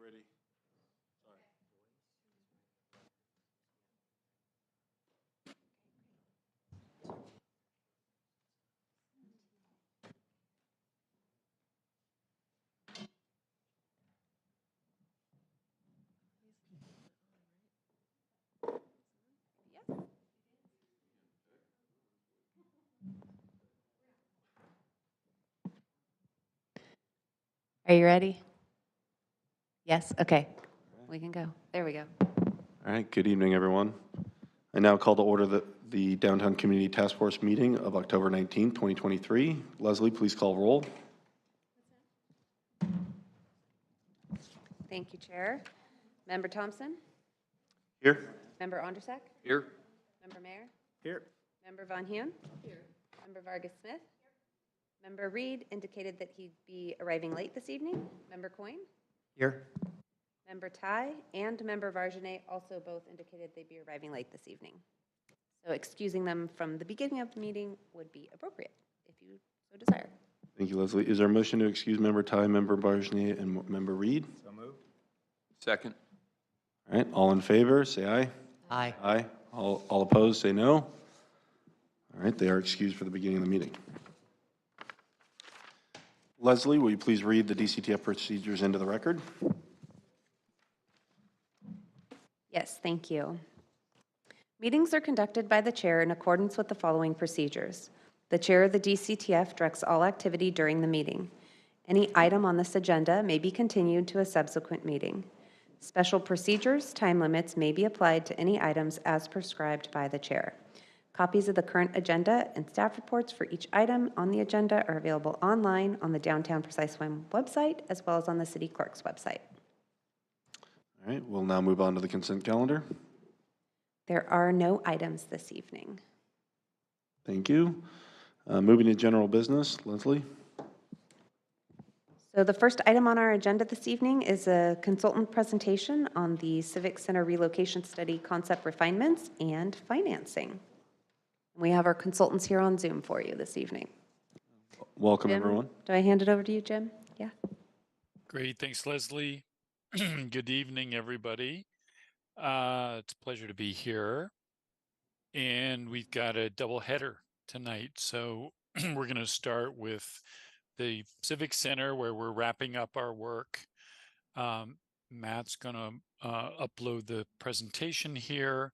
ready? Sorry. Are you ready? Yes, okay. We can go. There we go. All right, good evening, everyone. I now call to order the Downtown Community Task Force meeting of October 19, 2023. Leslie, please call roll. Thank you, Chair. Member Thompson? Here. Member Ondersak? Here. Member Mayer? Here. Member Von Huen? Here. Member Vargas Smith? Member Reed indicated that he'd be arriving late this evening. Member Coyne? Here. Member Tai and Member Varjanet also both indicated they'd be arriving late this evening. So excusing them from the beginning of the meeting would be appropriate if you so desire. Thank you, Leslie. Is there a motion to excuse Member Tai, Member Barjani, and Member Reed? So moved. Second. All right, all in favor, say aye. Aye. Aye. All opposed, say no. All right, they are excused for the beginning of the meeting. Leslie, will you please read the DCTF procedures into the record? Yes, thank you. Meetings are conducted by the chair in accordance with the following procedures. The chair of the DCTF directs all activity during the meeting. Any item on this agenda may be continued to a subsequent meeting. Special procedures, time limits may be applied to any items as prescribed by the chair. Copies of the current agenda and staff reports for each item on the agenda are available online on the Downtown Precise Swim website as well as on the City Clerk's website. All right, we'll now move on to the consent calendar. There are no items this evening. Thank you. Moving to general business, Leslie. So the first item on our agenda this evening is a consultant presentation on the Civic Center relocation study concept refinements and financing. We have our consultants here on Zoom for you this evening. Welcome, Jim, everyone. do I hand it over to you, Jim? Yeah. Great. Thanks, Leslie. Good evening, everybody. It's a pleasure to be here. And we've got a double header tonight. So we're going to start with the Civic Center where we're wrapping up our work. Matt's going to upload the presentation here.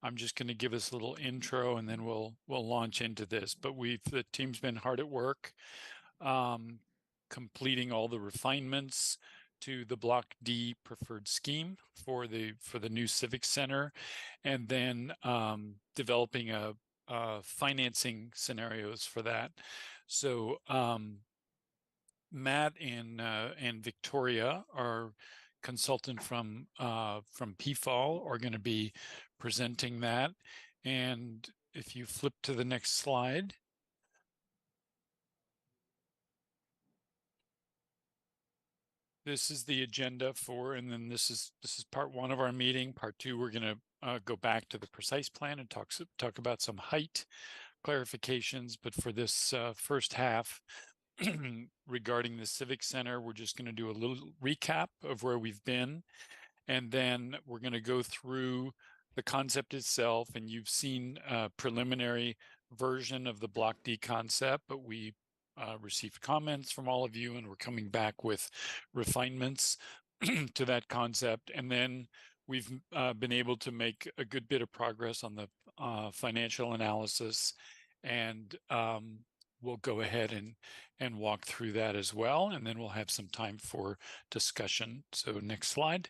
I'm just going to give us a little intro and then we'll launch into this. But the team's been hard at work completing all the refinements to the Block D preferred scheme for the new Civic Center, and then developing a financing scenarios for that. So Matt and Victoria, our consultant from PFAL, are going to be presenting that. And if you flip to the next slide. This is the agenda for, and then this is part one of our meeting. Part two, we're going to go back to the precise plan and talk about some height clarifications. But for this first half regarding the Civic Center, we're just going to do a little recap of where we've been. And then we're going to go through the concept itself. And you've seen a preliminary version of the Block D concept, but we received comments from all of you, and we're coming back with refinements to that concept. And then we've been able to make a good bit of progress on the financial analysis, and we'll go ahead and walk through that as well. And then we'll have some time for discussion. So next slide.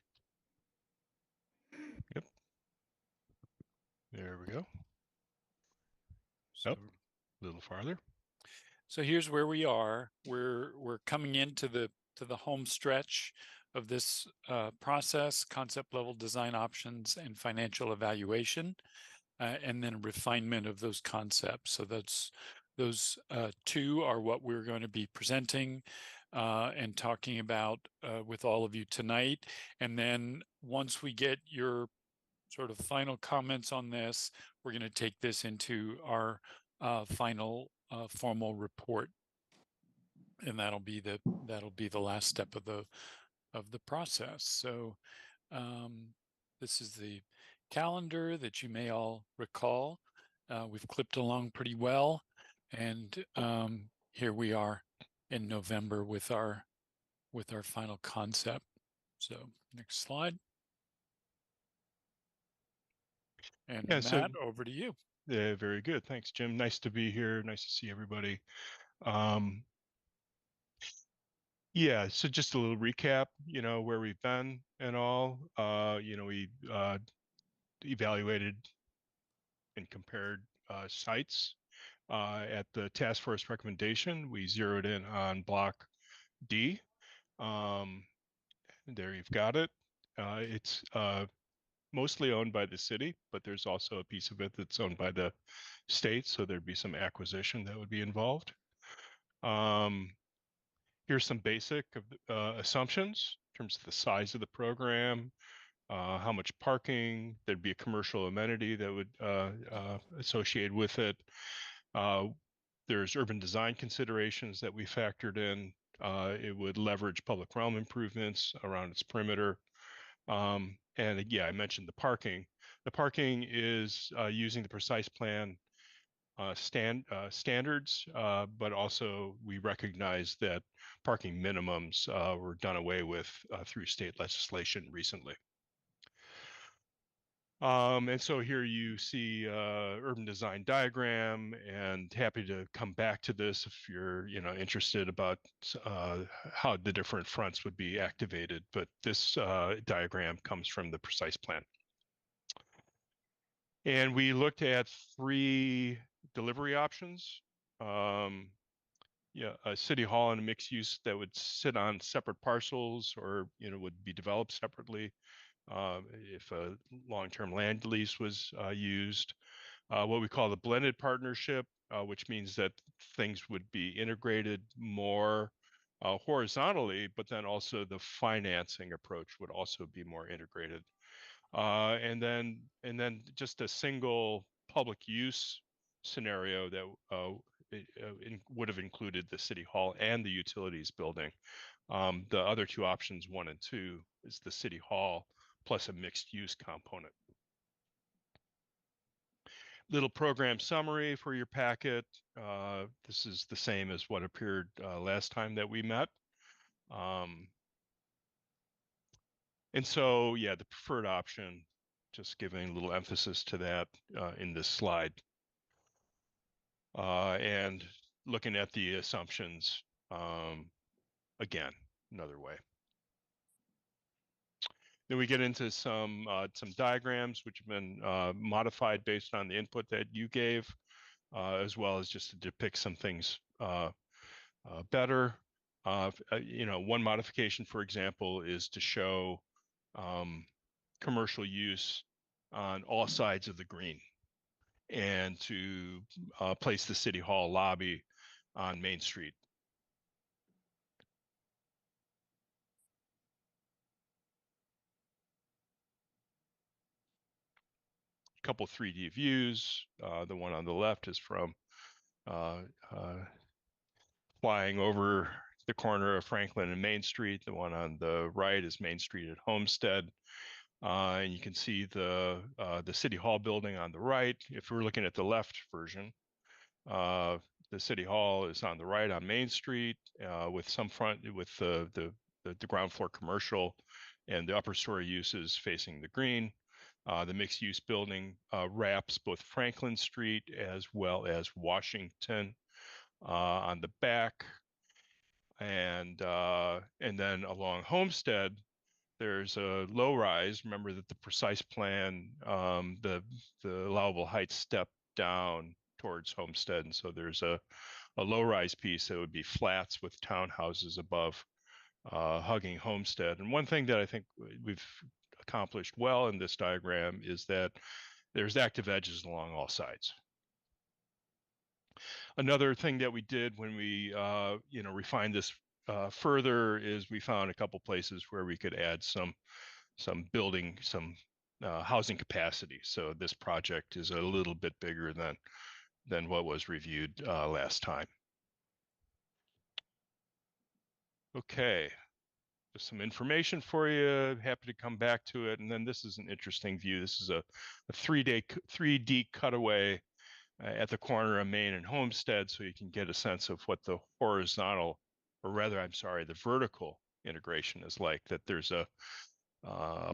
Yep. There we go. So a little farther. So here's where we are. We're coming into the home stretch of this process: concept level design options and financial evaluation, and then refinement of those concepts. So those two are what we're going to be presenting and talking about with all of you tonight. And then once we get your sort of final comments on this, we're going to take this into our final formal report, and that'll be the last step of the process. So this is the calendar that you may all recall. We've clipped along pretty well, and here we are in November with our final concept. So next slide. And Yeah, so Matt, over to you. yeah, very good. Thanks, Jim. Nice to be here. Nice to see everybody. Um, yeah, so just a little recap, where we've been and all. We evaluated and compared sites. At the task force recommendation, we zeroed in on block D. There you've got it. It's mostly owned by the city, but there's also a piece of it that's owned by the state, so there'd be some acquisition that would be involved. Here's some basic assumptions in terms of the size of the program, how much parking, there'd be a commercial amenity that would associate with it. There's urban design considerations that we factored in. It would leverage public realm improvements around its perimeter. And yeah, I mentioned the parking. The parking is using the precise plan standards, but also we recognize that parking minimums were done away with through state legislation recently. And so here you see urban design diagram, and happy to come back to this if you're interested about how the different fronts would be activated. But this diagram comes from the precise plan. And we looked at 3 delivery options. A city hall and a mixed use that would sit on separate parcels or would be developed separately. If a long-term land lease was used, what we call the blended partnership, which means that things would be integrated more horizontally, but then also the financing approach would also be more integrated. And then just a single public use scenario that would have included the city hall and the utilities building. The other 2 options, 1 and 2, is the city hall plus a mixed use component. Little program summary for your packet. This is the same as what appeared last time that we met. And so, yeah, the preferred option, just giving a little emphasis to that in this slide. And looking at the assumptions, again, another way. Then we get into some diagrams which have been modified based on the input that you gave, as well as just to depict some things better. One modification, for example, is to show commercial use on all sides of the green, and to place the city hall lobby on Main Street. A couple 3D views. The one on the left is from flying over the corner of Franklin and Main Street. The one on the right is Main Street at Homestead. And you can see the City Hall building on the right. If we're looking at the left version, the City Hall is on the right on Main Street, with some front with the ground floor commercial and the upper story uses facing the green. The mixed use building wraps both Franklin Street as well as Washington on the back. And then along Homestead, there's a low rise. Remember that the precise plan, the allowable height step down towards Homestead. And so there's a low rise piece that would be flats with townhouses above, hugging Homestead. And one thing that I think we've accomplished well in this diagram is that there's active edges along all sides. Another thing that we did when we refined this further is we found a couple places where we could add some housing capacity. So this project is a little bit bigger than what was reviewed last time. Okay, just some information for you. Happy to come back to it. And then this is an interesting view. This is a 3D cutaway at the corner of Main and Homestead, so you can get a sense of what the horizontal, or rather, I'm sorry, the vertical integration is like. That there's a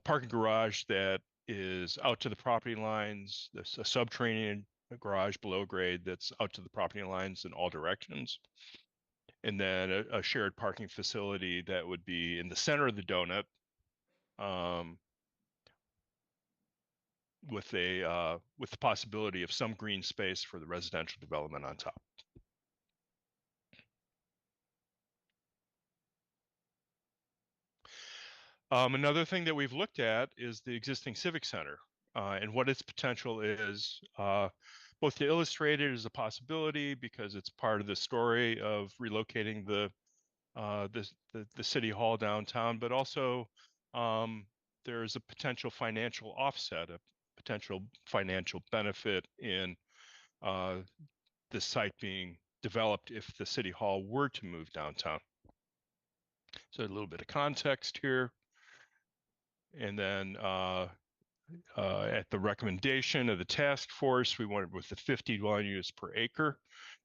parking garage that is out to the property lines. There's a subterranean garage below grade that's out to the property lines in all directions. And then a shared parking facility that would be in the center of the donut, with the possibility of some green space for the residential development on top. Another thing that we've looked at is the existing civic center and what its potential is, both to illustrate it as a possibility because it's part of the story of relocating the city hall downtown, but also there's a potential financial offset, a potential financial benefit in the site being developed if the city hall were to move downtown. So a little bit of context here. And then at the recommendation of the task force, we went with the 50 dwelling units per acre.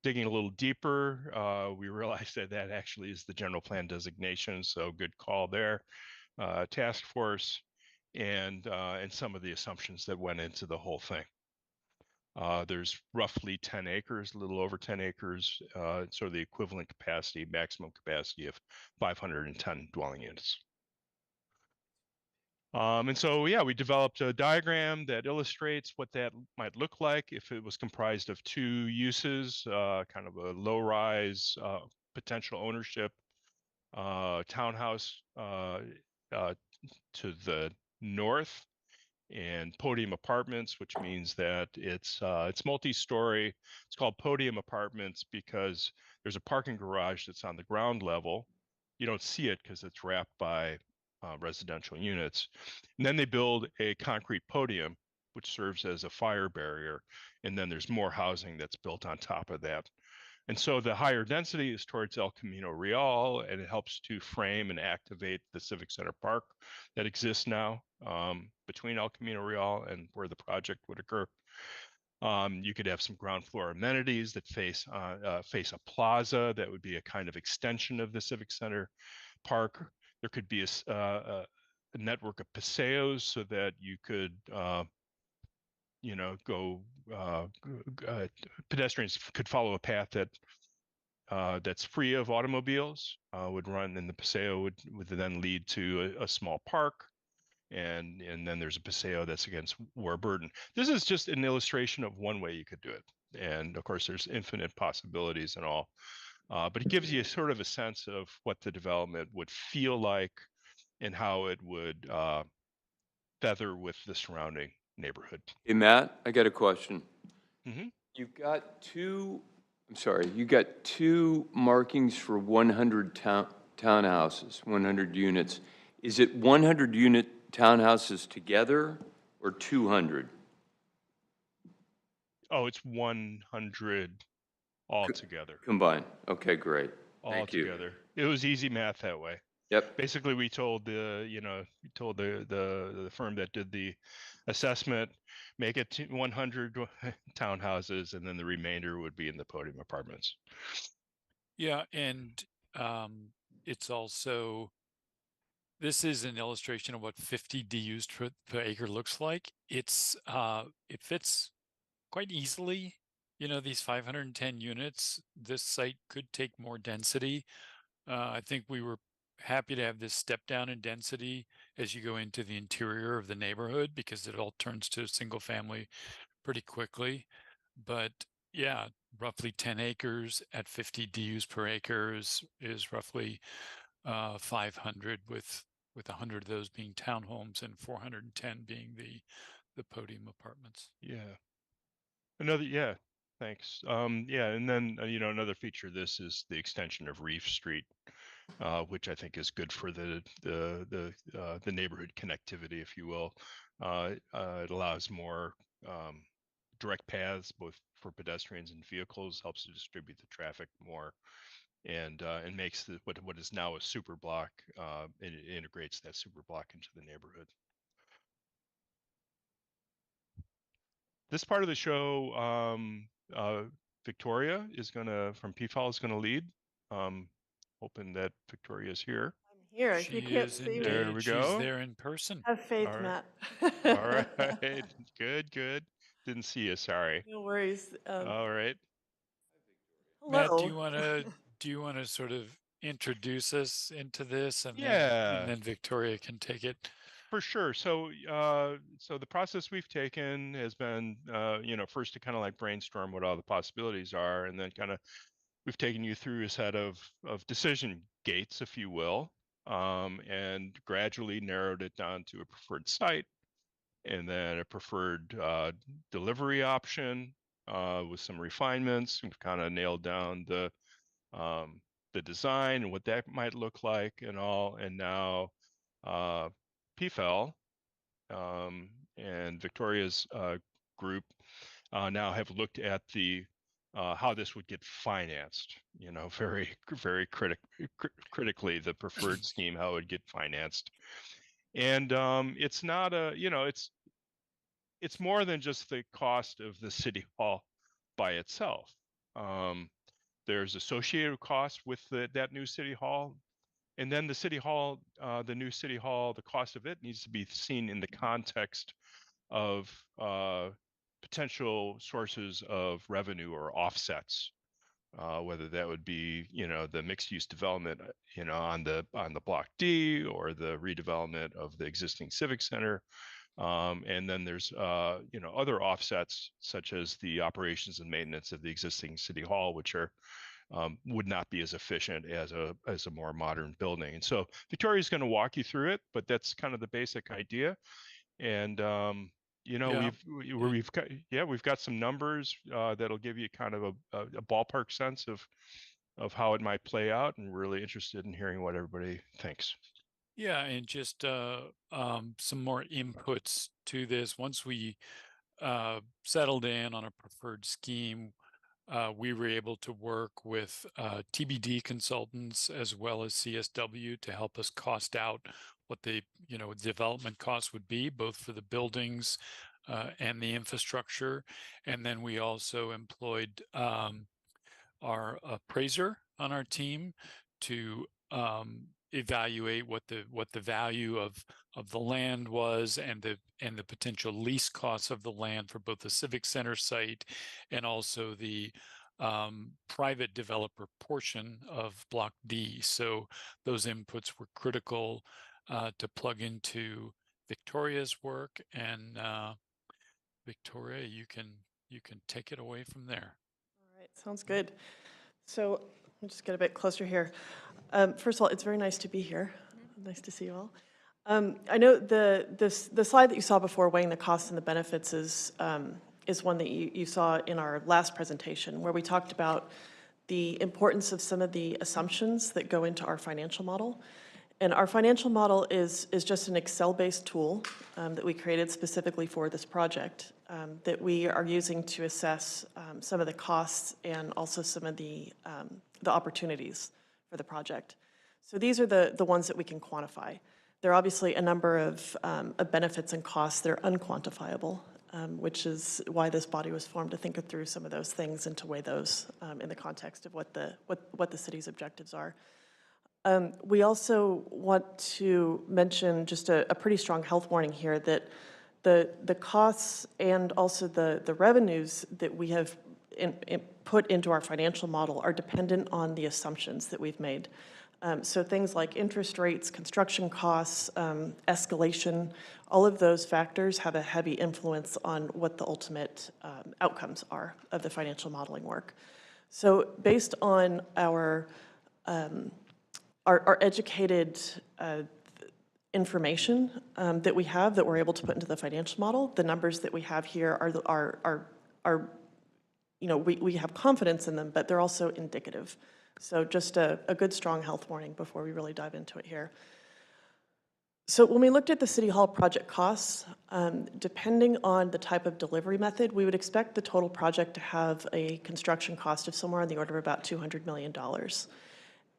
Digging a little deeper, we realized that that actually is the general plan designation, so good call there. Task force and some of the assumptions that went into the whole thing. There's roughly 10 acres, a little over 10 acres, sort of the equivalent capacity, maximum capacity of 510 dwelling units. And so, yeah, we developed a diagram that illustrates what that might look like if it was comprised of two uses, kind of a low-rise potential ownership townhouse to the north, and podium apartments, which means that it's multi-story. It's called podium apartments because there's a parking garage that's on the ground level. You don't see it because it's wrapped by residential units. And then they build a concrete podium, which serves as a fire barrier. And then there's more housing that's built on top of that. And so the higher density is towards El Camino Real, and it helps to frame and activate the Civic Center Park that exists now between El Camino Real and where the project would occur. You could have some ground floor amenities that face a plaza that would be a kind of extension of the Civic Center Park. There could be a network of paseos so that you could pedestrians could follow a path that that's free of automobiles, would run, and the paseo would then lead to a small park, and then there's a paseo that's against Warburton. This is just an illustration of one way you could do it, and of course there's infinite possibilities and all, but it gives you sort of a sense of what the development would feel like and how it would feather with the surrounding neighborhood. Hey, Matt, I got a question. Mhm. You've got two, I'm sorry, you got two markings for 100 townhouses, 100 units. Is it 100 unit townhouses together or 200? Oh, it's 100 altogether. Combined. Okay, great. Thank you. Altogether. It was easy math that way. Yep. Basically, we told the firm that did the assessment, make it 100 townhouses, and then the remainder would be in the podium apartments. Yeah, and it's also, this is an illustration of what 50 DUs per acre looks like. It fits quite easily. You know, these 510 units, this site could take more density. I think we were happy to have this step down in density as you go into the interior of the neighborhood because it all turns to single family pretty quickly. But yeah, roughly 10 acres at 50 DUs per acre is roughly 500 with 100 of those being townhomes and 410 being the podium apartments. Yeah. Thanks. Yeah, and then another feature of this is the extension of Reef Street, which I think is good for the neighborhood connectivity, if you will. It allows more direct paths, both for pedestrians and vehicles, helps to distribute the traffic more, and makes what is now a super block, and it integrates that super block into the neighborhood. This part of the show, Victoria from PFAL is gonna lead. Hoping that Victoria is here. I'm here. If you She can't is see There me, indeed. we She's go. there in person. have faith, All right. Matt. All right. Good. Didn't see you. Sorry. No worries. All right. Matt, Hello. do you want to sort of introduce us into this, and Yeah, then Victoria can take it? for sure. So, so the process we've taken has been, first to kind of like brainstorm what all the possibilities are, and then kind of we've taken you through a set of decision gates, if you will, and gradually narrowed it down to a preferred site, and then a preferred delivery option with some refinements. We've kind of nailed down um, the design and what that might look like and all. And now PFEL and Victoria's group now have looked at the how this would get financed. Very critically, the preferred scheme, how it would get financed. And it's not it's more than just the cost of the city hall by itself. There's associated costs with that new city hall, and then the city hall, the new city hall, the cost of it needs to be seen in the context of potential sources of revenue or offsets, whether that would be, the mixed use development, on the block D, or the redevelopment of the existing civic center. And then there's, other offsets such as the operations and maintenance of the existing city hall, which are would not be as efficient as a more modern building. And so Victoria's going to walk you through it, but that's kind of the basic idea. And Yeah. we've got some numbers that'll give you kind of a ballpark sense of how it might play out, and we're really interested in hearing what everybody thinks. Yeah, and just some more inputs to this. Once we settled in on a preferred scheme, we were able to work with TBD consultants as well as CSW to help us cost out what the development costs would be, both for the buildings and the infrastructure. And then we also employed our appraiser on our team to evaluate what the value of the land was, and the potential lease costs of the land for both the civic center site and also the private developer portion of Block D. So those inputs were critical to plug into Victoria's work, and Victoria, you can take it away from there. All right, sounds good. So I'll just get a bit closer here. First of all, it's very nice to be here. Nice to see you all. I know the slide that you saw before, weighing the costs and the benefits, is one that you saw in our last presentation, where we talked about the importance of some of the assumptions that go into our financial model. And our financial model is just an Excel-based tool that we created specifically for this project, that we are using to assess some of the costs and also some of the opportunities for the project. So these are the ones that we can quantify. There are obviously a number of benefits and costs that are unquantifiable, which is why this body was formed, to think through some of those things and to weigh those in the context of what the city's objectives are. We also want to mention just a pretty strong health warning here, that the costs and also the revenues that we have put into our financial model are dependent on the assumptions that we've made. So things like interest rates, construction costs, escalation, all of those factors have a heavy influence on what the ultimate outcomes are of the financial modeling work. So based on our educated information that we have, that we're able to put into the financial model, the numbers that we have here are we have confidence in them, but they're also indicative. So just a good, strong health warning before we really dive into it here. So when we looked at the City Hall project costs, depending on the type of delivery method, we would expect the total project to have a construction cost of somewhere on the order of about $200 million.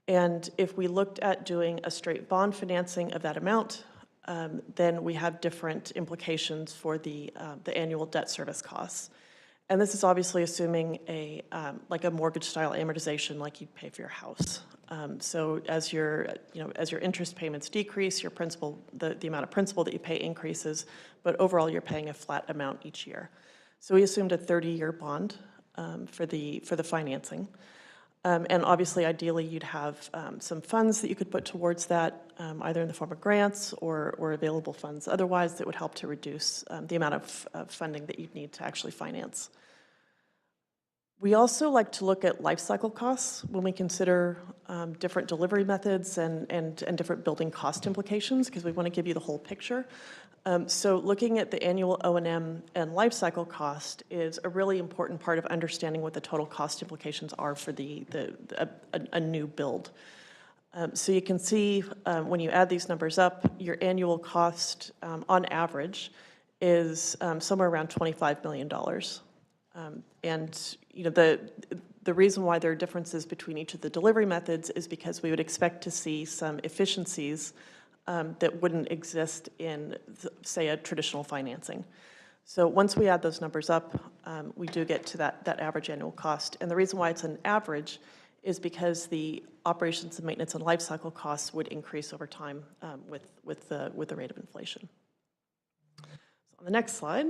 And if we looked at doing a straight bond financing of that amount, then we have different implications for the annual debt service costs. And this is obviously assuming like a mortgage-style amortization like you'd pay for your house. So as as your interest payments decrease, your principal, the amount of principal that you pay increases, but overall you're paying a flat amount each year. So we assumed a 30-year bond for the financing. And obviously, ideally, you'd have some funds that you could put towards that, either in the form of grants or available funds. Otherwise, that would help to reduce the amount of funding that you'd need to actually finance. We also like to look at life cycle costs when we consider different delivery methods and different building cost implications, because we want to give you the whole picture. So looking at the annual O&M and life cycle cost is a really important part of understanding what the total cost implications are for a new build. So you can see when you add these numbers up, your annual cost on average is somewhere around $25 million. And the reason why there are differences between each of the delivery methods is because we would expect to see some efficiencies that wouldn't exist in, say, a traditional financing. So once we add those numbers up, we do get to that average annual cost. And the reason why it's an average is because the operations and maintenance and life cycle costs would increase over time with the rate of inflation. So on the next slide.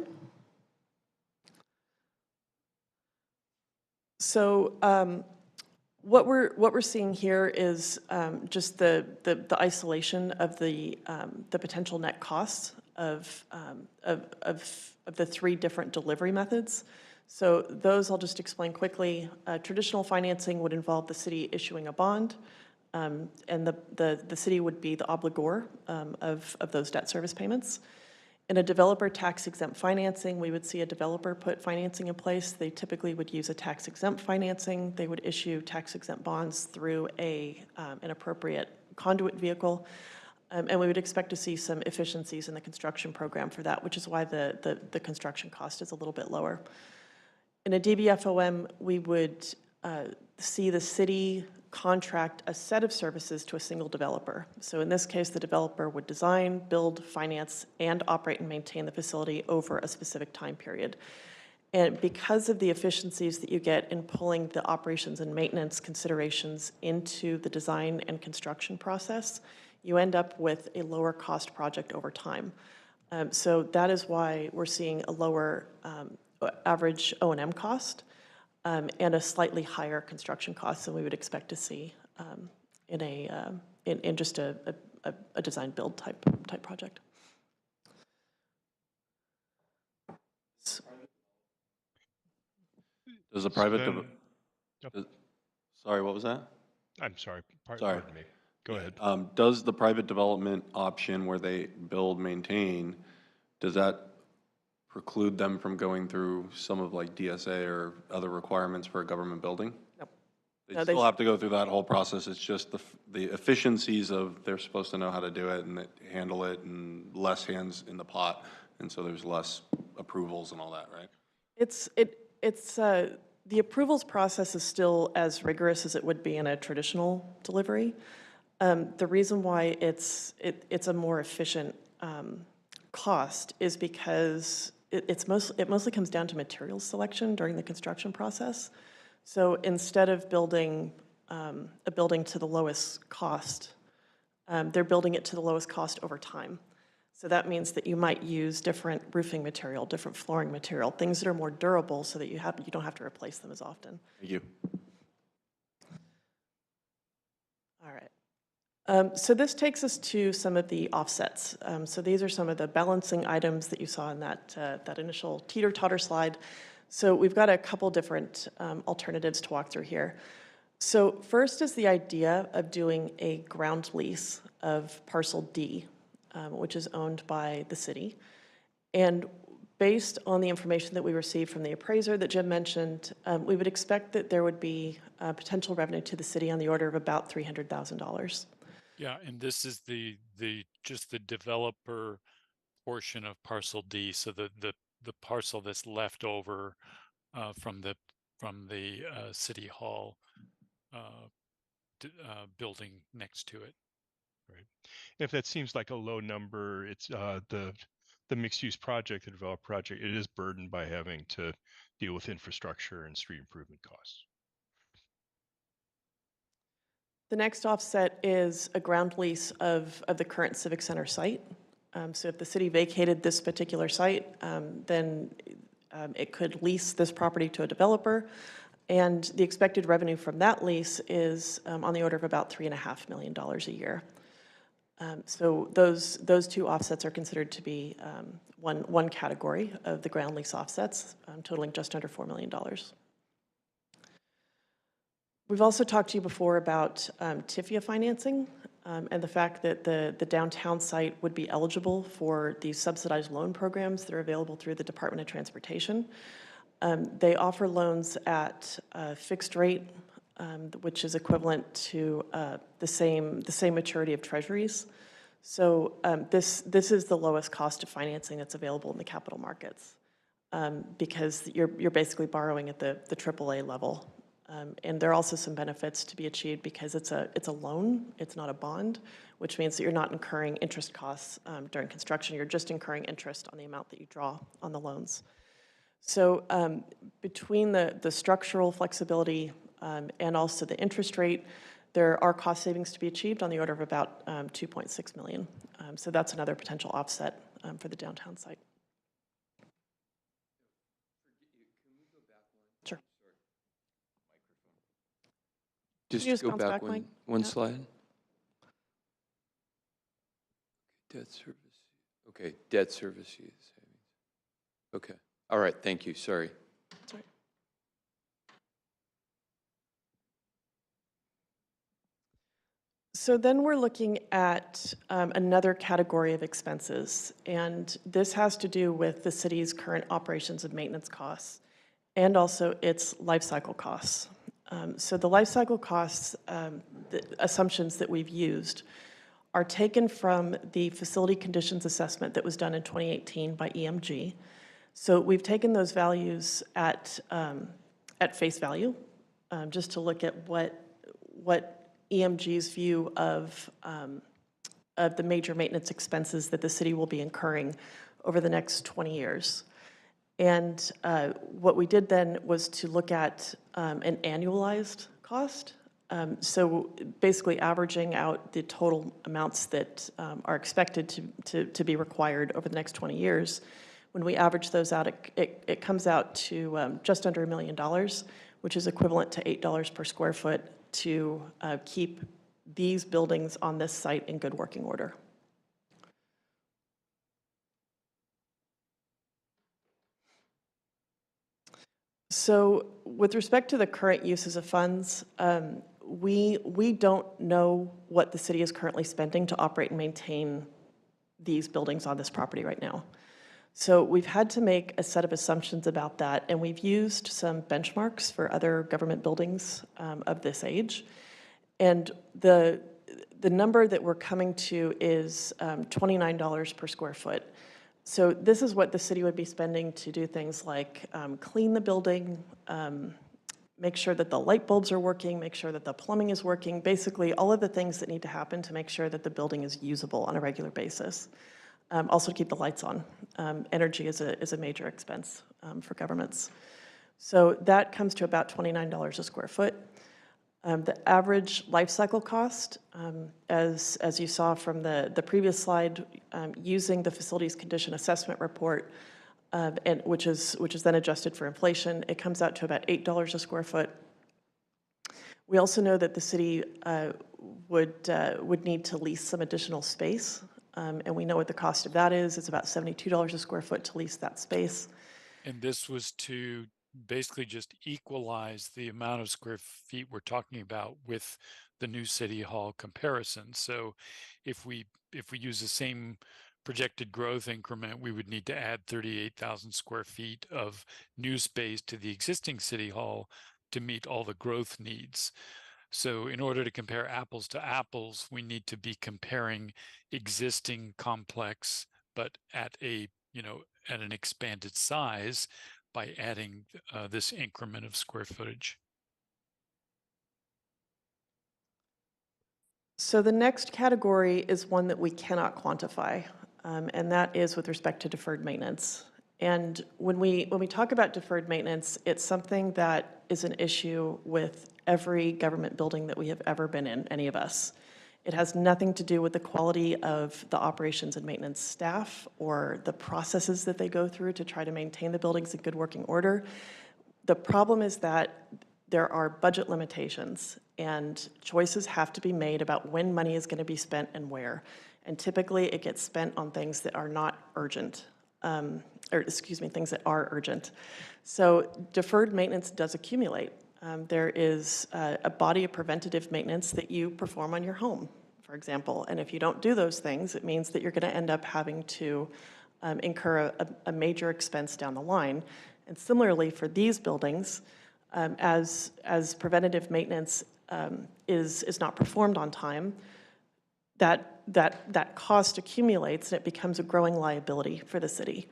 So what we're seeing here is just the isolation of the potential net costs of the three different delivery methods. So those I'll just explain quickly. Traditional financing would involve the city issuing a bond, and the city would be the obligor of those debt service payments. In a developer tax-exempt financing, we would see a developer put financing in place. They typically would use a tax-exempt financing. They would issue tax-exempt bonds through an appropriate conduit vehicle. And we would expect to see some efficiencies in the construction program for that, which is why the construction cost is a little bit lower. In a DBFOM, we would see the city contract a set of services to a single developer. So in this case, the developer would design, build, finance, and operate and maintain the facility over a specific time period. And because of the efficiencies that you get in pulling the operations and maintenance considerations into the design and construction process, you end up with a lower cost project over time. So that is why we're seeing a lower average O&M cost and a slightly higher construction cost than we would expect to see in just a design build type project. Does a private, Yep. sorry, what was that? I'm sorry, Sorry. pardon me. Go ahead. Does the private development option where they build, maintain, does that preclude them from going through some of like DSA or other requirements for a government building? Nope. They No, still have to go through that whole process. It's just the efficiencies of they're supposed to know how to do it and handle it and less hands in the pot. And so there's less approvals and all that, right? The approvals process is still as rigorous as it would be in a traditional delivery. The reason why it's a more efficient cost is because it mostly comes down to materials selection during the construction process. So instead of building a building to the lowest cost, they're building it to the lowest cost over time. So that means that you might use different roofing material, different flooring material, things that are more durable so that you don't have to replace them as often. Thank you. All right. So this takes us to some of the offsets. So these are some of the balancing items that you saw in that initial teeter-totter slide. So we've got a couple different alternatives to walk through here. So first is the idea of doing a ground lease of parcel D, which is owned by the city. And based on the information that we received from the appraiser that Jim mentioned, we would expect that there would be potential revenue to the city on the order of about $300,000. Yeah, and this is just the developer portion of parcel D. So the parcel that's left over from the city hall building next to it. Right. If that seems like a low number, it's the mixed-use project, the developed project, it is burdened by having to deal with infrastructure and street improvement costs. The next offset is a ground lease of the current Civic Center site. So if the city vacated this particular site, then it could lease this property to a developer. And the expected revenue from that lease is on the order of about $3.5 million a year. So those two offsets are considered to be one category of the ground lease offsets, totaling just under $4 million. We've also talked to you before about TIFIA financing and the fact that the downtown site would be eligible for these subsidized loan programs that are available through the Department of Transportation. They offer loans at a fixed rate, which is equivalent to the same maturity of treasuries. So this is the lowest cost of financing that's available in the capital markets because you're basically borrowing at the AAA level. And there are also some benefits to be achieved because it's a loan, it's not a bond, which means that you're not incurring interest costs during construction. You're just incurring interest on the amount that you draw on the loans. So between the structural flexibility and also the interest rate, there are cost savings to be achieved on the order of about $2.6 million. So that's another potential offset for the downtown site. Sure. Just go bounce back Mike? one Yeah. slide. Debt service. Okay, debt service savings. Okay. All right. Thank you. Sorry. That's right. So then we're looking at another category of expenses, and this has to do with the city's current operations and maintenance costs, and also its life cycle costs. So the life cycle costs, the assumptions that we've used, are taken from the facility conditions assessment that was done in 2018 by EMG. So we've taken those values at face value, just to look at what EMG's view of the major maintenance expenses that the city will be incurring over the next 20 years. And what we did then was to look at an annualized cost. So basically averaging out the total amounts that are expected to be required over the next 20 years. When we average those out, it comes out to just under $1 million, which is equivalent to $8 per square foot to keep these buildings on this site in good working order. So with respect to the current uses of funds, we don't know what the city is currently spending to operate and maintain these buildings on this property right now. So we've had to make a set of assumptions about that, and we've used some benchmarks for other government buildings of this age. And the number that we're coming to is $29 per square foot. So this is what the city would be spending to do things like clean the building, make sure that the light bulbs are working, make sure that the plumbing is working, basically all of the things that need to happen to make sure that the building is usable on a regular basis. Also to keep the lights on. Energy is a major expense for governments. So that comes to about $29 a square foot. The average life cycle cost, as you saw from the previous slide, using the facilities condition assessment report, and which is then adjusted for inflation, it comes out to about $8 a square foot. We also know that the city would need to lease some additional space, and we know what the cost of that is. It's about $72 a square foot to lease that space. And this was to basically just equalize the amount of square feet we're talking about with the new city hall comparison. So if we use the same projected growth increment, we would need to add 38,000 square feet of new space to the existing city hall to meet all the growth needs. So in order to compare apples to apples, we need to be comparing existing complex, but at at an expanded size by adding this increment of square footage. So the next category is one that we cannot quantify, and that is with respect to deferred maintenance. And when we talk about deferred maintenance, it's something that is an issue with every government building that we have ever been in, any of us. It has nothing to do with the quality of the operations and maintenance staff or the processes that they go through to try to maintain the buildings in good working order. The problem is that there are budget limitations and choices have to be made about when money is going to be spent and where. And typically it gets spent on things that are not urgent, things that are urgent. So deferred maintenance does accumulate. There is a body of preventative maintenance that you perform on your home, for example. And if you don't do those things, it means that you're going to end up having to incur a major expense down the line. And similarly for these buildings, as preventative maintenance is not performed on time, that cost accumulates and it becomes a growing liability for the city.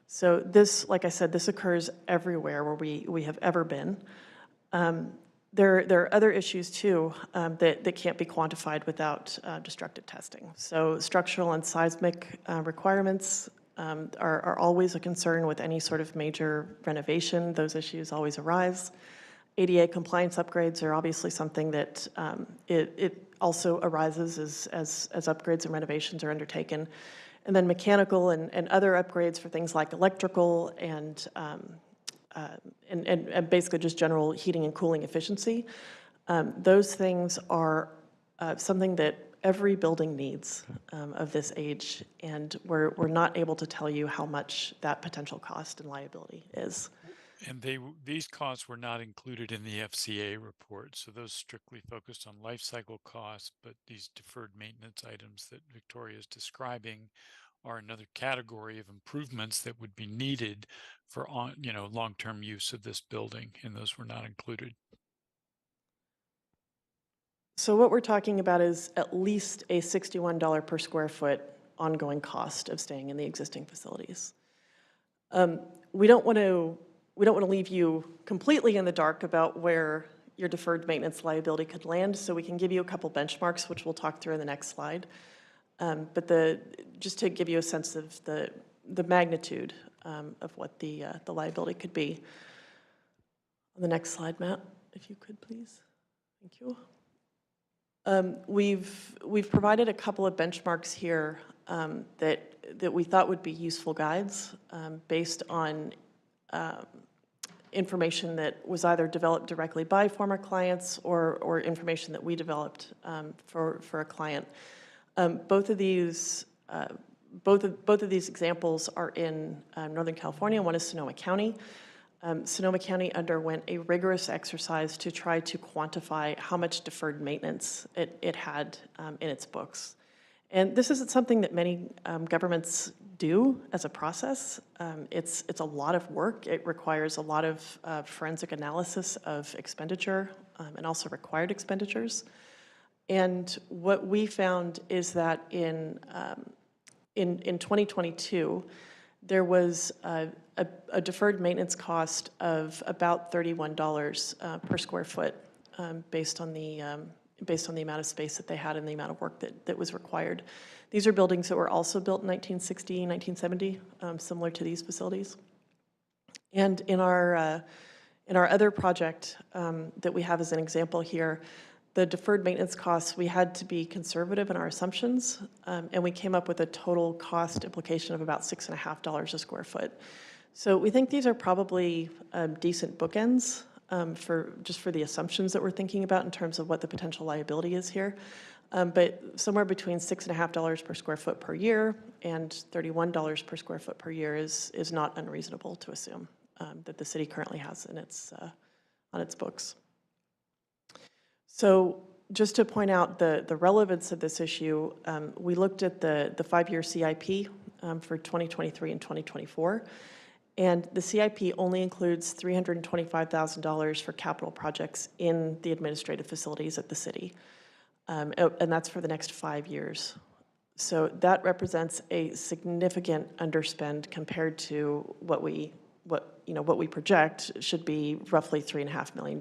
So this, like I said, this occurs everywhere where we have ever been. There are other issues too that can't be quantified without destructive testing. So structural and seismic requirements are always a concern with any sort of major renovation. Those issues always arise. ADA compliance upgrades are obviously something that it also arises as upgrades and renovations are undertaken. And then mechanical and other upgrades for things like electrical and basically just general heating and cooling efficiency. Those things are something that every building needs of this age, and we're not able to tell you how much that potential cost and liability is. And these costs were not included in the FCA report, so those strictly focused on life cycle costs, but these deferred maintenance items that Victoria is describing are another category of improvements that would be needed for long-term use of this building, and those were not included. So what we're talking about is at least a $61 per square foot ongoing cost of staying in the existing facilities. We don't want to leave you completely in the dark about where your deferred maintenance liability could land, so we can give you a couple benchmarks, which we'll talk through in the next slide. But just to give you a sense of the magnitude of what the liability could be. On the next slide, Matt, if you could please. Thank you. We've provided a couple of benchmarks here that we thought would be useful guides based on information that was either developed directly by former clients or information that we developed for a client. Both of these examples are in Northern California. One is Sonoma County. Sonoma County underwent a rigorous exercise to try to quantify how much deferred maintenance it had in its books. And this isn't something that many governments do as a process. It's a lot of work. It requires a lot of forensic analysis of expenditure and also required expenditures. And what we found is that in 2022, there was a deferred maintenance cost of about $31 per square foot based on the amount of space that they had and the amount of work that was required. These are buildings that were also built in 1960, 1970, similar to these facilities. And in our other project that we have as an example here, the deferred maintenance costs, we had to be conservative in our assumptions, and we came up with a total cost implication of about $6.50 a square foot. So we think these are probably decent bookends for the assumptions that we're thinking about in terms of what the potential liability is here. But somewhere between $6.50 per square foot per year and $31 per square foot per year is not unreasonable to assume that the city currently has in on its books. So just to point out the relevance of this issue, we looked at the 5-year CIP for 2023 and 2024. And the CIP only includes $325,000 for capital projects in the administrative facilities at the city. And that's for the next 5 years. So that represents a significant underspend compared to what we what we project should be roughly $3.5 million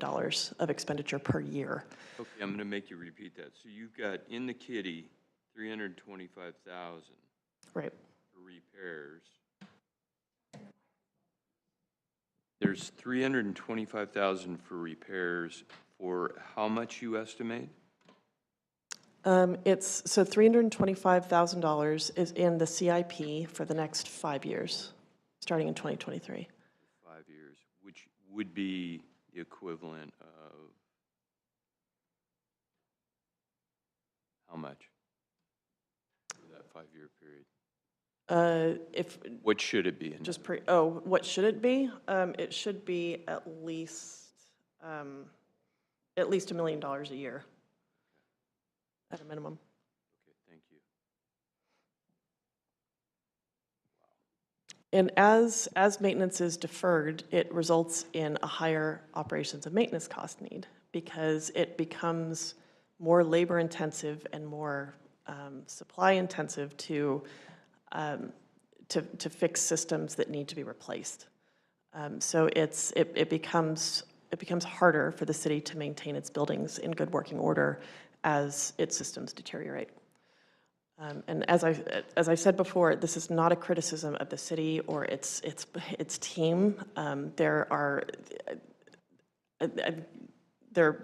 of expenditure per year. Okay, I'm going to make you repeat that. So you've got in the kitty, 325,000 Right. for repairs. There's 325,000 for repairs for how much you estimate? So $325,000 is in the CIP for the next 5 years, starting in 2023. 5 years, which would be the equivalent of how much for that 5-year period? What should it be? What should it be? It should be at least $1 million a year at a minimum. Okay, thank you. And as maintenance is deferred, it results in a higher operations and maintenance cost need because it becomes more labor intensive and more supply intensive to fix systems that need to be replaced. So it becomes harder for the city to maintain its buildings in good working order as its systems deteriorate. And as I said before, this is not a criticism of the city or its team. They're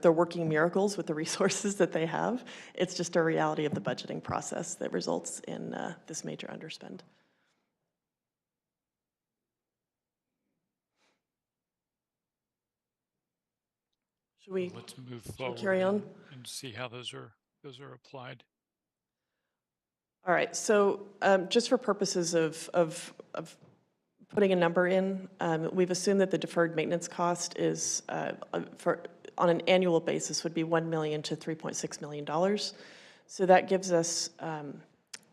working miracles with the resources that they have. It's just a reality of the budgeting process that results in this major underspend. Let's move forward carry on? and see how those are applied. All right, so just for purposes of putting a number in, we've assumed that the deferred maintenance cost is, on an annual basis, would be $1 million to $3.6 million. So that gives us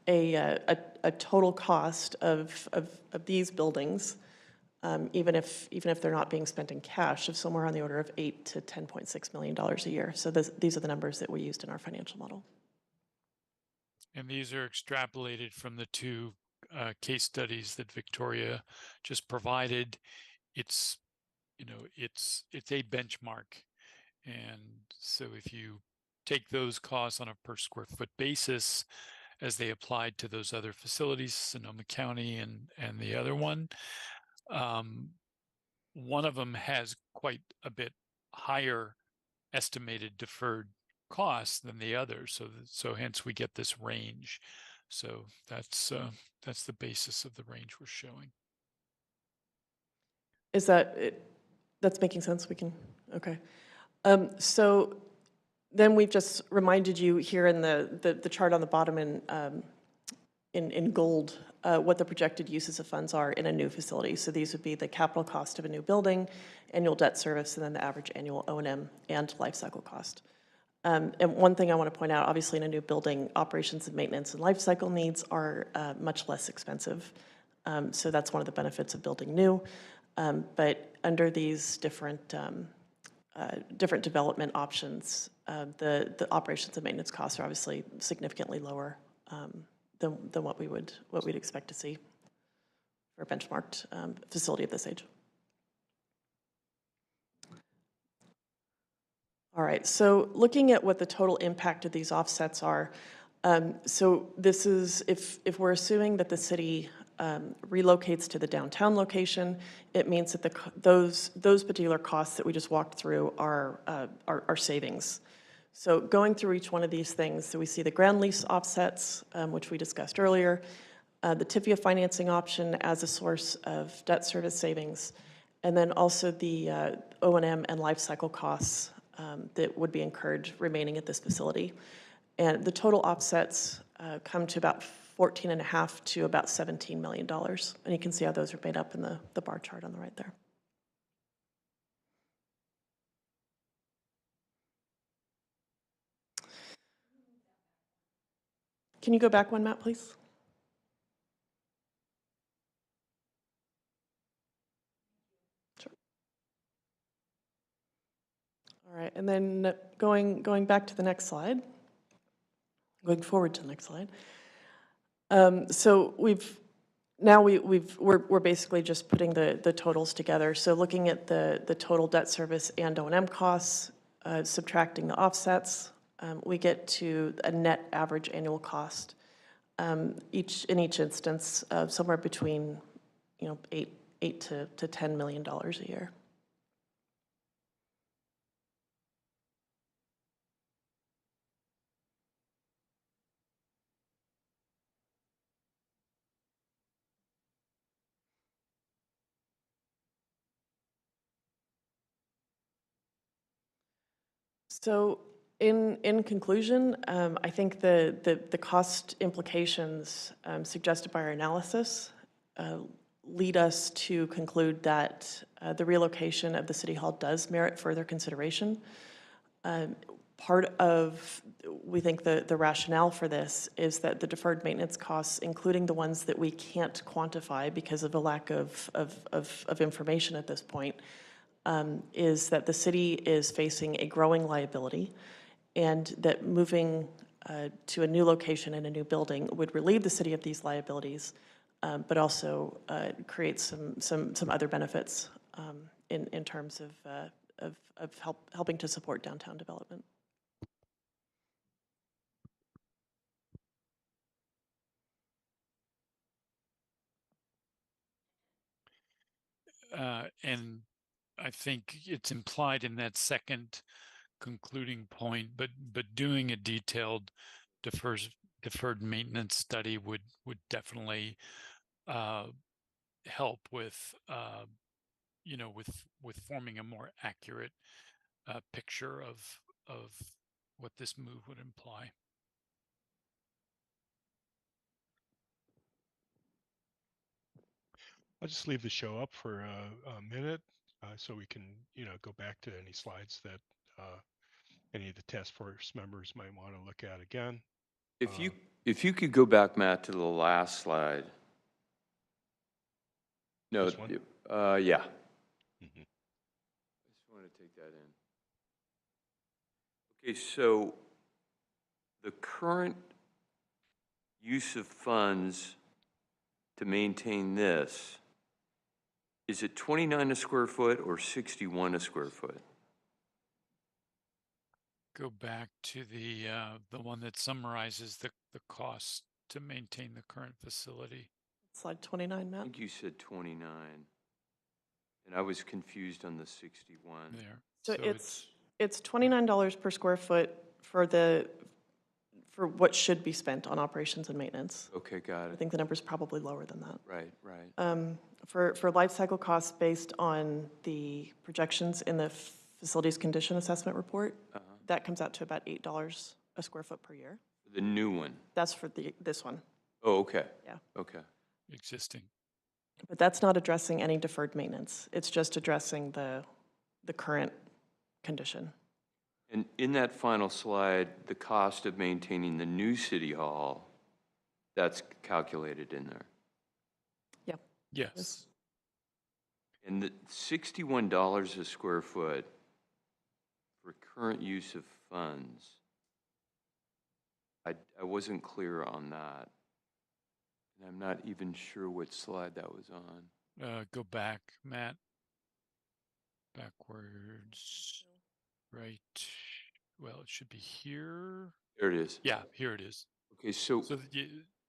a total cost of these buildings, even if they're not being spent in cash, of somewhere on the order of $8 to $10.6 million a year. So these are the numbers that we used in our financial model. And these are extrapolated from the two case studies that Victoria just provided. It's a benchmark. And so if you take those costs on a per square foot basis as they applied to those other facilities, Sonoma County and the other one of them has quite a bit higher estimated deferred costs than the other. So hence we get this range. So that's the basis of the range we're showing. Is that it? That's making sense? We can, okay. So then we've just reminded you here in the chart on the bottom in gold what the projected uses of funds are in a new facility. So these would be the capital cost of a new building, annual debt service, and then the average annual O&M and life cycle cost. And one thing I want to point out, obviously in a new building, operations and maintenance and life cycle needs are much less expensive. So that's one of the benefits of building new. But under these different development options, the operations and maintenance costs are obviously significantly lower than what we'd expect to see for a benchmarked facility of this age. All right, so looking at what the total impact of these offsets are, so this is, if we're assuming that the city relocates to the downtown location, it means that those particular costs that we just walked through are savings. So going through each one of these things, so we see the ground lease offsets, which we discussed earlier, the TIFIA financing option as a source of debt service savings, and then also the O&M and life cycle costs that would be incurred remaining at this facility. And the total offsets come to about $14.5 to about $17 million. And you can see how those are made up in the bar chart on the right there. Can you go back one, Matt, please? Sure. All right, and then going back to the next slide, going forward to the next slide. So we've Now we're basically just putting the totals together. So looking at the total debt service and O&M costs, subtracting the offsets, we get to a net average annual cost in each instance of somewhere between, you know, eight to $10 million a year. So in conclusion, I think the cost implications suggested by our analysis lead us to conclude that the relocation of the City Hall does merit further consideration. Part of, we think, the rationale for this is that the deferred maintenance costs, including the ones that we can't quantify because of a lack of information at this point, is that the city is facing a growing liability, and that moving to a new location in a new building would relieve the city of these liabilities, but also create some other benefits in terms of helping to support downtown development. And I think it's implied in that second concluding point, but doing a detailed deferred maintenance study would definitely help with you know, with forming a more accurate picture of what this move would imply. I'll just leave the show up for a minute so we can, you know, go back to any slides that any of the task force members might want to look at again. If you could go back, Matt, to the last slide. No, This one? yeah. Mhm. I just want to take that in. Okay, so the current use of funds to maintain this, is it 29 a square foot or 61 a square foot? Go back to the one that summarizes the cost to maintain the current facility. Slide 29, I Matt. think you said 29, and I was confused on the 61. There. So it's $29 per square foot for what should be spent on operations and maintenance. Okay, got I it. think the number's probably lower than that. Right, right. For life cycle costs based on the projections in the facilities condition assessment report, that comes out to about $8 a square foot per year. The new one. That's for this one, Oh, okay. Yeah. Okay. Existing. but that's not addressing any deferred maintenance. It's just addressing the current condition. And in that final slide, the cost of maintaining the new city hall, that's calculated in there. Yeah. Yes. And the $61 a square foot for current use of funds, I wasn't clear on that. And I'm not even sure what slide that was on. Go back, Matt. Backwards. Right. Well, it should be here. There it is. Yeah, here it is. Okay, so,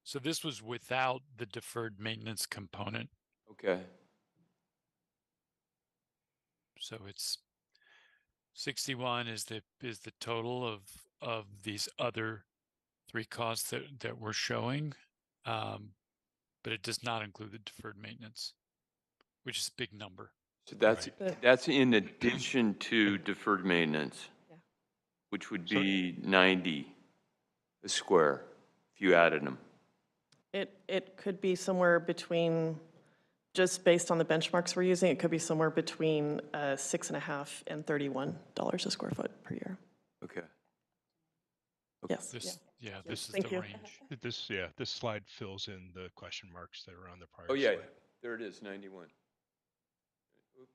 So this was without the deferred maintenance component. okay. So it's 61 is the total of these other three costs that we're showing, but it does not include the deferred maintenance, which is a big number. So that's in addition to deferred maintenance, Yeah. which would be 90 a square if you added them. It could be somewhere between, just based on the benchmarks we're using, it could be somewhere between $6.50 and $31 a square foot per year. Okay. Yes. This, yeah, this is Thank the you. range. This slide fills in the question marks that are on the prior Oh, yeah, slide. there it is, 91. Oop,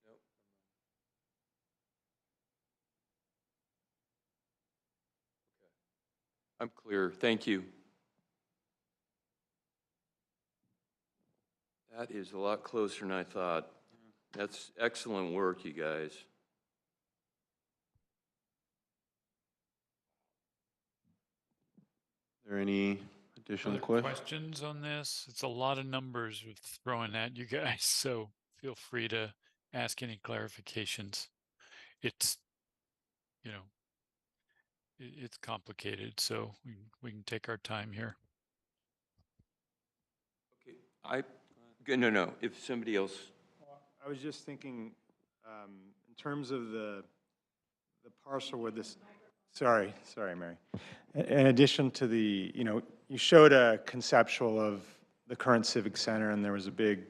nope. Okay. I'm clear, thank you. That is a lot closer than I thought. That's excellent work, you guys. Are there any additional Other questions? questions on this? It's a lot of numbers we're throwing at you guys, so feel free to ask any clarifications. It's, you know, it's complicated, so we can take our time here. No, if somebody else, I was just thinking, in terms of the parcel where this, sorry, Mary. In addition to the, you showed a conceptual of the current civic center, and there was a big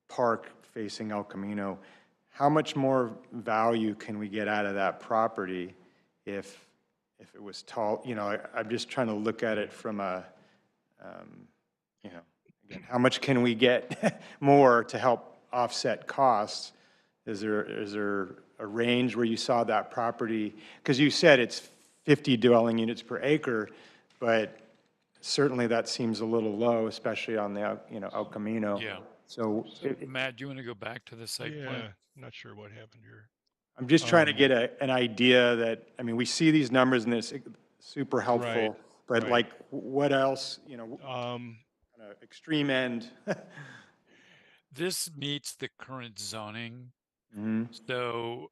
park facing El Camino. How much more value can we get out of that property if it was tall? I'm just trying to look at it from a, again, how much can we get more to help offset costs? Is there a range where you saw that property? Because you said it's 50 dwelling units per acre, but certainly that seems a little low, especially on the, El Camino. Yeah. So Matt, do you want to go back to the site plan? Yeah, not sure what happened here. I'm just trying to get an idea that, we see these numbers and it's super helpful, Right, but right. like, what else, extreme end? This meets the current zoning. Mhm. So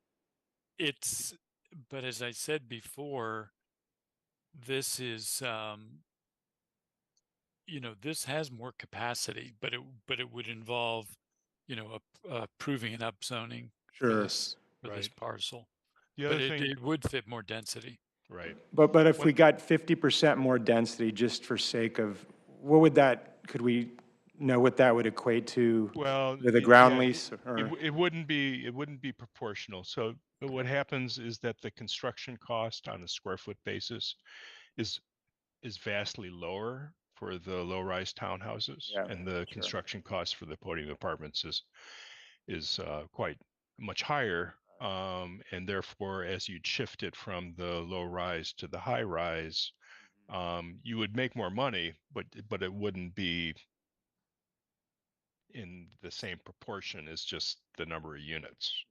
but as I said before, this is, this has more capacity, but it would involve, approving an upzoning for Sure. this Right. parcel. The But other thing, it would fit more density. right. But if we What- got 50% more density, just for sake of, could we know what that would equate to Well, with a ground yeah, lease? Or, it wouldn't be proportional. So but what happens is that the construction cost on a square foot basis is vastly lower for the low-rise townhouses, yeah, and the sure. construction cost for the podium apartments is quite much higher. And therefore, as you'd shift it from the low rise to the high rise, you would make more money, but it wouldn't be in the same proportion as just the number of units.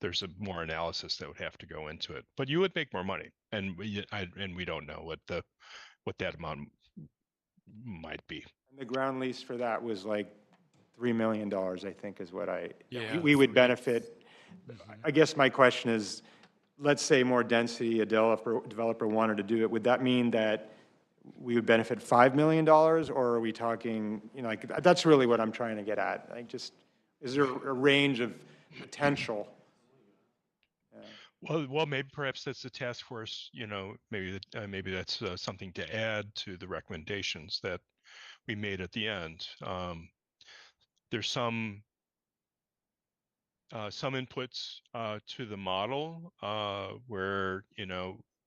There's a more analysis that would have to go into it, but you would make more money, and we don't know what that amount might be. And the ground lease for that was like $3 million, I think, is what Yeah, we would 3. benefit. I guess my question is, let's say more density, a developer wanted to do it, would that mean that we would benefit $5 million, or are we talking, like, that's really what I'm trying to get at. Like, just, is there a range of potential? Well, maybe perhaps that's the task force. Maybe that's something to add to the recommendations that we made at the end. There's some inputs to the model where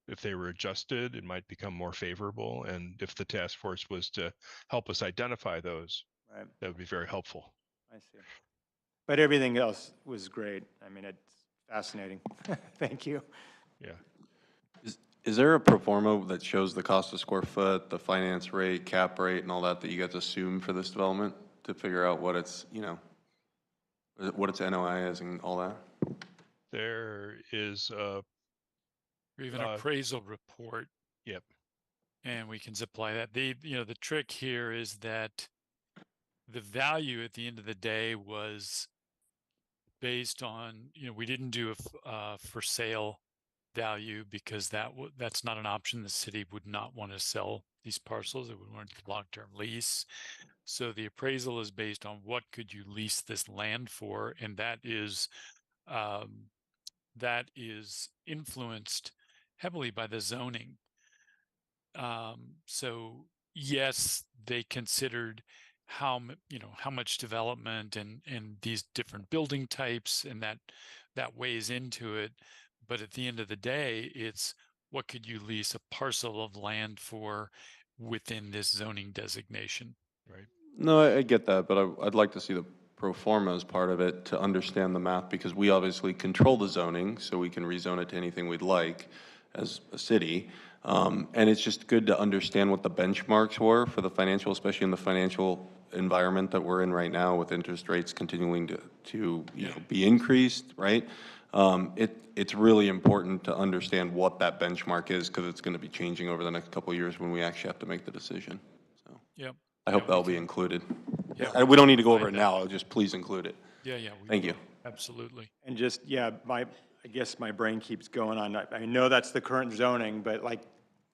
if they were adjusted, it might become more favorable. And if the task force was to help us identify those, Right, that would be very helpful. I see. But everything else was great. It's fascinating. Thank you. Yeah. Is there a pro forma that shows the cost of square foot, the finance rate, cap rate, and all that you guys assume for this development to figure out what its, what its NOI is and all that? There is Or even appraisal report, yep. and we can supply that. The trick here is that the value at the end of the day was based on, we didn't do a for sale value because that's not an option. The city would not want to sell these parcels. It would want a long-term lease. So the appraisal is based on what could you lease this land for, and that is influenced heavily by the zoning. So yes, they considered how much development and these different building types, and that weighs into it. But at the end of the day, it's what could you lease a parcel of land for within this zoning designation. Right. No, I get that, but I'd like to see the pro forma as part of it to understand the math, because we obviously control the zoning, so we can rezone it to anything we'd like as a city. And it's just good to understand what the benchmarks were for the financial, especially in the financial environment that we're in right now with interest rates continuing to be increased, right? It's really important to understand what that benchmark is because it's going to be changing over the next couple of years when we actually have to make the decision. So Yep. I hope that'll be included. Yeah, We don't need to go over it provide that. now, just please include it. Yeah, yeah. we Thank will. you. Absolutely. And just, yeah, I guess my brain keeps going on. I know that's the current zoning, but like,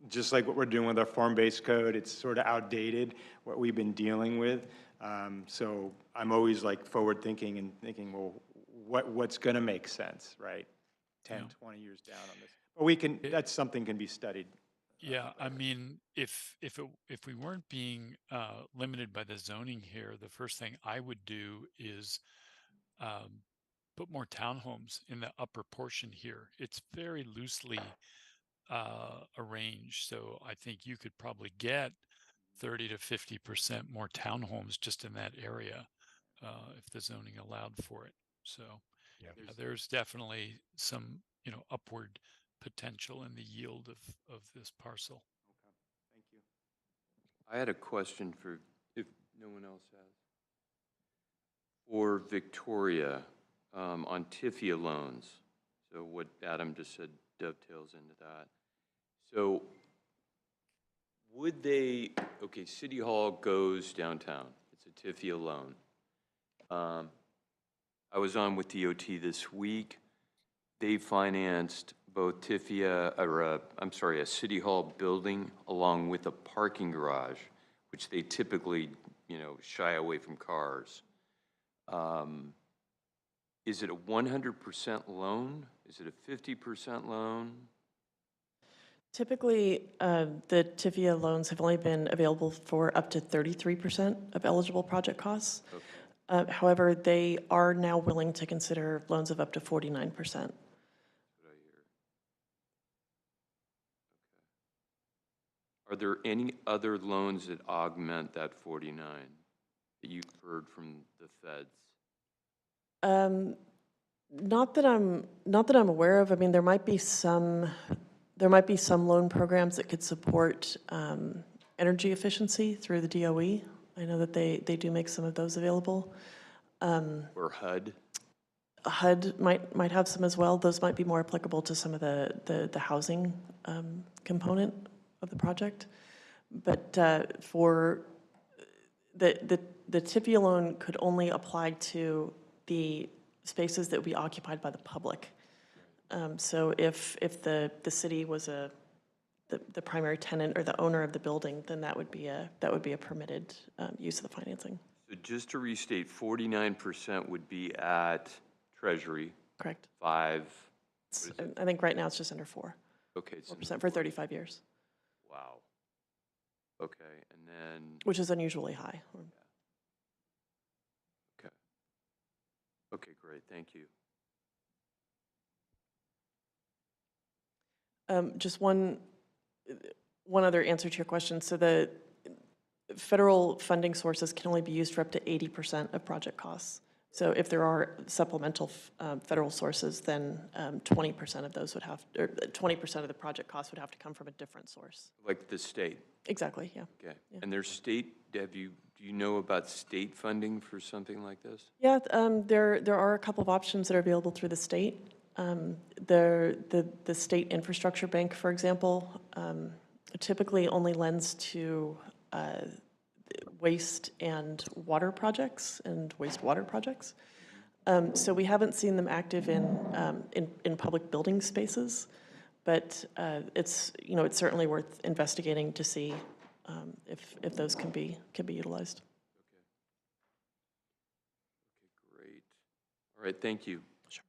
just like what we're doing with our form-based code, it's sort of outdated, what we've been dealing with. So I'm always like forward-thinking and thinking, well, what's going to make sense, right? 10, 20 years down on this. But that's something can be studied. Yeah, I mean, if we weren't being limited by the zoning here, the first thing I would do is put more townhomes in the upper portion here. It's very loosely arranged, so I think you could probably get 30 to 50% more townhomes just in that area if the zoning allowed for it. So Yeah. there's definitely some upward potential in the yield of this parcel. Thank you. I had a question for, if no one else has. For Victoria, on TIFIA loans, so what Adam just said dovetails into that. So would they, okay, City Hall goes downtown, it's a TIFIA loan. I was on with DOT this week. They financed both TIFIA, a City Hall building along with a parking garage, which they typically, shy away from cars. Is it a 100% loan? Is it a 50% loan? Typically, the TIFIA loans have only been available for up to 33% of eligible project costs. Okay. However, they are now willing to consider loans of up to 49%. That's what I hear. Okay. Are there any other loans that augment that 49 that you've heard from the feds? Not that I'm aware of. I mean, there might be some loan programs that could support energy efficiency through the DOE. I know that they do make some of those available. Or HUD? HUD might have some as well. Those might be more applicable to some of the housing component of the project. But for the TIFIA loan could only apply to the spaces that would be occupied by the public. So if the city was the primary tenant or the owner of the building, then that would be a permitted use of the financing. So just to restate, 49% would be at Treasury. Correct. 5. I think right now it's just under 4%. Okay. 4% for 35 years. Wow. Okay, and then. Which is unusually high. Okay. Okay, great. Thank you. Just one other answer to your question. So the federal funding sources can only be used for up to 80% of project costs. So if there are supplemental federal sources, then 20% of those would have, or 20% of the project costs would have to come from a different source. Like the state? Exactly, yeah. Okay. Yeah. And there's state, do you know about state funding for something like this? Yeah, there are a couple of options that are available through the state. The State Infrastructure Bank, for example, typically only lends to waste and water projects and wastewater projects. So we haven't seen them active in public building spaces, but it's certainly worth investigating to see if those can be utilized. Okay, great. All right, thank you. Sure.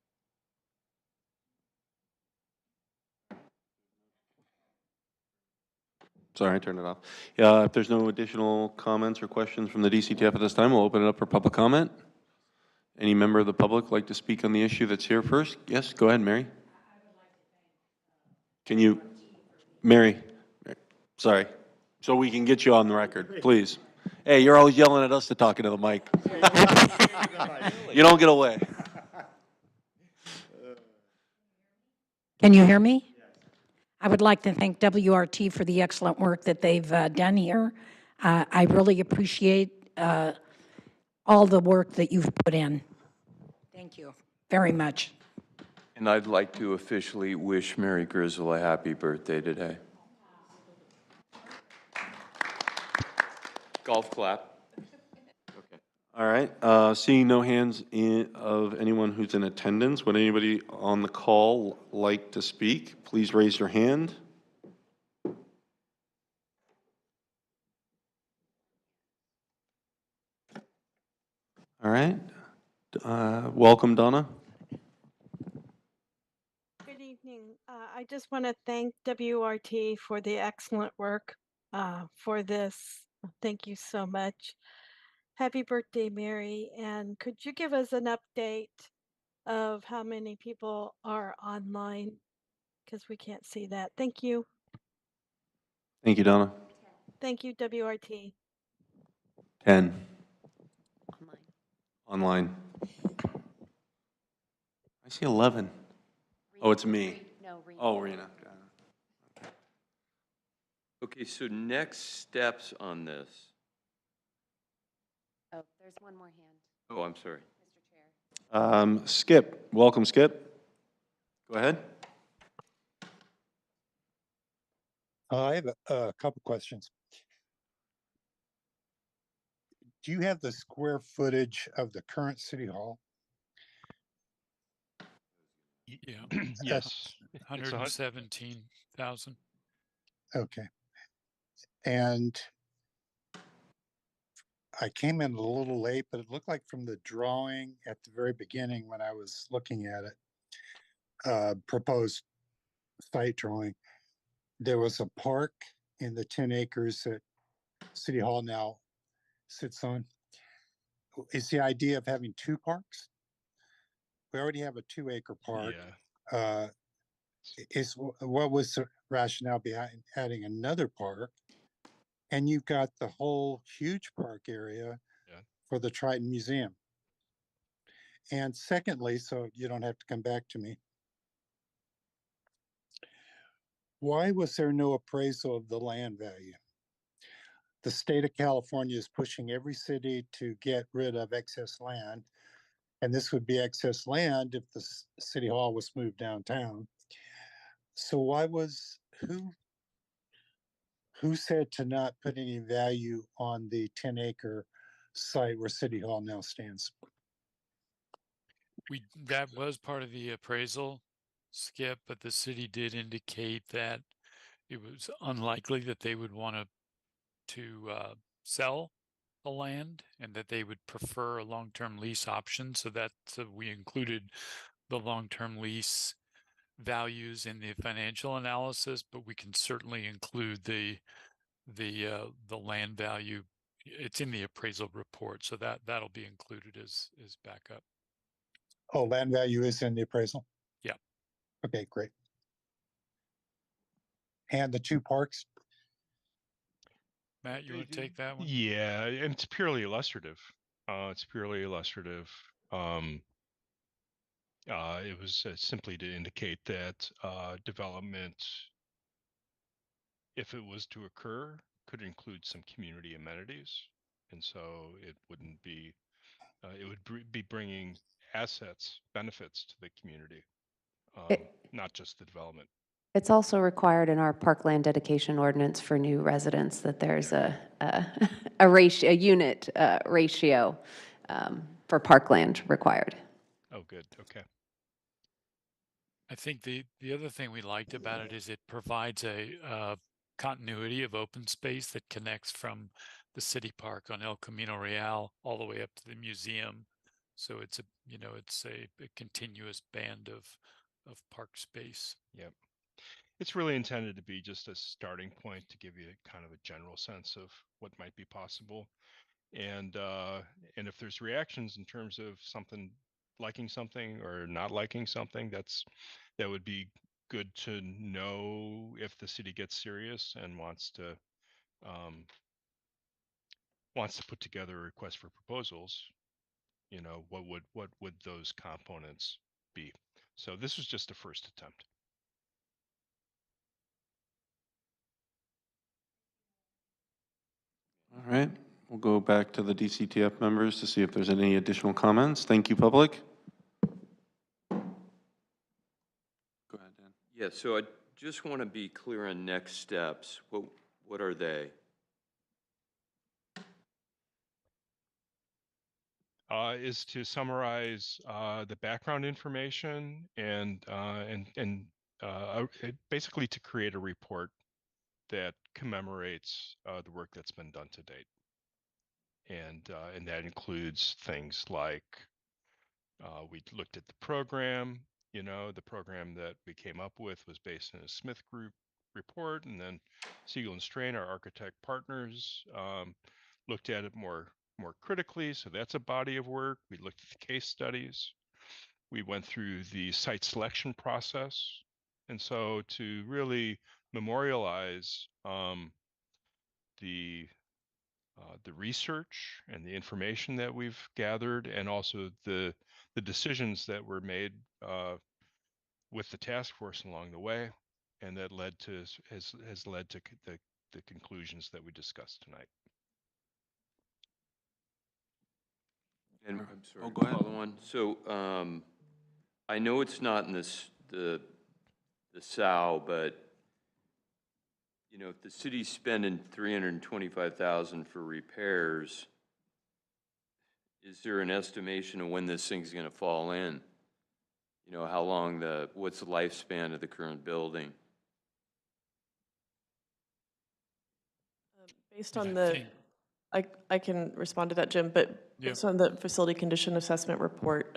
Sorry, I turned it off. Yeah, if there's no additional comments or questions from the DCTF at this time, we'll open it up for public comment. Any member of the public like to speak on the issue that's here first? Yes, go ahead, Mary. Can you, Mary, sorry, so we can get you on the record, please. Hey, you're always yelling at us to talk into the mic. You don't get away. Can you hear me? I would like to thank WRT for the excellent work that they've done here. I really appreciate all the work that you've put in. Thank you very much. And I'd like to officially wish Mary Grizzle a happy birthday today. Golf clap. All right, seeing no hands of anyone who's in attendance, would anybody on the call like to speak? Please raise your hand. All right, welcome, Donna. Good evening. I just want to thank WRT for the excellent work for this. Thank you so much. Happy birthday, Mary. And could you give us an update of how many people are online? Because we can't see that. Thank you. Thank you, Donna. Thank you, WRT. 10 Online. online. I see 11. Oh, it's me. No, Rena. Oh, Rena. Got it. Okay, so next steps on this. Oh, there's one more hand, Oh, I'm sorry. Mr. Chair. Skip, welcome, Skip. Go ahead. I have a couple questions. Do you have the square footage of the current city hall? Yeah, Yes. It's a 117,000. Okay. And I came in a little late, but it looked like from the drawing at the very beginning when I was looking at it, proposed site drawing, there was a park in the 10 acres that City Hall now sits on. Is the idea of having two parks? We already have a 2-acre park. Yeah. Uh, what was the rationale behind adding another park? And you've got the whole huge park area Yeah. for the Triton Museum. And secondly, so you don't have to come back to me, why was there no appraisal of the land value? The state of California is pushing every city to get rid of excess land. And this would be excess land if the city hall was moved downtown. So who said to not put any value on the 10-acre site where City Hall now stands? That was part of the appraisal, Skip, but the city did indicate that it was unlikely that they would want to sell the land and that they would prefer a long-term lease option. So we included the long-term lease values in the financial analysis, but we can certainly include the land value. It's in the appraisal report, so that'll be included as backup. Oh, land value is in the appraisal? Yeah. Okay, great. And the two parks? Matt, you want to take that one? Yeah, and it's purely illustrative. It's purely illustrative. It was simply to indicate that development, if it was to occur, could include some community amenities, and so it wouldn't be. It would be bringing assets, benefits to the community, not just the development. It's also required in our parkland dedication ordinance for new residents that there's a ratio, a unit ratio for parkland required. Oh, good. Okay. I think the other thing we liked about it is it provides a continuity of open space that connects from the city park on El Camino Real all the way up to the museum. So it's a continuous band of park space. Yep. It's really intended to be just a starting point to give you kind of a general sense of what might be possible. And if there's reactions in terms of liking something or not liking something, that would be good to know if the city gets serious and wants to put together a request for proposals. What would those components be? So this was just a first attempt. All right. we'll go back to the DCTF members to see if there's any additional comments. Thank you, public. Go ahead, Dan. Yeah, so I just want to be clear on next steps. What are they? Is to summarize the background information and basically to create a report that commemorates the work that's been done to date, and that includes things like we looked at the program. You know, the program that we came up with was based on a Smith Group report, and then Siegel and Strain, our architect partners, looked at it more critically. So that's a body of work. We looked at the case studies. We went through the site selection process, and so to really memorialize the research and the information that we've gathered, and also the decisions that were made with the task force along the way, and that led to has led to the conclusions that we discussed tonight. And I'm sorry, go ahead. follow on. So I know it's not in this the SAU, but you know, if the city's spending $325,000 for repairs, is there an estimation of when this thing's going to fall in? You know, how long what's the lifespan of the current building? Based And on I the, think- I can respond to that, Jim, but Yep. based on the facility condition assessment report,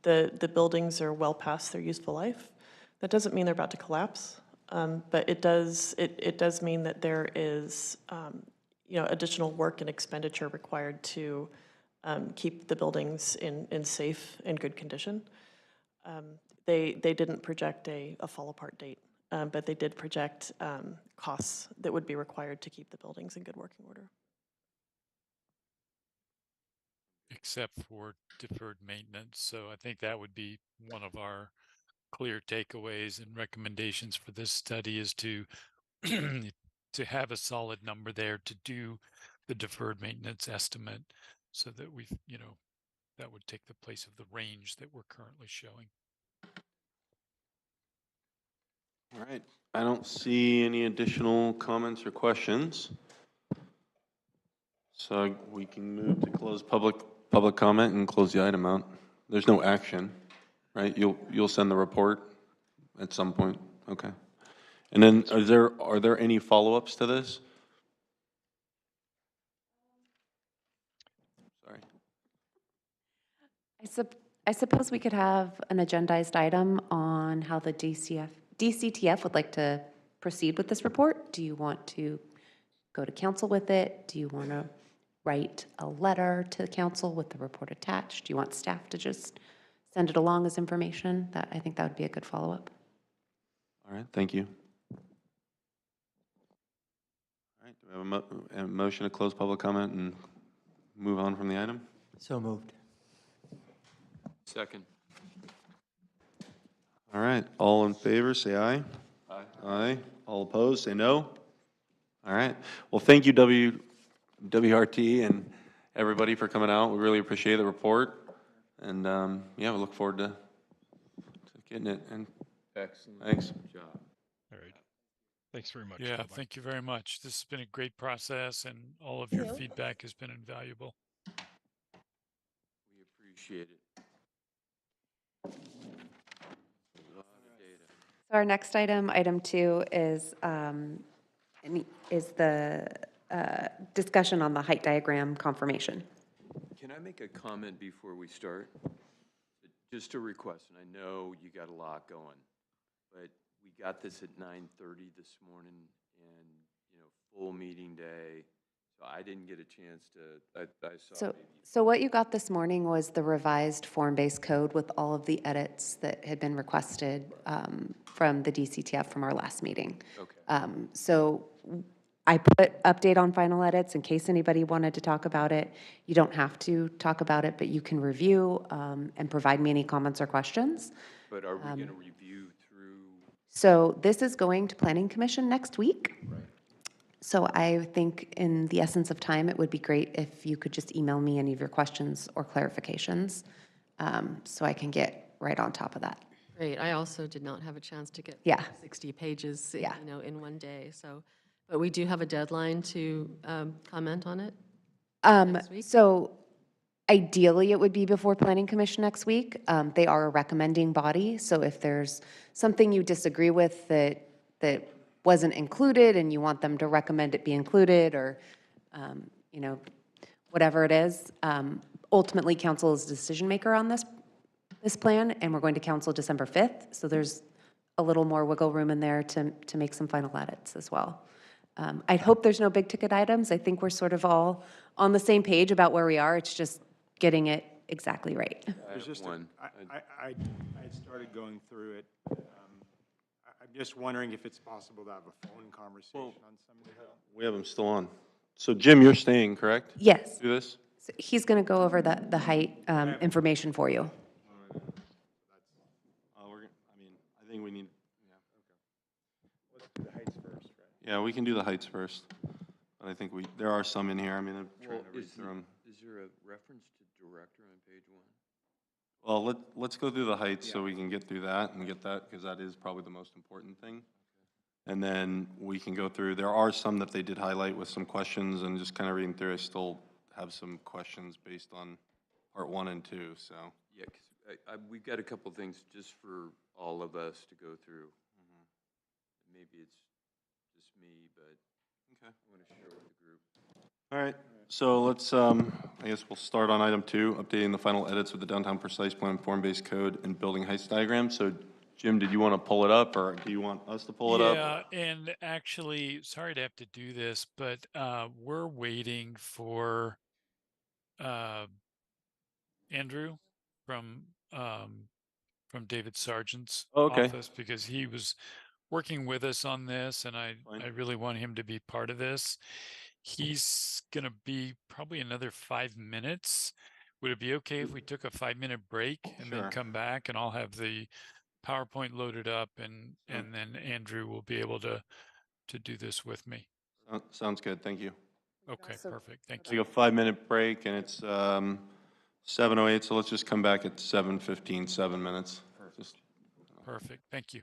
the buildings are well past their useful life. That doesn't mean they're about to collapse, but it does mean that there is, additional work and expenditure required to keep the buildings in safe and good condition. They didn't project a fall apart date, but they did project costs that would be required to keep the buildings in good working order. Except for deferred maintenance. So I think that would be one of our clear takeaways and recommendations for this study is to to have a solid number there to do the deferred maintenance estimate so that we've, that would take the place of the range that we're currently showing. All right. I don't see any additional comments or questions. So we can move to close public comment and close the item out. There's no action, right? You'll send the report at some point. Okay. And then are there any follow-ups to this? Sorry. I suppose we could have an agendized item on how the DCTF would like to proceed with this report. Do you want to go to council with it? Do you want to write a letter to the council with the report attached? Do you want staff to just send it along as information? I think that would be a good follow-up. All right, thank you. All right, do we have a motion to close public comment and move on from the item? So moved. Second. All right, all in favor, say aye. Aye. Aye. All opposed, say no. All right. Well, thank you, WRT and everybody for coming out. We really appreciate the report. And yeah, we look forward to getting it. And Excellent. thanks. Job. All right. Thanks very much. Yeah, Bye-bye. thank you very much. This has been a great process and all of your feedback has been invaluable. We appreciate it. A lot of data. So our next item, item 2, is the discussion on the height diagram confirmation. Can I make a comment before we start? Just a request, and I know you got a lot going, but we got this at 9:30 this morning, and full meeting day, so I didn't get a chance to. I saw. So what you got this morning was the revised form-based code with all of the edits that had been requested from the DCTF from our last meeting. Okay. So I put update on final edits in case anybody wanted to talk about it. You don't have to talk about it, but you can review and provide me any comments or questions. But are we going to review through? So this is going to Planning Commission next week. Right. So I think in the essence of time, it would be great if you could just email me any of your questions or clarifications, so I can get right on top of that. Great. I also did not have a chance to get Yeah. 60 pages, Yeah. in one day. So, but we do have a deadline to comment on it. Next week? So ideally, it would be before Planning Commission next week. They are a recommending body, so if there's something you disagree with that wasn't included and you want them to recommend it be included, or, you know, whatever it is, ultimately, council is the decision maker on this plan, and we're going to council December 5th, so there's a little more wiggle room in there to make some final edits as well. I hope there's no big ticket items. I think we're sort of all on the same page about where we are. It's just getting it exactly right. I have one. I had started going through it. I'm just wondering if it's possible to have a phone conversation on some of it. We have them still on. So Jim, you're staying, correct? Yes. Do this? So he's going to go over the height information for you. I think we need, Let's do the heights first, right? yeah, we can do the heights first. But I think there are some in here. I mean, I'm trying Well, to read through them. is there a reference to director on page 1? Well, let's go through the heights so we can get through that and get that, because that is probably the most important thing. And then we can go through, there are some that they did highlight with some questions, and just kind of reading through, I still have some questions based on part 1 and 2, so. Yeah, because we've got a couple things just for all of us to go through. Maybe it's just me, but Okay. I want to share with the group. All right, so let's, I guess we'll start on item 2, updating the final edits of the downtown precise plan form-based code and building heights diagram. So Jim, did you want to pull it up, or do you want us to pull it up? Yeah, and actually, sorry to have to do this, but we're waiting for Andrew from David Sargent's Okay. office, because he was working with us on this, and I really want him to be part of this. He's gonna be probably another 5 minutes. Would it be okay if we took a 5-minute break and then Sure. come back, and I'll have the PowerPoint loaded up, and then Andrew will be able to do this with me. Sounds good, thank you. Okay, also- perfect. Thank Take you. a 5-minute break, and it's 7:08, so let's just come back at 7:15, 7 minutes. Just Perfect. Thank you.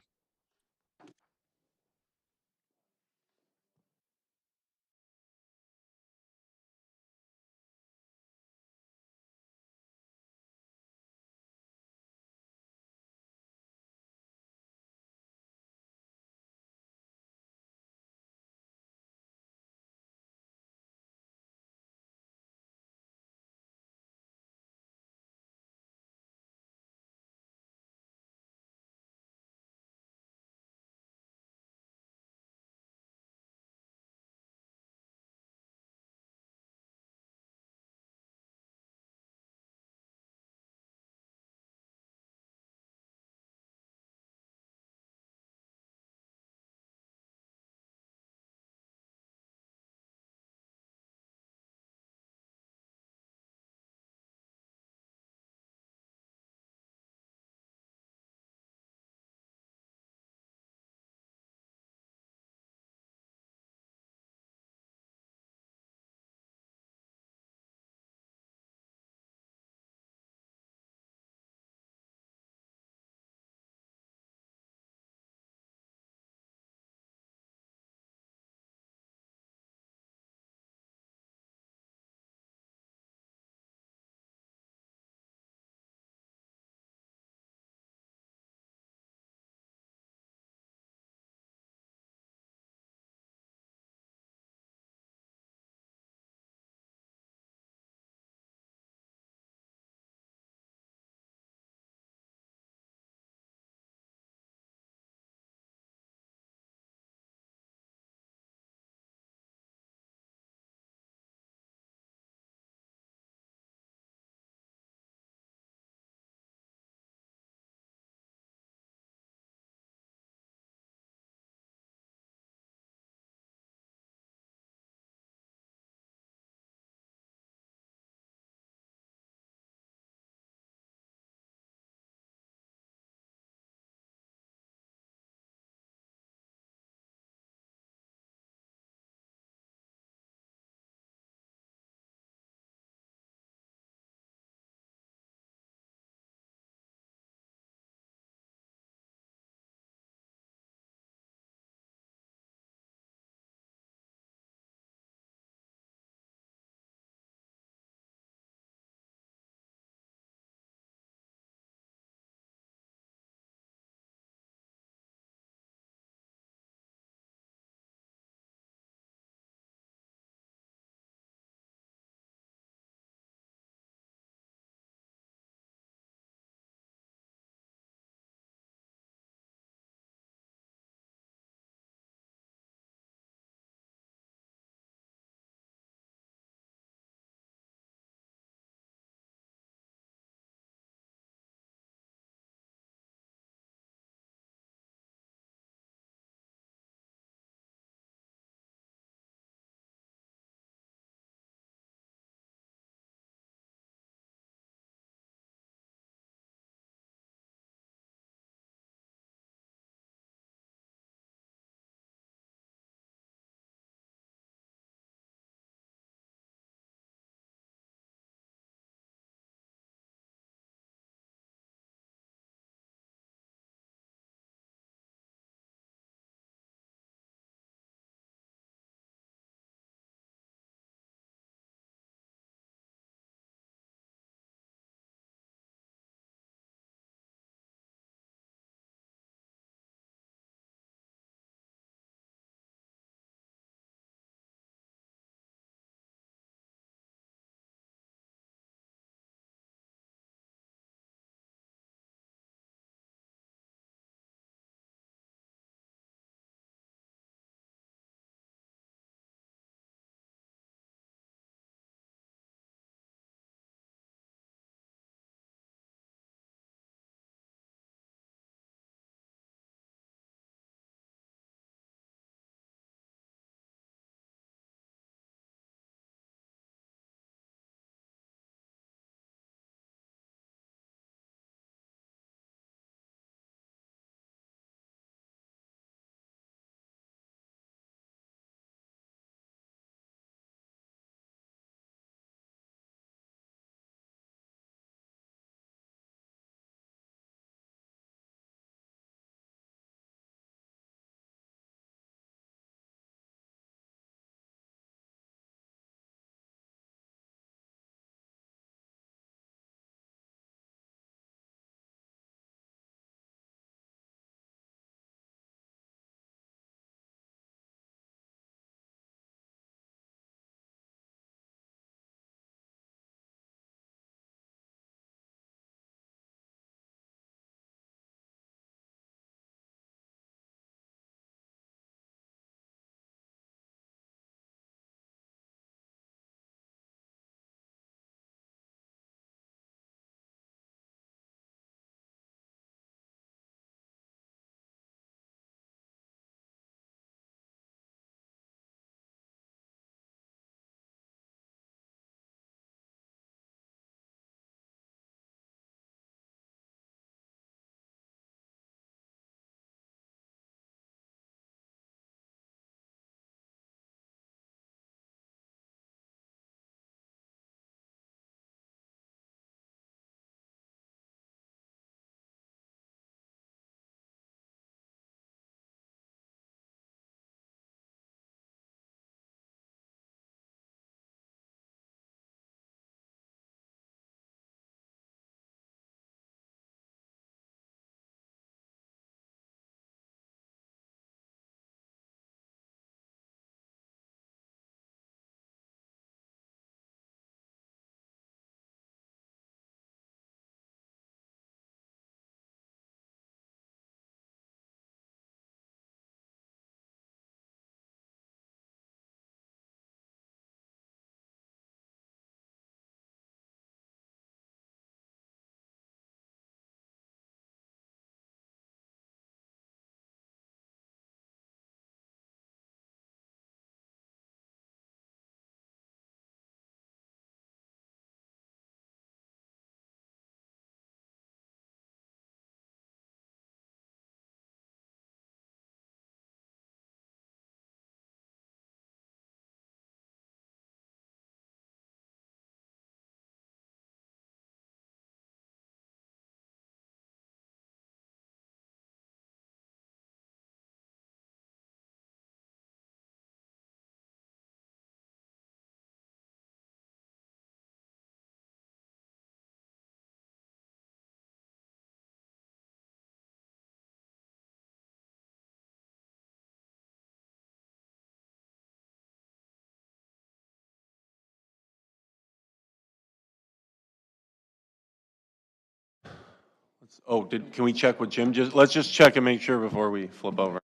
Can we check with Jim? Let's just check and make sure before we flip over.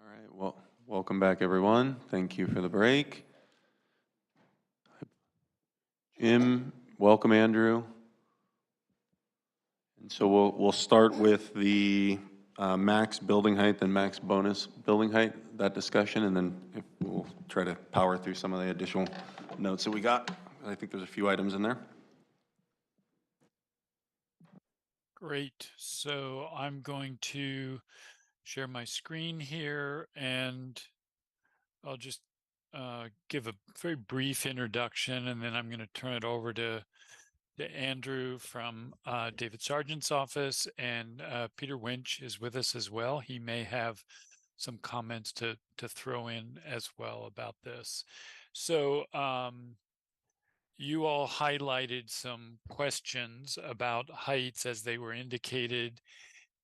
All right, well, welcome back, everyone. Thank you for the break. Jim, welcome, Andrew. And so we'll start with the max building height and max bonus building height, that discussion, and then we'll try to power through some of the additional notes that we got. I think there's a few items in there. Great. So I'm going to share my screen here, and I'll just give a very brief introduction, and then I'm going to turn it over to Andrew from David Sargent's office, and Peter Winch is with us as well. He may have some comments to throw in as well about this. So you all highlighted some questions about heights as they were indicated,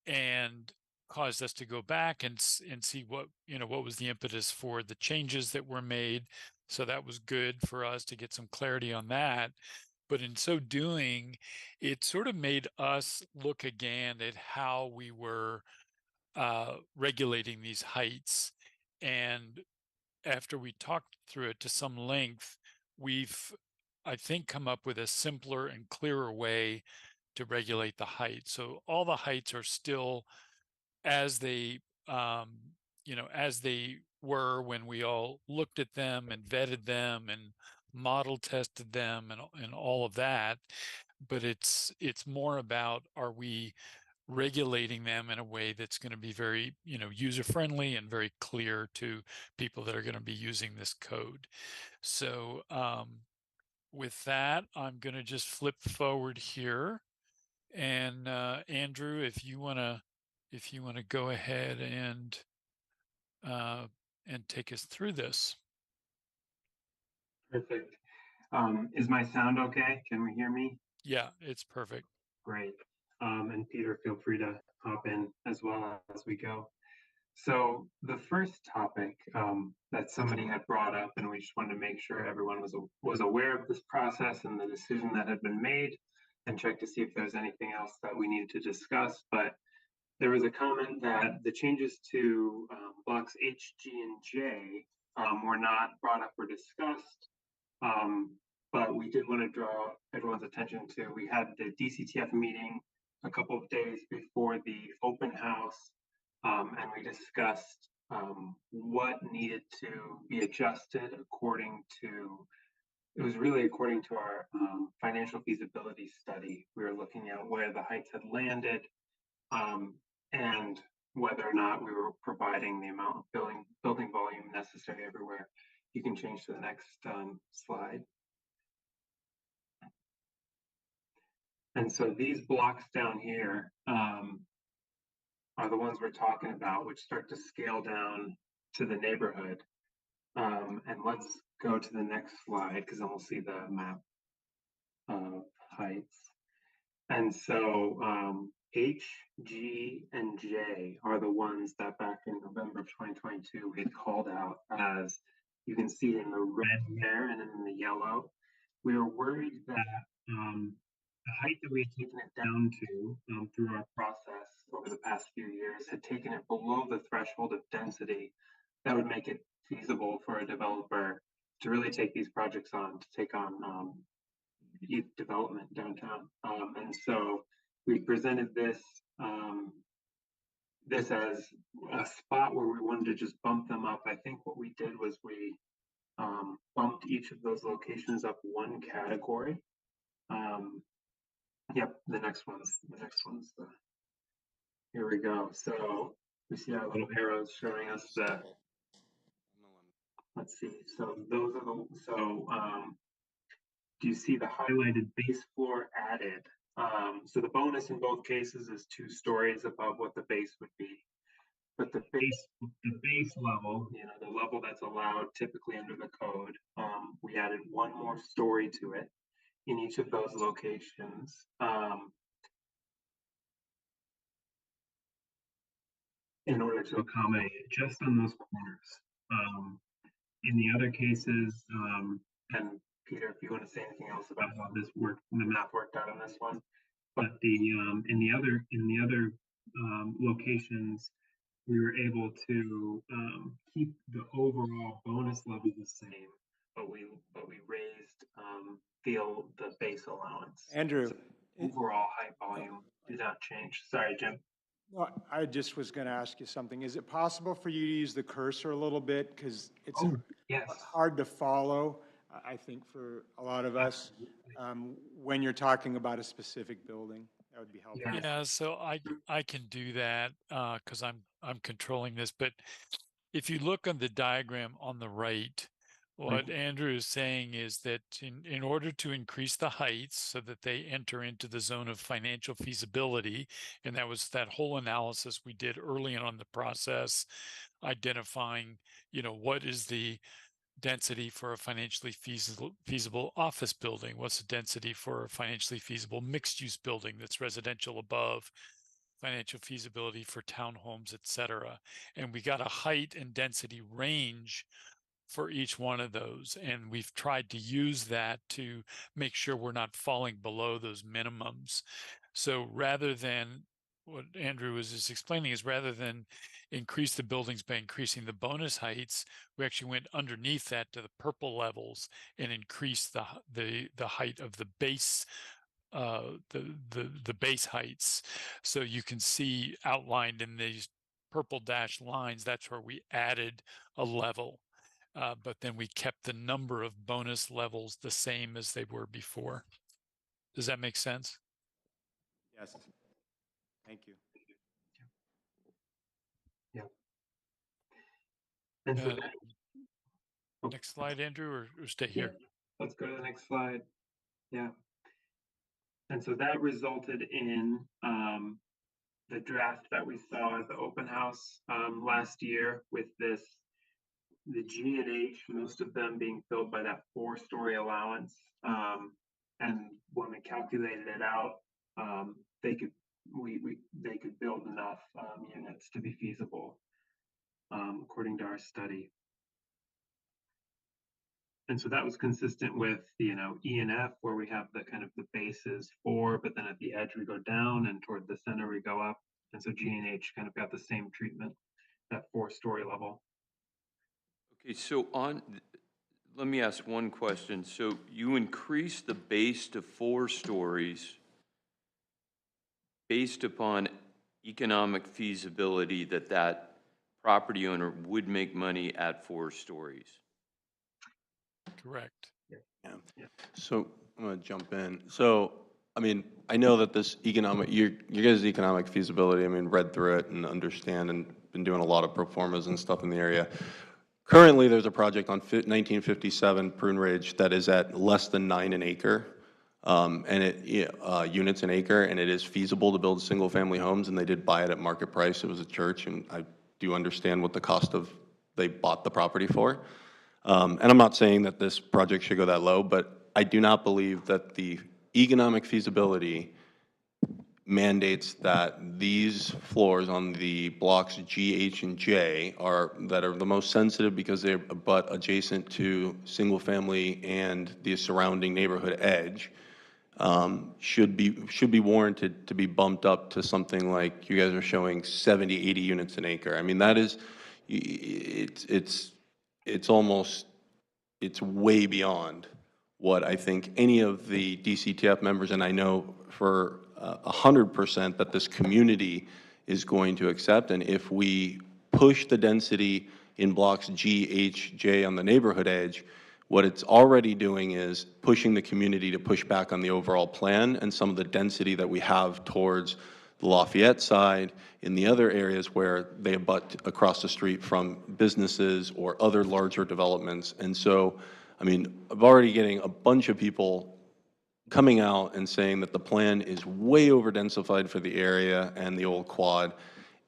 and caused us to go back and see what was the impetus for the changes that were made. So that was good for us to get some clarity on that. But in so doing, it sort of made us look again at how we were regulating these heights. And after we talked through it to some length, we've, I think, come up with a simpler and clearer way to regulate the height. So all the heights are still as they, as they were when we all looked at them and vetted them and model tested them and all of that. But it's more about, are we regulating them in a way that's going to be very, user friendly and very clear to people that are going to be using this code. So with that, I'm going to just flip forward here. And Andrew, if you want to go ahead and take us through this. Perfect. Is my sound okay? Can we hear me? Yeah, it's perfect. Great. And Peter, feel free to hop in as well as we go. So the first topic that somebody had brought up, and we just wanted to make sure everyone was aware of this process and the decision that had been made, and check to see if there's anything else that we needed to discuss. But there was a comment that the changes to blocks H, G, and J were not brought up or discussed. But we did want to draw everyone's attention to, we had the DCTF meeting a couple of days before the open house, and we discussed what needed to be adjusted according to, it was really according to our financial feasibility study. We were looking at where the heights had landed and whether or not we were providing the amount of building volume necessary everywhere. You can change to the next slide. And so these blocks down here are the ones we're talking about, which start to scale down to the neighborhood. And let's go to the next slide, because then we'll see the map of heights. And so H, G, and J are the ones that back in November of 2022 we had called out as, you can see in the red there and in the yellow. We were worried that the height that we had taken it down to through our process over the past few years had taken it below the threshold of density that would make it feasible for a developer to really take these projects on, to take on youth development downtown. And so we presented this this as a spot where we wanted to just bump them up. I think what we did was we bumped each of those locations up one category. Yep, the next one's the, here we go. So we see our little arrows showing us the, let's see, so those are the, do you see the highlighted base floor added? So the bonus in both cases is 2 stories above what the base would be. But the base level, you know, the level that's allowed typically under the code, we added 1 more story to it in each of those locations. In order to accommodate it just on those corners. In the other cases, and Peter, if you want to say anything else about how this worked, the math worked out on this one, but the in the other locations, we were able to keep the overall bonus level the same, but we raised the base allowance. Andrew, So overall height volume did not change. Sorry, Jim. no, I just was going to ask you something. Is it possible for you to use the cursor a little bit? Because it's Yes. hard to follow, I think, for a lot of us when you're talking about a specific building. That would be helpful. Yeah, so I can do that because I'm controlling this. But if you look on the diagram on the right, what Andrew is saying is that in order to increase the heights so that they enter into the zone of financial feasibility, and that was that whole analysis we did early on the process, identifying, you know, what is the density for a financially feasible office building? What's the density for a financially feasible mixed use building that's residential above? Financial feasibility for townhomes, et cetera. And we got a height and density range for each one of those. And we've tried to use that to make sure we're not falling below those minimums. So rather than what Andrew was just explaining is rather than increase the buildings by increasing the bonus heights, we actually went underneath that to the purple levels and increased the height of the base the base heights. So you can see outlined in these purple dashed lines, that's where we added a level. But then we kept the number of bonus levels the same as they were before. Does that make sense? Yes. Thank you. Yeah. And so next slide, Andrew, or stay yeah, here? let's go to the next slide. Yeah. And so that resulted in the draft that we saw at the open house last year with this, the G and H, most of them being filled by that 4-story allowance. And when we calculated it out, they could build enough units to be feasible, according to our study. And so that was consistent with, you know, E and F, where we have the kind of the bases 4, but then at the edge we go down and toward the center we go up. And so G and H kind of got the same treatment, that 4-story level. Okay, so let me ask one question. So you increase the base to 4 stories based upon economic feasibility that property owner would make money at 4 stories. Correct. Yeah. So I'm going to jump in. So, I mean, I know that this your guys' economic feasibility, I mean, read through it and understand and been doing a lot of pro formas and stuff in the area. Currently, there's a project on 1957 Prune Ridge that is at less than 9 an acre, and units an acre, and it is feasible to build single-family homes, and they did buy it at market price. It was a church, and I do understand what the cost of they bought the property for. And I'm not saying that this project should go that low, but I do not believe that the economic feasibility mandates that these floors on the blocks G, H, and J that are the most sensitive because they're but adjacent to single-family and the surrounding neighborhood edge, should be warranted to be bumped up to something like you guys are showing 70, 80 units an acre. I mean, that is, it's almost, it's way beyond what I think any of the DCTF members, and I know for 100% that this community is going to accept. And if we push the density in blocks G, H, J on the neighborhood edge, What it's already doing is pushing the community to push back on the overall plan and some of the density that we have towards the Lafayette side, in the other areas where they abut across the street from businesses or other larger developments. And so, I mean, I'm already getting a bunch of people coming out and saying that the plan is way over densified for the area and the old quad.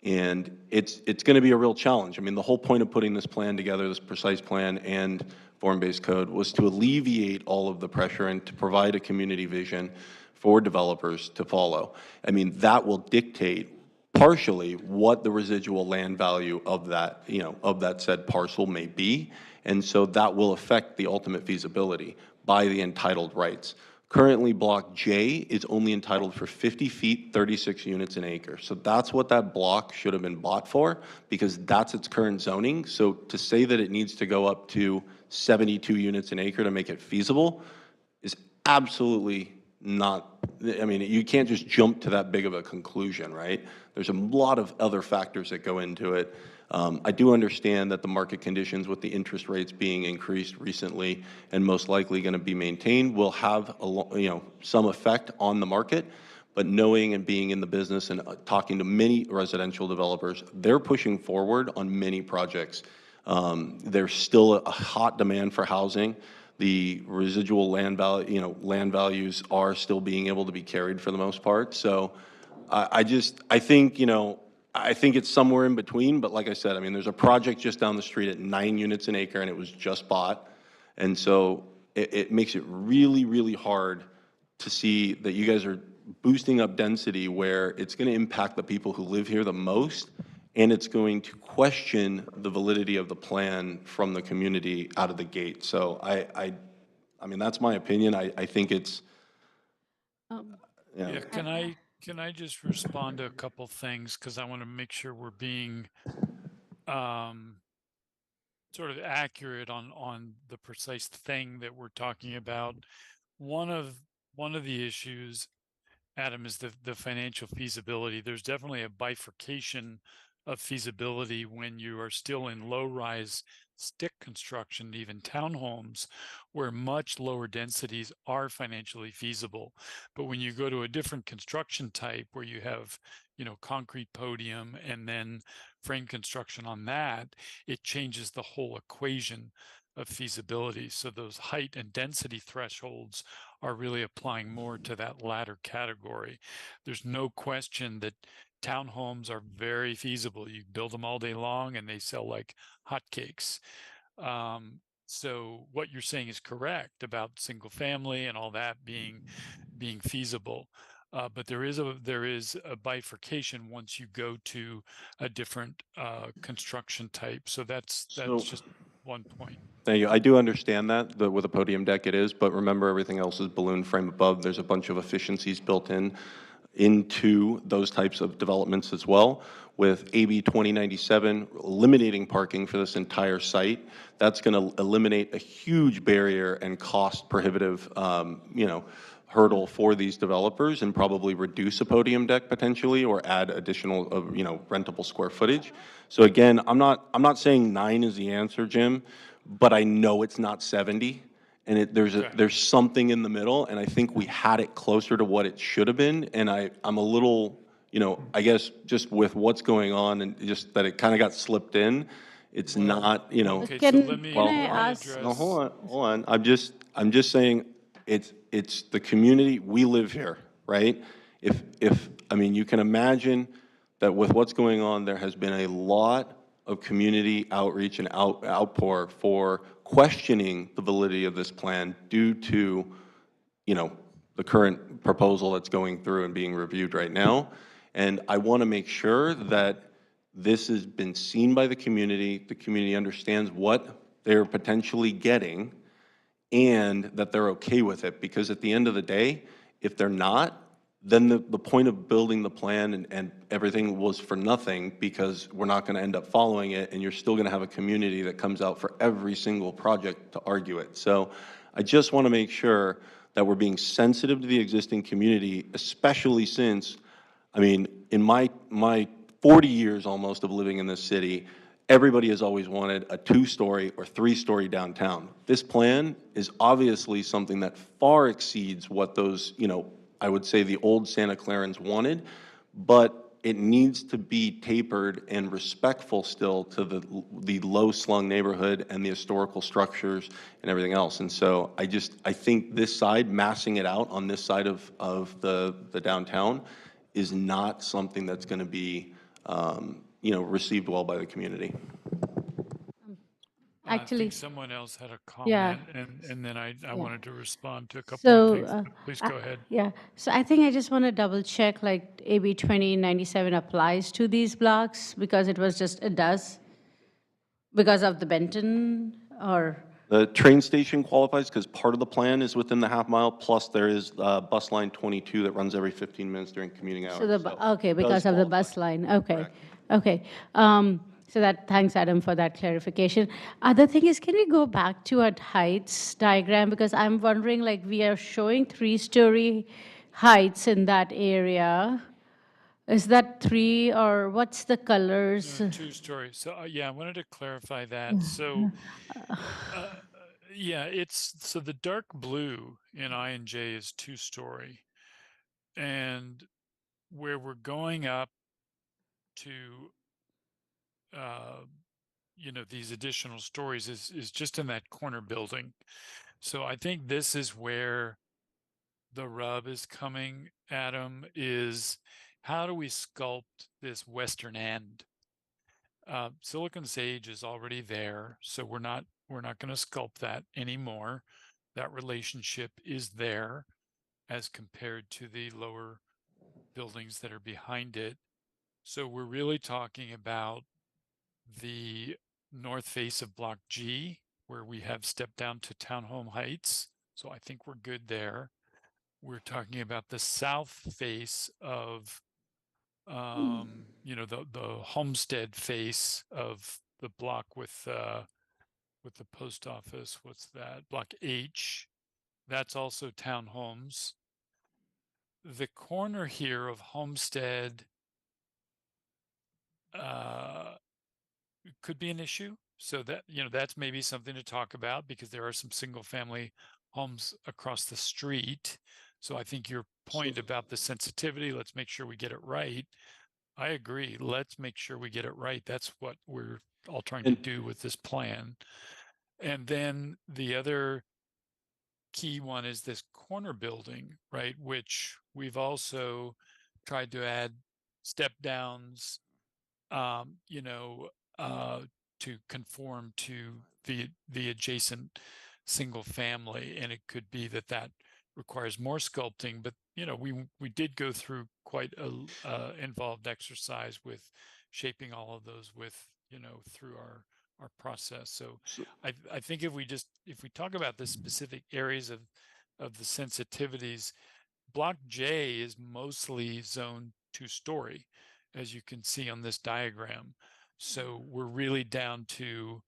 And it's going to be a real challenge. I mean, the whole point of putting this plan together, this precise plan and form-based code, was to alleviate all of the pressure and to provide a community vision for developers to follow. I mean, that will dictate partially what the residual land value of that, of that said parcel may be. And so that will affect the ultimate feasibility by the entitled rights. Currently, Block J is only entitled for 50 feet, 36 units an acre. So that's what that block should have been bought for, because that's its current zoning. So to say that it needs to go up to 72 units an acre to make it feasible is absolutely not, I mean, you can't just jump to that big of a conclusion, right? There's a lot of other factors that go into it. I do understand that the market conditions with the interest rates being increased recently and most likely going to be maintained will have some effect on the market. But knowing and being in the business and talking to many residential developers, they're pushing forward on many projects. There's still a hot demand for housing. The residual land value, land values are still being able to be carried for the most part. So I think, I think it's somewhere in between, but like I said, I mean, there's a project just down the street at 9 units an acre and it was just bought. And so it makes it really, really hard to see that you guys are boosting up density where it's going to impact the people who live here the most, and it's going to question the validity of the plan from the community out of the gate. So I mean, that's my opinion. I think it's, Yeah, can I just respond to a couple things, because I want to make sure we're being sort of accurate on the precise thing that we're talking about. One of the issues, Adam, is the financial feasibility. There's definitely a bifurcation of feasibility when you are still in low-rise stick construction, even townhomes, where much lower densities are financially feasible. But when you go to a different construction type where you have, concrete podium and then frame construction on that, it changes the whole equation of feasibility. So those height and density thresholds are really applying more to that latter category. There's no question that townhomes are very feasible. You build them all day long and they sell like hotcakes. So what you're saying is correct about single family and all that being feasible. But there is a bifurcation once you go to a different construction type. So that's just one point. thank you. I do understand that with a podium deck it is, but remember everything else is balloon frame above. There's a bunch of efficiencies built into those types of developments as well. With AB 2097 eliminating parking for this entire site, that's going to eliminate a huge barrier and cost prohibitive, hurdle for these developers, and probably reduce a podium deck potentially, or add additional, rentable square footage. So again, I'm not saying 9 is the answer, Jim, but I know it's not 70. And there's something in the middle, and I think we had it closer to what it should have been. And I'm a little, I guess just with what's going on and just that it kind of got slipped in, it's not, Okay, so let me address. No, hold on. I'm just saying it's the community. We live here, right? I mean, you can imagine that with what's going on, there has been a lot of community outreach and outpour for questioning the validity of this plan due to, the current proposal that's going through and being reviewed right now. And I want to make sure that this has been seen by the community understands what they're potentially getting, and that they're okay with it. Because at the end of the day, if they're not, then the point of building the plan and everything was for nothing, because we're not going to end up following it, and you're still going to have a community that comes out for every single project to argue it. So I just want to make sure that we're being sensitive to the existing community, especially since, I mean, in my 40 years almost of living in this city, everybody has always wanted a 2-story or 3-story downtown. This plan is obviously something that far exceeds what those, I would say the old Santa Clarans wanted, but it needs to be tapered and respectful still to the low-slung neighborhood and the historical structures and everything else. And so I think this side, massing it out on this side of the downtown is not something that's going to be, received well by the community. I Actually, think someone else had a yeah, comment, and then I yeah. wanted to respond to a couple more So, things. But please go ahead. yeah, so I think I just want to double check, like AB 2097 applies to these blocks because it does, because of the Benton, or, The train station qualifies because part of the plan is within the half mile, plus there is bus line 22 that runs every 15 minutes during commuting hours. so the, okay, it does because of the qualify. bus line, okay, Correct. okay. So thanks, Adam, for that clarification. Other thing is, can we go back to our heights diagram? Because I'm wondering, like, we are showing 3-story heights in that area. Is that 3, or what's the colors? No, 2-story. So yeah, I wanted to clarify that. So yeah, so the dark blue in I and J is 2-story, and where we're going up to these additional stories is just in that corner building. So I think this is where the rub is coming, Adam, is how do we sculpt this western end? Silicon Sage is already there, so we're not going to sculpt that anymore. That relationship is there as compared to the lower buildings that are behind it. So we're really talking about the north face of Block G, where we have stepped down to Townhome Heights. So I think we're good there. We're talking about the south face of, the Homestead face of the block with the post office. What's that? Block H. That's also townhomes. The corner here of Homestead could be an issue. So that's maybe something to talk about because there are some single family homes across the street. So I think your point about the sensitivity, let's make sure we get it right. I agree. Let's make sure we get it right. That's what we're all trying to do with this plan. And then the other key one is this corner building, right? Which we've also tried to add step downs, to conform to the adjacent single family, and it could be that requires more sculpting. But we did go through quite a involved exercise with shaping all of those through our process. So I think if we talk about the specific areas of the sensitivities, Block J is mostly zone 2-story, as you can see on this diagram. So we're really down to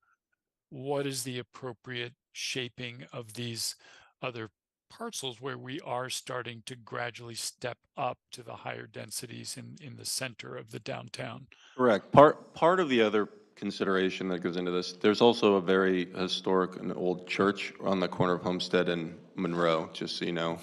what is the appropriate shaping of these other parcels where we are starting to gradually step up to the higher densities in the center of the downtown. Correct. Part of the other consideration that goes into this, there's also a very historic and old church on the corner of Homestead and Monroe, just so you know.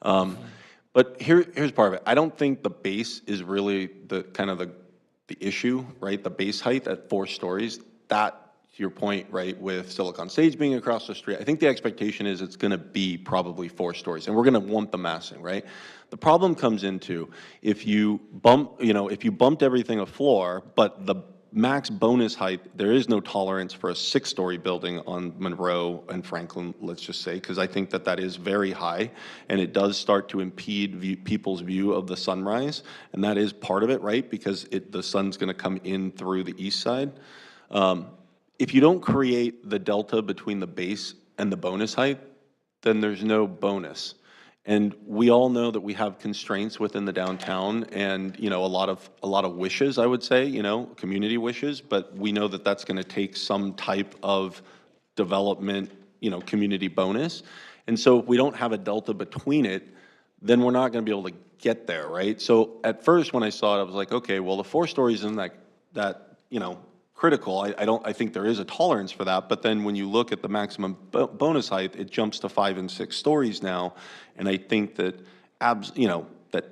But here's part of it. I don't think the base is really the kind of the issue, right? The base height at 4 stories, that, to your point, right, with Silicon Sage being across the street, I think the expectation is it's going to be probably 4 stories, and we're going to want the massing, right? The problem comes into if you bumped everything a floor, but the max bonus height, there is no tolerance for a 6-story building on Monroe and Franklin, let's just say, because I think that is very high, and it does start to impede people's view of the sunrise, and that is part of it, right? Because the sun's going to come in through the east side. If you don't create the delta between the base and the bonus height, then there's no bonus. And we all know that we have constraints within the downtown and, a lot of wishes, I would say, community wishes, but we know that that's going to take some type of development, community bonus. And so if we don't have a delta between it, then we're not going to be able to get there, right? So at first when I saw it, I was like, okay, well, the 4 stories isn't that critical. I think there is a tolerance for that, but then when you look at the maximum bonus height, it jumps to 5 and 6 stories now. And I think that,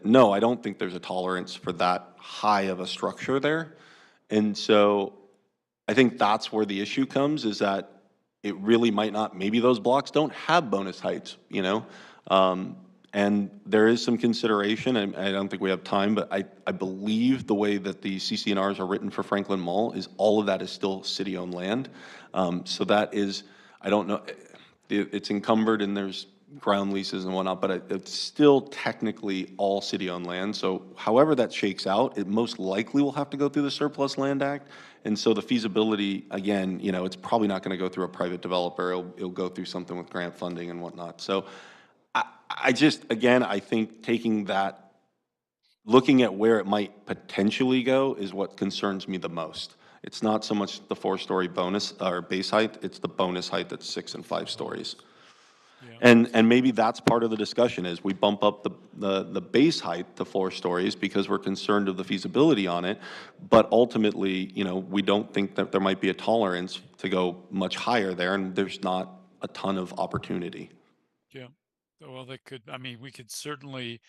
no, I don't think there's a tolerance for that high of a structure there. And so I think that's where the issue comes, is that it really might not, maybe those blocks don't have bonus heights, you know? And there is some consideration, and I don't think we have time, but I believe the way that the CCNRs are written for Franklin Mall is all of that is still city-owned land. So that is, I don't know, it's encumbered and there's ground leases and whatnot, but it's still technically all city-owned land. So however that shakes out, it most likely will have to go through the Surplus Land Act. And so the feasibility, again, it's probably not going to go through a private developer. It'll go through something with grant funding and whatnot. So I just, again, I think taking that, looking at where it might potentially go is what concerns me the most. It's not so much the 4-story bonus or base height, it's the bonus height that's 6 and 5 stories. Yeah. And maybe that's part of the discussion, is we bump up the base height to 4 stories because we're concerned of the feasibility on it. But ultimately, we don't think that there might be a tolerance to go much higher there, and there's not a ton of opportunity. Yeah. Well, we could certainly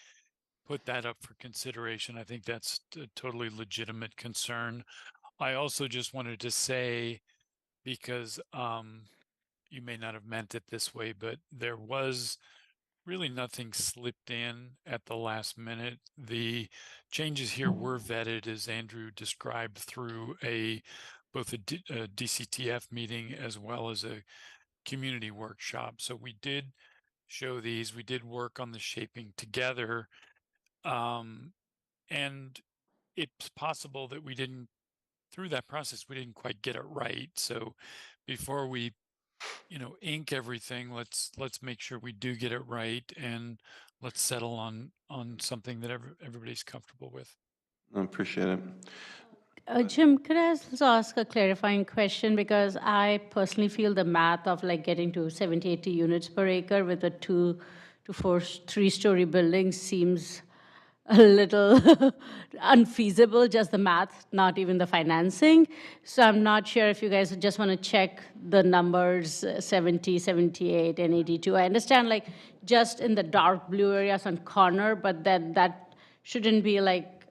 put that up for consideration. I think that's a totally legitimate concern. I also just wanted to say, because you may not have meant it this way, but there was really nothing slipped in at the last minute. The changes here were vetted, as Andrew described, through both a DCTF meeting as well as a community workshop. So we did show these, we did work on the shaping together. And it's possible that through that process, we didn't quite get it right. So before we, ink everything, let's make sure we do get it right, and let's settle on something that everybody's comfortable with. I appreciate it. Jim, could I also ask a clarifying question? Because I personally feel the math of like getting to 70, 80 units per acre with a 2 to 4, 3-story building seems a little unfeasible, just the math, not even the financing. So I'm not sure if you guys just want to check the numbers, 70, 78, and 82. I understand like just in the dark blue areas on corner, but then that shouldn't be like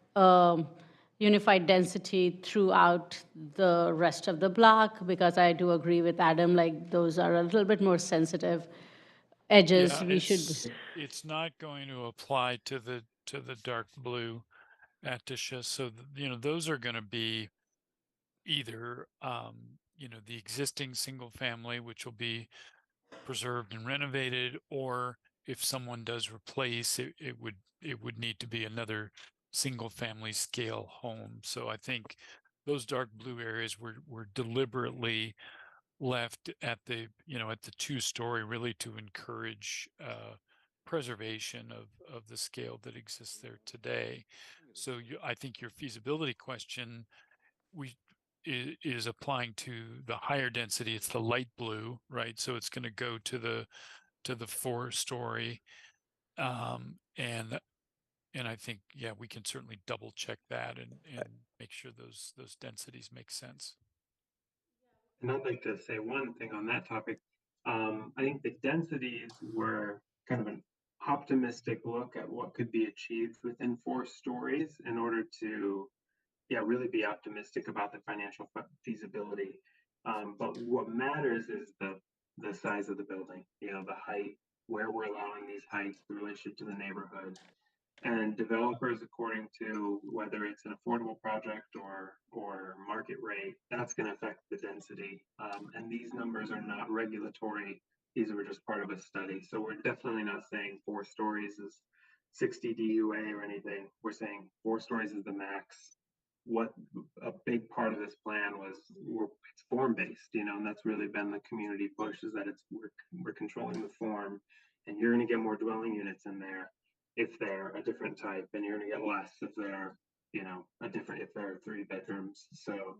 unified density throughout the rest of the block, because I do agree with Adam, like those are a little bit more sensitive edges. Yeah, it's not going to apply to the dark blue Atisha. So those are going to be either the existing single family, which will be preserved and renovated, or if someone does replace it, it would need to be another single family scale home. So I think those dark blue areas were deliberately left at the 2-story, really to encourage preservation of the scale that exists there today. So I think your feasibility question is applying to the higher density. It's the light blue, right? So it's going to go to the 4-story, and I think, yeah, we can certainly double check that and make sure those densities make sense. And I'd like to say one thing on that topic. I think the densities were kind of an optimistic look at what could be achieved within 4 stories in order to, really be optimistic about the financial feasibility. But what matters is the size of the building, the height, where we're allowing these heights, the relationship to the neighborhood. And developers, according to whether it's an affordable project or market rate, that's going to affect the density. And these numbers are not regulatory; these were just part of a study. So we're definitely not saying 4 stories is 60 DUA or anything. We're saying 4 stories is the max. What a big part of this plan was, it's form based, and that's really been the community push, is that we're controlling the form, and you're going to get more dwelling units in there if they're a different type, and you're going to get less if they're, if they're 3 bedrooms. So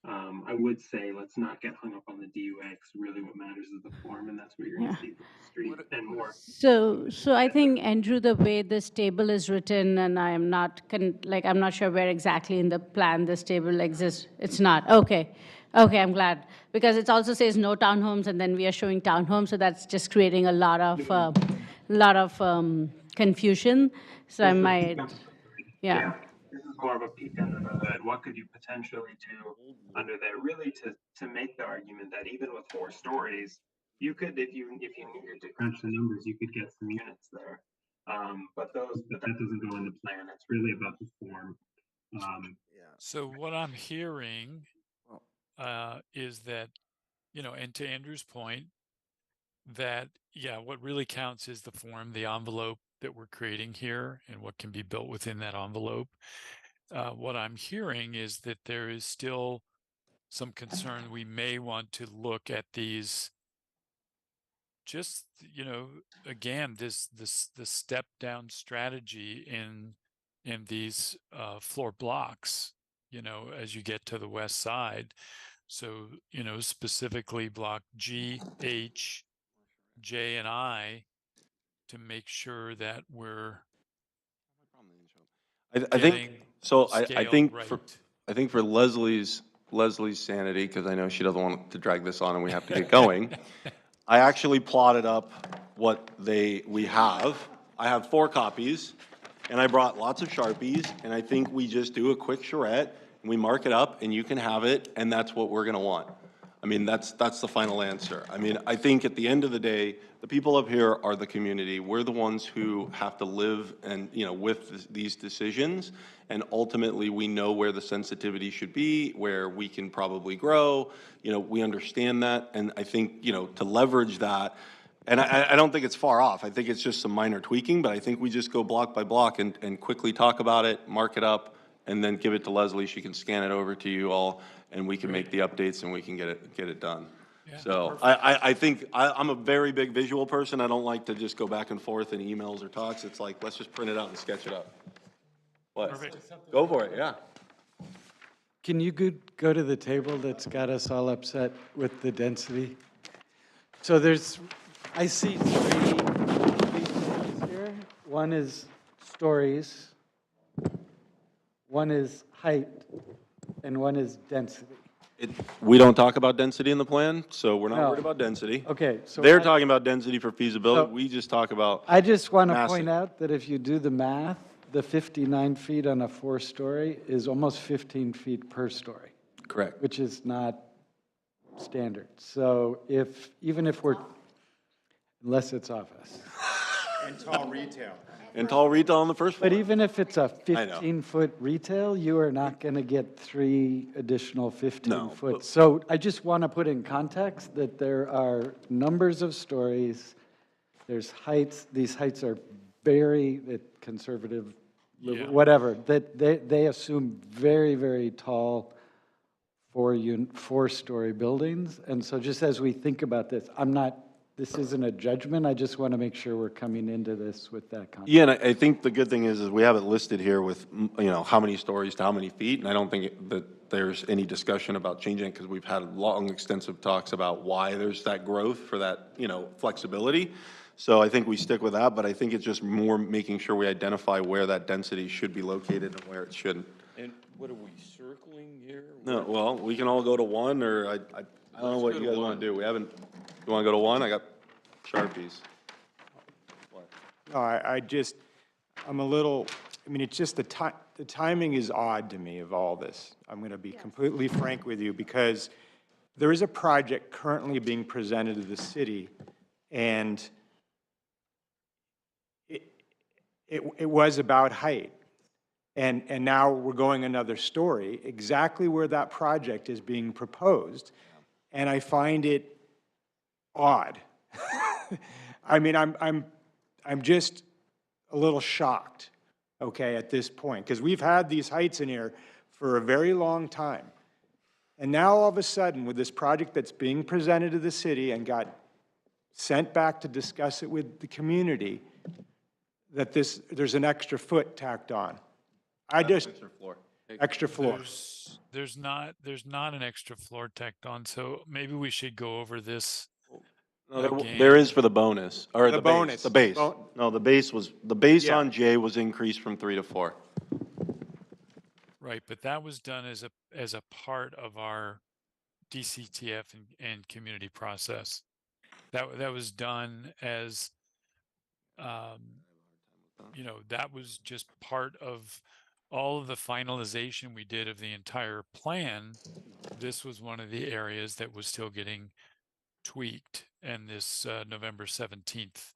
I would say let's not get hung up on the DUX. Really, what matters is the form, and that's what you're going Yeah. to see from the street and more. So I think, Andrew, the way this table is written, and I am not, I'm not sure where exactly in the plan this table exists. It's not, okay. Okay, I'm glad. Because it also says no townhomes, and then we are showing townhomes, so that's just creating a lot of confusion. So I This is a might, peek under the hood. yeah. This is more of a peek under the hood. What could you potentially do under there, really, to make the argument that even with 4 stories, you could, if you needed to crunch the numbers, you could get some units there. But that doesn't go in the plan. It's really about the form. So what I'm hearing is that, and to Andrew's point, that, yeah, what really counts is the form, the envelope that we're creating here and what can be built within that envelope. What I'm hearing is that there is still some concern. We may want to look at these, just, again, this step down strategy in these floor blocks, as you get to the west side. So, specifically block G, H, J, and I, to make sure that we're I think, getting so scaled right. I think for Leslie's sanity, because I know she doesn't want to drag this on and we have to get going, I actually plotted up what we have. I have 4 copies, and I brought lots of Sharpies, and I think we just do a quick charrette, and we mark it up, and you can have it, and that's what we're gonna want. I mean, that's the final answer. I mean, I think at the end of the day, the people up here are the community. We're the ones who have to live and, with these decisions. And ultimately, we know where the sensitivity should be, where we can probably grow. We understand that. And I think, to leverage that, and I don't think it's far off. I think it's just some minor tweaking, but I think we just go block by block and quickly talk about it, mark it up, and then give it to Leslie. She can scan it over to you all, and we can make the updates and we can get it done. Yeah, So I think I'm a very big visual person. I don't like to just go back and forth in emails or talks. It's like, let's just print it out and sketch it up. What? Perfect. Go for it, yeah. Can you go to the table that's got us all upset with the density? So I see 3 details here. One is stories, one is height, and one is density. We don't talk about density in the plan, so we're not No. worried about density. Okay, so They're talking about density for feasibility. So- We just talk about I just want to massing. point out that if you do the math, the 59 feet on a 4-story is almost 15 feet per story, Correct. which is not standard. So even if we're, unless it's office. And tall retail. And tall retail on the first floor. But even if it's a I know. 15-foot retail, you are not going to get 3 additional No, 15-foot. but- So I just want to put in context that there are numbers of stories, there's heights, these heights are very conservative, Yeah. whatever, that they assume very, very tall 4-story buildings. And so just as we think about this, this isn't a judgment, I just want to make sure we're coming into this with that context. Yeah, and I think the good thing is we have it listed here with, how many stories to how many feet, and I don't think that there's any discussion about changing it, because we've had long, extensive talks about why there's that growth for that, flexibility. So I think we stick with that, but I think it's just more making sure we identify where that density should be located and where it shouldn't. And what are we circling here? No, well, we can all go to 1, or I don't know what go you to guys want 1. to do. You want to go to 1? I got Sharpies. No, I'm a little, it's just the timing is odd to me of all this. I'm going to be completely frank with you, because there is a project currently being presented to the city, and it was about height. And now we're going another story, exactly where that project is being proposed. And I find it odd. I'm just a little shocked, okay, at this point, because we've had these heights in here for a very long time. And now all of a sudden, with this project that's being presented to the city and got sent back to discuss it with the community, that there's an extra foot tacked on. Extra floor. extra floor. There's not an extra floor tacked on, so maybe we should go over this No, again. there is for the bonus, or The the base, bonus. the base. No, the base Yeah. on J was increased from 3 to 4. Right, but that was done as a part of our DCTF and community process. That was done as, that was just part of all of the finalization we did of the entire plan. This was one of the areas that was still getting tweaked in this November 17th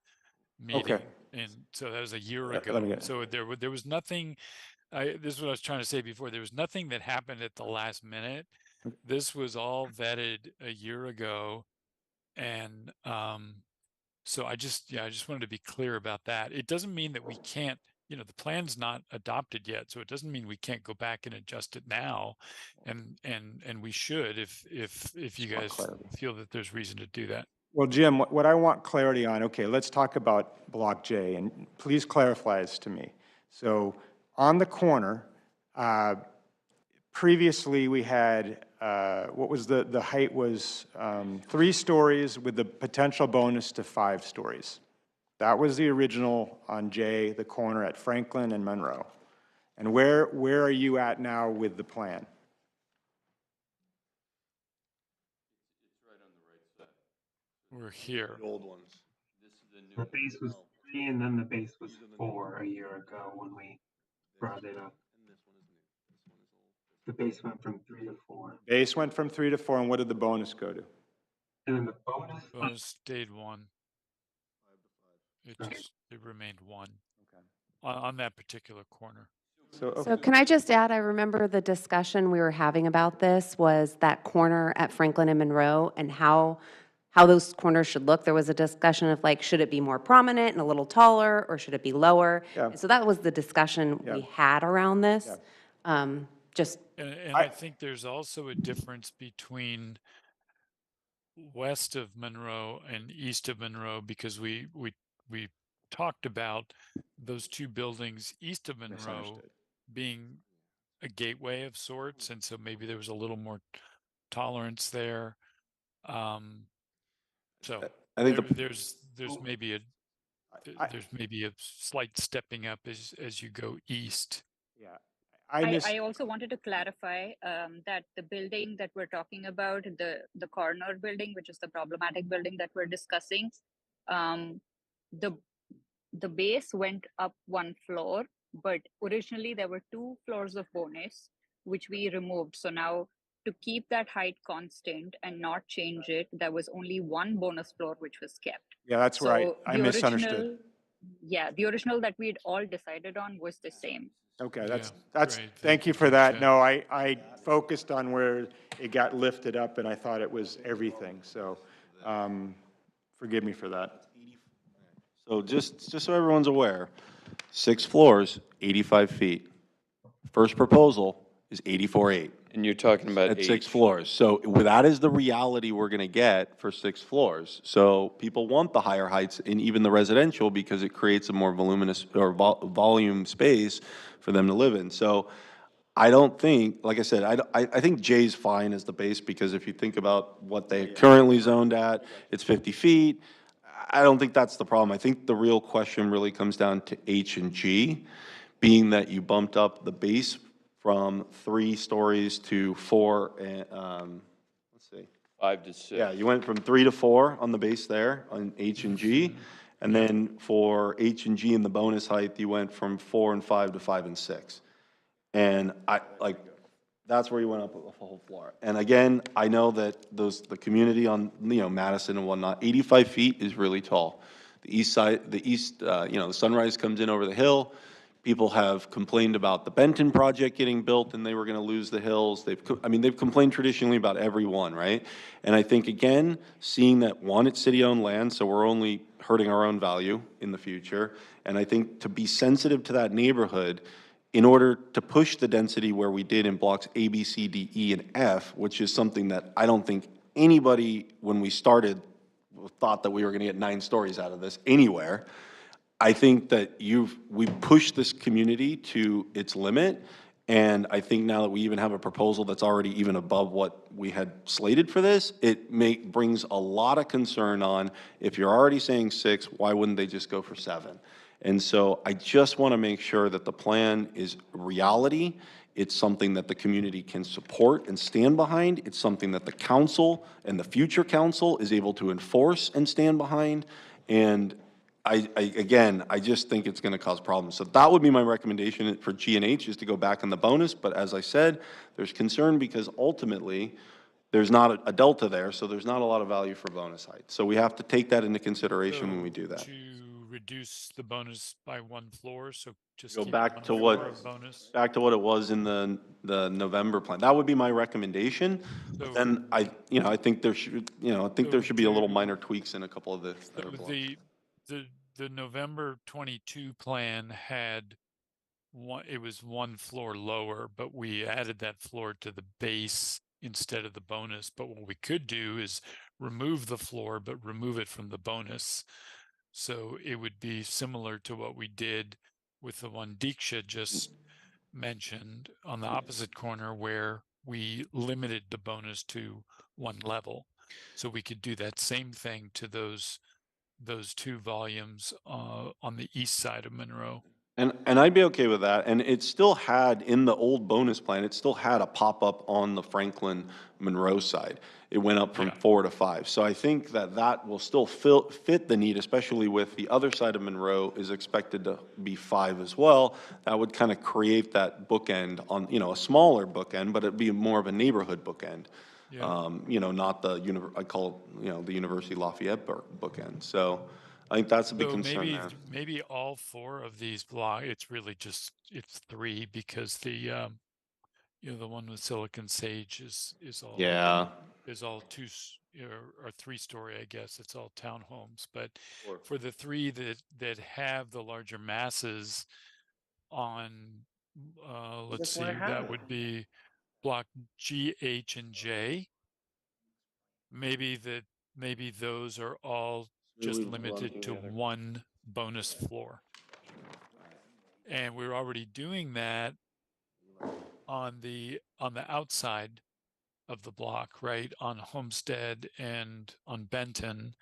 meeting. Okay. And so that was a year Let ago. me get- So there was nothing, this is what I was trying to say before. There was nothing that happened at the last minute. This was all vetted a year ago. And so I just wanted to be clear about that. It doesn't mean that we can't, the plan's not adopted yet. So it doesn't mean we can't go back and adjust it now. And we should if you guys feel that there's reason to do that. Well, Jim, what I want clarity on, okay, let's talk about Block J, and please clarify this to me. So on the corner, previously we had, what was the height was 3 stories with the potential bonus to 5 stories. That was the original on J, the corner at Franklin and Monroe. And where are you at now with the plan? We're here. The old ones. The base was 3, and then the base was 4 a year ago when we brought it up. The base went from 3 to 4. Base went from 3 to 4, and what did the bonus go to? And then the bonus stayed 1. It remained 1 on that particular corner. So can I just add, I remember the discussion we were having about this was that corner at Franklin and Monroe and how those corners should look. There was a discussion of like, should it be more prominent and a little taller, or should it be lower? Yeah. And so that was the discussion we had around this. Just And I think there's also a difference between west of Monroe and east of Monroe, because we talked about those 2 buildings east of Monroe being a gateway of sorts, and so maybe there was a little more tolerance there. So I think there's maybe a slight stepping up as you go east. Yeah. I also wanted to clarify that the building that we're talking about, the corner building, which is the problematic building that we're discussing, the base went up 1 floor, but originally there were 2 floors of bonus, which we removed. So now to keep that height constant and not change it, there was only 1 bonus floor which was kept. Yeah, that's right. I misunderstood. The original that we'd all decided on was the same. Okay, that's great. thank you for that. No, I focused on where it got lifted up, and I thought it was everything. So forgive me for that. So just so everyone's aware, 6 floors, 85 feet. First proposal is 84.8. And you're talking about At 6 H. floors. So that is the reality we're going to get for 6 floors. So people want the higher heights in even the residential because it creates a more voluminous or volume space for them to live in. So I don't think, like I said, I think J's fine as the base, because if you think about what they currently zoned at, it's 50 feet. I don't think that's the problem. I think the real question really comes down to H and G, being that you bumped up the base from 3 stories to 4, and, let's see. 5 to 6. Yeah, you went from 3 to 4 on the base there on H and G, and then for H and G in the bonus height, you went from 4 and 5 to 5 and 6. And that's where you went up a whole floor. And again, I know that the community on, Madison and whatnot, 85 feet is really tall. The east side, the sunrise comes in over the hill. People have complained about the Benton project getting built and they were gonna lose the hills. They've complained traditionally about every one, right? And I think, again, seeing that, one, it's city-owned land, so we're only hurting our own value in the future. And I think to be sensitive to that neighborhood, in order to push the density where we did in blocks A, B, C, D, E, and F, which is something that I don't think anybody, when we started, thought that we were gonna get 9 stories out of this anywhere. I think that we pushed this community to its limit, And I think now that we even have a proposal that's already even above what we had slated for this, it brings a lot of concern on, if you're already saying 6, why wouldn't they just go for 7? And so I just want to make sure that the plan is reality. It's something that the community can support and stand behind. It's something that the council and the future council is able to enforce and stand behind. And again, I just think it's going to cause problems. So that would be my recommendation for G and H, is to go back on the bonus. But as I said, there's concern because ultimately there's not a delta there, so there's not a lot of value for bonus height. So we have to take that into consideration when we do that. To reduce the bonus by 1 floor, so just Go keep back 1 to floor what, of bonus. back to what it was in the November plan. That would be my recommendation. But then I think there should, I think there should be a little minor tweaks in a couple of the other blocks. The November 22 plan had it was 1 floor lower, but we added that floor to the base instead of the bonus. But what we could do is remove the floor, but remove it from the bonus. So it would be similar to what we did with the one Deeksha just mentioned on the opposite corner, where we limited the bonus to 1 level. So we could do that same thing to those 2 volumes on the east side of Monroe. And I'd be okay with that. And it still had, in the old bonus plan, it still had a pop-up on the Franklin Monroe side. It went up from 4 to 5. So I think that will still fit the need, especially with the other side of Monroe is expected to be 5 as well. That would kind of create that bookend on, a smaller bookend, but it'd be more of a neighborhood bookend. Yeah. Not I call it, the University Lafayette bookend. So I think that's a big concern there. Maybe all 4 of these blocks, it's really just, it's 3, because the one with Silicon Sage is all is all 2 or 3-story, I guess. It's all townhomes. But for the 3 that have the larger masses on, let's see, that would be block G, H, and J. Maybe those are all just limited to 1 bonus floor. And we're already doing that on the outside of the block, right, on Homestead and on Benton.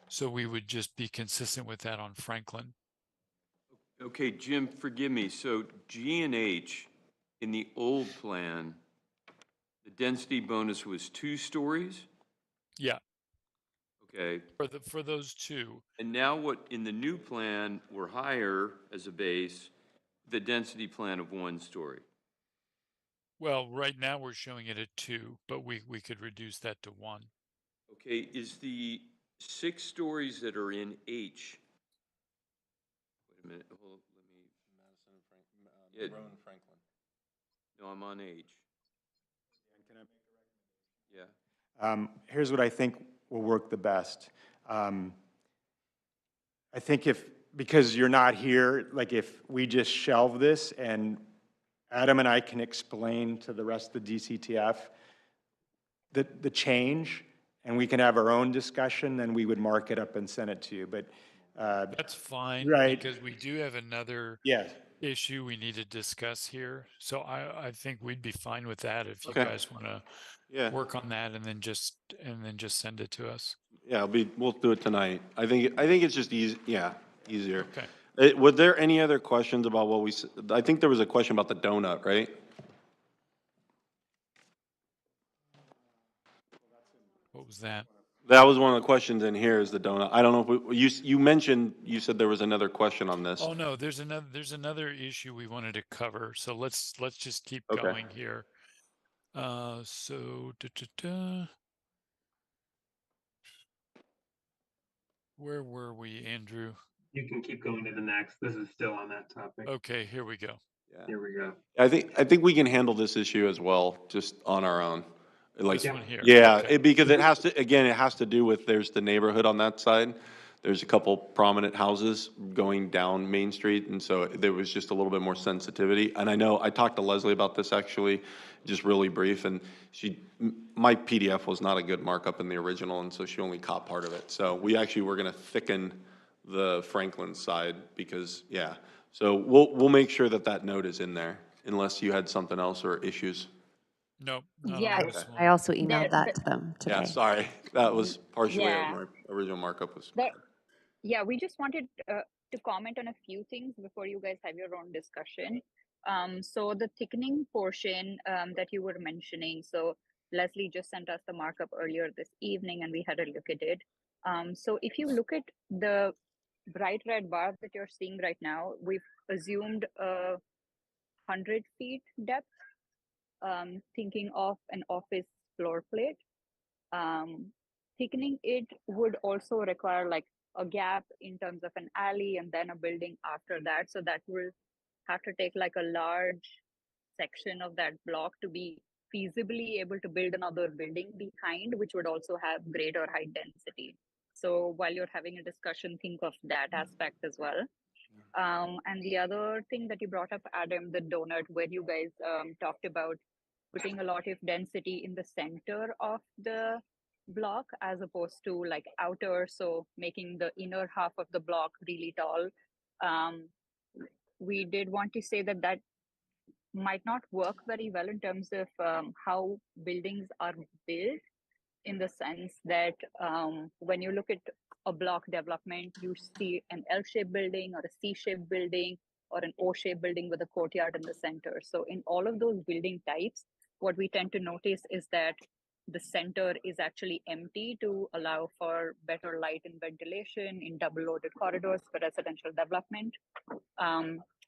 So we would just be consistent with that on Franklin. Okay, Jim, forgive me. So G and H, in the old plan, the density bonus was 2 stories? Yeah. Okay. For those 2. And now what, in the new plan, we're higher as a base, the density plan of 1 story. Well, right now we're showing it at 2, but we could reduce that to 1. Okay, is the 6 stories that are in H? Wait a minute, hold, let me. Madison and Franklin, Monroe and Franklin. No, I'm on H. Can I make a recommendation? Yeah. Here's what I think will work the best. I think because you're not here, like if we just shelve this and Adam and I can explain to the rest of the DCTF the change, and we can have our own discussion, then we would mark it up and send it to you. But that's fine, right? Because we do have another issue we need to discuss here. So I think we'd be fine with that if you guys want to work on that and then just send it to us. Yeah, we'll do it tonight. I think it's just easy. Yeah, easier. Okay. Were there any other questions about what we? I think there was a question about the donut, right? What was that? That was one of the questions in here, is the donut. I don't know if you mentioned, you said there was another question on this. Oh no, there's another issue we wanted to cover. So let's just keep going here. Where were we, Andrew? You can keep going to the next. This is still on that topic. Okay, here we go. Yeah. Here we go. I think we can handle this issue as well, just on our own. Like, this one here. Yeah, because it has to do with, there's the neighborhood on that side. There's a couple prominent houses going down Main Street, and so there was just a little bit more sensitivity. And I know, I talked to Leslie about this actually, just really brief, and my PDF was not a good markup in the original, and so she only caught part of it. So we actually were gonna thicken the Franklin side because, so we'll make sure that note is in there. unless you had something else or issues. Nope, not on Yeah, this one. I also there, emailed that to them today. Yeah, sorry, that was partially yeah. my original markup was. That, yeah, we just wanted to comment on a few things before you guys have your own discussion. So the thickening portion that you were mentioning, so Leslie just sent us the markup earlier this evening and we had a look at it. So if you look at the bright red bar that you're seeing right now, we've assumed 100 feet depth, thinking of an office floor plate. Thickening it would also require like a gap in terms of an alley and then a building after that. So that will have to take like a large section of that block to be feasibly able to build another building behind, which would also have greater height density. So while you're having a discussion, think of that aspect as well. And the other thing that you brought up, Adam, the donut, where you guys talked about putting a lot of density in the center of the block as opposed to like outer, so making the inner half of the block really tall. We did want to say that that might not work very well in terms of how buildings are built, in the sense that when you look at a block development, you see an L-shaped building or a C-shaped building or an O-shaped building with a courtyard in the center. So in all of those building types, what we tend to notice is that the center is actually empty to allow for better light and ventilation in double loaded corridors for residential development.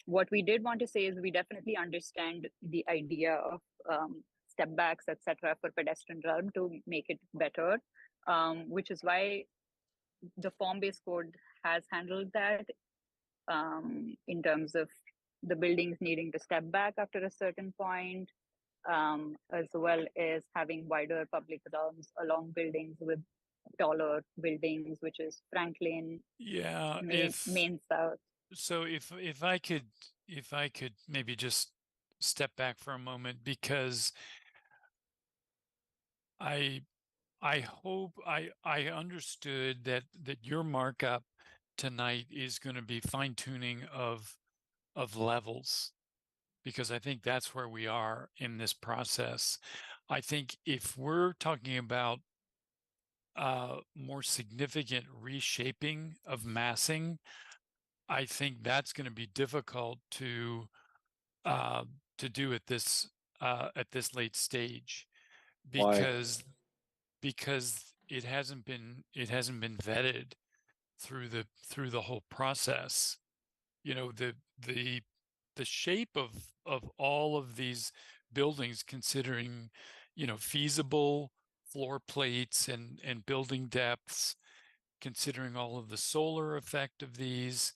What we did want to say is we definitely understand the idea of step backs, etc., for pedestrian realm to make it better, which is why the form-based code has handled that in terms of the buildings needing to step back after a certain point, as well as having wider public realms along buildings with taller buildings, which is Franklin, Yeah, Main South. so if I could maybe just step back for a moment, because I hope I understood that your markup tonight is going to be fine tuning of levels, because I think that's where we are in this process. I think if we're talking about more significant reshaping of massing, I think that's going to be difficult to do at this late stage, Why? because it hasn't been vetted through the whole process. You know, the shape of all of these buildings, considering, you know, feasible floor plates and building depths, considering all of the solar effect of these,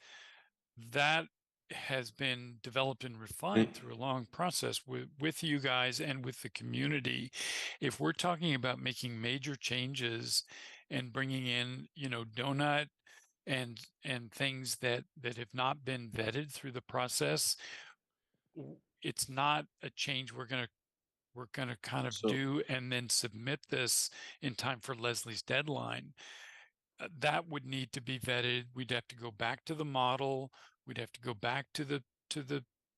that has been developed and refined through a long process with you guys and with the community. If we're talking about making major changes and bringing in, you know, donut and things that have not been vetted through the process, it's not a change we're going to kind of So, do and then submit this in time for Leslie's deadline. That would need to be vetted. We'd have to go back to the model. We'd have to go back to the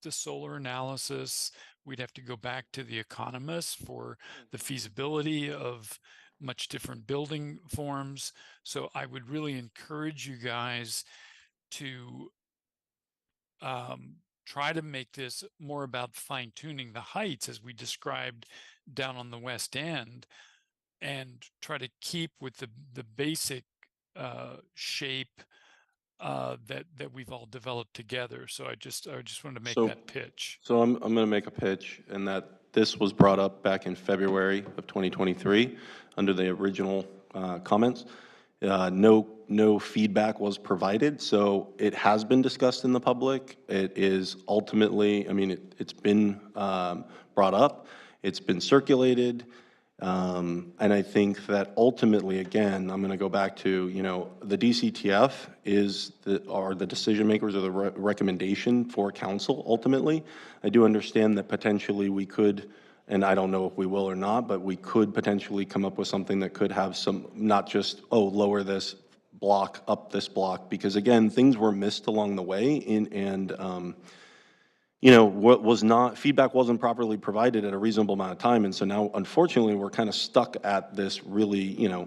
solar analysis. We'd have to go back to the economists for the feasibility of much different building forms. So I would really encourage you guys to try to make this more about fine tuning the heights as we described down on the West End, and try to keep with the basic shape that we've all developed together. So I just wanted to make that pitch. So I'm going to make a pitch, and that this was brought up back in February of 2023 under the original comments. No feedback was provided, so it has been discussed in the public. It is ultimately, I mean, it's been brought up, it's been circulated, and I think that ultimately, again, I'm going to go back to, you know, the DCTF are the decision makers or the recommendation for council ultimately. I do understand that potentially we could, and I don't know if we will or not, but we could potentially come up with something that could have some, not just, oh, lower this block, up this block, because again, things were missed along the way you know, what was not, feedback wasn't properly provided at a reasonable amount of time. And so now, unfortunately, we're kind of stuck at this really, you know,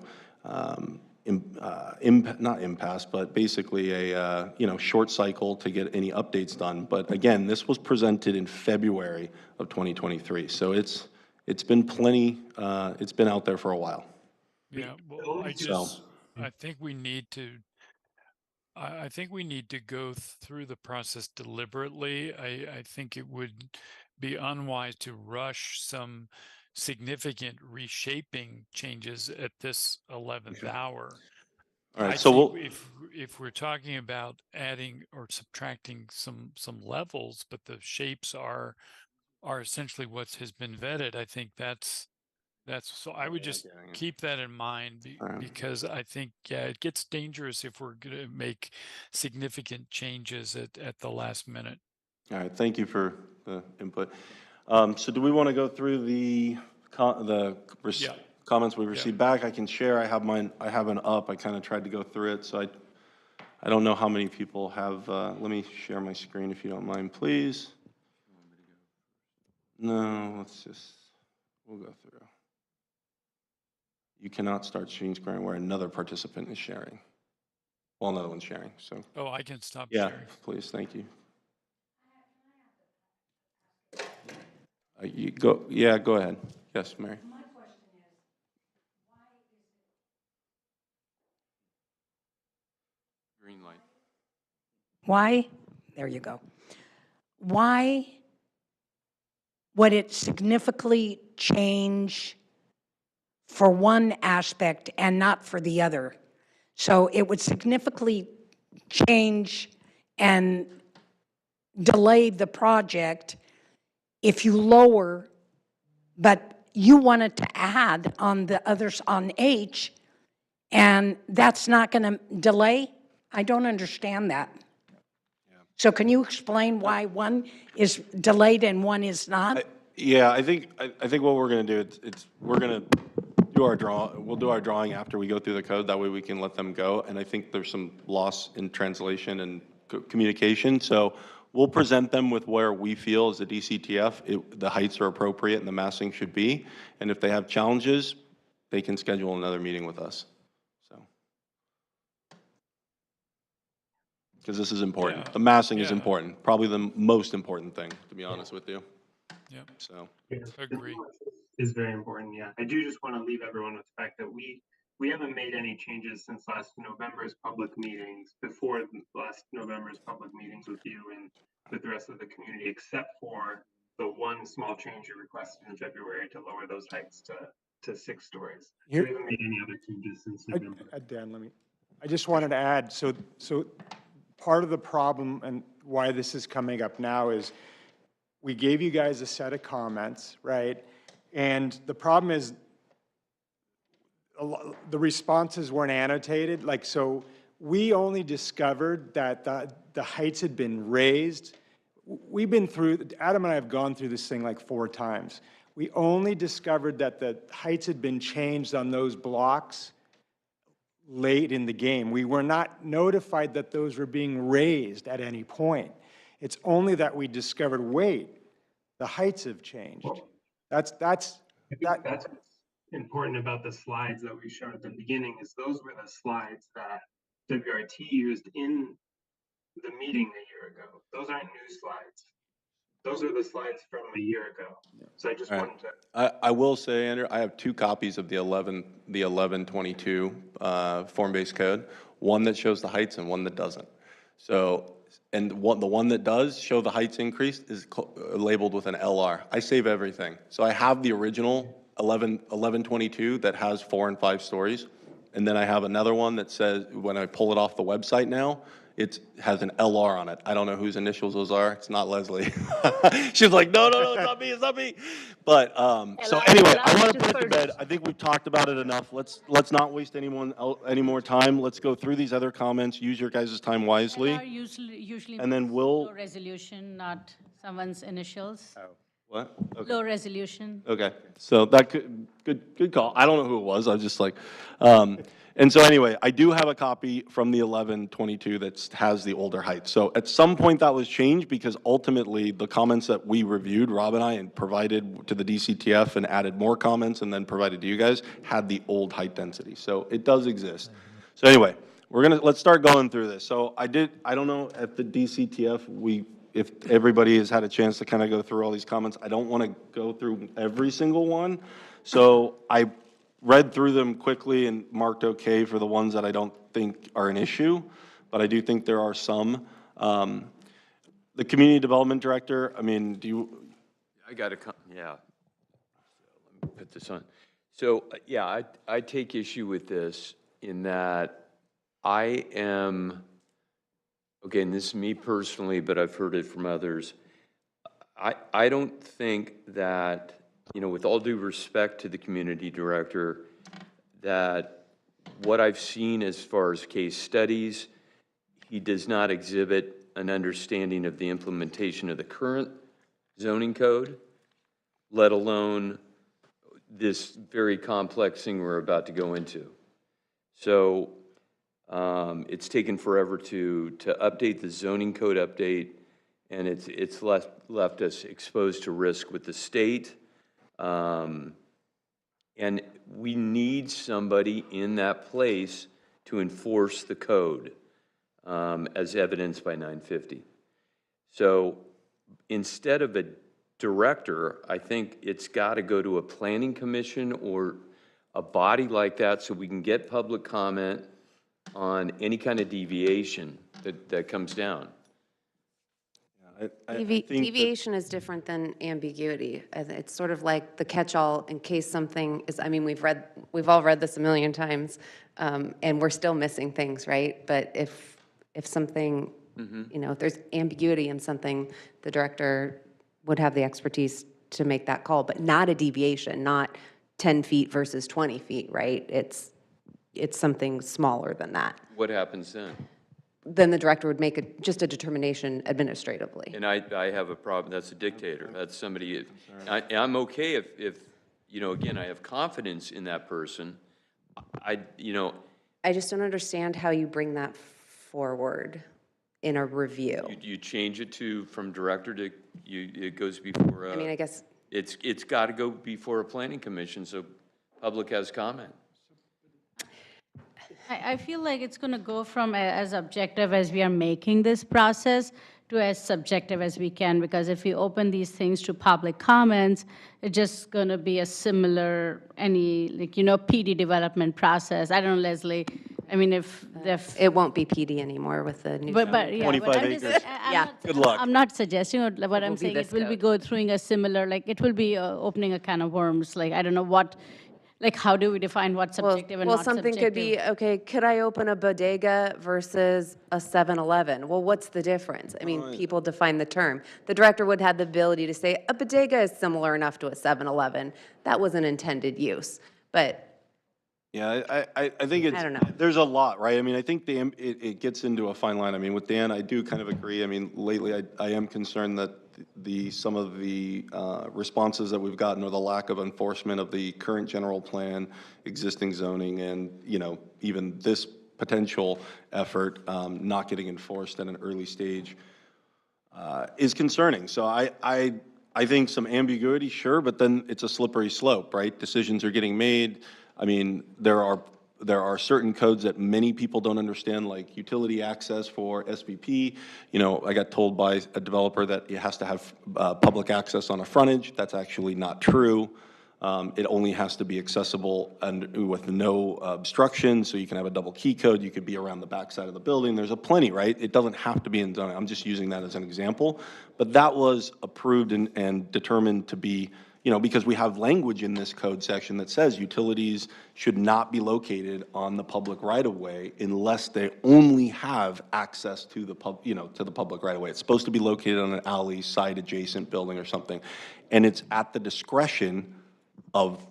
not impasse, but basically a, you know, short cycle to get any updates done. But again, this was presented in February of 2023. So it's been plenty, it's been out there for a while. Yeah, well, I think we need to, I think we need to go through the process deliberately. I think it would be unwise to rush some significant reshaping changes at this 11th hour. All right, I so think if we're talking about adding or subtracting some levels, but the shapes are essentially what has been vetted, I think that's so I would just keep that in mind because I think, yeah, it gets dangerous if we're going to make significant changes at the last minute. All right, thank you for the input. So do we want to go through the comments we received back? I can share. I have mine. I have an up. I kind of tried to go through it, so I don't know how many people have. Let me share my screen if you don't mind, please. No, we'll go through. You cannot start screen sharing where another participant is sharing. Well, another one's sharing. So. Oh, I can stop yeah, sharing. please. Thank you. You go. Yeah, go ahead. Yes, Mary. My question is, why is it? Green light. Why? There you go. Why would it significantly change for one aspect and not for the other? So it would significantly change and delay the project if you lower, but you wanted to add on the others on H, and that's not going to delay? I don't understand that. So can you explain why one is delayed and one is not? Yeah, I think what we're going to do, we're going to do our we'll do our drawing after we go through the code. That way we can let them go. And I think there's some loss in translation and communication. So we'll present them with where we feel as the DCTF, the heights are appropriate and the massing should be. And if they have challenges, they can schedule another meeting with us. So. Because this is important. The massing is important. Probably the most important thing, to be honest with you. Yeah. So. Agree. Is very important. Yeah, I do just want to leave everyone with the fact that we haven't made any changes since last November's public meetings, before last November's public meetings with you and with the rest of the community, except for the one small change you requested in February to lower those heights to 6 stories. So we haven't made any other changes since November. Dan, I just wanted to add, so part of the problem and why this is coming up now is we gave you guys a set of comments, right? And the problem is the responses weren't annotated. Like, so we only discovered that the heights had been raised. We've been through, Adam and I have gone through this thing like 4 times. We only discovered that the heights had been changed on those blocks late in the game. We were not notified that those were being raised at any point. It's only that we discovered, wait, the heights have changed. That's what's important about the slides that we showed at the beginning is those were the slides that WRT used in the meeting a year ago. Those aren't new slides. Those are the slides from a year ago. So I just wanted to. I will say, Andrew, I have 2 copies of the 1122 form-based code. One that shows the heights and one that doesn't. So, and the one that does show the heights increased is labeled with an LR. I save everything. So I have the original 1122 that has 4 and 5 stories. And then I have another one that says, when I pull it off the website now, it has an LR on it. I don't know whose initials those are. It's not Leslie. She's like, no, it's not me, it's not me. But, so anyway, I want to put it to bed. I think we've talked about it enough. Let's not waste any more time. Let's go through these other comments. Use your guys' time wisely. Usually And then we'll. Low resolution, not someone's initials. Oh, what? Okay. Low resolution. Okay, so that good call. I don't know who it was. I was just like, And so anyway, I do have a copy from the 1122 that has the older height. So at some point that was changed because ultimately the comments that we reviewed, Rob and I, and provided to the DCTF and added more comments and then provided to you guys, had the old height density. So it does exist. So anyway, let's start going through this. So I don't know at the DCTF, if everybody has had a chance to kind of go through all these comments. I don't want to go through every single one. So I read through them quickly and marked okay for the ones that I don't think are an issue, but I do think there are some. The community development director, I mean, I got to come, yeah. Let me put this on. So, yeah, I take issue with this in that I am, okay, and this is me personally, but I've heard it from others. I don't think that, you know, with all due respect to the community director, that what I've seen as far as case studies, he does not exhibit an understanding of the implementation of the current zoning code, let alone this very complex thing we're about to go into. So it's taken forever to update the zoning code update, and it's left us exposed to risk with the state. And we need somebody in that place to enforce the code, as evidenced by 950. So instead of a director, I think it's got to go to a planning commission or a body like that so we can get public comment on any kind of deviation that comes down. I think Deviation is different than ambiguity. It's sort of like the catch-all in case something is, I mean, we've all read this a million times, and we're still missing things, right? But if something, you know, if there's ambiguity in something, the director would have the expertise to make that call, but not a deviation, not 10 feet versus 20 feet, right? It's something smaller than that. What happens then? Then the director would make just a determination administratively. And I have a problem, that's a dictator, that's somebody, I'm okay if, you know, again, I have confidence in that person, you know. I just don't understand how you bring that forward in a review. You change it from director to, it goes before, I mean, I guess. It's got to go before a planning commission, so public has comment. I feel like it's going to go from as objective as we are making this process to as subjective as we can, because if we open these things to public comments, it's just going to be a similar, like, you know, PD development process. I don't know, Leslie, I mean, if it won't be PD anymore with the new. But yeah, 25 acres. Good luck. I'm not suggesting, what I'm be saying, this it will be code. go through a similar, like, it will be opening a can of worms, like, I don't know what, like, how do we define what's subjective and Well, not something subjective? could be, okay, could I open a bodega versus a 7-Eleven? Well, what's the difference? I mean, people define the term. The director would have the ability to say, a bodega is similar enough to a 7-Eleven. That was an intended use, but. Yeah, I think it's, I don't know. there's a lot, right? I mean, I think it gets into a fine line. I mean, with Dan, I do kind of agree. I mean, lately, I am concerned that some of the responses that we've gotten or the lack of enforcement of the current general plan, existing zoning, and, you know, even this potential effort not getting enforced at an early stage is concerning. So I think some ambiguity, sure, but then it's a slippery slope, right? Decisions are getting made. I mean, there are certain codes that many people don't understand, like utility access for SVP. You know, I got told by a developer that it has to have public access on a frontage. That's actually not true. It only has to be accessible and with no obstruction, so you can have a double key code. You could be around the backside of the building. There's a plenty, right? It doesn't have to be in zoning. I'm just using that as an example. But that was approved and determined to be, you know, because we have language in this code section that says utilities should not be located on the public right-of-way unless they only have access to the to the public right-of-way. It's supposed to be located on an alley, side adjacent building or something. And it's at the discretion of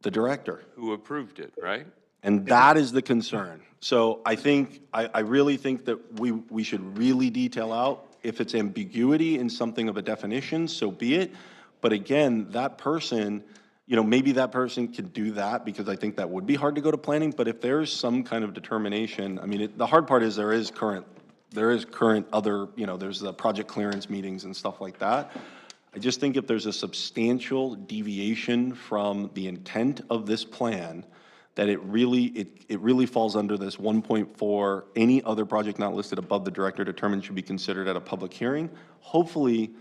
the director. Who approved it, right? And that is the concern. So I think, I really think that we should really detail out if it's ambiguity in something of a definition, so be it. But again, that person, you know, maybe that person could do that, because I think that would be hard to go to planning, but if there's some kind of determination, I mean, the hard part is there is current other, you know, there's the project clearance meetings and stuff like that. I just think if there's a substantial deviation from the intent of this plan, that it really falls under this 1.4, any other project not listed above the director determined should be considered at a public hearing. Hopefully,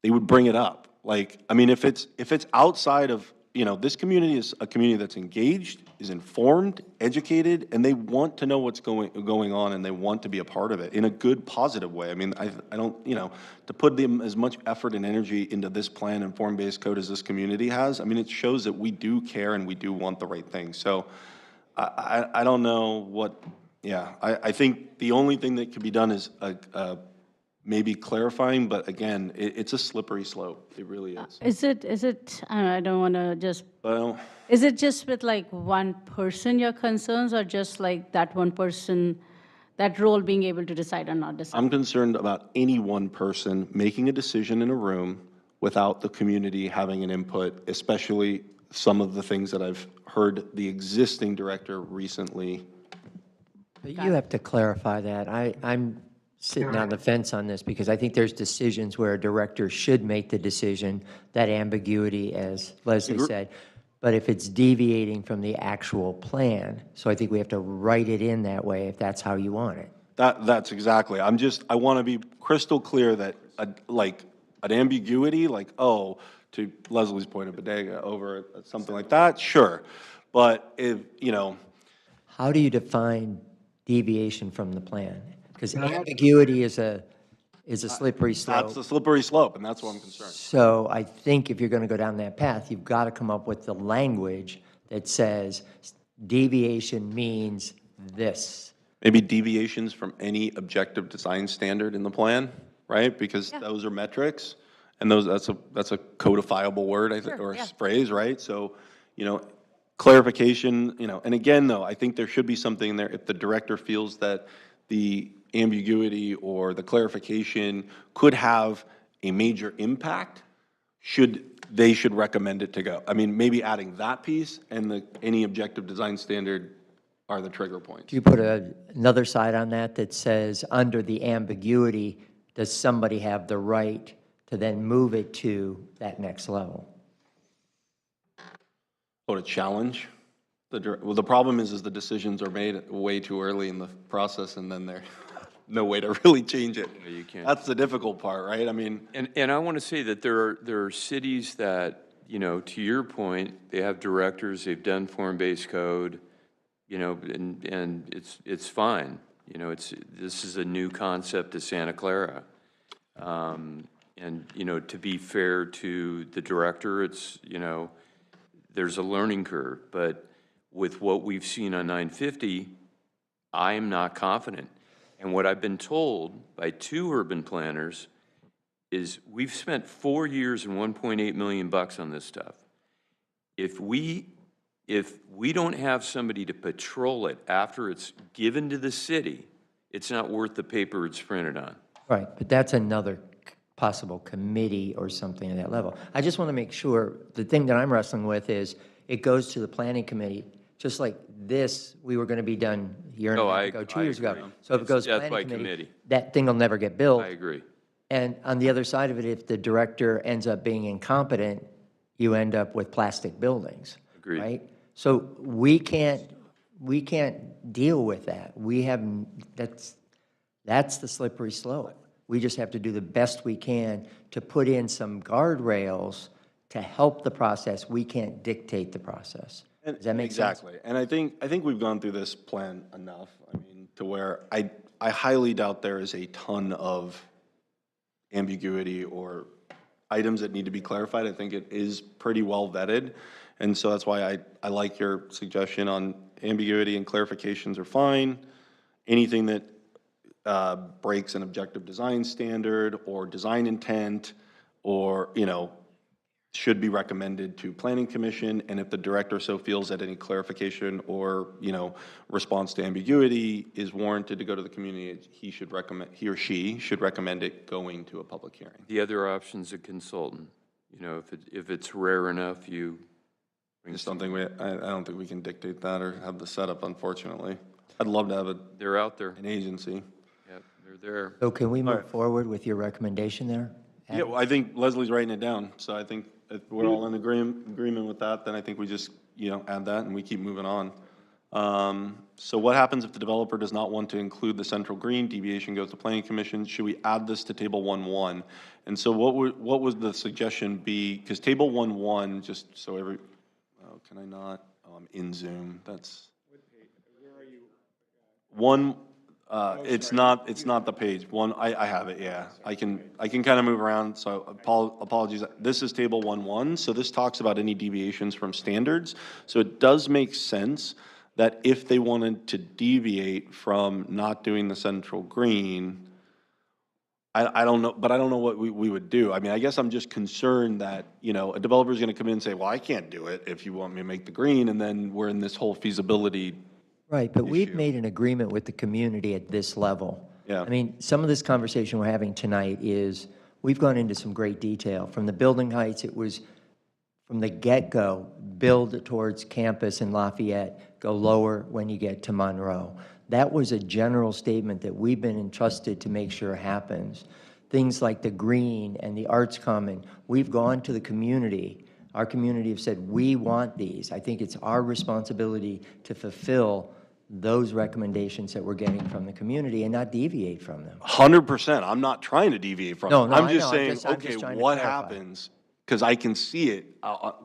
they would bring it up. Like, I mean, if it's outside of, you know, this community is a community that's engaged, is informed, educated, and they want to know what's going on, and they want to be a part of it in a good, positive way. I mean, I don't, you know, to put them as much effort and energy into this plan and form-based code as this community has, I mean, it shows that we do care and we do want the right thing. So I don't know what, yeah, I think the only thing that can be done is maybe clarifying, but again, it's a slippery slope. It really is. Is it, I don't want to just, Well, is it just with like one person your concerns, or just like that one person, that role being able to decide or not decide? I'm concerned about any one person making a decision in a room without the community having an input, especially some of the things that I've heard the existing director recently. But you have to clarify that. I'm sitting on the fence on this, because I think there's decisions where a director should make the decision, that ambiguity, as Leslie said. But if it's deviating from the actual plan, so I think we have to write it in that way if that's how you want it. That's exactly. I want to be crystal clear that like an ambiguity, like, oh, to Leslie's point, a bodega over something like that, sure. But if, you know. How do you define deviation from the plan? Because ambiguity is a slippery slope. That's the slippery slope, and that's why I'm concerned. So I think if you're going to go down that path, you've got to come up with the language that says deviation means this. Maybe deviations from any objective design standard in the plan, right? Because those are metrics, and that's a codifiable word, I think, or phrase, right? So, you know, clarification, you know, and again, though, I think there should be something in there if the director feels that the ambiguity or the clarification could have a major impact, they should recommend it to go. I mean, maybe adding that piece and any objective design standard are the trigger points. Do you put another side on that says under the ambiguity, does somebody have the right to then move it to that next level? Oh, to challenge? Well, the problem is the decisions are made way too early in the process, and then there's no way to really change it. No, you can't. That's the difficult part, right? I mean. And I want to say that there are cities that, you know, to your point, they have directors, they've done form-based code, you know, and it's fine. You know, this is a new concept to Santa Clara. And, you know, to be fair to the director, it's, you know, there's a learning curve, but with what we've seen on 950, I am not confident. And what I've been told by 2 urban planners is we've spent 4 years and $1.8 million on this stuff. If we don't have somebody to patrol it after it's given to the city, it's not worth the paper it's printed on. Right, but that's another possible committee or something at that level. I just want to make sure, the thing that I'm wrestling with is it goes to the planning committee, just like this, we were going to be done a year and a half ago, 2 years ago. So if it goes planning committee, that thing will never get built. I agree. And on the other side of it, if the director ends up being incompetent, you end up with plastic buildings. Agreed. Right? So we can't deal with that. That's the slippery slope. We just have to do the best we can to put in some guardrails to help the process. We can't dictate the process. Does that make sense? Exactly. And I think we've gone through this plan enough. I mean, to where I highly doubt there is a ton of ambiguity or items that need to be clarified. I think it is pretty well vetted. And so that's why I like your suggestion on ambiguity and clarifications are fine. Anything that breaks an objective design standard or design intent or, you know, should be recommended to Planning Commission, and if the director so feels that any clarification or, you know, response to ambiguity is warranted to go to the community, he or she should recommend it going to a public hearing. The other option's a consultant. You know, if it's rare enough, you I just don't think I don't think we can dictate that or have the setup, unfortunately. I'd love to have They're out there. an agency. Yep, they're there. So can we All move right. forward with your recommendation there? Yeah, well, I think Leslie's writing it down, so I think if we're all in agreement with that, then I think we just, add that and we keep moving on. So what happens if the developer does not want to include the central green, deviation goes to planning commission? Should we add this to table 1.1? And so what would the suggestion be? Because table 1.1, just so oh, can I not? Oh, I'm in Zoom, that's. One, it's not the page. One, I have it, yeah. I can kind of move around, so apologies. This is table 1.1, so this talks about any deviations from standards. So it does make sense that if they wanted to deviate from not doing the central green, I don't know, but I don't know what we would do. I mean, I guess I'm just concerned that, a developer's gonna come in and say, well, I can't do it if you want me to make the green, and then we're in this whole feasibility. Right, but we've made an agreement with the community at this level. Yeah. I mean, some of this conversation we're having tonight is, we've gone into some great detail. From the building heights, it was, from the get-go, build towards campus in Lafayette, go lower when you get to Monroe. That was a general statement that we've been entrusted to make sure happens. Things like the green and the arts common, we've gone to the community. Our community have said, we want these. I think it's our responsibility to fulfill those recommendations that we're getting from the community and not deviate from them. 100%. I'm not trying to deviate from No, it. no, I'm I just know. saying, I'm just okay, trying to what clarify. happens? Because I can see it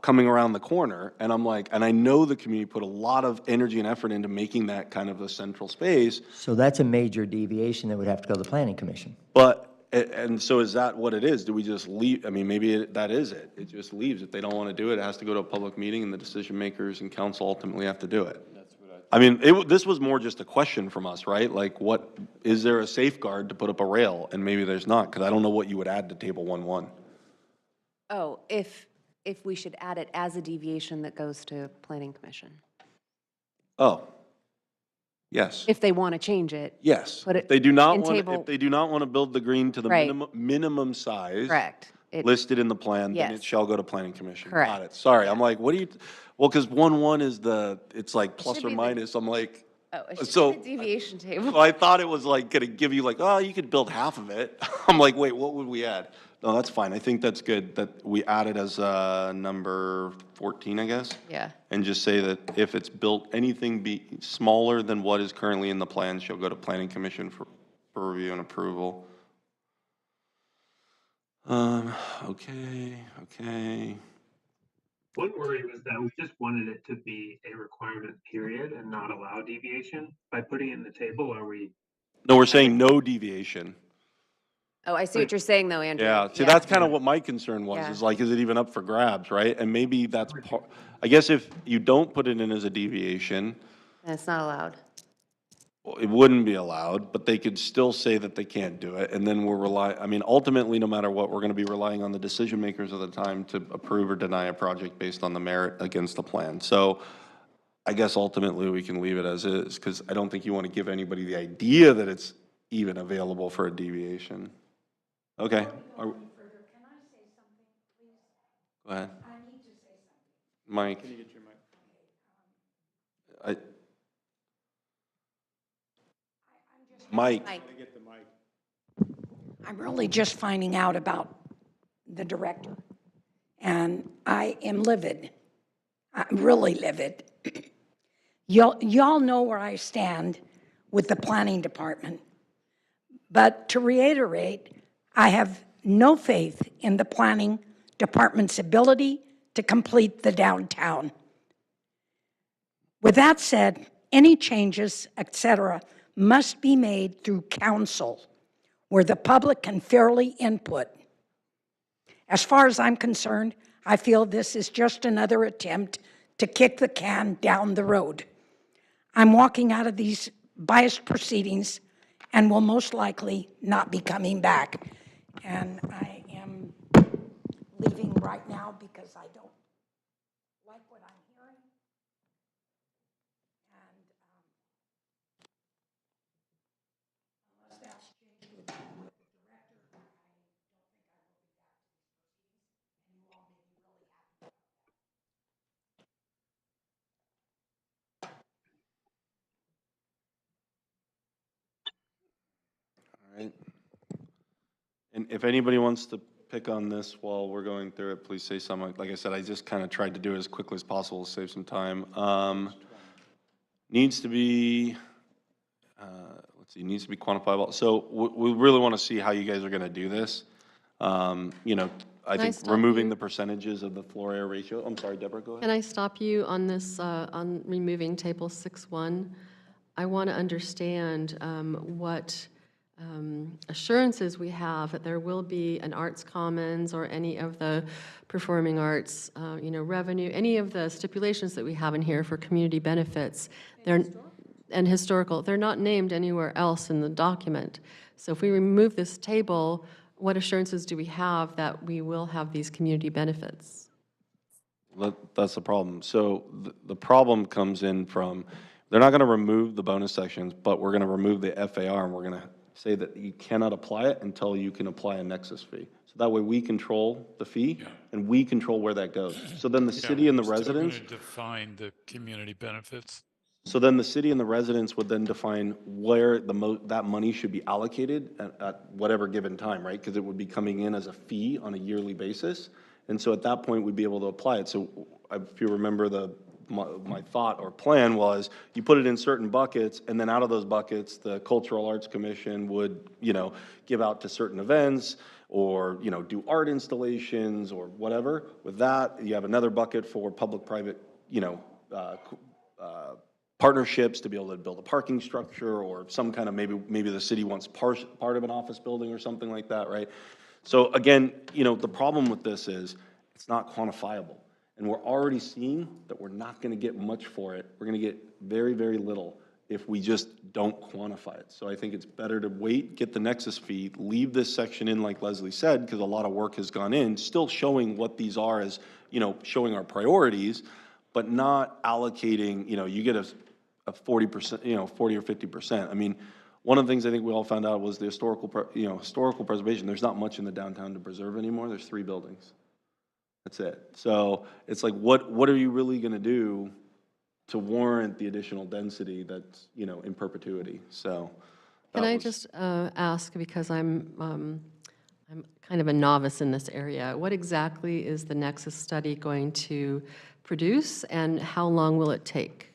coming around the corner, and I'm like, and I know the community put a lot of energy and effort into making that kind of a central space. So that's a major deviation that would have to go to the planning commission. But, and so is that what it is? Do we just leave? I mean, maybe that is it. It just leaves. If they don't want to do it, it has to go to a public meeting, and the decision makers and council ultimately have to do it. I mean, this was more just a question from us, right? Like, is there a safeguard to put up a rail? And maybe there's not, because I don't know what you would add to table 1.1. Oh, if we should add it as a deviation that goes to planning commission. Oh, yes. If they want to change it. Yes. Put it If they do not in want, table- if they do not want to build the green to the Right. minimum size. Correct. Listed in the plan, then Yes. it shall go to planning commission. Correct. Got it. Sorry, I'm like, what do you, well, because 1.1 is it's like plus should or be the- minus, I'm like, Oh, it should so. be the deviation table. So I thought it was like gonna give you like, oh, you could build half of it. I'm like, wait, what would we add? No, that's fine. I think that's good that we add it as number 14, I guess. Yeah. And just say that if it's built, anything be smaller than what is currently in the plan shall go to planning commission for review and approval. Okay. One worry was that we just wanted it to be a requirement period and not allow deviation. By putting it in the table, are we? No, we're saying no deviation. Oh, I see what you're saying though, Andrew. Yeah, see, that's kind of what my concern was, Yeah. is like, is it even up for grabs, right? And maybe that's part, I guess if you don't put it in as a deviation, And it's not allowed. well, it wouldn't be allowed, but they could still say that they can't do it, and then I mean, ultimately, no matter what, we're gonna be relying on the decision makers of the time to approve or deny a project based on the merit against the plan. So I guess ultimately, we can leave it as is, because I don't think you want to give anybody the idea that it's even available for a deviation. Okay. Go ahead. Mike. Can you get your mic? Mike. I'm really just finding out about the director, and I am livid. I'm really livid. Y'all know where I stand with the planning department. But to reiterate, I have no faith in the planning department's ability to complete the downtown. With that said, any changes, et cetera, must be made through council, where the public can fairly input. As far as I'm concerned, I feel this is just another attempt to kick the can down the road. I'm walking out of these biased proceedings and will most likely not be coming back. And I am leaving right now because I don't like what I'm hearing. And unless that's changed with the director, I don't think I will be back to these proceedings. And you all may be really happy about that. if anybody wants to pick on this while we're going through it, please say something. Like I said, I just kind of tried to do it as quickly as possible to save some time. Needs to be, let's see, needs to be quantifiable. So we really want to see how you guys are going to do this. You know, I Can I think stop removing you? the percentages of the floor area ratio. I'm sorry, Deborah, go ahead. Can I stop you on this, on removing table 6.1? I want to understand what assurances we have that there will be an arts commons or any of the performing arts, revenue, any of the stipulations that we have in here for community benefits. And historical, they're not named anywhere else in the document. So if we remove this table, what assurances do we have that we will have these community benefits? That's the problem. So the problem comes in from, they're not going to remove the bonus sections, but we're going to remove the FAR, and we're going to say that you cannot apply it until you can apply a nexus fee. So that way we control the fee, and we control where that goes. So then the city and the residents. Still going to define the community benefits. So then the city and the residents would then define where that money should be allocated at whatever given time, right? Because it would be coming in as a fee on a yearly basis. And so at that point, we'd be able to apply it. So if you remember my thought or plan was, you put it in certain buckets, and then out of those buckets, the Cultural Arts Commission would, give out to certain events, or, do art installations or whatever. With that, you have another bucket for public-private, partnerships to be able to build a parking structure, or some kind of, maybe the city wants part of an office building or something like that, right? So again, the problem with this is it's not quantifiable. And we're already seeing that we're not going to get much for it. We're going to get very, very little if we just don't quantify it. So I think it's better to wait, get the nexus fee, leave this section in like Leslie said, because a lot of work has gone in, still showing what these are as, showing our priorities, but not allocating, you get a 40%, 40 or 50%. I mean, one of the things I think we all found out was the historical preservation. There's not much in the downtown to preserve anymore. There's 3 buildings. That's it. So it's like, what are you really going to do to warrant the additional density that's, in perpetuity? So. Can I just ask, because I'm kind of a novice in this area, what exactly is the Nexus study going to produce, and how long will it take?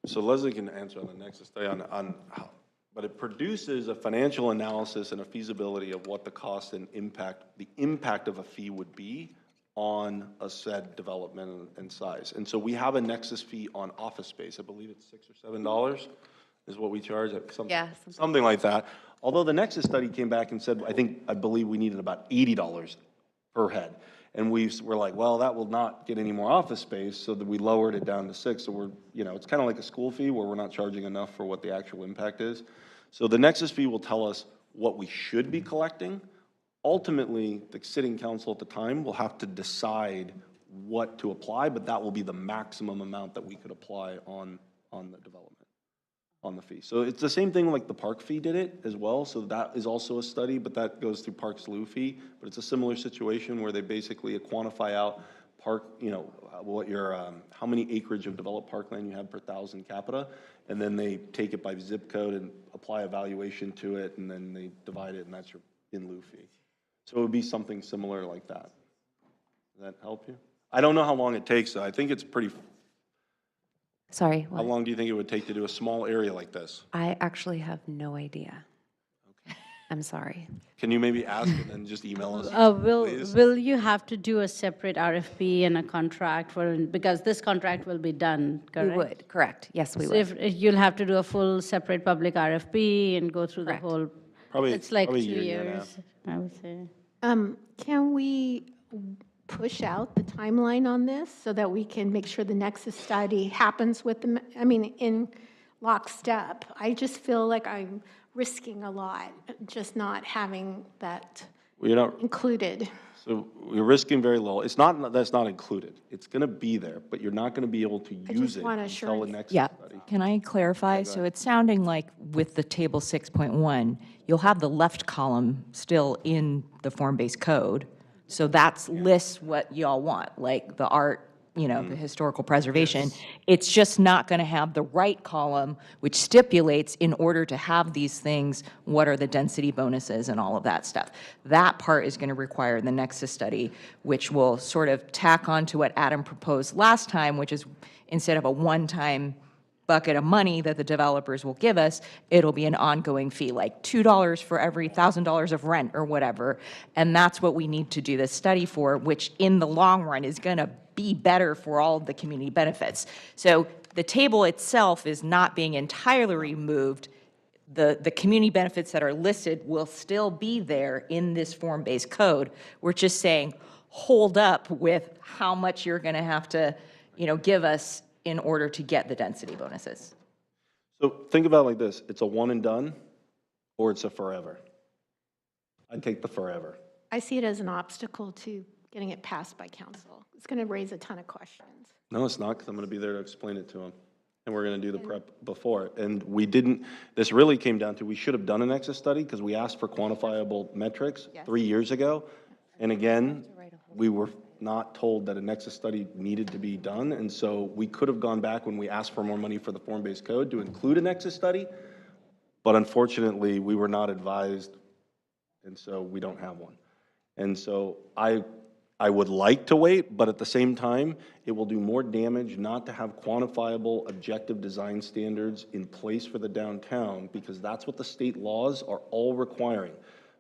So Leslie can answer on the Nexus study on how, but it produces a financial analysis and a feasibility of what the cost and the impact of a fee would be on a said development and size. And so we have a Nexus fee on office space. I believe it's $6 or $7 is what we charge. Something like that. Although the Nexus study came back and said, I believe we needed about $80 per head. And we're like, well, that will not get any more office space, so that we lowered it down to 6. So we're, it's kind of like a school fee where we're not charging enough for what the actual impact is. So the Nexus fee will tell us what we should be collecting. Ultimately, the sitting council at the time will have to decide what to apply, but that will be the maximum amount that we could apply on the development, on the fee. So it's the same thing like the park fee did it as well. So that is also a study, but that goes through Parks Lieu fee. But it's a similar situation where they basically quantify out park, what your, how many acreage of developed parkland you have per 1,000 capita, and then they take it by zip code and apply a valuation to it, and then they divide it, and that's your in lieu fee. So it would be something similar like that. Does that help you? I don't know how long it takes, though. I think it's pretty. Sorry, How long do you think it would take to do a small area like this? I actually have no idea. Okay. I'm sorry. Can you maybe ask and then just email us? Please? Will you have to do a separate RFP and a contract because this contract will be done, correct? We would, correct. Yes, we So would. if you'll have to do a full separate public RFP and go through Correct. the whole, Probably, it's like 2 probably a year and a half. years, I would say. Can we push out the timeline on this so that we can make sure the Nexus study happens with the, in lockstep? I just feel like I'm risking a lot, just not having that included. So you're risking very little. It's not that's not included. It's going to be there, but you're not going to be able to use it until the next study. Can I clarify? So it's sounding like with the table 6.1, you'll have the left column still in the form-based code. So that's lists what y'all want, like the art you know, the historical preservation. It's just not going to have the right column, which stipulates in order to have these things, what are the density bonuses and all of that stuff. That part is going to require the nexus study, which will sort of tack on to what Adam proposed last time, which is instead of a one-time bucket of money that the developers will give us, it'll be an ongoing fee, like $2 for every $1,000 of rent or whatever. And that's what we need to do this study for, which in the long run is going to be better for all of the community benefits. So the table itself is not being entirely removed. The community benefits that are listed will still be there in this form-based code. We're just saying, hold up with how much you're going to have to, you know, give us in order to get the density bonuses. So think about it like this, it's a one and done, or it's a forever. I'd take the forever. I see it as an obstacle to getting it passed by council. It's going to raise a ton of questions. No, it's not, because I'm going to be there to explain it to them. And we're going to do the prep before. And we didn't, this really came down to, we should have done an exit study because we asked for quantifiable metrics 3 years ago. And again, we were not told that a nexus study needed to be done. And so we could have gone back when we asked for more money for the form-based code to include a nexus study. But unfortunately, we were not advised. And so we don't have one. And so I would like to wait, but at the same time, it will do more damage not to have quantifiable objective design standards in place for the downtown, because that's what the state laws are all requiring.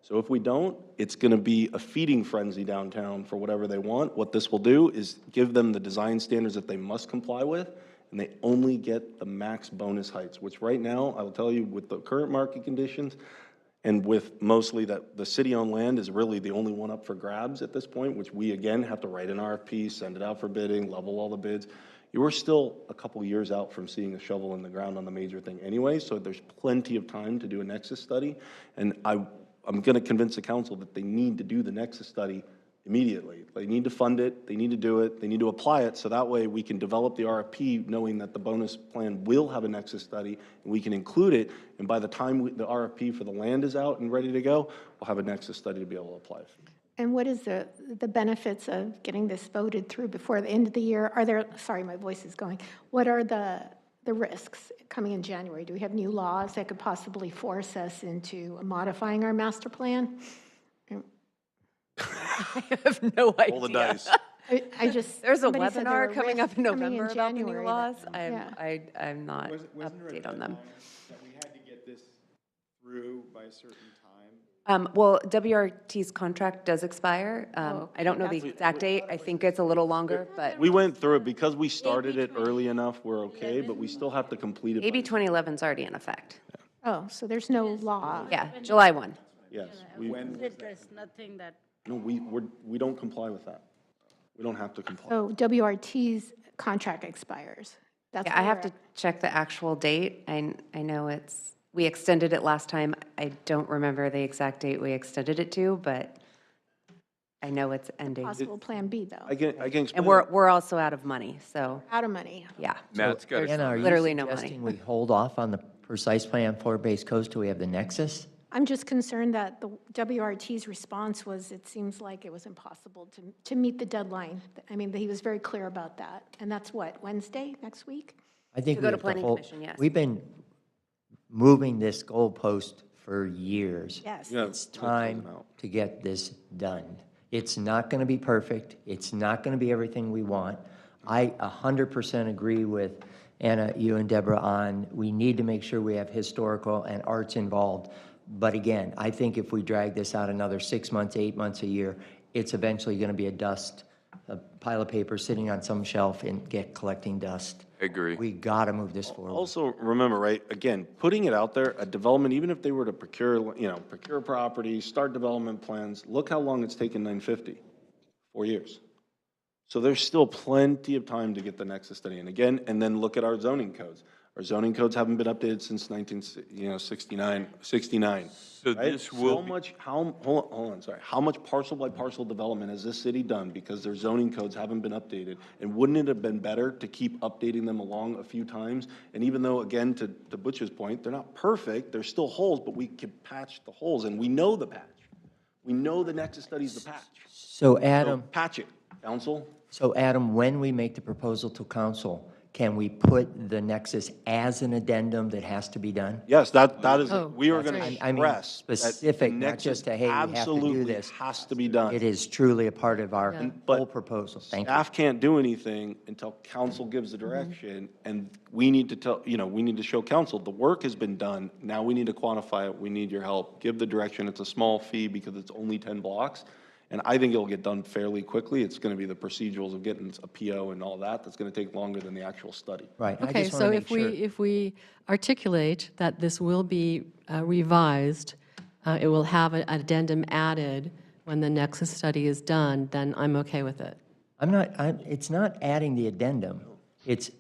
So if we don't, it's going to be a feeding frenzy downtown for whatever they want. What this will do is give them the design standards that they must comply with, and they only get the max bonus heights, which right now, I will tell you, with the current market conditions, and with mostly that the city-owned land is really the only one up for grabs at this point, which we, again, have to write an RFP, send it out for bidding, level all the bids. You are still a couple years out from seeing a shovel in the ground on the major thing anyway, so there's plenty of time to do a nexus study. And I'm going to convince the council that they need to do the nexus study immediately. They need to fund it, they need to do it, they need to apply it, so that way we can develop the RFP knowing that the bonus plan will have a nexus study, and we can include it, and by the time the RFP for the land is out and ready to go, we'll have a nexus study to be able to apply. And what is the benefits of getting this voted through before the end of the year? Are there, sorry, my voice is going. What are the risks coming in January? Do we have new laws that could possibly force us into modifying our master plan? I have no idea. Roll the dice. I just, There's a somebody said there webinar were coming up risks in coming November about the new January laws. that- I'm not update on them. That we had to get this through by a certain time? Well, WRT's contract does expire. I don't know the that's- exact date. I think it's a little longer, but We went through it, because we started it early enough, we're okay, but we still have to complete it. AB 2011 is already in effect. Oh, so there's no law. Yeah, July 1. Yes, There's nothing that. no, we don't comply with that. We don't have to comply. So WRT's contract expires. That's Yeah, I where have we're to at. check the actual date. I know we extended it last time. I don't remember the exact date we extended it to, but I know it's ending. Possible Plan B, though. I can explain. And we're also out of money, so, Out of money. yeah. Matt's got There's a Anna, are you literally no money. suggesting we hold off on the precise plan for-based codes till we have the nexus? I'm just concerned that the WRT's response was, it seems like it was impossible to meet the deadline. I mean, he was very clear about that. And that's what, Wednesday, next week? I think To we go to have planning hold- commission, yes. We've been moving this goalpost for years. Yes. Yeah, It's time to get this done. It's not going to be perfect. It's not going to be everything we want. I 100% agree with Anna, you and Deborah on, we need to make sure we have historical and arts involved. But again, I think if we drag this out another 6 months, 8 months, a year, it's eventually going to be a pile of paper sitting on some shelf and collecting dust. Agree. We got to move this forward. Also, remember, right, again, putting it out there, a development, even if they were to procure property, start development plans, look how long it's taken 950, 4 years. So there's still plenty of time to get the nexus study. And again, and then look at our zoning codes. Our zoning codes haven't been updated since 69. So Right? this will How much parcel by parcel development has this city done because their zoning codes haven't been updated? And wouldn't it have been better to keep updating them along a few times? And even though, again, to Butch's point, they're not perfect, there's still holes, but we can patch the holes, and we know the patch. We know the nexus study's the patch. So Adam, So patch it, council. So Adam, when we make the proposal to council, can we put the nexus as an addendum that has to be done? Yes, that is, Oh, we are That's- going to I mean, stress that the specific, not nexus just a, hey, we have to do absolutely this. has to be done. It is truly a part of our Yeah. whole proposal. Thank you. Staff can't do anything until council gives the direction, and we need to tell, we need to show council, the work has been done, now we need to quantify it, we need your help, give the direction, it's a small fee because it's only 10 blocks, and I think it'll get done fairly quickly. It's gonna be the procedurals of getting a PO and all that, that's gonna take longer than the actual study. Right. I Okay, just want to so make sure. if we articulate that this will be revised, it will have an addendum added when the nexus study is done, then I'm okay with it. It's not adding the addendum. It's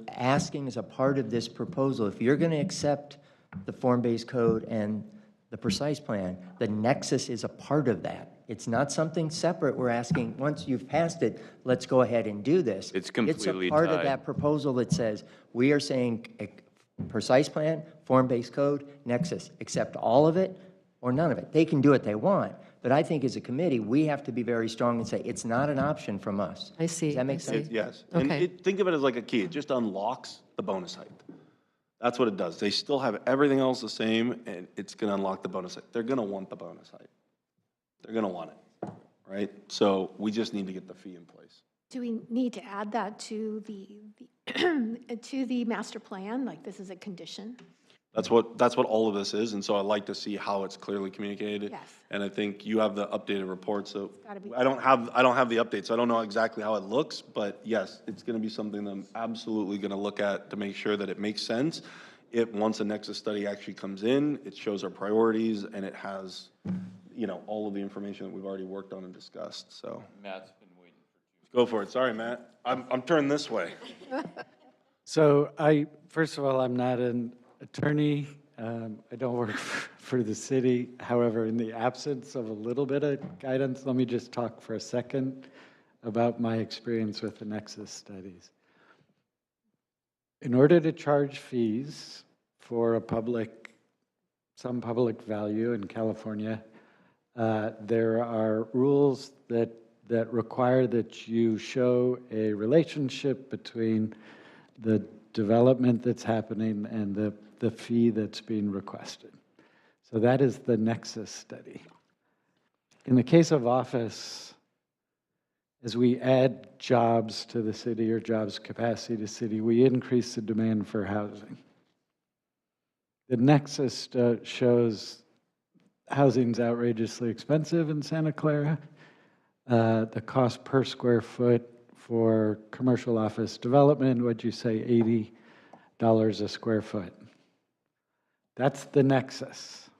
asking as a part of this proposal, if you're going to accept the form-based code and the precise plan, the nexus is a part of that. It's not something separate. We're asking, once you've passed it, let's go ahead and do this. It's completely It's a part of tied. that proposal that says, we are saying a precise plan, form-based code, nexus, accept all of it or none of it. They can do what they want, but I think as a committee, we have to be very strong and say, it's not an option from us. I see. Does that make I see. sense? Yes, and Okay. think of it as like a key, it just unlocks the bonus height. That's what it does. They still have everything else the same, and it's gonna unlock the bonus height. They're gonna want the bonus height. They're gonna want it, right? So we just need to get the fee in place. Do we need to add that to the to the master plan? Like this is a condition? That's what all of this is, and so I like to see how it's clearly communicated. Yes. And I think you have the updated report, so gotta be- I don't have the updates, so I don't know exactly how it looks, but yes, it's gonna be something that I'm absolutely gonna look at to make sure that it makes sense. Once a nexus study actually comes in, it shows our priorities, and it has, all of the information that we've already worked on and discussed, so. Matt's been waiting Go for it, sorry, Matt. I'm turned this way. So first of all, I'm not an attorney. I don't work for the city. However, in the absence of a little bit of guidance, let me just talk for a second about my experience with the Nexus studies. In order to charge fees for some public value in California, there are rules that require that you show a relationship between the development that's happening and the fee that's being requested. So that is the Nexus study. In the case of office, as we add jobs to the city or jobs capacity to city, we increase the demand for housing. The Nexus shows housing's outrageously expensive in Santa Clara. The cost per square foot for commercial office development, what'd you say, $80 a square foot. That's the nexus.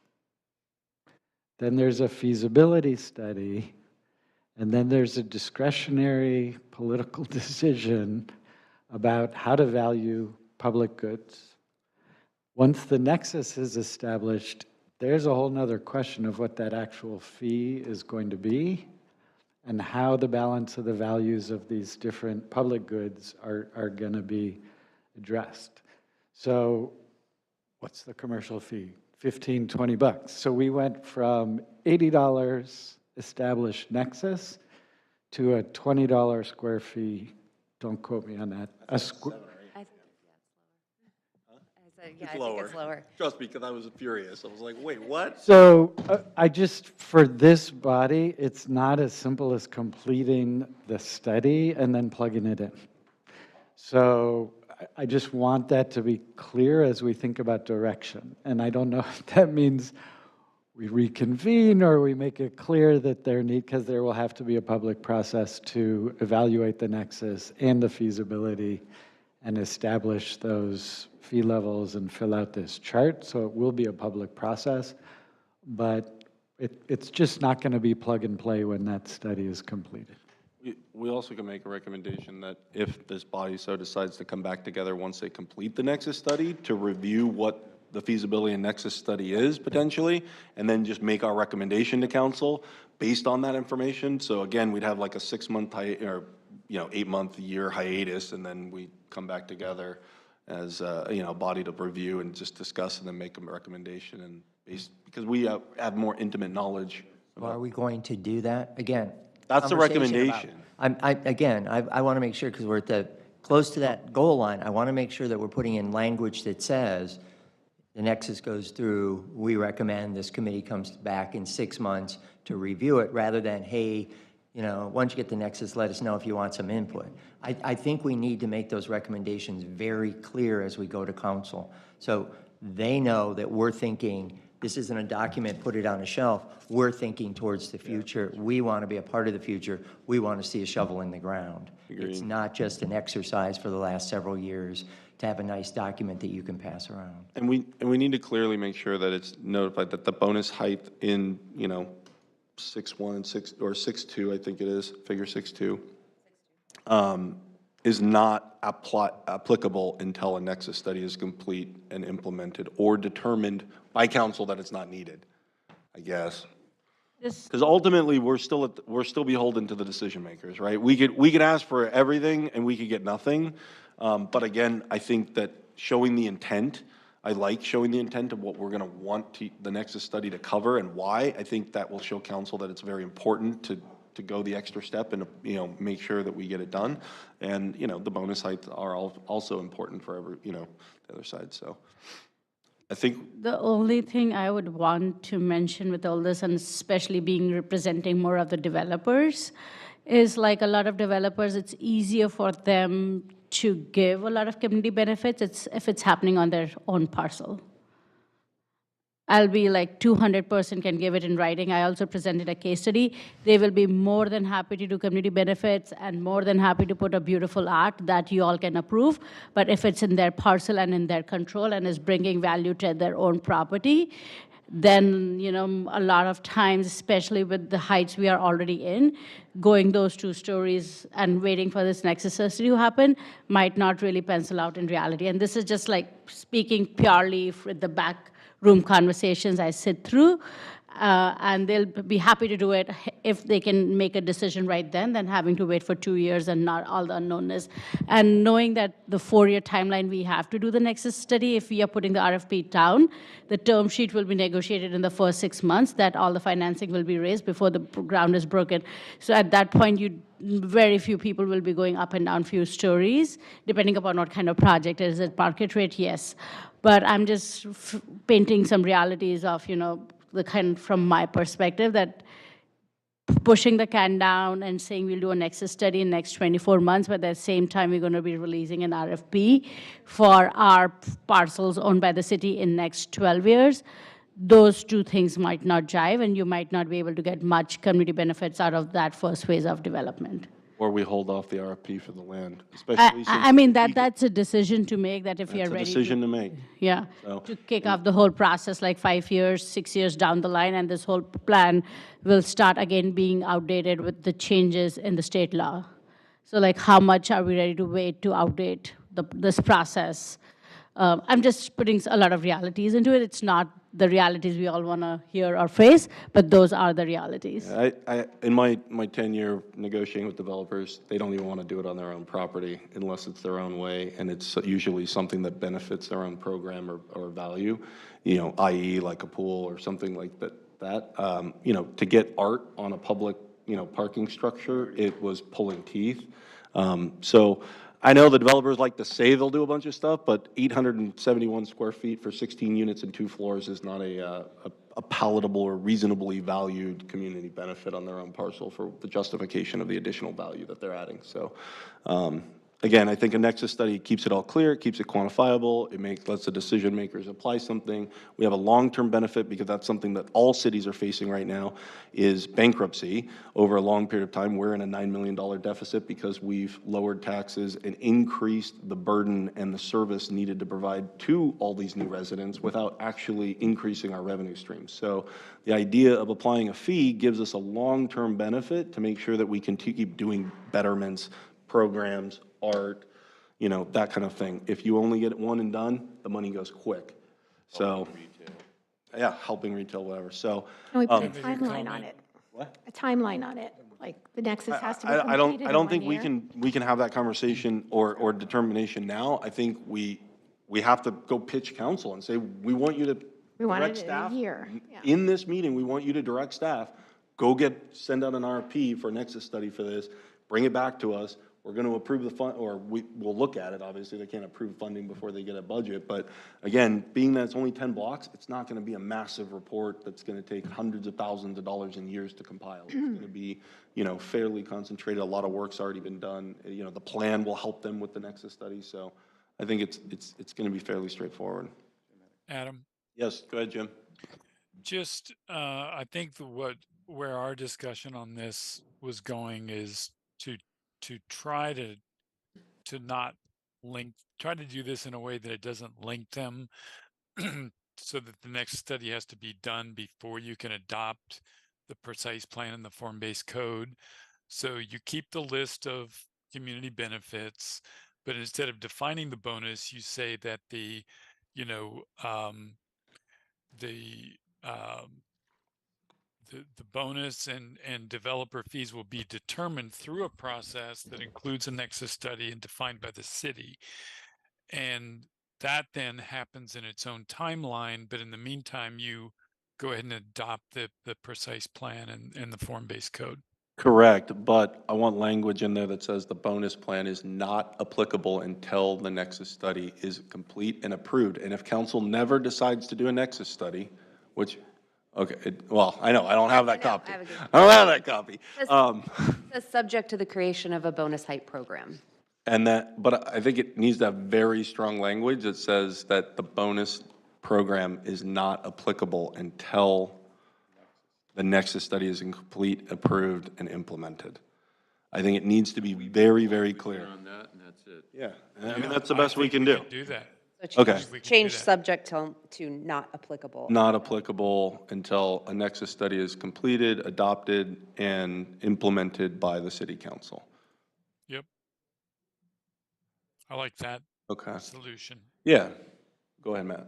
Then there's a feasibility study, and then there's a discretionary political decision about how to value public goods. Once the nexus is established, there's a whole nother question of what that actual fee is going to be and how the balance of the values of these different public goods are going to be addressed. So what's the commercial fee? $15, $20. So we went from $80 established nexus to a $20 square fee. Don't quote me on that. I think it's lower. Trust me, because I was furious. I was like, wait, what? So for this body, it's not as simple as completing the study and then plugging it in. So I just want that to be clear as we think about direction. And I don't know if that means we reconvene or we make it clear that because there will have to be a public process to evaluate the nexus and the feasibility and establish those fee levels and fill out this chart. So it will be a public process, but it's just not going to be plug and play when that study is completed. We also can make a recommendation that if this body so decides to come back together once they complete the nexus study to review what the feasibility and nexus study is potentially, and then just make our recommendation to council based on that information. So again, we'd have like a 6-month or 8-month, year hiatus, and then we come back together as a body to review and just discuss and then make a recommendation and because we have more intimate knowledge. Are we going to do that? Again, That's the conversation about. recommendation. Again, I want to make sure, because we're at the, close to that goal line, I want to make sure that we're putting in language that says, the Nexus goes through, we recommend this committee comes back in 6 months to review it, rather than, hey, you know, once you get the Nexus, let us know if you want some input. I think we need to make those recommendations very clear as we go to council. So they know that we're thinking, this isn't a document, put it on a shelf. We're thinking towards the future. We want to be a part of the future. We want to see a shovel in the ground. It's not just an exercise for the last several years to have a nice document that you can pass around. And we need to clearly make sure that it's notified that the bonus height in, you know, 6.1 and 6, or 6.2, I think it is, figure 6.2, is not applicable until a Nexus study is complete and implemented or determined by council that it's not needed, I guess. Because ultimately, we're still beholden to the decision makers, right? We could ask for everything and we could get nothing. But again, I think that showing the intent, I like showing the intent of what we're going to want the Nexus study to cover and why. I think that will show council that it's very important to go the extra step and, you know, make sure that we get it done. And, you know, the bonus heights are also important for the other side. So I think The only thing I would want to mention with all this, and especially being representing more of the developers, is like a lot of developers, it's easier for them to give a lot of community benefits if it's happening on their own parcel. I'll be like 200% can give it in writing. I also presented a case study. They will be more than happy to do community benefits and more than happy to put a beautiful art that you all can approve. But if it's in their parcel and in their control and is bringing value to their own property, then, you know, a lot of times, especially with the heights we are already in, going those 2 stories and waiting for this Nexus study to happen might not really pencil out in reality. And this is just like speaking purely with the back room conversations I sit through, and they'll be happy to do it if they can make a decision right then than having to wait for 2 years and not all the unknownness. And knowing that the 4-year timeline we have to do the Nexus study, if we are putting the RFP down, the term sheet will be negotiated in the first 6 months, that all the financing will be raised before the ground is broken. So at that point, very few people will be going up and down few stories, depending upon what kind of project. Is it market rate? Yes. But I'm just painting some realities of, you know, the kind from my perspective, that pushing the can down and saying we'll do a Nexus study in next 24 months, but at the same time, we're going to be releasing an RFP for our parcels owned by the city in next 12 years. Those 2 things might not jive, and you might not be able to get much community benefits out of that first phase of development. or we hold off the RFP for the land, especially since. I mean, that's a decision to make, that if you're ready. It's a decision to make. Yeah, So- to kick off the whole process like 5 years, 6 years down the line, and this whole plan will start again being outdated with the changes in the state law. So like, how much are we ready to wait to outdate this process? I'm just putting a lot of realities into it. It's not the realities we all want to hear or face, but those are the realities. In my tenure negotiating with developers, they don't even want to do it on their own property unless it's their own way, and it's usually something that benefits their own program or value, you know, i.e. like a pool or something like that. You know, to get art on a public, you know, parking structure, it was pulling teeth. So I know the developers like to say they'll do a bunch of stuff, but 871 square feet for 16 units and 2 floors is not a palatable or reasonably valued community benefit on their own parcel for the justification of the additional value that they're adding. So again, I think a Nexus study keeps it all clear, it keeps it quantifiable, it lets the decision makers apply something. We have a long-term benefit because that's something that all cities are facing right now, is bankruptcy. Over a long period of time, we're in a $9 million deficit because we've lowered taxes and increased the burden and the service needed to provide to all these new residents without actually increasing our revenue streams. So the idea of applying a fee gives us a long-term benefit to make sure that we can keep doing betterments, programs, art, you know, that kind of thing. If you only get it one and done, the money goes quick. So, yeah, helping retail, whatever. So, Can we put a timeline on it? What? A timeline on it, like the Nexus has to be I completed in don't 1 think year? we can have that conversation or determination now. I think we have to go pitch council and say, we want you to We want direct it in staff. a year. Yeah. In this meeting, we want you to direct staff, send out an RFP for a nexus study for this, bring it back to us. We're going to approve the fund, or we'll look at it. Obviously, they can't approve funding before they get a budget. But again, being that it's only 10 blocks, it's not going to be a massive report that's going to take hundreds of thousands of dollars and years to compile. It's going to be, fairly concentrated. A lot of work's already been done. The plan will help them with the nexus study. So I think it's going to be fairly straightforward. Adam? Yes, go ahead, Jim. Just, I think where our discussion on this was going is to try to not try to do this in a way that it doesn't link them so that the next study has to be done before you can adopt the precise plan and the form-based code. So you keep the list of community benefits, but instead of defining the bonus, you say that the bonus and developer fees will be determined through a process that includes a nexus study and defined by the city. And that then happens in its own timeline, but in the meantime, you go ahead and adopt the precise plan and the form-based code. Correct, but I want language in there that says the bonus plan is not applicable until the nexus study is complete and approved. And if council never decides to do a nexus study, which, okay, well, I know, I don't have that copy. I don't have that copy. It's subject to the creation of a bonus height program. But I think it needs to have very strong language that says that the bonus program is not applicable until the nexus study is complete, approved, and implemented. I think it needs to be very, very clear. On that, and that's it. Yeah, I mean, that's the best we can do. Do that. So Okay. Change subject to not applicable. Not applicable until a nexus study is completed, adopted, and implemented by the city council. Yep. I like that Okay. solution. Yeah, go ahead, Matt.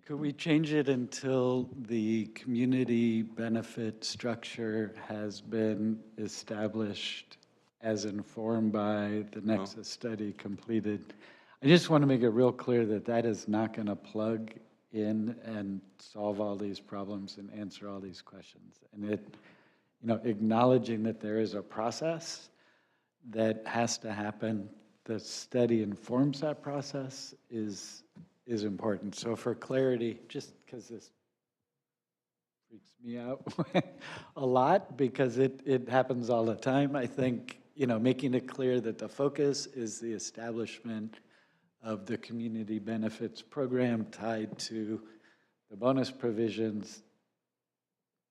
Could we change it until the community benefit structure has been established as informed by the nexus study completed? I just want to make it real clear that that is not going to plug in and solve all these problems and answer all these questions. And it, acknowledging that there is a process that has to happen, the study informs that process is important. So for clarity, just because this freaks me out a lot, because it happens all the time, I think, making it clear that the focus is the establishment of the community benefits program tied to the bonus provisions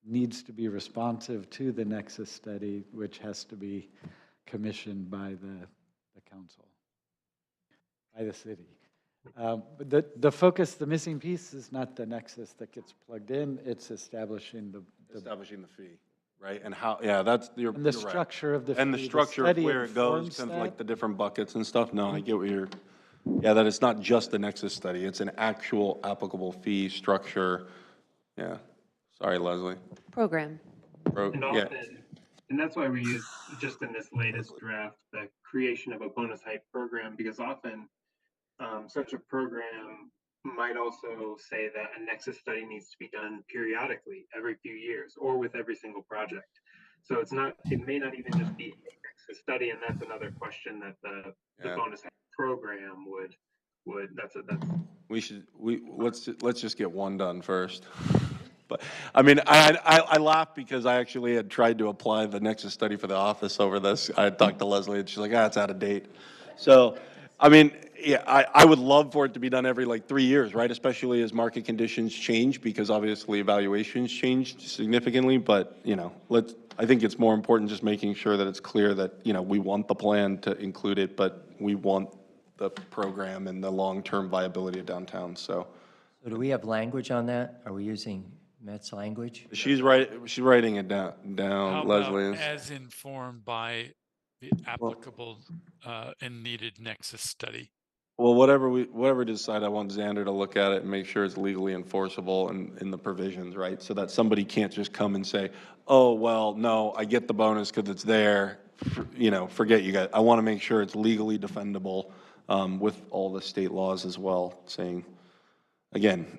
needs to be responsive to the nexus study, which has to be commissioned by the council, by the city. But the focus, the missing piece is not the nexus that gets plugged in, it's establishing the fee, right? And how, that's, you're and the you're right. structure of the And the fee, structure of study where it goes, informs kind of that. like the different buckets and stuff. No, I get what you're, that it's not just the nexus study, it's an actual applicable fee structure. Yeah, sorry, Leslie. Program. And often, and that's why we use, just in this latest draft, the creation of a bonus height program, because often such a program might also say that a nexus study needs to be done periodically, every few years, or with every single project. So it may not even just be a nexus study, and that's another question that the bonus height program would, let's just get one done first. But I mean, I laugh because I actually had tried to apply the nexus study for the office over this. I had talked to Leslie and she's like, it's out of date. So, I mean, yeah, I would love for it to be done every 3 years, right? Especially as market conditions change, because obviously evaluations changed significantly. But, I think it's more important just making sure that it's clear that, we want the plan to include it, but we want the program and the long-term viability of downtown, so. So do we have language on that? Are we using Matt's language? She's writing it down, How Leslie about is. as informed by the applicable and needed nexus study? Well, whatever we decide, I want Xander to look at it and make sure it's legally enforceable in the provisions, right? So that somebody can't just come and say, oh, well, no, I get the bonus because it's there, forget you guys. I want to make sure it's legally defendable with all the state laws as well, saying, again,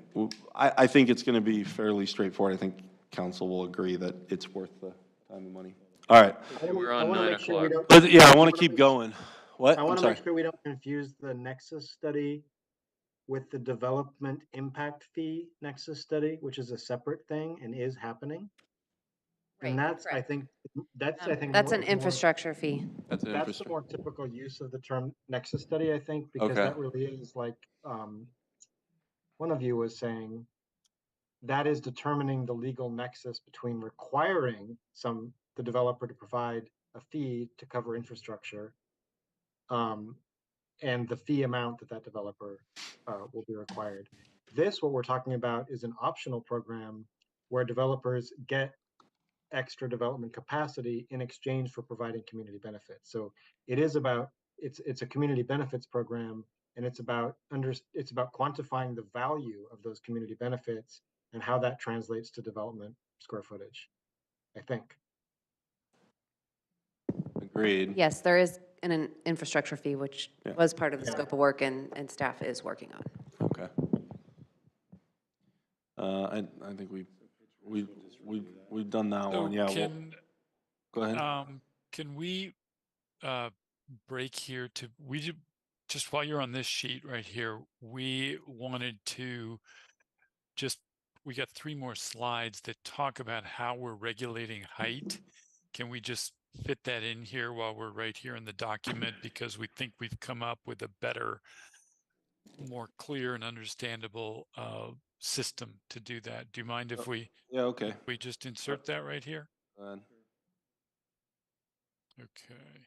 I think it's going to be fairly straightforward. I think council will agree that it's worth the time and money. All right. We're I on want to 9 make sure we o'clock. don't. Yeah, I want wanna to keep make- going. What? I I'm want to sorry. make sure we don't confuse the Nexus study with the development impact fee Nexus study, which is a separate thing and is happening. And that's, I think, That's more, an it's more, infrastructure fee. That's an that's the infrastructure. more typical use of the term Nexus study, I think, because Okay. that really is like, one of you was saying, that is determining the legal nexus between requiring the developer to provide a fee to cover infrastructure, and the fee amount that developer will be required. What we're talking about, is an optional program where developers get extra development capacity in exchange for providing community benefits. So it is about, it's a community benefits program, and it's about quantifying the value of those community benefits and how that translates to development square footage, I think. Agreed. Yes, there is an infrastructure fee, which Yeah. was part of the scope of work and staff is working on. Okay. I think we've done that So one. Yeah. Go ahead. Can we break here to, just while you're on this sheet right here, we wanted to we got 3 more slides that talk about how we're regulating height. Can we just fit that in here while we're right here in the document? Because we think we've come up with a better, more clear and understandable system to do that. Do you mind if we just insert that right here? Go ahead. Okay.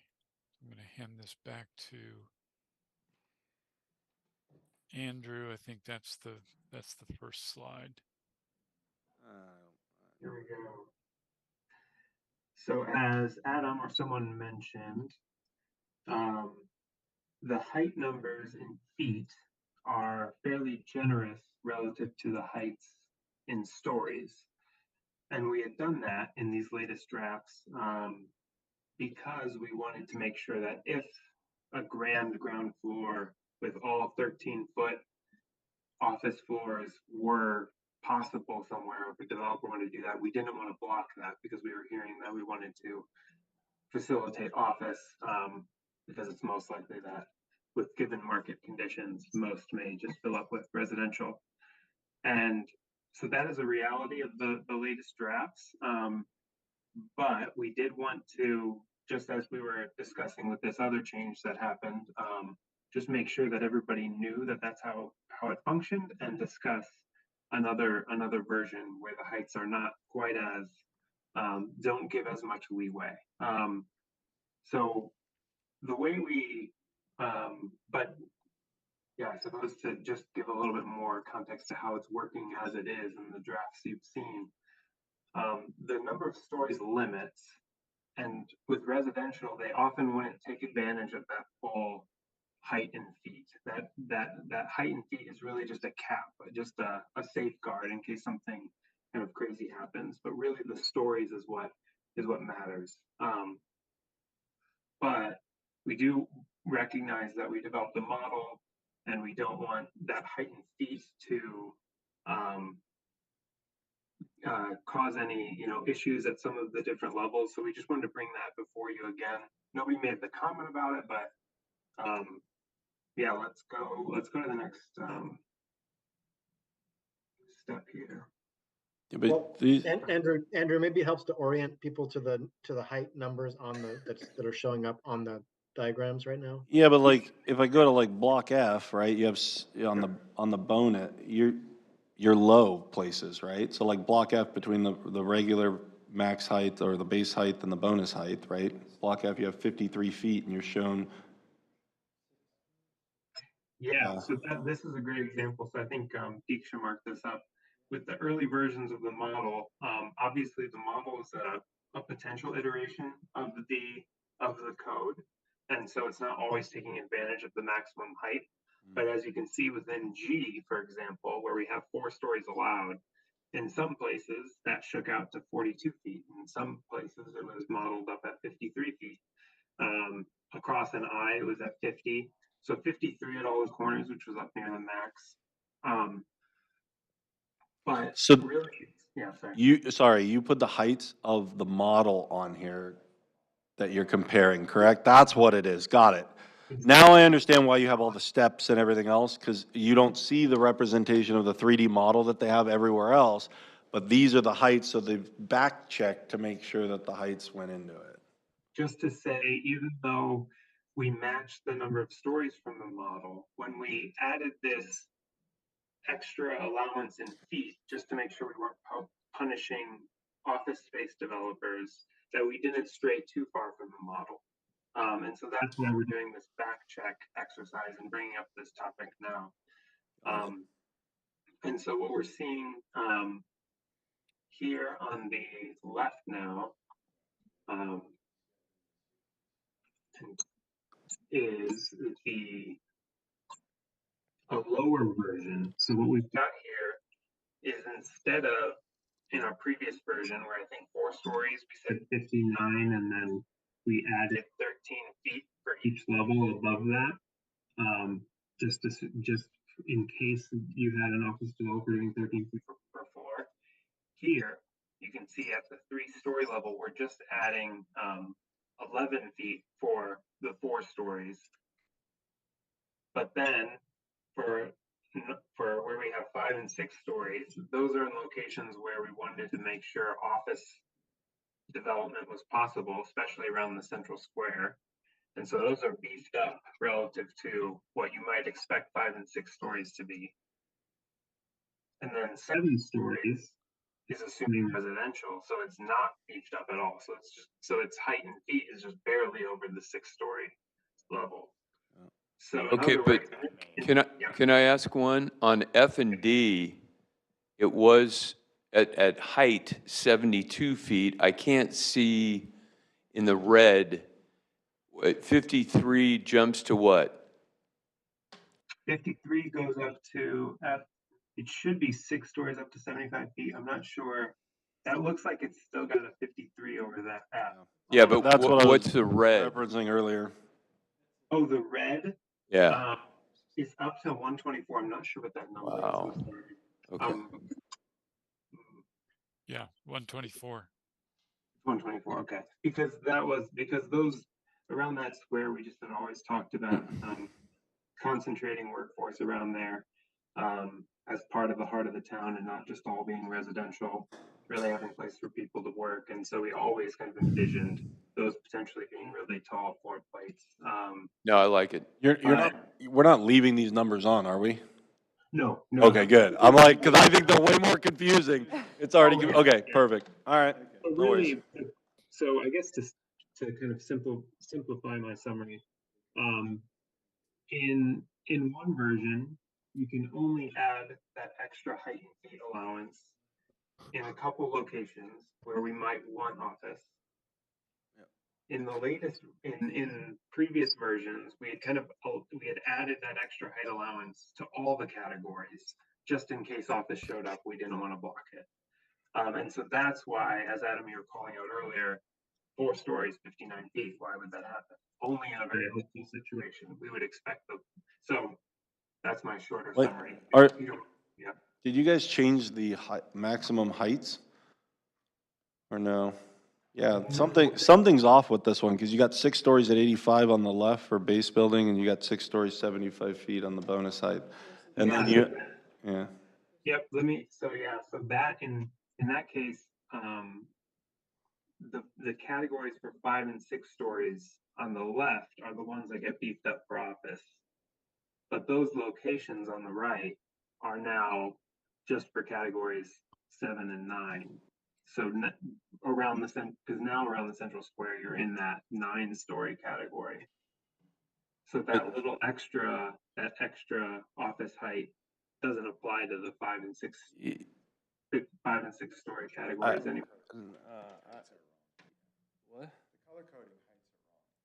I'm going to hand this back to Andrew. I think that's the first slide. Here we go. So as Adam or someone mentioned, the height numbers in feet are fairly generous relative to the heights in stories. And we had done that in these latest drafts because we wanted to make sure that if a ground floor with all 13-foot office floors were possible somewhere, if a developer wanted to do that, we didn't want to block that because we were hearing that we wanted to facilitate office because it's most likely that with given market conditions, most may just fill up with residential. And so that is a reality of the latest drafts. But we did want to, just as we were discussing with this other change that happened, just make sure that everybody knew that that's how it functioned, and discuss another version where the heights are not quite as, don't give as much leeway. So the way we, but yeah, I suppose to just give a little bit more context to how it's working as it is in the drafts you've seen, the number of stories limits, and with residential, they often wouldn't take advantage of that full height in feet. That height in feet is really just a cap, just a safeguard in case something kind of crazy happens. But really, the stories is what matters. But we do recognize that we developed a model, and we don't want that height in feet to cause any issues at some of the different levels. So we just wanted to bring that before you again. Nobody made the comment about it, but yeah, let's go to the next step here. Yeah, but Well, Andrew, maybe it helps to orient people to the height numbers that are showing up on the diagrams right now. Yeah, but like if I go to like block F, right? You have on the bonnet, you're low places, right? So like block F between the regular max height or the base height and the bonus height, right? Block F, you have 53 feet, and you're shown. Yeah, so this is a great example. So I think Deeksha marked this up. With the early versions of the model, obviously the model is a potential iteration of the code, and so it's not always taking advantage of the maximum height. But as you can see within G, for example, where we have 4 stories allowed, in some places that shook out to 42 feet. In some places it was modeled up at 53 feet. Across an I, it was at 50. So 53 at all the corners, which was up near the max. But So really, yeah, sorry. you put the heights of the model on here that you're comparing, correct? That's what it is. Got it. Now I understand why you have all the steps and everything else, because you don't see the representation of the 3D model that they have everywhere else, but these are the heights, so they've back checked to make sure that the heights went into it. Just to say, even though we matched the number of stories from the model, when we added this extra allowance in feet, just to make sure we weren't punishing office space developers, that we didn't stray too far from the model. And so that's why we're doing this back check exercise and bringing up this topic now. And so what we're seeing here on the left now is a lower version. So what we've got here is, instead of in our previous version where I think 4 stories, we said 59, and then we added 13 feet for each level above that. Just in case you had an office developer doing 13 feet per floor. Here, you can see at the 3-story level, we're just adding 11 feet for the 4 stories. But then for where we have 5 and 6 stories, those are in locations where we wanted to make sure office development was possible, especially around the central square. And so those are beefed up relative to what you might expect 5 and 6 stories to be. And then 7 stories is assuming residential, so it's not beefed up at all. So its height in feet is just barely over the 6-story level. So in Okay, other but words, can I ask one? On F and D, it was at height 72 feet. I can't see in the red, 53 jumps to what? 53 goes up to it should be 6 stories up to 75 feet. I'm not sure. That looks like it's still got a 53 over that F. Yeah, but That's what I was what's the red? referencing earlier. Oh, the red? Yeah. It's up to 124. I'm not sure what that number Wow. is. I'm sorry. Okay. Yeah, 124. 124, okay. Because those around that square, we just had always talked about concentrating workforce around there as part of the heart of the town, and not just all being residential, really having a place for people to work. And so we always kind of envisioned those potentially being really tall floor plates. No, I like it. We're not leaving these numbers on, are we? No. Okay, good. I'm like, because I think they're way more confusing. It's already, okay, perfect. All right. But No worries. really, so I guess to kind of simplify my summary, in one version, you can only add that extra height and feet allowance in a couple locations where we might want office. In the latest, in previous versions, we had added that extra height allowance to all the categories, just in case office showed up, we didn't want to block it. And so that's why, as Adam, you were calling out earlier, 4 stories, 59 feet. Why would that happen? Only in a very hopeful situation. We would expect so that's my shorter summary. Yeah. Did you guys change the maximum heights? Or no? Yeah, something's off with this one, because you got 6 stories at 85 on the left for base building, and you got 6 stories, 75 feet on the bonus height. And then yeah. Yep, so that in that case, the categories for 5 and 6 stories on the left are the ones that get beefed up for office. But those locations on the right are now just for categories 7 and 9. So around the central square, you're in that 9-story category. So that extra office height doesn't apply to the 5 and 6 story categories anymore. What?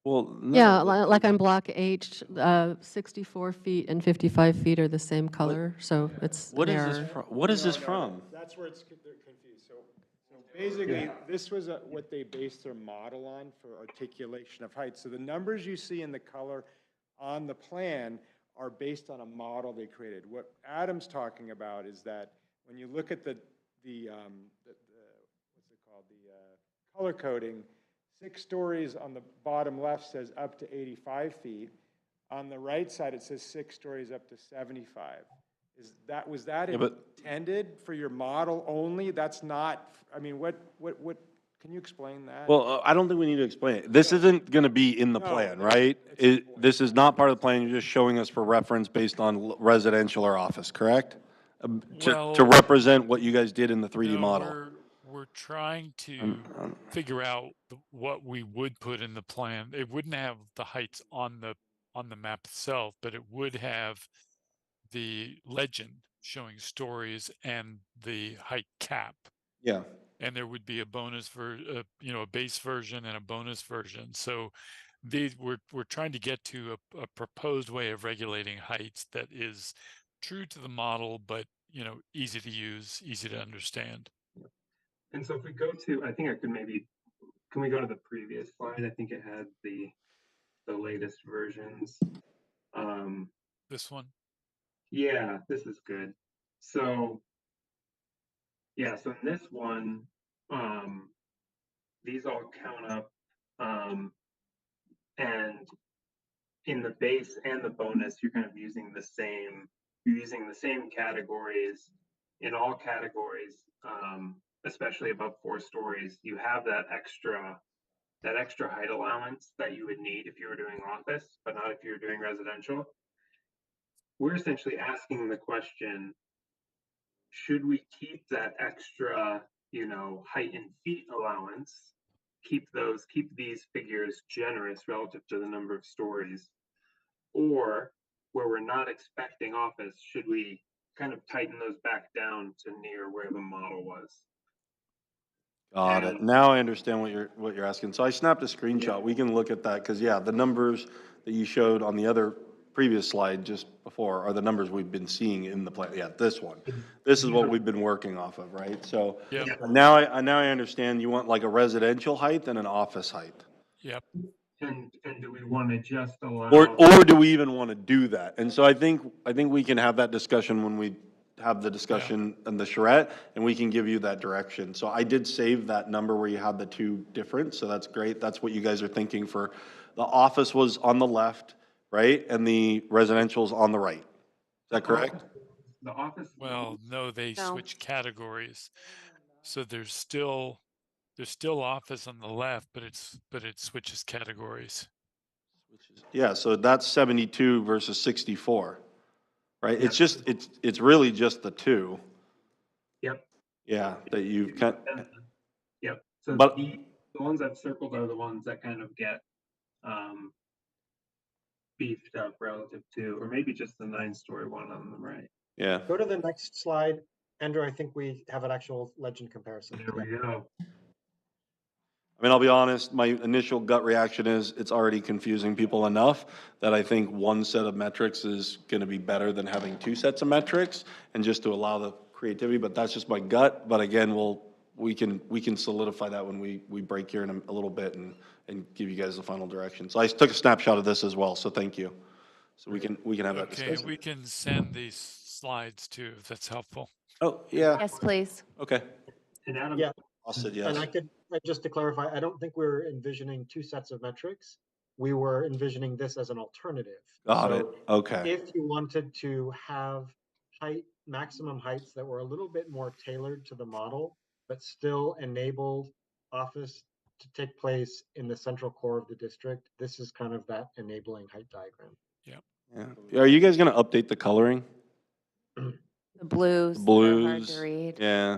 Well, no, Yeah, like on block H, 64 feet and 55 feet are the same color, so it's What an is this error. from? What is this from? That's where they're confused. So basically, this was what they based their model on for articulation of height. So the numbers you see in the color on the plan are based on a model they created. What Adam's talking about is that when you look at the what's it called, the color coding, 6 stories on the bottom left says up to 85 feet. On the right side, it says 6 stories up to 75. Was that Yeah, but- intended for your model only? That's not, I mean, what, can you explain that? Well, I don't think we need to explain it. This isn't going to be in the No, plan, that's- right? This is not part of the plan. You're just showing us for reference based on residential or office, correct? To Well- represent what you guys did in the 3D No, model. we're trying to figure out what we would put in the plan. It wouldn't have the heights on the map itself, but it would have the legend showing stories and the height cap. Yeah. And there would be a bonus a base version and a bonus version. So we're trying to get to a proposed way of regulating heights that is true to the model, but easy to use, easy to understand. And so if we go to, I think I could maybe, can we go to the previous slide? I think it had the latest versions. This one? Yeah, this is good. So, yeah, so in this one, these all count up, and in the base and the bonus, you're kind of using the same categories. In all categories, especially above 4 stories, you have that extra height allowance that you would need if you were doing office, but not if you were doing residential. We're essentially asking the question, should we keep that extra, height in feet allowance, keep these figures generous relative to the number of stories, or where we're not expecting office, should we kind of tighten those back down to near where the model was? Got it. Now I understand what you're asking. So I snapped a screenshot. We can look at that because, yeah, the numbers that you showed on the other previous slide just before are the numbers we've been seeing in the plan. Yeah, this one. This is what we've been working off of, right? So now I understand you want like a residential height and an office height. Yep. And do we want to just allow? Or do we even want to do that? And so I think we can have that discussion when we have the discussion in the charrette, and we can give you that direction. So I did save that number where you had the two different, so that's great. That's what you guys are thinking for. The office was on the left, right? And the residential's on the right. Is that correct? The office. Well, no, they switch categories. So there's still office on the left, but it switches categories. Yeah, so that's 72 versus 64, right? It's just, it's really just the two. Yep. Yeah, that you've got. Yep. So But- the ones I've circled are the ones that kind of get beefed up relative to, or maybe just the 9-story one on the right. Yeah. Go to the next slide. Andrew, I think we have an actual legend comparison. There we go. I mean, I'll be honest, my initial gut reaction is it's already confusing people enough that I think one set of metrics is going to be better than having two sets of metrics, and just to allow the creativity, but that's just my gut. But again, we can solidify that when we break here in a little bit and give you guys the final direction. So I took a snapshot of this as well, so thank you. So we can have that Okay, discussion. we can send these slides too, if that's helpful. Oh, yeah. Yes, please. Okay. And Adam, Yeah. I'll say And yes. just to clarify, I don't think we're envisioning two sets of metrics. We were envisioning this as an alternative. Got it. Okay. If you wanted to have maximum heights that were a little bit more tailored to the model, but still enabled office to take place in the central core of the district, this is kind of that enabling height diagram. Yeah. Are you guys going to update the coloring? The blues. The They're hard to blues. read. Yeah.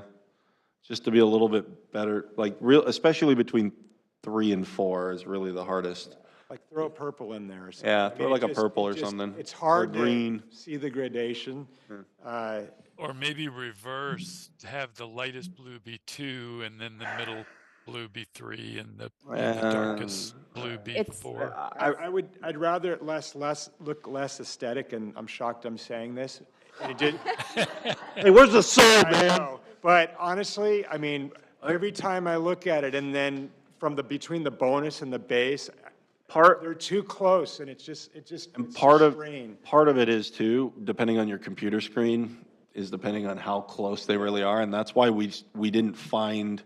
Just to be a little bit better, like especially between 3 and 4 is really the hardest. Like throw a purple in there or something. Yeah, I mean, throw it like a just- purple it or just- something. It's hard Or green. to see the gradation. Or maybe reverse, have the lightest blue be 2, and then the middle blue be 3, and the darkest blue be 4. I'd rather it look less aesthetic, and I'm shocked I'm saying this. And it did. Hey, where's the soul, I man? know, but honestly, I mean, every time I look at it, and then between the bonus and the base, they're too close, and it's And part strain. of it is too, depending on your computer screen, is depending on how close they really are, and that's why we didn't find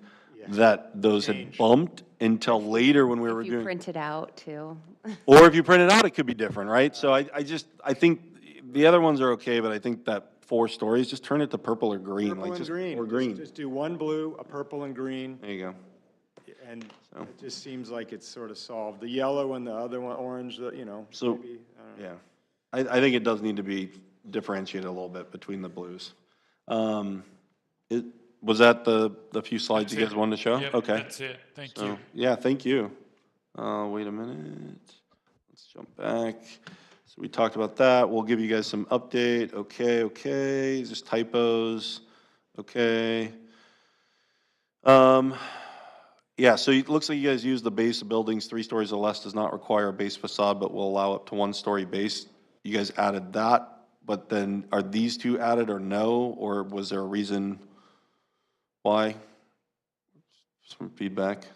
that those had bumped until later when we were If you doing. print it out too. Or if you print it out, it could be different, right? So I think the other ones are okay, but I think that 4 stories, just turn it to purple or green, Purple like and just, green. or green. Just do one blue, a purple and green, There you go. and it just seems like it's sort of solved. The yellow and the other one, orange, you know, So, maybe, I don't know. yeah, I think it does need to be differentiated a little bit between the blues. Was that the few slides you That's guys it. wanted to show? Yep, Okay. that's it. Thank So, you. yeah, thank you. Wait a minute. Let's jump back. So we talked about that. We'll give you guys some update. Okay. Just typos. Okay. Yeah, so it looks like you guys use the base of buildings 3 stories or less does not require a base facade, but will allow up to 1-story base. You guys added that, but then are these 2 added or no? Or was there a reason why? Some feedback.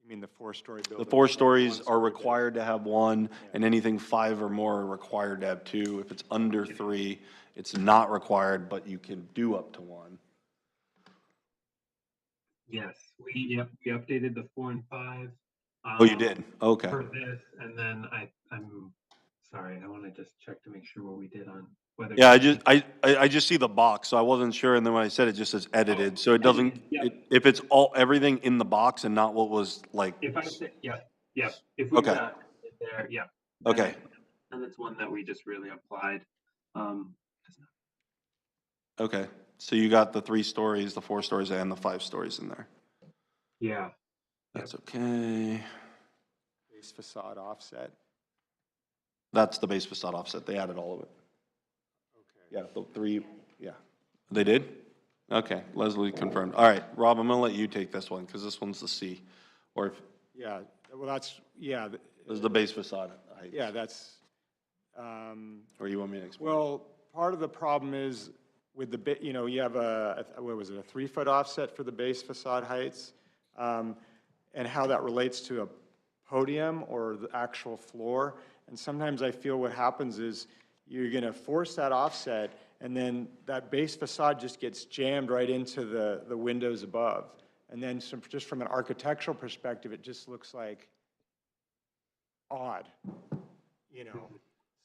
You mean the 4-story building? The 4 stories are required to have 1, and anything 5 or more are required to have 2. If it's under 3, it's not required, but you can do up to 1. Yes, we updated the 4 and 5. Oh, you did? Okay. For this, and then I'm sorry, I want to just check to make sure what we did on whether. Yeah, I just see the box, so I wasn't sure, and then when I said it just says edited, so it doesn't, if it's everything in the box and not what was like. If I say, if we Okay. it there, Okay. And it's one that we just really applied. Okay, so you got the 3 stories, the 4 stories, and the 5 stories in there. Yeah. That's okay. Base facade offset. That's the base facade offset. They added all of it. Okay. Yeah, the 3, yeah. They did? Okay, Leslie confirmed. All right, Rob, I'm gonna let you take this one, because this one's the C. Or if, Yeah, well, that's, yeah. this is the base facade height. Yeah, that's. Or you want me to explain? Well, part of the problem is with the, you know, you have what was it, a 3-foot offset for the base facade heights, and how that relates to a podium or the actual floor. And sometimes I feel what happens is you're gonna force that offset, and then that base facade just gets jammed right into the windows above. And then just from an architectural perspective, it just looks like odd, you know?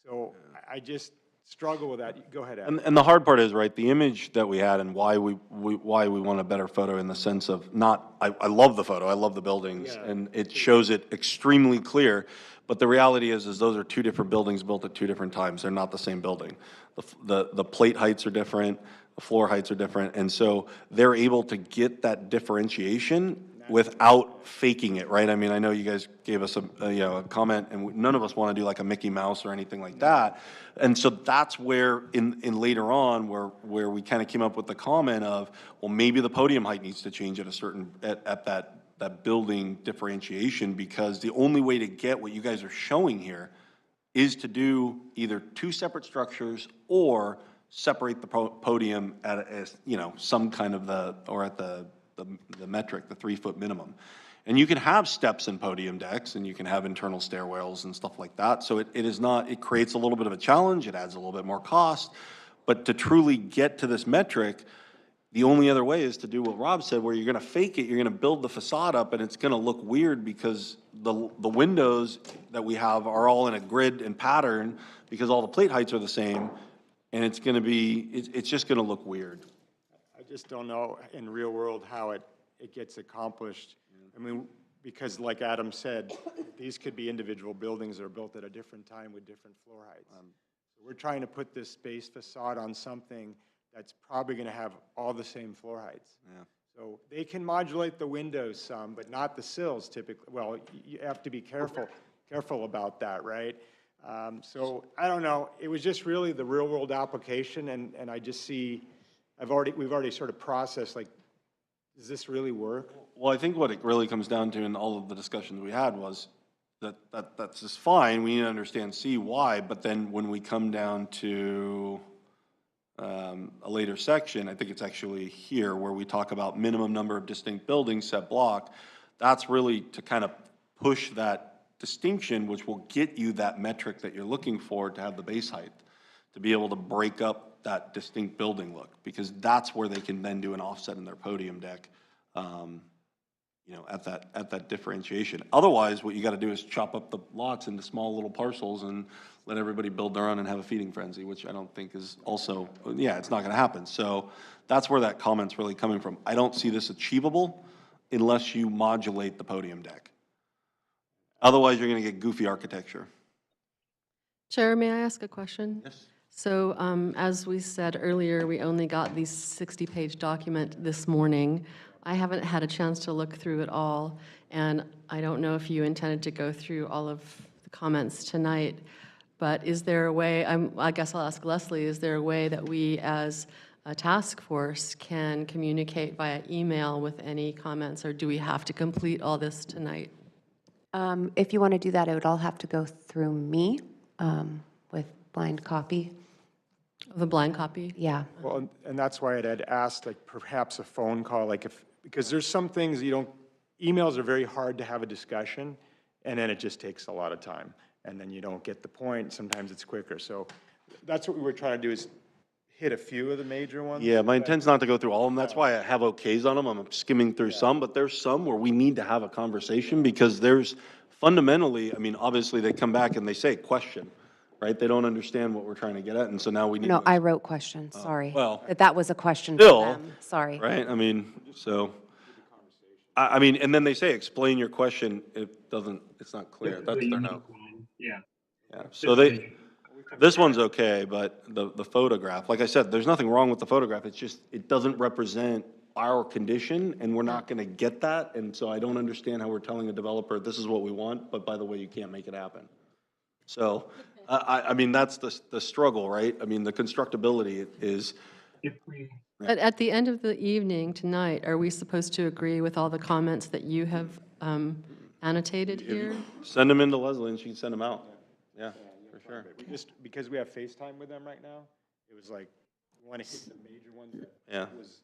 So I just struggle with that. Go ahead, Adam. And the hard part is, right, the image that we had and why we want a better photo in the sense of not, I love the photo, I love the buildings, and it shows it extremely clear, but the reality is those are 2 different buildings built at 2 different times. They're not the same building. The plate heights are different, the floor heights are different, and so they're able to get that differentiation without faking it, right? I mean, I know you guys gave us a comment, and none of us want to do like a Mickey Mouse or anything like that. And so that's where in later on where we kind of came up with the comment of, well, maybe the podium height needs to change at a certain at that building differentiation, because the only way to get what you guys are showing here is to do either 2 separate structures or separate the podium at some kind of at the metric, the 3-foot minimum. And you can have steps and podium decks, and you can have internal stairwells and stuff like that. So it creates a little bit of a challenge, it adds a little bit more cost, but to truly get to this metric, the only other way is to do what Rob said, where you're gonna fake it, you're gonna build the facade up, and it's gonna look weird because the windows that we have are all in a grid and pattern, because all the plate heights are the same, and it's just gonna look weird. I just don't know in real world how it gets accomplished. I mean, because like Adam said, these could be individual buildings that are built at a different time with different floor heights. So we're trying to put this base facade on something that's probably gonna have all the same floor heights. Yeah. So they can modulate the windows some, but not the sills typically. Well, you have to be careful about that, right? So I don't know. It was just really the real world application, and I just see, we've already sort of processed, like, does this really work? Well, I think what it really comes down to in all of the discussions we had was that's just fine. We need to understand why, but then when we come down to a later section, I think it's actually here where we talk about minimum number of distinct buildings set block. That's really to kind of push that distinction, which will get you that metric that you're looking for to have the base height. to be able to break up that distinct building look, because that's where they can then do an offset in their podium deck, you know, at that differentiation. Otherwise, what you gotta do is chop up the lots into small little parcels and let everybody build their own and have a feeding frenzy, which I don't think is also, yeah, it's not gonna happen. So that's where that comment's really coming from. I don't see this achievable unless you modulate the podium deck. Otherwise, you're gonna get goofy architecture. Chair, may I ask a question? Yes. So as we said earlier, we only got the 60-page document this morning. I haven't had a chance to look through it all, and I don't know if you intended to go through all of the comments tonight, but is there a way, I guess I'll ask Leslie, is there a way that we as a task force can communicate via email with any comments, or do we have to complete all this tonight? If you want to do that, it would all have to go through me with blind copy. The blind copy? Yeah. Well, and that's why I'd asked, like, perhaps a phone call, like because there's some things emails are very hard to have a discussion, and then it just takes a lot of time, and then you don't get the point. Sometimes it's quicker. So that's what we were trying to do, is hit a few of the major ones. Yeah, my intent's not to go through all of them. That's why I have okays on them. I'm skimming through some, but there's some where we need to have a conversation, because there's fundamentally, I mean, obviously they come back and they say question, right? They don't understand what we're trying to get at, and so now we need to. No, I wrote questions, sorry. well, That was a question still, for them, sorry. Right? I mean, so, I mean, and then they say, explain your question. It's not clear. That's their note. Yeah. Yeah, so this one's okay, but the photograph, like I said, there's nothing wrong with the photograph. It's just, it doesn't represent our condition, and we're not gonna get that. And so I don't understand how we're telling a developer, this is what we want, but by the way, you can't make it happen. So, I mean, that's the struggle, right? I mean, the constructability is. If we. At the end of the evening tonight, are we supposed to agree with all the comments that you have annotated here? Send them in to Leslie and she can send them out. Yeah, for sure. Just because we have FaceTime with them right now, it was like, we want to hit the major ones. Yeah. It was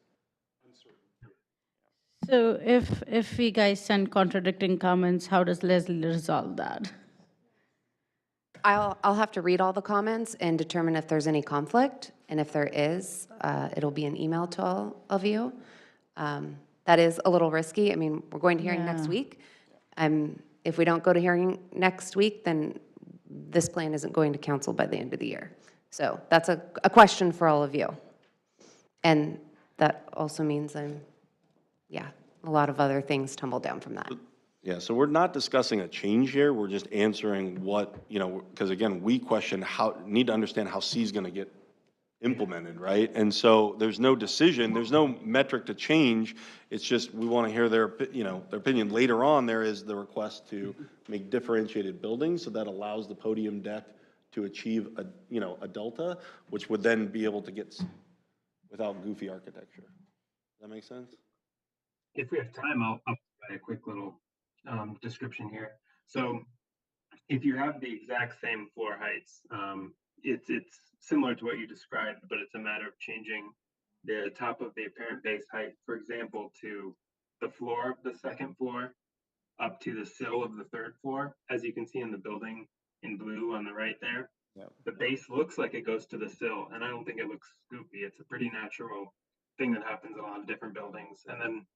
uncertain. So if we guys send contradicting comments, how does Leslie resolve that? I'll have to read all the comments and determine if there's any conflict, and if there is, it'll be an email to all of you. That is a little risky. I mean, we're going to hearing next week. If we don't go to hearing next week, then this plan isn't going to council by the end of the year. So that's a question for all of you. And that also means a lot of other things tumble down from that. Yeah, so we're not discussing a change here. We're just answering what, because again, we need to understand how C is going to get implemented, right? And so there's no decision, there's no metric to change. It's just, we want to hear their opinion. Later on, there is the request to make differentiated buildings, so that allows the podium deck to achieve a delta, which would then be able to get without goofy architecture. Does that make sense? If we have time, I'll provide a quick little description here. So if you have the exact same floor heights, it's similar to what you described, but it's a matter of changing the top of the apparent base height, for example, to the floor of the second floor up to the sill of the third floor. As you can see in the building in blue on the right there, the base looks like it goes to the sill, and I don't think it looks goofy. It's a pretty natural thing that happens in a lot of different buildings. And then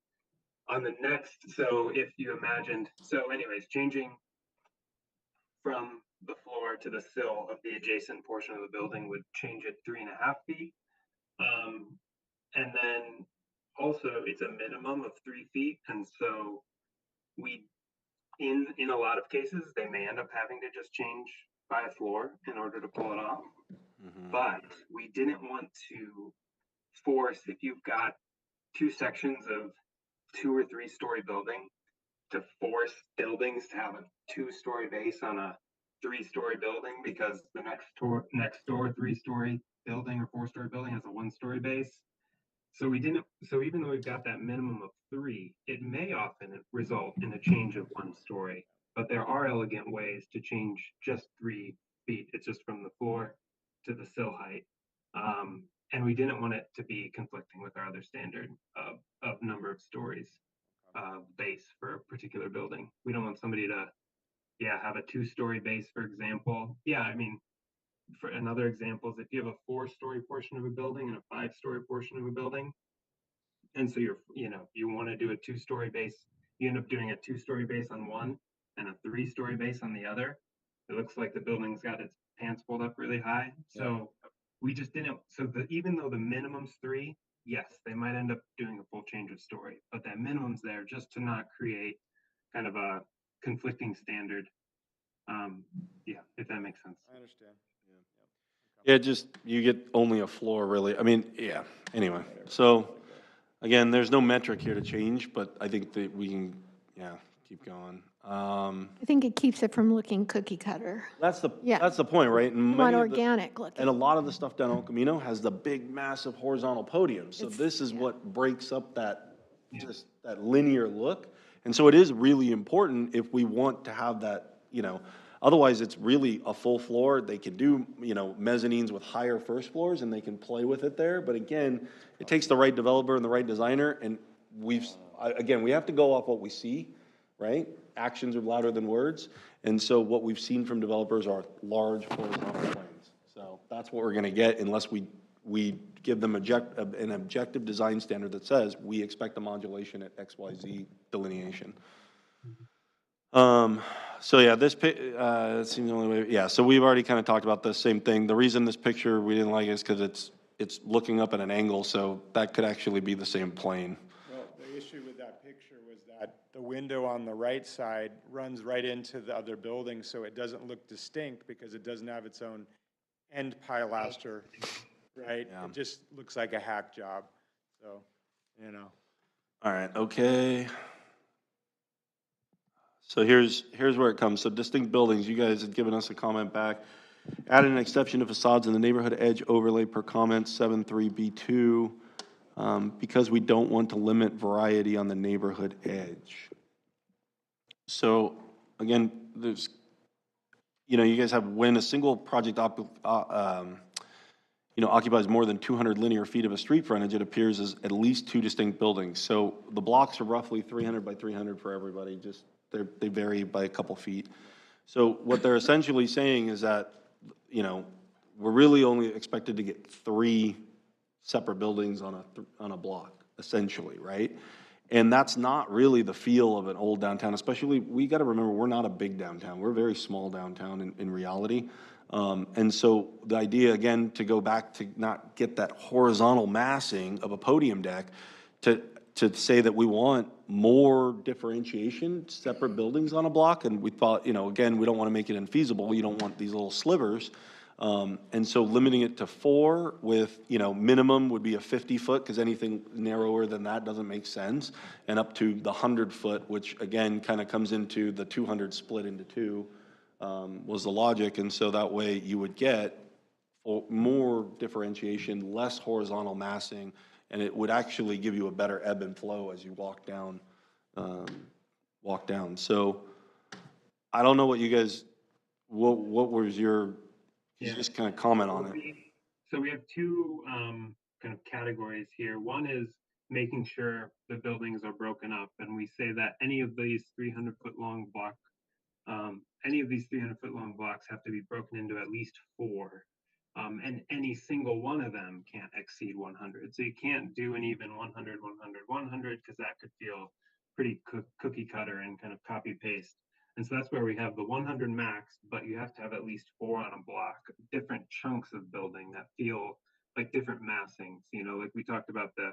on the next, so if you imagined, so anyways, changing from the floor to the sill of the adjacent portion of the building would change it 3.5 feet. And then also it's a minimum of 3 feet. And so in a lot of cases, they may end up having to just change by a floor in order to pull it off. But we didn't want to force, if you've got two sections of 2 or 3 story building, to force buildings to have a 2-story base on a 3-story building, because the next door 3-story building or 4-story building has a 1-story base. So even though we've got that minimum of 3, it may often result in a change of 1 story, but there are elegant ways to change just 3 feet. It's just from the floor to the sill height. And we didn't want it to be conflicting with our other standard of number of stories base for a particular building. We don't want somebody to, have a 2-story base, for example. Yeah, I mean, for another example is if you have a 4-story portion of a building and a 5-story portion of a building, and so you want to do a 2-story base, you end up doing a 2-story base on one and a 3-story base on the other. It looks like the building's got its pants pulled up really high. So we just didn't, so even though the minimum's 3, yes, they might end up doing a full change of story, but that minimum's there just to not create kind of a conflicting standard. Yeah, if that makes sense. I understand. Yeah, just, you get only a floor, really. I mean, yeah, anyway. So, again, there's no metric here to change, but I think that we can, keep going. I think it keeps it from looking cookie cutter. That's the Yeah. point, right? And You want many of the- organic looking. And a lot of the stuff down El Camino has the big, massive horizontal podium. So this is what breaks up that, just that linear look. And so it is really important if we want to have that, otherwise it's really a full floor. They can do, mezzanines with higher first floors and they can play with it there. But again, it takes the right developer and the right designer. And we have to go off what we see, right? Actions are louder than words. And so what we've seen from developers are large horizontal planes. So that's what we're going to get unless we give them an objective design standard that says we expect a modulation at XYZ delineation. So yeah, this it seems the only way. Yeah, so we've already kind of talked about the same thing. The reason this picture we didn't like is because it's looking up at an angle, so that could actually be the same plane. Well, the issue with that picture was that the window on the right side runs right into the other building, so it doesn't look distinct because it doesn't have its own end pilaster, right? Yeah. It just looks like a hack job, so, All right, okay. So here's where it comes. So distinct buildings, you guys had given us a comment back. Added an exception to facades in the neighborhood edge overlay per comment 73B2 because we don't want to limit variety on the neighborhood edge. So again, there's, you guys have when a single project occupies more than 200 linear feet of a street frontage, it appears as at least 2 distinct buildings. So the blocks are roughly 300 by 300 for everybody, just they vary by a couple feet. So what they're essentially saying is that, we're really only expected to get 3 separate buildings on a block, essentially, right? And that's not really the feel of an old downtown, especially, we got to remember, we're not a big downtown. We're a very small downtown in reality. And so the idea, again, to go back to not get that horizontal massing of a podium deck, to say that we want more differentiation, separate buildings on a block, and we thought, again, we don't want to make it infeasible. You don't want these little slivers. And so limiting it to 4 with, minimum would be a 50-foot, because anything narrower than that doesn't make sense, and up to the 100-foot, which again kind of comes into the 200 split into 2, was the logic. And so that way you would get more differentiation, less horizontal massing, and it would actually give you a better ebb and flow as you walk down. So I don't know what you guys, what was your, just kind of comment on it. So we have 2 kind of categories here. One is making sure the buildings are broken up, and we say that any of these 300-foot long blocks have to be broken into at least 4. And any single one of them can't exceed 100. So you can't do an even 100, 100, 100, because that could feel pretty cookie cutter and kind of copy paste. And so that's where we have the 100 max, but you have to have at least 4 on a block, different chunks of building that feel like different massings. Like we talked about the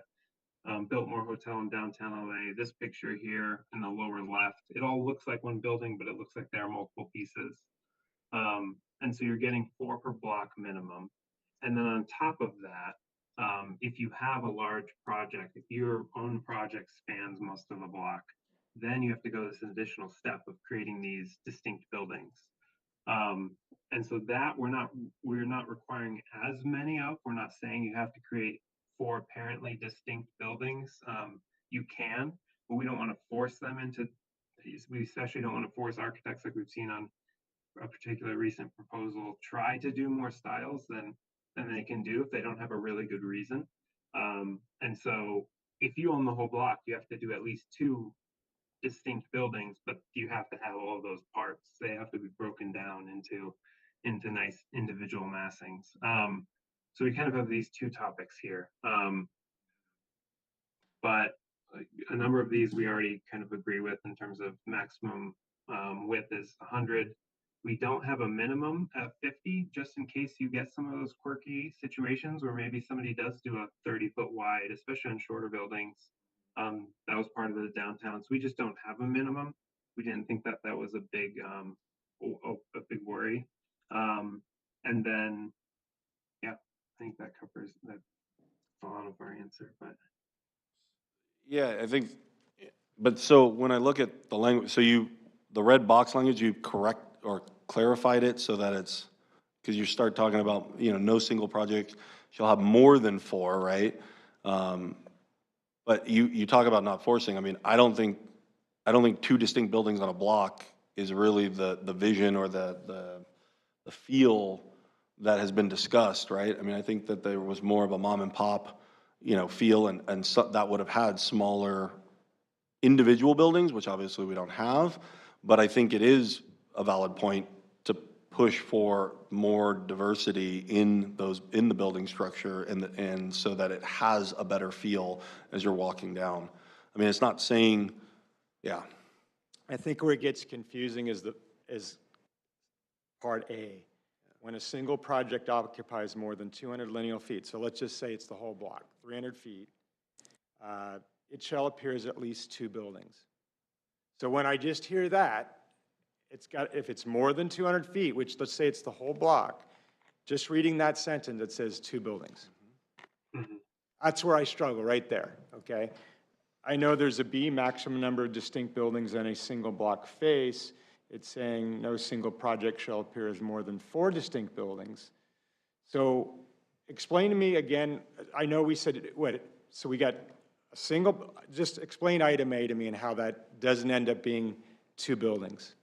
Biltmore Hotel in downtown LA, this picture here in the lower left, it all looks like one building, but it looks like there are multiple pieces. And so you're getting 4 per block minimum. And then on top of that, if you have a large project, if your own project spans most of the block, then you have to go this additional step of creating these distinct buildings. And so that we're not requiring as many of. We're not saying you have to create 4 apparently distinct buildings. You can, but we don't want to force them into. We especially don't want to force architects, like we've seen on a particular recent proposal, try to do more styles than they can do if they don't have a really good reason. And so if you own the whole block, you have to do at least 2 distinct buildings, but you have to have all of those parts. They have to be broken down into into nice individual massings. So we kind of have these two topics here. But a number of these we already kind of agree with in terms of maximum width is 100. We don't have a minimum at 50, just in case you get some of those quirky situations where maybe somebody does do a 30-foot wide, especially on shorter buildings. That was part of the downtown. So we just don't have a minimum. We didn't think that that was a big worry. And then, yeah, I think that covers that. A lot of our answer, but Yeah, I think, but so when I look at the language, so the red box language, you correct or clarified it so that it's, because you start talking about, no single project shall have more than 4, right? But you talk about not forcing. I mean, I don't think 2 distinct buildings on a block is really the vision or the feel that has been discussed, right? I mean, I think that there was more of a mom and pop, feel, and so, that would have had smaller individual buildings, which obviously we don't have. But I think it is a valid point to push for more diversity in the building structure and so that it has a better feel as you're walking down. I mean, it's not saying, yeah. I think where it gets confusing is part A. When a single project occupies more than 200 lineal feet, so let's just say it's the whole block, 300 feet, it shall appear as at least 2 buildings. So when I just hear that, if it's more than 200 feet, which let's say it's the whole block, just reading that sentence, it says 2 buildings. That's where I struggle, right there, okay? I know there's a B, maximum number of distinct buildings on a single block face. It's saying no single project shall appear as more than 4 distinct buildings. So explain to me again, I know we said, so we got a single, just explain item A to me and how that doesn't end up being 2 buildings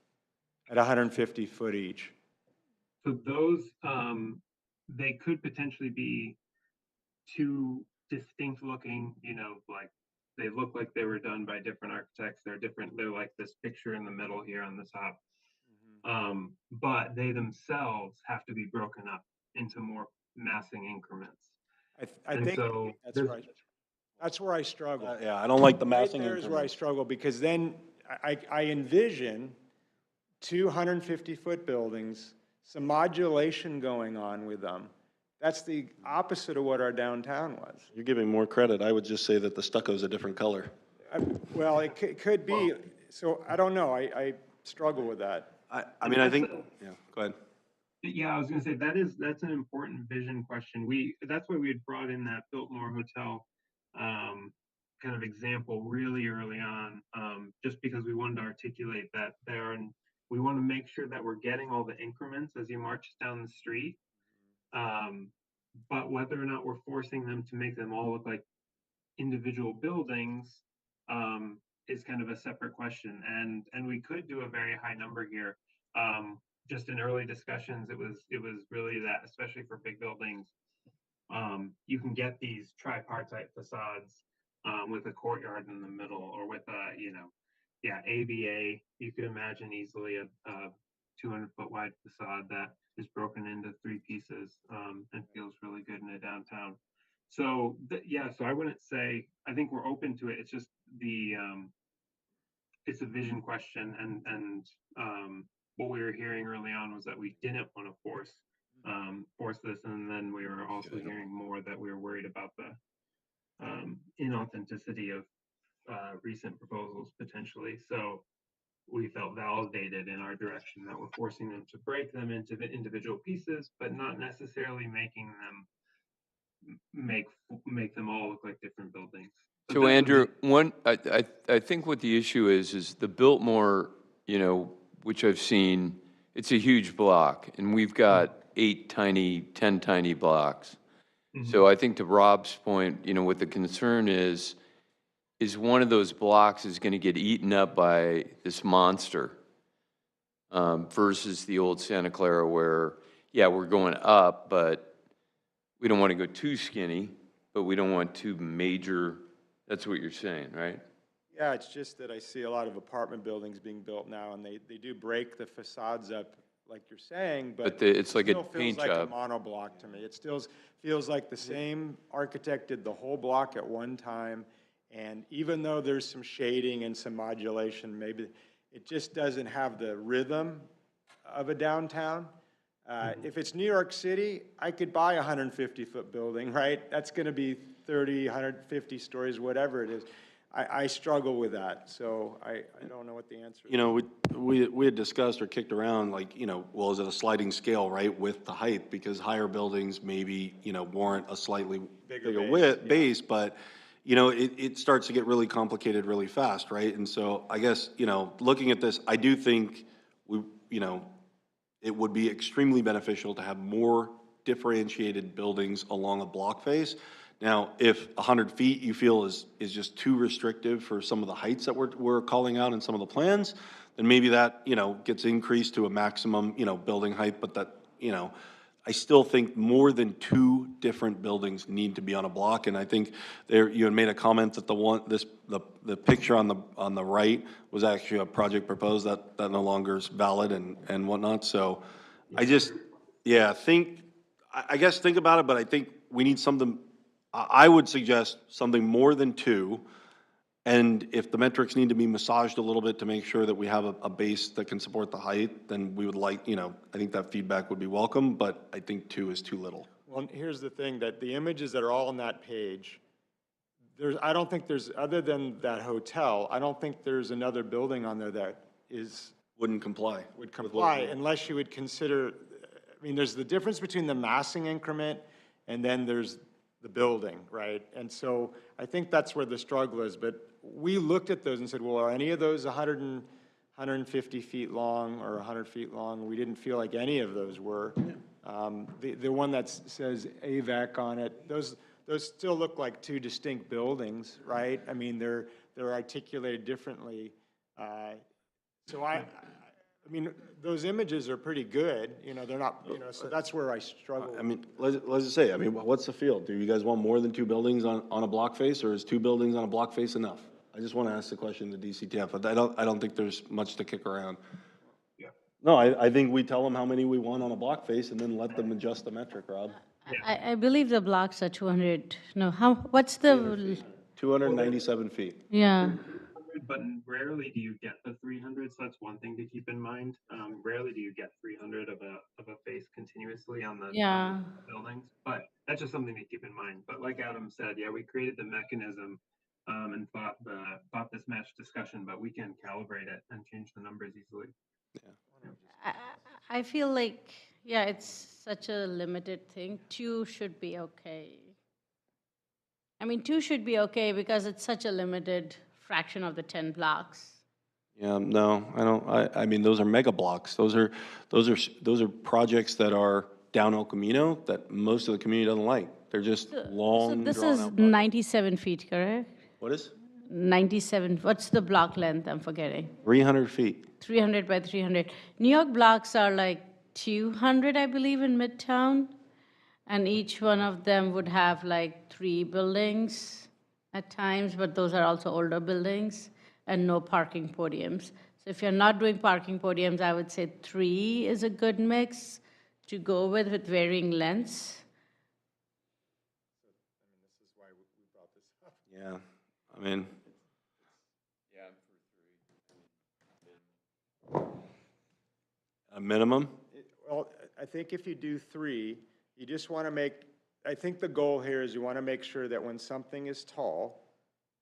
at 150 foot each. so those, they could potentially be 2 distinct looking, like they look like they were done by different architects. They're like this picture in the middle here on the top. But they themselves have to be broken up into more massing increments. I think so that's right. That's where I struggle. Yeah, I don't like the massing. Right there is where I struggle, because then I envision 250-foot buildings, some modulation going on with them. That's the opposite of what our downtown was. You're giving more credit. I would just say that the stucco is a different color. Well, it could be. So I don't know. I struggle with that. I mean, I think, yeah, go ahead. Yeah, I was going to say that's an important vision question. That's why we had brought in that Biltmore Hotel kind of example really early on, just because we wanted to articulate that we want to make sure that we're getting all the increments as you march down the street. But whether or not we're forcing them to make them all look like individual buildings is kind of a separate question. And we could do a very high number here. Just in early discussions, it was really that, especially for big buildings, you can get these tripartite facades with a courtyard in the middle, or with ABA. You could imagine easily a 200-foot wide facade that is broken into 3 pieces and feels really good in a downtown. So so I wouldn't say, I think we're open to it. It's just it's a vision question, and what we were hearing early on was that we didn't want to force this, and then we were also hearing more that we were worried about the inauthenticity of recent proposals potentially. So we felt validated in our direction that we're forcing them to break them into the individual pieces, but not necessarily making them make them all look like different buildings. So Andrew, I think what the issue is the Biltmore, which I've seen, it's a huge block, and we've got 10 tiny blocks. So I think to Rob's point, what the concern is one of those blocks is going to get eaten up by this monster versus the old Santa Clara where, we're going up, but we don't want to go too skinny, but we don't want too major. That's what you're saying, right? Yeah, it's just that I see a lot of apartment buildings being built now, and they do break the facades up like you're saying, But but it's like a still feels paint like a job. monoblock to me. It still feels like the same architect did the whole block at one time, and even though there's some shading and some modulation, maybe it just doesn't have the rhythm of a downtown. If it's New York City, I could buy a 150-foot building, right? That's going to be 30, 150 stories, whatever it is. I struggle with that, so I don't know what the answer is. You know, we had discussed or kicked around, like, you know, well, is it a sliding scale, right, with the height? Because higher buildings maybe, you know, warrant a slightly bigger width, base, but, you know, it starts to get really complicated really fast, right? And so I guess, you know, looking at this, I do think you know, it would be extremely beneficial to have more differentiated buildings along a block face. Now, if 100 feet you feel is just too restrictive for some of the heights that we're calling out in some of the plans, then maybe that, you know, gets increased to a maximum, you know, building height, but that, you know, I still think more than 2 different buildings need to be on a block, and I think you had made a comment that the picture on the right was actually a project proposed that no longer is valid and whatnot, so I just, yeah, I guess think about it, but I think we need something, I would suggest something more than 2, and if the metrics need to be massaged a little bit to make sure that we have a base that can support the height, then we would like, you know, I think that feedback would be welcome, but I think 2 is too little. Well, here's the thing, that the images that are all on that page, I don't think there's, other than that hotel, I don't think there's another building on there that wouldn't comply. Would comply, unless you would consider, I mean, there's the difference between the massing increment and then there's the building, right? And so I think that's where the struggle is, but we looked at those and said, well, are any of those 150 feet long or 100 feet long? We didn't feel like any of those were. The one that says AVAC on it, those still look like 2 distinct buildings, right? I mean, they're articulated differently. So I mean, those images are pretty good, you know, they're not, you know, so that's where I struggle. I mean, let's just say, I mean, what's the feel? Do you guys want more than 2 buildings on a block face, or is 2 buildings on a block face enough? I just want to ask the question to DCTF, but I don't think there's much to kick around. Yeah. No, I think we tell them how many we want on a block face and then let them adjust the metric, Rob. I believe the blocks are 200, no, what's the, 297 feet. yeah. But rarely do you get the 300, so that's one thing to keep in mind. Rarely do you get 300 of a face continuously on the Yeah. buildings, but that's just something to keep in mind. But like Adam said, yeah, we created the mechanism and thought this match discussion, but we can calibrate it and change the numbers easily. I feel like, yeah, it's such a limited thing. 2 should be okay. I mean, 2 should be okay because it's such a limited fraction of the 10 blocks. Yeah, no, I don't, I mean, those are mega blocks. Those are projects that are down El Camino that most of the community doesn't like. They're just long, So this drawn is out. 97 feet, correct? What is? 97, what's the block length? I'm forgetting. 300 feet. 300 by 300. New York blocks are like 200, I believe, in Midtown. And each one of them would have like 3 buildings at times, but those are also older buildings and no parking podiums. So if you're not doing parking podiums, I would say 3 is a good mix to go with varying lengths. Yeah, I mean. A minimum? Well, I think if you do 3, you just want to make, I think the goal here is you want to make sure that when something is tall,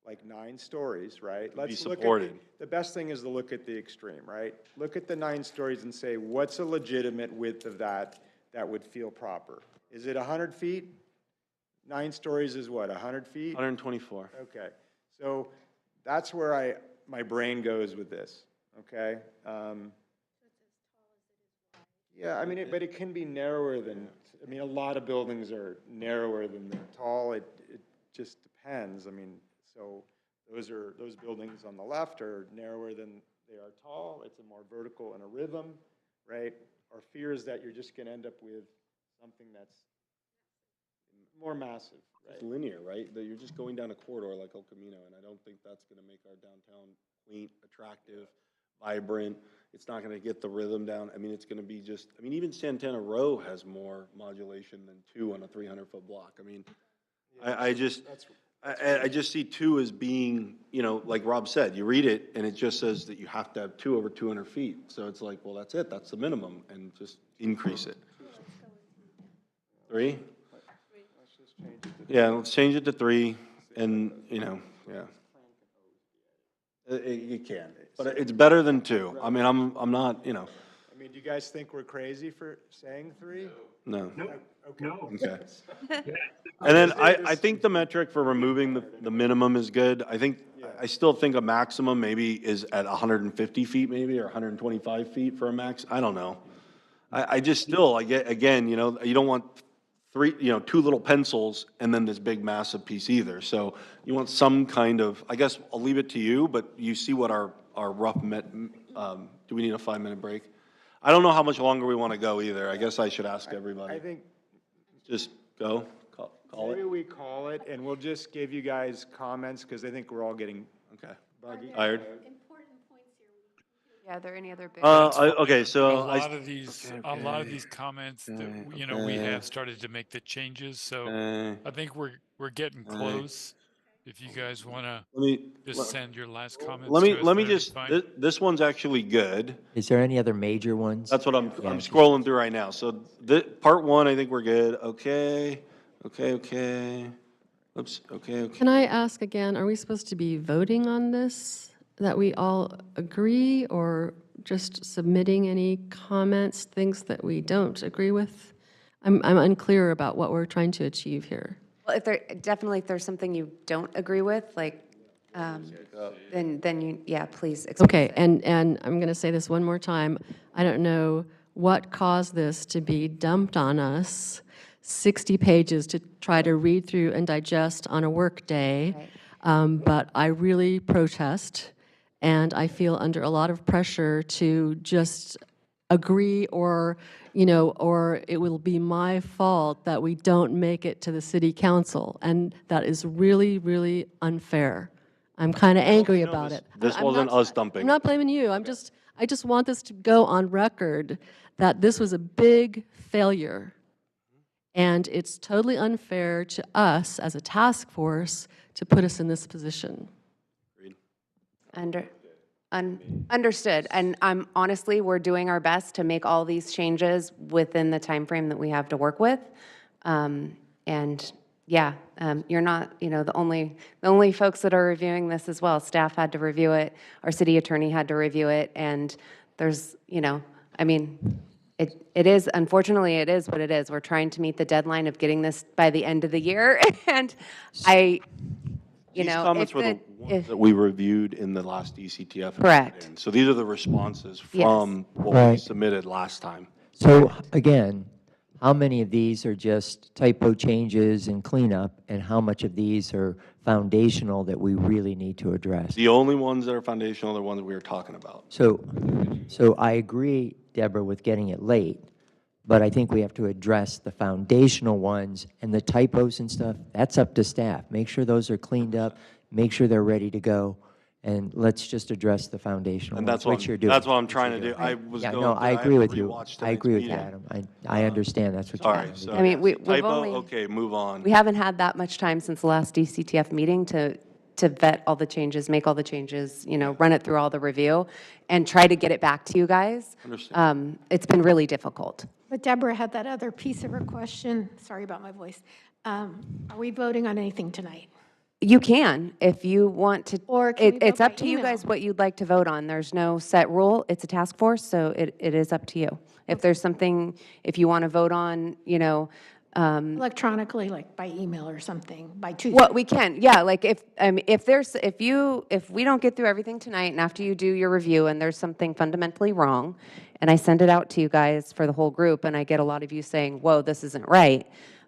like 9 stories, right? Let's look at the best thing is to look at the extreme, right? Look at the 9 stories and say, what's a legitimate width of that would feel proper? Is it 100 feet? 9 stories is what, 100 feet? 124. Okay, so that's where my brain goes with this, okay? Yeah, I mean, but it can be narrower than, I mean, a lot of buildings are narrower than they're tall. It just depends. I mean, so those buildings on the left are narrower than they are tall. It's a more vertical and a rhythm, right? Our fear is that you're just going to end up with something that's more massive, right? It's linear, right? That you're just going down a corridor like El Camino, and I don't think that's going to make our downtown quaint, attractive, vibrant. It's not gonna get the rhythm down. I mean, it's gonna be just, I mean, even Santana Row has more modulation than 2 on a 300-foot block. I mean, I just see 2 as being, you know, like Rob said, you read it and it just says that you have to have 2 over 200 feet. So it's like, well, that's it, that's the minimum, and just increase it. 3? Yeah, let's change it to 3, and, you know, yeah. You can, but it's better than 2. I mean, I'm not, you know. I mean, do you guys think we're crazy for saying 3? No. No. Okay. And then I think the metric for removing the minimum is good. I still think a maximum maybe is at 150 feet maybe, or 125 feet for a max. I don't know. I just still, I get, again, you know, you don't want 2 little pencils and then this big massive piece either. So you want some kind of, I guess I'll leave it to you, but you see what our rough, do we need a 5-minute break? I don't know how much longer we want to go either. I guess I should ask everybody. I think Just go, call maybe it. we call it, and we'll just give you guys comments, because I think we're all getting buggy. Tired? Yeah, are there any other big? Okay, so a lot of these comments that, you know, we have started to make the changes, so I think we're getting close. If you guys want to just send your last comments to us, let me that'd be just, fine. this one's actually good. Is there any other major ones? That's what I'm Yeah. scrolling through right now. So part 1, I think we're good. Okay. Oops, okay. Can I ask again, are we supposed to be voting on this? That we all agree, or just submitting any comments, things that we don't agree with? I'm unclear about what we're trying to achieve here. Well, if there's something you don't agree with, like, then you, yeah, please express Okay, it. and I'm going to say this one more time. I don't know what caused this to be dumped on us, 60 pages to try to read through and digest on a work day. Right. But I really protest, and I feel under a lot of pressure to just agree, or, you know, or it will be my fault that we don't make it to the city council. And that is really, really unfair. I'm kind of angry about it. This I'm wasn't not- us dumping. I'm not blaming you. I just want this to go on record that this was a big failure. And it's totally unfair to us as a task force to put us in this position. Understood. And honestly, we're doing our best to make all these changes within the time frame that we have to work with. And yeah, you're not, you know, the only folks that are reviewing this as well. Staff had to review it, our city attorney had to review it, and there's, you know, I mean, it is, unfortunately, it is what it is. We're trying to meet the deadline of getting this by the end of the year, and you These know, comments if were the it- ones if- that we reviewed in the last DCTF. Correct. So these are the responses Yes. from what we Right. submitted last time. So again, how many of these are just typo changes and cleanup, and how much of these are foundational that we really need to address? The only ones that are foundational are the ones we were talking about. So I agree, Deborah, with getting it late, but I think we have to address the foundational ones, and the typos and stuff, that's up to staff. Make sure those are cleaned up, make sure they're ready to go, and let's just address the foundational And ones, that's what which you're doing. that's what I'm which trying you're to do. doing. I was Yeah, going no, through- I I agree with haven't you. rewatched I agree with you, tonight's Adam. I understand that's what you're Sorry, trying to do. so. I mean, we've Typo, only- okay, move on. We haven't had that much time since the last DCTF meeting to vet all the changes, make all the changes, you know, run it through all the review, and try to get it back to you guys. Understand. It's been really difficult. But Deborah had that other piece of her question. Sorry about my voice. Are we voting on anything tonight? You can, if you want to. Or can we It's vote up by to you email? guys what you'd like to vote on. There's no set rule. It's a task force, so it is up to you. If there's something, if you want to vote on, you know, Electronically, like by email or something, by Tuesday? what we can, yeah, like if we don't get through everything tonight, and after you do your review and there's something fundamentally wrong, and I send it out to you guys for the whole group, and I get a lot of you saying, whoa, this isn't right,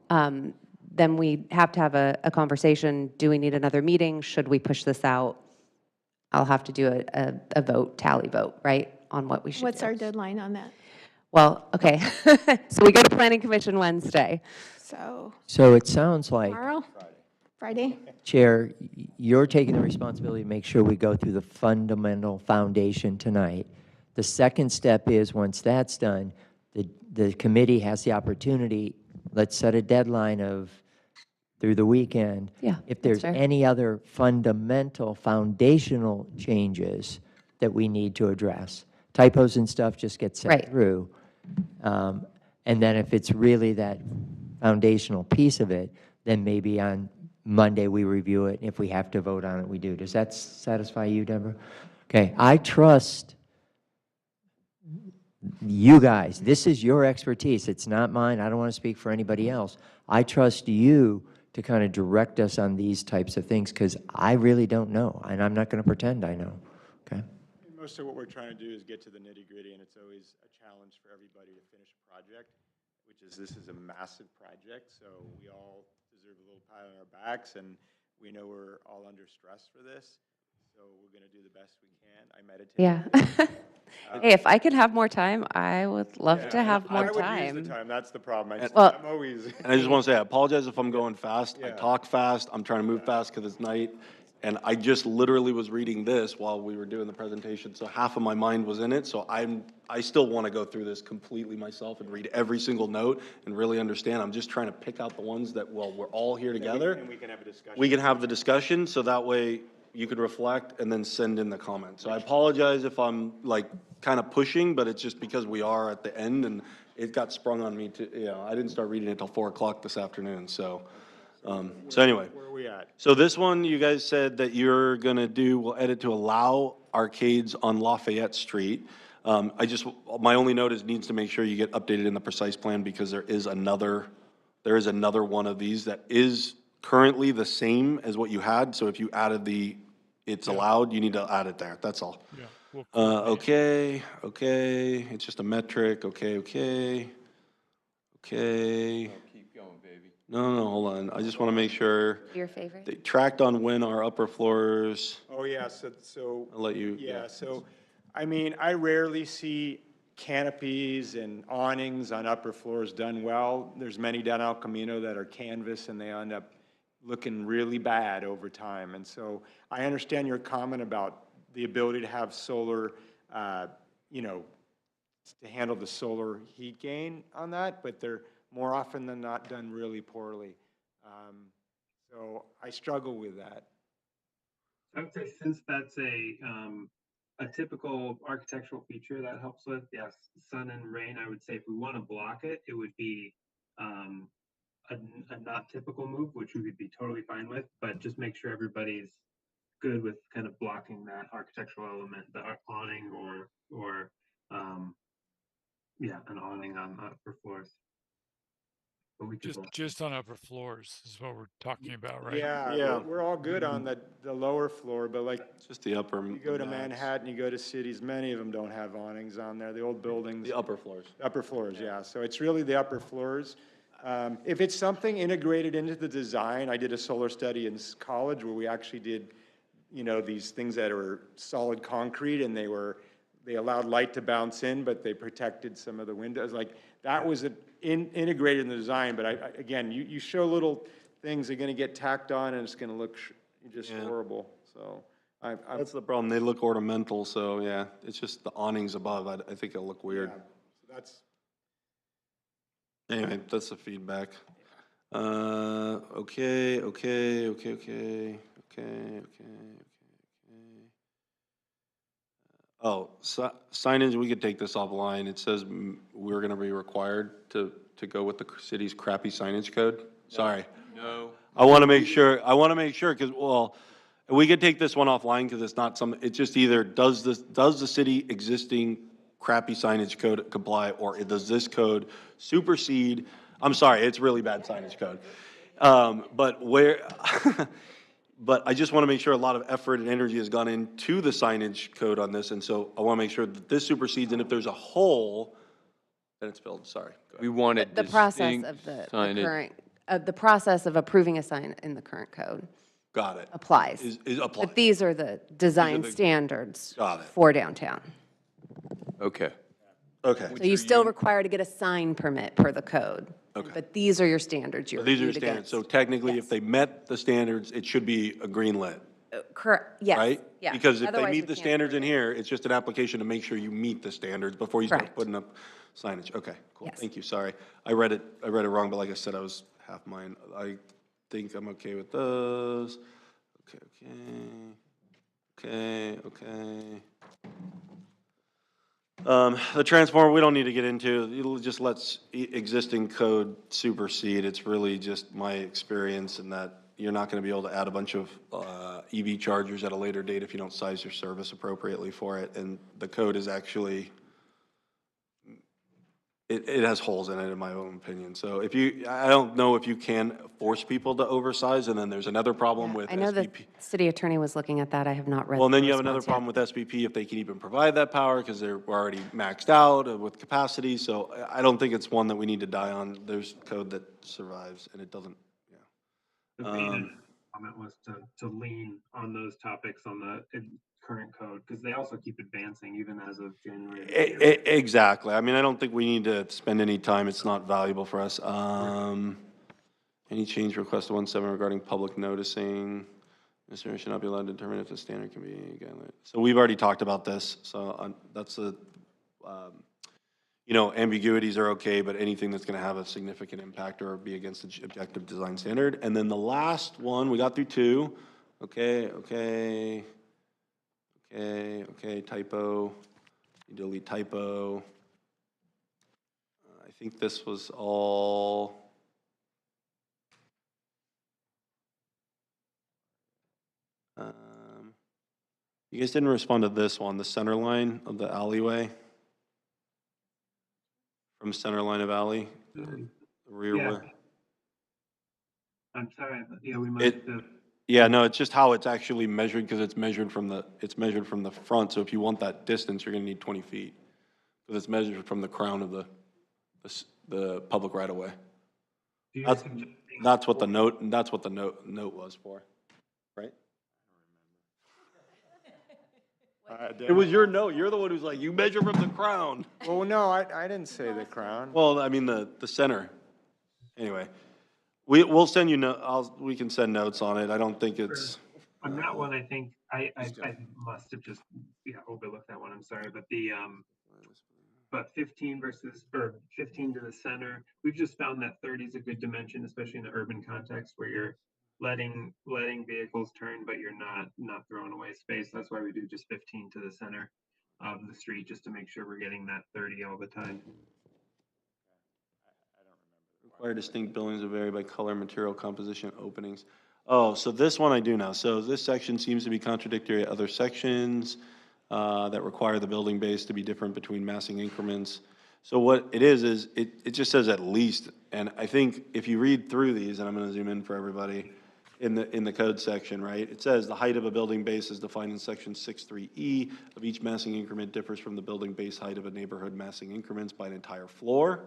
then we have to have a conversation. Do we need another meeting? Should we push this out? I'll have to do a vote, tally vote, right, on what we should do. What's our deadline on that? Well, okay, so we go to Planning Commission Wednesday. So So it sounds like tomorrow? Friday? Chair, you're taking the responsibility to make sure we go through the fundamental foundation tonight. The second step is, once that's done, the committee has the opportunity, let's set a deadline of through the weekend. Yeah, If that's there's fair. any other fundamental, foundational changes that we need to address. Typos and stuff just get sent Right. through. And then if it's really that foundational piece of it, then maybe on Monday we review it, and if we have to vote on it, we do. Does that satisfy you, Deborah? Okay, I trust you guys. This is your expertise. It's not mine. I don't want to speak for anybody else. I trust you to kind of direct us on these types of things, because I really don't know, and I'm not going to pretend I know, okay? Most of what we're trying to do is get to the nitty-gritty, and it's always a challenge for everybody to finish a project, which is, this is a massive project, so we all deserve a little pat on our backs, and we know we're all under stress for this, so we're going to do the best we can. I meditate. Yeah. Hey, if I could have more time, I would love to have more I would use time. the time, that's the problem. Well- I'm always. And I just want to say, I apologize if I'm going fast. I Yeah. talk fast. I'm trying to move fast because it's night. And I just literally was reading this while we were doing the presentation, so half of my mind was in it. So I still want to go through this completely myself and read every single note and really understand. I'm just trying to pick out the ones that, well, we're all here together. And we can have a discussion. We can have the discussion, so that way you could reflect and then send in the comments. So I apologize if I'm like kind of pushing, but it's just because we are at the end and it got sprung on me to, you know, I didn't start reading it till 4 o'clock this afternoon, so. So anyway. Where are we at? So this one, you guys said that you're gonna do, we'll edit to allow arcades on Lafayette Street. My only note is needs to make sure you get updated in the precise plan because there is another one of these that is currently the same as what you had. So if you added it's allowed, you need to add it there, that's all. Yeah. We'll Okay, it's just a metric, okay. Keep going, baby. No, hold on, I just want to make sure. Your favorite? They tracked on when our upper floors, Oh, yeah, so. I'll let you. Yeah, so, I mean, I rarely see canopies and awnings on upper floors done well. There's many down El Camino that are canvas and they end up looking really bad over time. And so I understand your comment about the ability to have solar, you know, to handle the solar heat gain on that, but they're more often than not done really poorly. So I struggle with that. I would say since that's a typical architectural feature that helps with, yes, sun and rain, I would say if we want to block it, it would be a not typical move, which we would be totally fine with, but just make sure everybody's good with kind of blocking that architectural element, the awning or yeah, an awning on upper floors. But we could just on upper floors is what we're talking about, right? Yeah, we're all good on the lower floor, but like, Just the upper. you go to Manhattan, you go to cities, many of them don't have awnings on there, the old buildings. The upper floors. Upper floors, yeah, so it's really the upper floors. If it's something integrated into the design, I did a solar study in college where we actually did, you know, these things that are solid concrete and they allowed light to bounce in, but they protected some of the windows. Like, that was integrated in the design, but again, you show little things that are gonna get tacked on and it's gonna look just horrible, so. That's the problem, they look ornamental, so yeah, it's just the awnings above, I think it'll look weird. Yeah, so that's. Anyway, that's the feedback. Okay. Oh, signage, we could take this offline. It says we're gonna be required to go with the city's crappy signage code. Sorry. No. I want to make sure, because, well, we could take this one offline because it's not it's just either does the city existing crappy signage code comply, or does this code supersede, I'm sorry, it's really bad signage code. But I just want to make sure a lot of effort and energy has gone into the signage code on this, and so I want to make sure that this supersedes, and if there's a hole, then it's filled, sorry. Go ahead. We want a The process distinct of the signage. current, the process of approving a sign in the current code Got it. applies. Is applied. But these are the design the- standards Got it. for downtown. Okay. Okay, So you still require to get a sign permit per the code. document, but these are your standards you So these are your reviewed standards. against. So technically, if they met the standards, it should be a green lit, Correct, yes, right? yeah. Because if they Otherwise, meet we the can't standards in approve it. here, it's just an application to make sure you meet the standards before you start Correct. putting up signage. Okay, cool. Yes. Thank you. Sorry. I read it wrong, but like I said, I was half mine. I think I'm okay with those. Okay. The transformer, we don't need to get into. It just lets existing code supersede. It's really just my experience in that you're not going to be able to add a bunch of EV chargers at a later date if you don't size your service appropriately for it. And the code is actually, it has holes in it, in my own opinion. So I don't know if you can force people to oversize, and then there's another problem with I know the SPP. city attorney was looking at that. I have not read Well, and the then you have another response yet. problem with SPP if they can even provide that power because they're already maxed out with capacity. So I don't think it's one that we need to die on. There's code that survives and it doesn't, The main comment was to lean on those topics on the current code, because they also keep advancing even as of January. Exactly. I mean, I don't think we need to spend any time. It's not valuable for us. Any change request to 1.7 regarding public noticing? Mr. should not be allowed to determine if the standard can be, again, so we've already talked about this. So that's ambiguities are okay, but anything that's going to have a significant impact or be against the objective design standard. And then the last one, we got through two. Okay, typo. You delete typo. I think this was all. You guys didn't respond to this one, the center line of the alleyway. From center line of alley, the rear Yeah. way. I'm sorry, yeah, we must have. Yeah, no, it's just how it's actually measured because it's measured from the front. So if you want that distance, you're going to need 20 feet because it's measured from the crown of the public right of way. That's what the note was for, right? It was your note. You're the one who's like, you measure from the crown. Well, no, I didn't say the crown. Well, I mean the center. Anyway, we'll send you we can send notes on it. I don't think it's. On that one, I think I must have just overlooked that one. I'm sorry, but but 15 or 15 to the center, we've just found that 30 is a good dimension, especially in the urban context where you're letting vehicles turn, but you're not throwing away space. That's why we do just 15 to the center of the street, just to make sure we're getting that 30 all the time. Require distinct buildings that vary by color, material, composition, openings. Oh, so this one I do now. So this section seems to be contradictory to other sections that require the building base to be different between massing increments. So what it is it just says at least, and I think if you read through these, and I'm going to zoom in for everybody, in the code section, right? It says the height of a building base is defined in section 6.3E of each massing increment differs from the building base height of a neighborhood massing increments by an entire floor.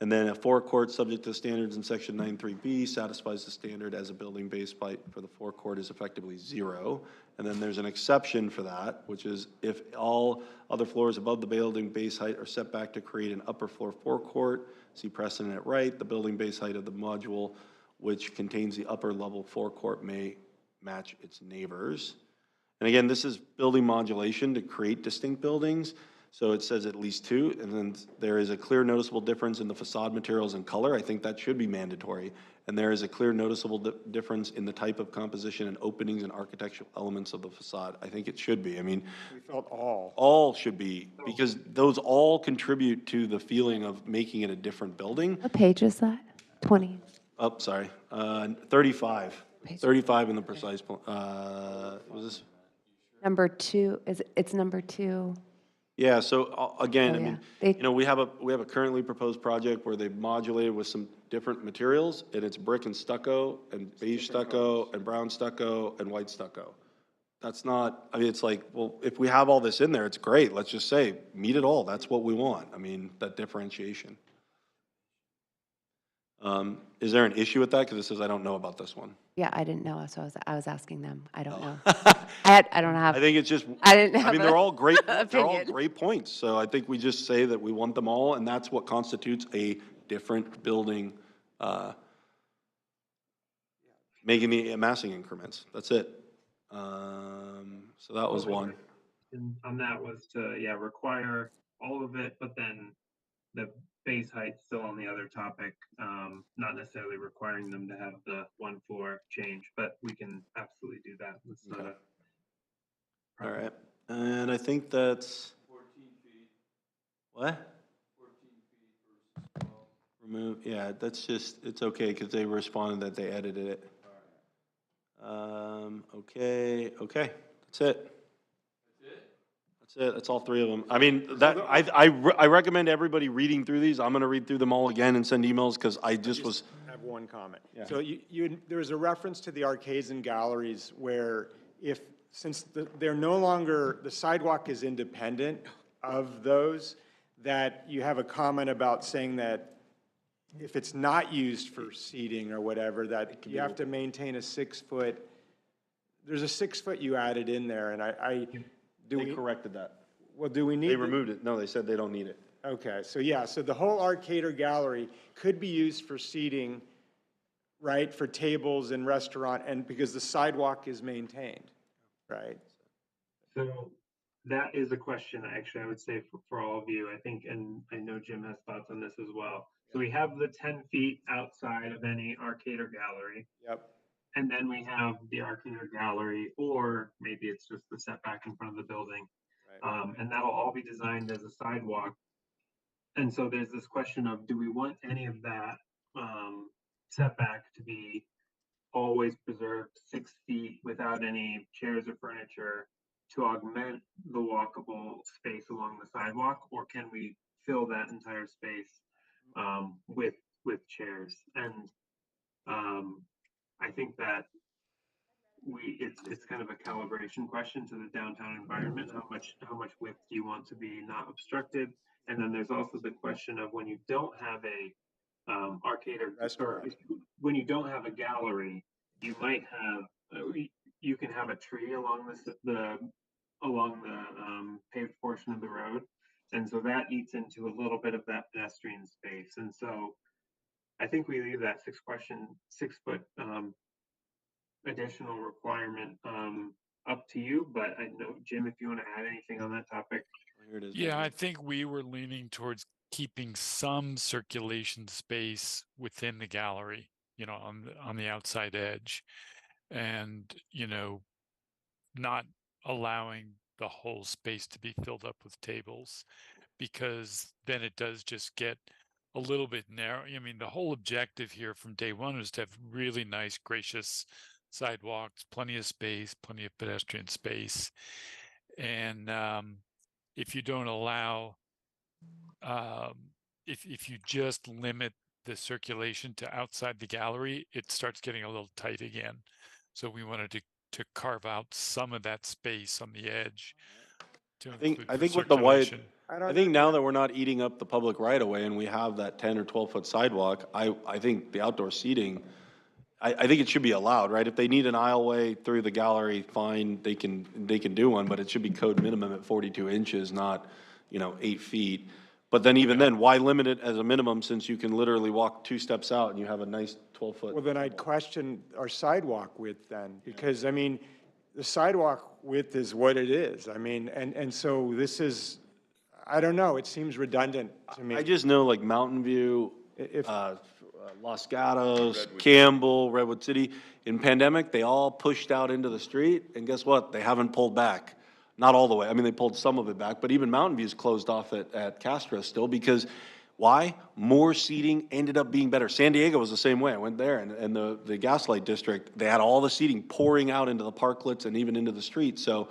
And then a forecourt subject to standards in section 9.3B satisfies the standard as a building base height for the forecourt is effectively 0. And then there's an exception for that, which is if all other floors above the building base height are set back to create an upper floor forecourt, see precedent at right, the building base height of the module which contains the upper level forecourt may match its neighbors. And again, this is building modulation to create distinct buildings. So it says at least 2, and then there is a clear noticeable difference in the facade materials and color. I think that should be mandatory. And there is a clear noticeable difference in the type of composition and openings and architectural elements of the facade. I think it should be. I mean, We felt all. all should be, because those all contribute to the feeling of making it a different building. What page is that? 20. Oh, sorry, 35. 35 in the precise, was this? Number 2, it's number 2. Yeah, so again, Oh, I yeah. mean, we have a currently proposed project where they've modulated with some different materials, and it's brick and stucco, and beige stucco, and brown stucco, and white stucco. That's not, I mean, it's like, well, if we have all this in there, it's great. Let's just say, meet it all. That's what we want. I mean, that differentiation. Is there an issue with that? Because it says I don't know about this one. Yeah, I didn't know, so I was asking them. I don't know. I don't have. I think it's just. I didn't have I mean, they're all great. They're all opinion. great points. So I think we just say that we want them all, and that's what constitutes a different building, making the massing increments. That's it. So that was one. And on that was to, yeah, require all of it, but then the base height still on the other topic, not necessarily requiring them to have the 1 floor change, but we can absolutely do that. That's not a All right. And I think that's 14 feet. What? 14 feet. Remove, yeah, that's just, it's okay because they responded that they edited it. Okay, that's it. That's it, that's all 3 of them. I mean, that, I recommend everybody reading through these. I'm gonna read through them all again and send emails because I just was. Have one comment. Yeah. So there was a reference to the arcades and galleries where since they're no longer, the sidewalk is independent of those, that you have a comment about saying that if it's not used for seating or whatever, that you have to maintain a 6-foot, there's a 6-foot you added in there, and They corrected that. well, do we need? They removed it. No, they said they don't need it. Okay, so yeah, so the whole arcade or gallery could be used for seating, right, for tables and restaurant, and because the sidewalk is maintained, right? So that is a question, actually, I would say for all of you, I think, and I know Jim has thoughts on this as well. So we have the 10 feet outside of any arcade or gallery. Yep. And then we have the arcade or gallery, or maybe it's just the setback in front of the building. And that'll all be designed as a sidewalk. And so there's this question of, do we want any of that setback to be always preserved 6 feet without any chairs or furniture to augment the walkable space along the sidewalk, or can we fill that entire space with chairs? And I think that it's kind of a calibration question to the downtown environment. How much width do you want to be not obstructed? And then there's also the question of when you don't have a arcade or when you don't have a gallery, you might have you can have a tree along the paved portion of the road, and so that eats into a little bit of that pedestrian space. And so I think we leave that 6-foot additional requirement up to you. But I know, Jim, if you want to add anything on that topic. Here it is. Yeah, I think we were leaning towards keeping some circulation space within the gallery, on the outside edge, and, not allowing the whole space to be filled up with tables, because then it does just get a little bit narrow. I mean, the whole objective here from day one was to have really nice, gracious sidewalks, plenty of space, plenty of pedestrian space. And if you don't allow, if you just limit the circulation to outside the gallery, it starts getting a little tight again. So we wanted to carve out some of that space on the edge to I think with the circulation. I think now that we're not eating up the public right of way and we have that 10 or 12-foot sidewalk, I think the outdoor seating, I think it should be allowed, right? If they need an aisleway through the gallery, fine, they can do one, but it should be code minimum at 42 inches, not, 8 feet. But then even then, why limit it as a minimum since you can literally walk 2 steps out and you have a nice 12-foot? Well, then I'd question our sidewalk width then, because, I mean, the sidewalk width is what it is. I mean, and so this is, I don't know, it seems redundant to me. I just know like Mountain View, Los Gatos, Campbell, Redwood City, in pandemic, they all pushed out into the street, and guess what? They haven't pulled back. Not all the way. I mean, they pulled some of it back, but even Mountain View's closed off at Castro still because why? More seating ended up being better. San Diego was the same way. I went there, and the Gaslight District, they had all the seating pouring out into the parklets and even into the street. So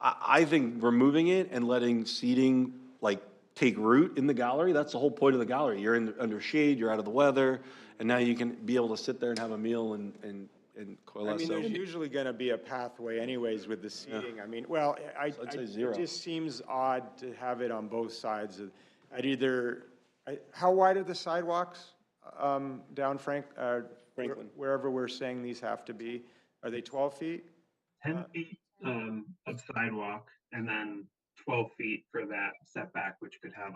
I think removing it and letting seating like take root in the gallery, that's the whole point of the gallery. You're under shade, you're out of the weather, and now you can be able to sit there and have a meal and coalesce. I mean, there's usually going to be a pathway anyways with the seating. Yeah. I mean, well, I'd say 0. It just seems odd to have it on both sides. At either, how wide are the sidewalks down Franklin? Wherever we're saying these have to be. Are they 12 feet? 10 feet of sidewalk, and then 12 feet for that setback, which could have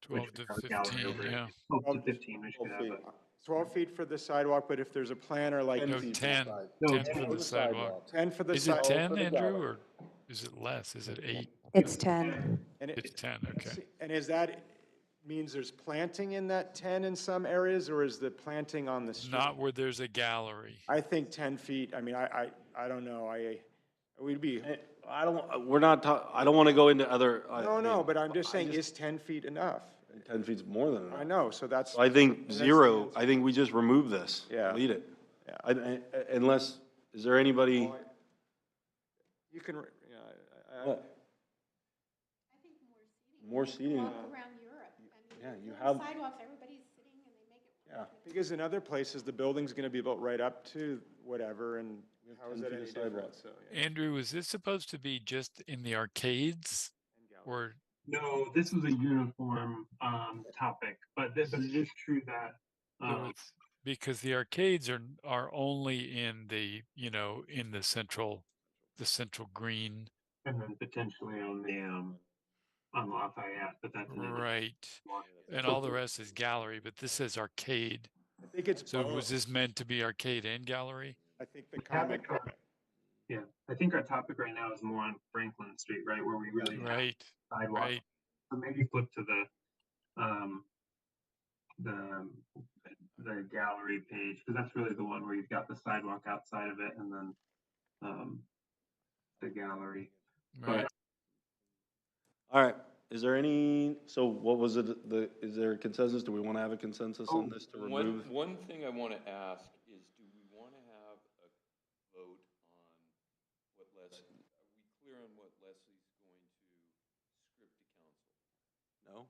which 12 would to have a gallery 15, over it. yeah. 12 to 15, which could have a. 12 feet for the sidewalk, but if there's a planner like. No, 10, No, 10 for 10. the sidewalk. 10 for the Is it sidewalk. 10, Andrew, or is it less? Is it 8? It's 10. And It's 10, okay. And is that, means there's planting in that 10 in some areas, or is the planting on the street? Not where there's a gallery. I think 10 feet, I mean, I don't know, we'd be, I don't, we're not, I don't want to go into other. no, but I'm just saying, is 10 feet enough? 10 feet's more than enough. I know, so that's. I think that's the zero, answer. I think we just remove this. Yeah. Delete it. Yeah. Unless, is there anybody? You can, What? More seating. Walk around Europe. Yeah, you on have. sidewalks, everybody's sitting and they make it. Yeah. because in other places, the building's gonna be built right up to whatever, and how is 10 that feet any of sidewalk. different? So, yeah. Andrew, is this supposed to be just in the arcades? Or, No, this was a uniform topic, but it is true that so it's, because the arcades are only in the, you know, in the central green. and then potentially on Lafayette, but that's an Right. And all the rest is gallery, but this says arcade. I think it's So both. was this meant to be arcade and gallery? I think the comment. Yeah, I think our topic right now is more on Franklin Street, right, where we really have Right, sidewalks. right. So maybe flip to the gallery page, because that's really the one where you've got the sidewalk outside of it, and then the gallery. Right. All right, is there any, so what was it, is there a consensus? Do we want to have a consensus on this to remove? One thing I want to ask is, do we want to have a vote on what Leslie, are we clear on what Leslie's going to script to council? No?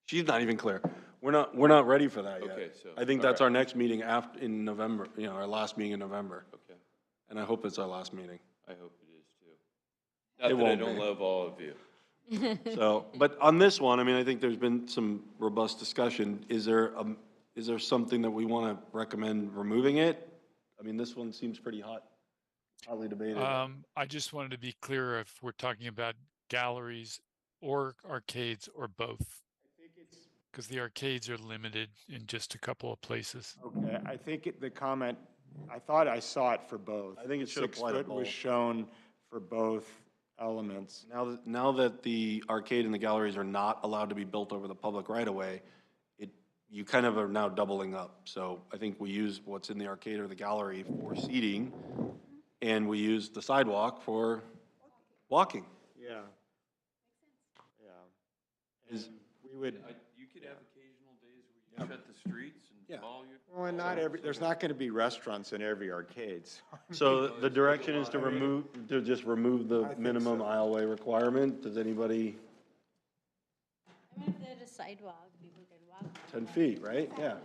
She's not even clear. We're not ready for that yet. Okay, so. I think all that's right. our next meeting in November, our last meeting in November. Okay, And I hope it's our last meeting. I hope it is too. Not It that I won't don't be. love all of you. So, but on this one, I mean, I think there's been some robust discussion. Is there something that we want to recommend removing it? I mean, this one seems pretty hotly debated. I just wanted to be clear if we're talking about galleries or arcades or both. Because the arcades are limited in just a couple of places. Okay, I think the comment, I thought I saw it for both. I think it should apply to 6 foot was both. shown for both elements. Now that the arcade and the galleries are not allowed to be built over the public right-of-way, you kind of are now doubling up. So I think we use what's in the arcade or the gallery for seating, and we use the sidewalk for walking. Yeah. Yeah. We would, You could have occasional days where you shut the streets and all your. well, and not every, there's not gonna be restaurants in every arcade. So the direction is to just remove the think minimum so. aisleway requirement. Does anybody, I mean, if there's a sidewalk, people can walk. 10 feet, right? Yeah.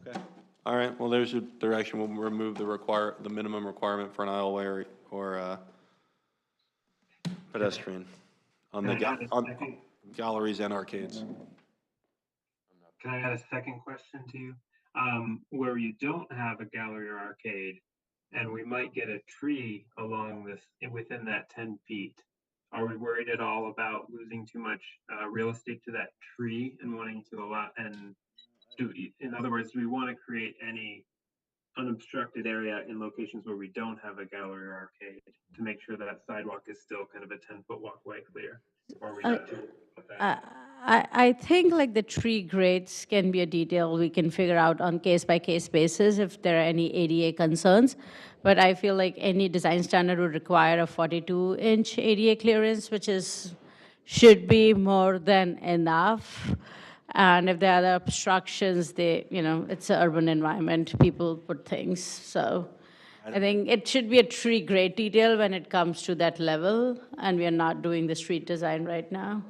Okay. All right, well, there's your direction. We'll remove the minimum requirement for an aisleway or pedestrian on on galleries and arcades. Can I add a second question to you? Where you don't have a gallery or arcade, and we might get a tree along this, within that 10 feet, are we worried at all about losing too much real estate to that tree and wanting to allow, and in other words, do we want to create any unobstructed area in locations where we don't have a gallery or arcade to make sure that sidewalk is still kind of a 10-foot walkway clear? Or are we not too worried about that? I think like the tree grades can be a detail we can figure out on case-by-case basis if there are any ADA concerns. But I feel like any design standard would require a 42-inch ADA clearance, which should be more than enough. And if there are other obstructions, it's an urban environment, people put things. So I think it should be a tree grade detail when it comes to that level, and we are not doing the street design right now.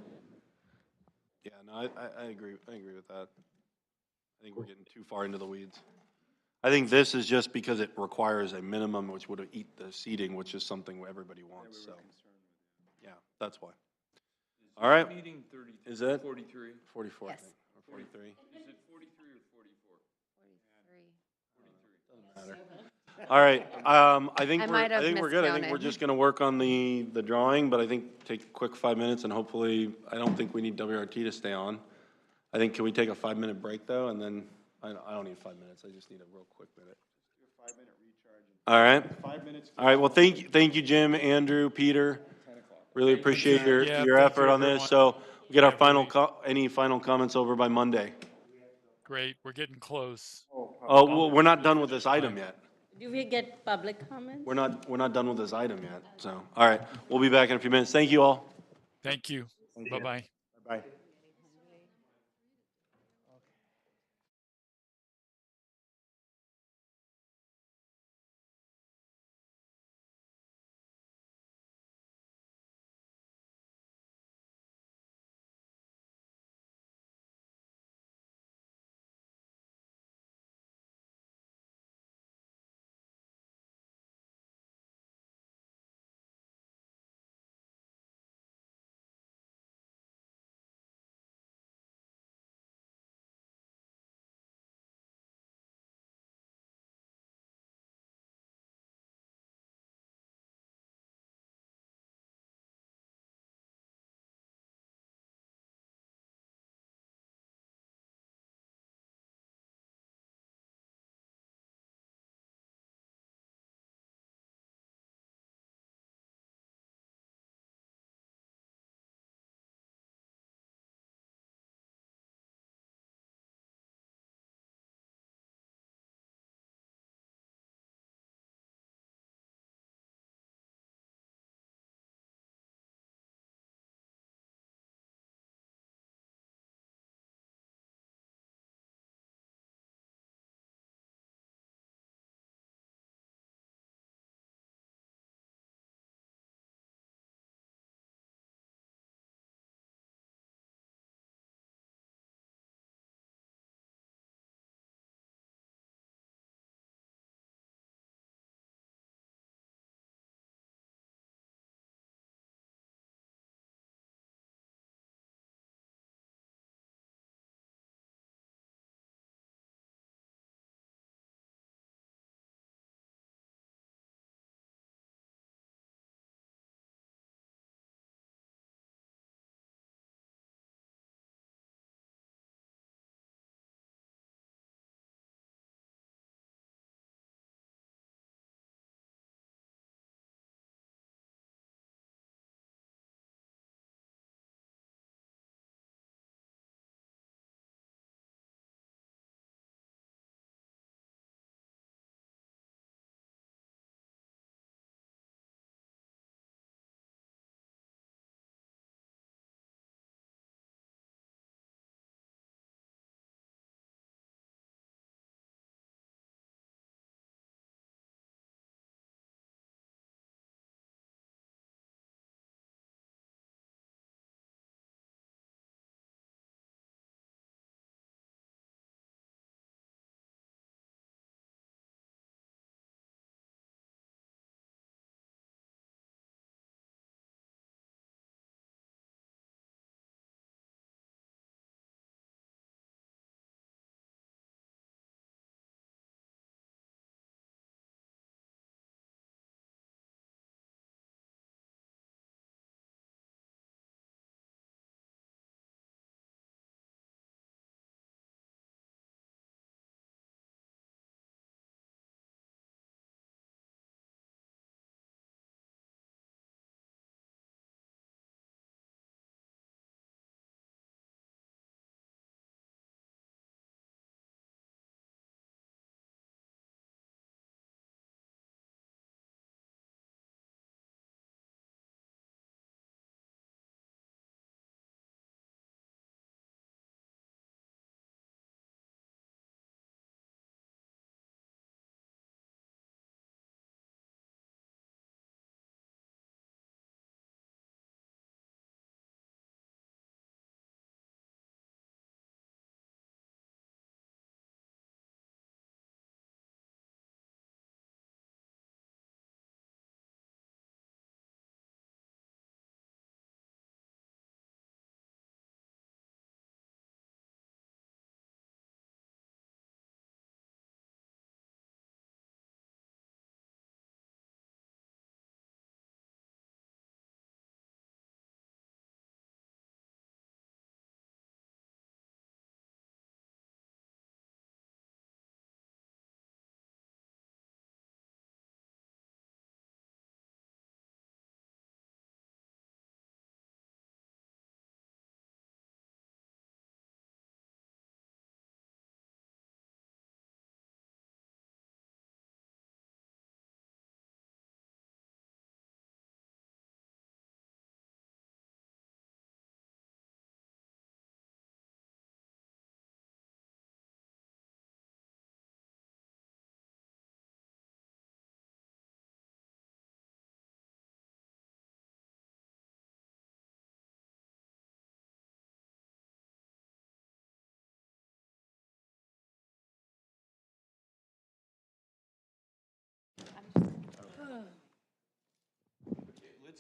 Yeah, no, I agree. I agree with that. I think we're getting too far into the weeds. I think this is just because it requires a minimum, which would eat the seating, which is something everybody wants, so. Yeah, that's why. All right. Meeting 30. Is it? 43. 44, I Yes. think, or 43. Is it 43 or 44? 43. Doesn't matter. All right, I think I we're, might I have think we're good. I think we're miscounted. just gonna work on the drawing, but I think take a quick 5 minutes and hopefully, I don't think we need WRT to stay on. I think, can we take a 5-minute break though? And then, I don't need 5 minutes, I just need a real quick minute. All right. 5 minutes. All right, well, thank you, Jim, Andrew, Peter. Really appreciate your, Yeah, your thank you, effort on this. everyone. So we'll get our Yeah, final, really any final comments over by Monday. great. We're getting close. Oh, well, we're not done with this item yet. Do we get public comments? We're not done with this item yet, so, all right, we'll be back in a few minutes. Thank you all. Thank you. Bye-bye. Bye.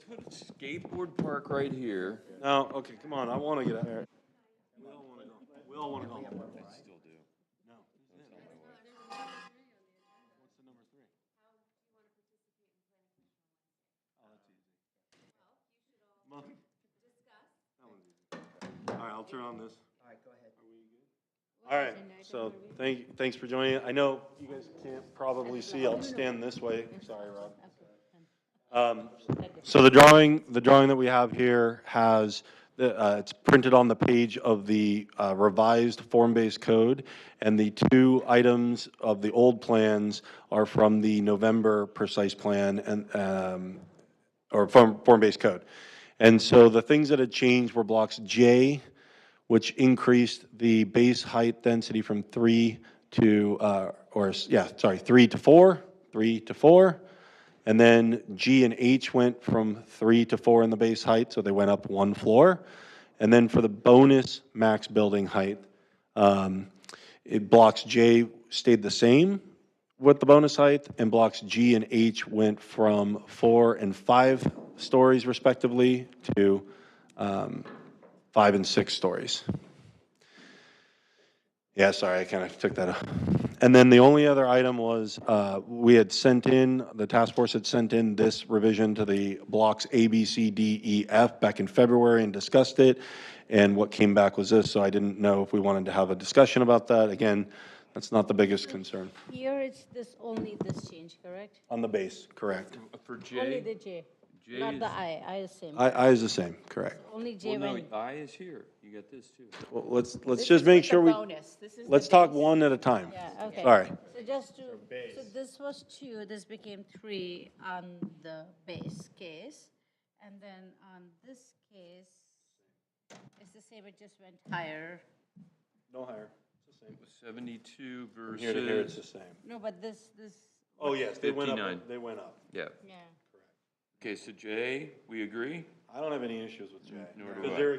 put a skateboard park right here. No, okay, come on, I want to get out there. We all want to go. We all want to go. I still do. No. What's the number 3? Oh, that's easy. That one's easy. All right, I'll turn on this. All right, go ahead. All right, so thanks for joining. I know you guys can't probably see, I'll stand this way. Sorry, Rob. So the drawing that we have here has, it's printed on the page of the revised form-based code, and the 2 items of the old plans are from the November precise plan and, or form-based code. And so the things that had changed were blocks J, which increased the base height density from 3 to 4, and then G and H went from 3 to 4 in the base height, so they went up 1 floor. And then for the bonus max building height, blocks J stayed the same with the bonus height, and blocks G and H went from 4 and 5 stories respectively to 5 and 6 stories. Yeah, sorry, I kind of took that up. And then the only other item was, the task force had sent in this revision to the blocks A, B, C, D, E, F back in February and discussed it. And what came back was this, so I didn't know if we wanted to have a discussion about that. Again, that's not the biggest concern. Here it's only this change, correct? On the base, correct. For J? Only the J, J not is- the I. I is same. I is the same, correct. Only J Well, went. no, I is here. You got this too. Well, let's This just is make with the sure we, bonus. This is the let's talk base. one at a time. Yeah, okay. Sorry. So just to, so this was 2, this became 3 on the base case. And then on this case, it's the same, it just went higher. No higher, it's the same. 72 From versus. here to here, it's the same. No, but this. Oh, yes, they went 59. up, they went up. Yeah. Yeah. Okay, so J, we agree? I don't have any issues with J. Nor do Because I. their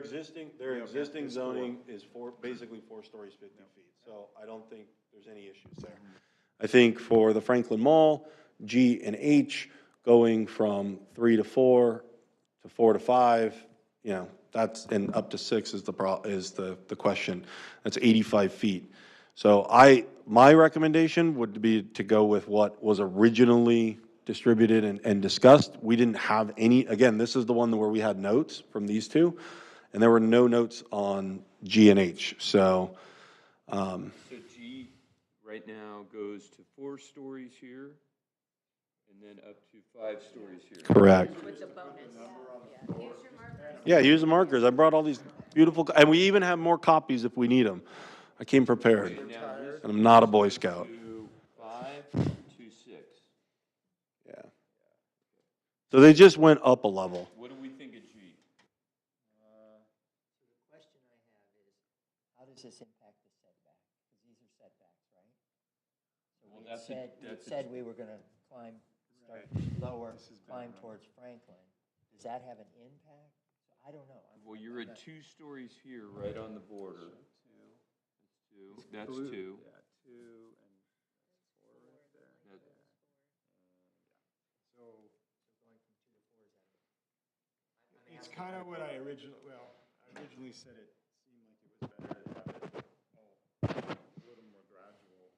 existing zoning is basically 4 stories, 50 feet. So I don't think there's any issues there. I think for the Franklin Mall, G and H going from 3 to 4 to 4 to 5, that's, and up to 6 is the question. That's 85 feet. So my recommendation would be to go with what was originally distributed and discussed. We didn't have any, again, this is the one where we had notes from these 2, and there were no notes on G and H. So, So G right now goes to 4 stories here, and then up to 5 stories here. correct. With the bonus. Yeah, use the markers. I brought all these beautiful, and we even have more copies if we need them. I came prepared, Okay, now this and I'm not a Boy Scout. to 5 to 6. Yeah. So they just went up a level. What do we think of G? So the question I have is, how does this impact the setback? Because these are setbacks, right? So Well, we had that's a- said, that's a- said we were gonna climb, start lower, climb towards Franklin. Does that have an impact? So I don't know. Well, you're at 2 stories here, right on the border. That's 2. That's 2. Yeah, 2 and 4 right there. So it's kind of what I originally said. It seemed like it was better to have it a little more gradual,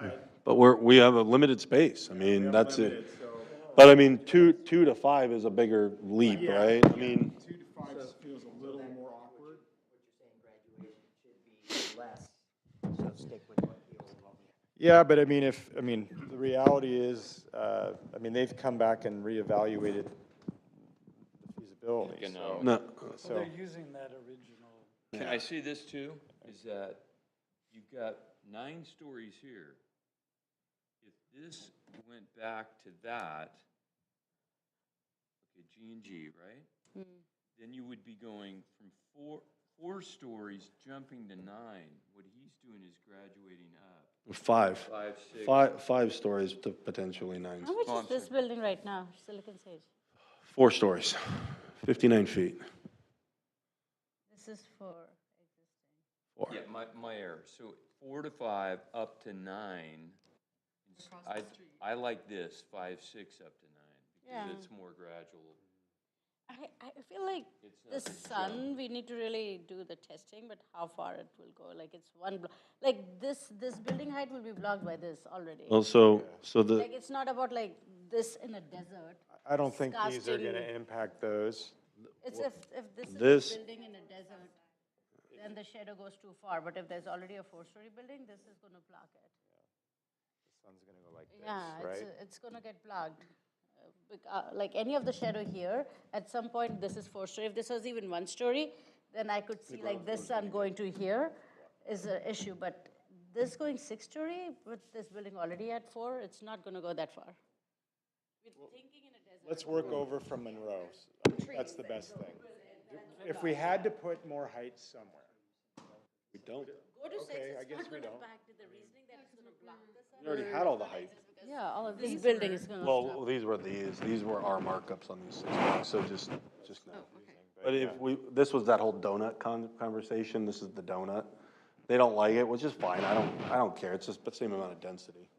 right? But we have a limited space. I mean, that's it. limited, so- But I mean, 2 to 5 is a bigger leap, Yeah, right? I mean, 2 to 5 feels a little more awkward. What you're saying, graduation should be less, so stick with what the old one. Yeah, but the reality is, they've come back and reevaluated the feasibility, so. no. So, They're using that original. Can I see this too? Is that you've got 9 stories here. If this went back to that, okay, G and G, right? Then you would be going from 4 stories jumping to 9. What he's doing is graduating up. 5. 5, 6. 5 stories to potentially 9. How much is this building right now, Silicon Sage? 4 stories, 59 feet. This is for existing. 4. Yeah, my error. So 4 to 5 up to 9. I like this 5, 6 up to 9 because Yeah. it's more gradual. I feel like the sun, we need to really do the testing, but how far it will go, like it's one block, like this building height will be blocked by this already. Well, so the, Like, it's not about like this in a desert. I don't think these are casting- going to impact those. It's if this is This- a building in a desert, then the shadow goes too far, but if there's already a four-story building, this is gonna block it. The sun's going to go like this, Yeah, right? it's gonna get blocked. Like any of the shadow here, at some point, this is four-story. If this was even one-story, then I could see like this sun going to here is an issue, but this going six-story with this building already at four, it's not gonna go that far. We're thinking in a desert. Let's work over from Monroe. That's the best thing. If we had to put more height somewhere. we don't. Go to six, Okay, I it's guess not we gonna don't. back to the reasoning that it's gonna block the sun. We already had all the height. Yeah, all of This these. building is gonna stop. Well, these were our markups on these 6 blocks, so just know. But if this was that whole donut conversation, this is the donut. They don't like it, which is fine, I don't care, it's just the same amount of density.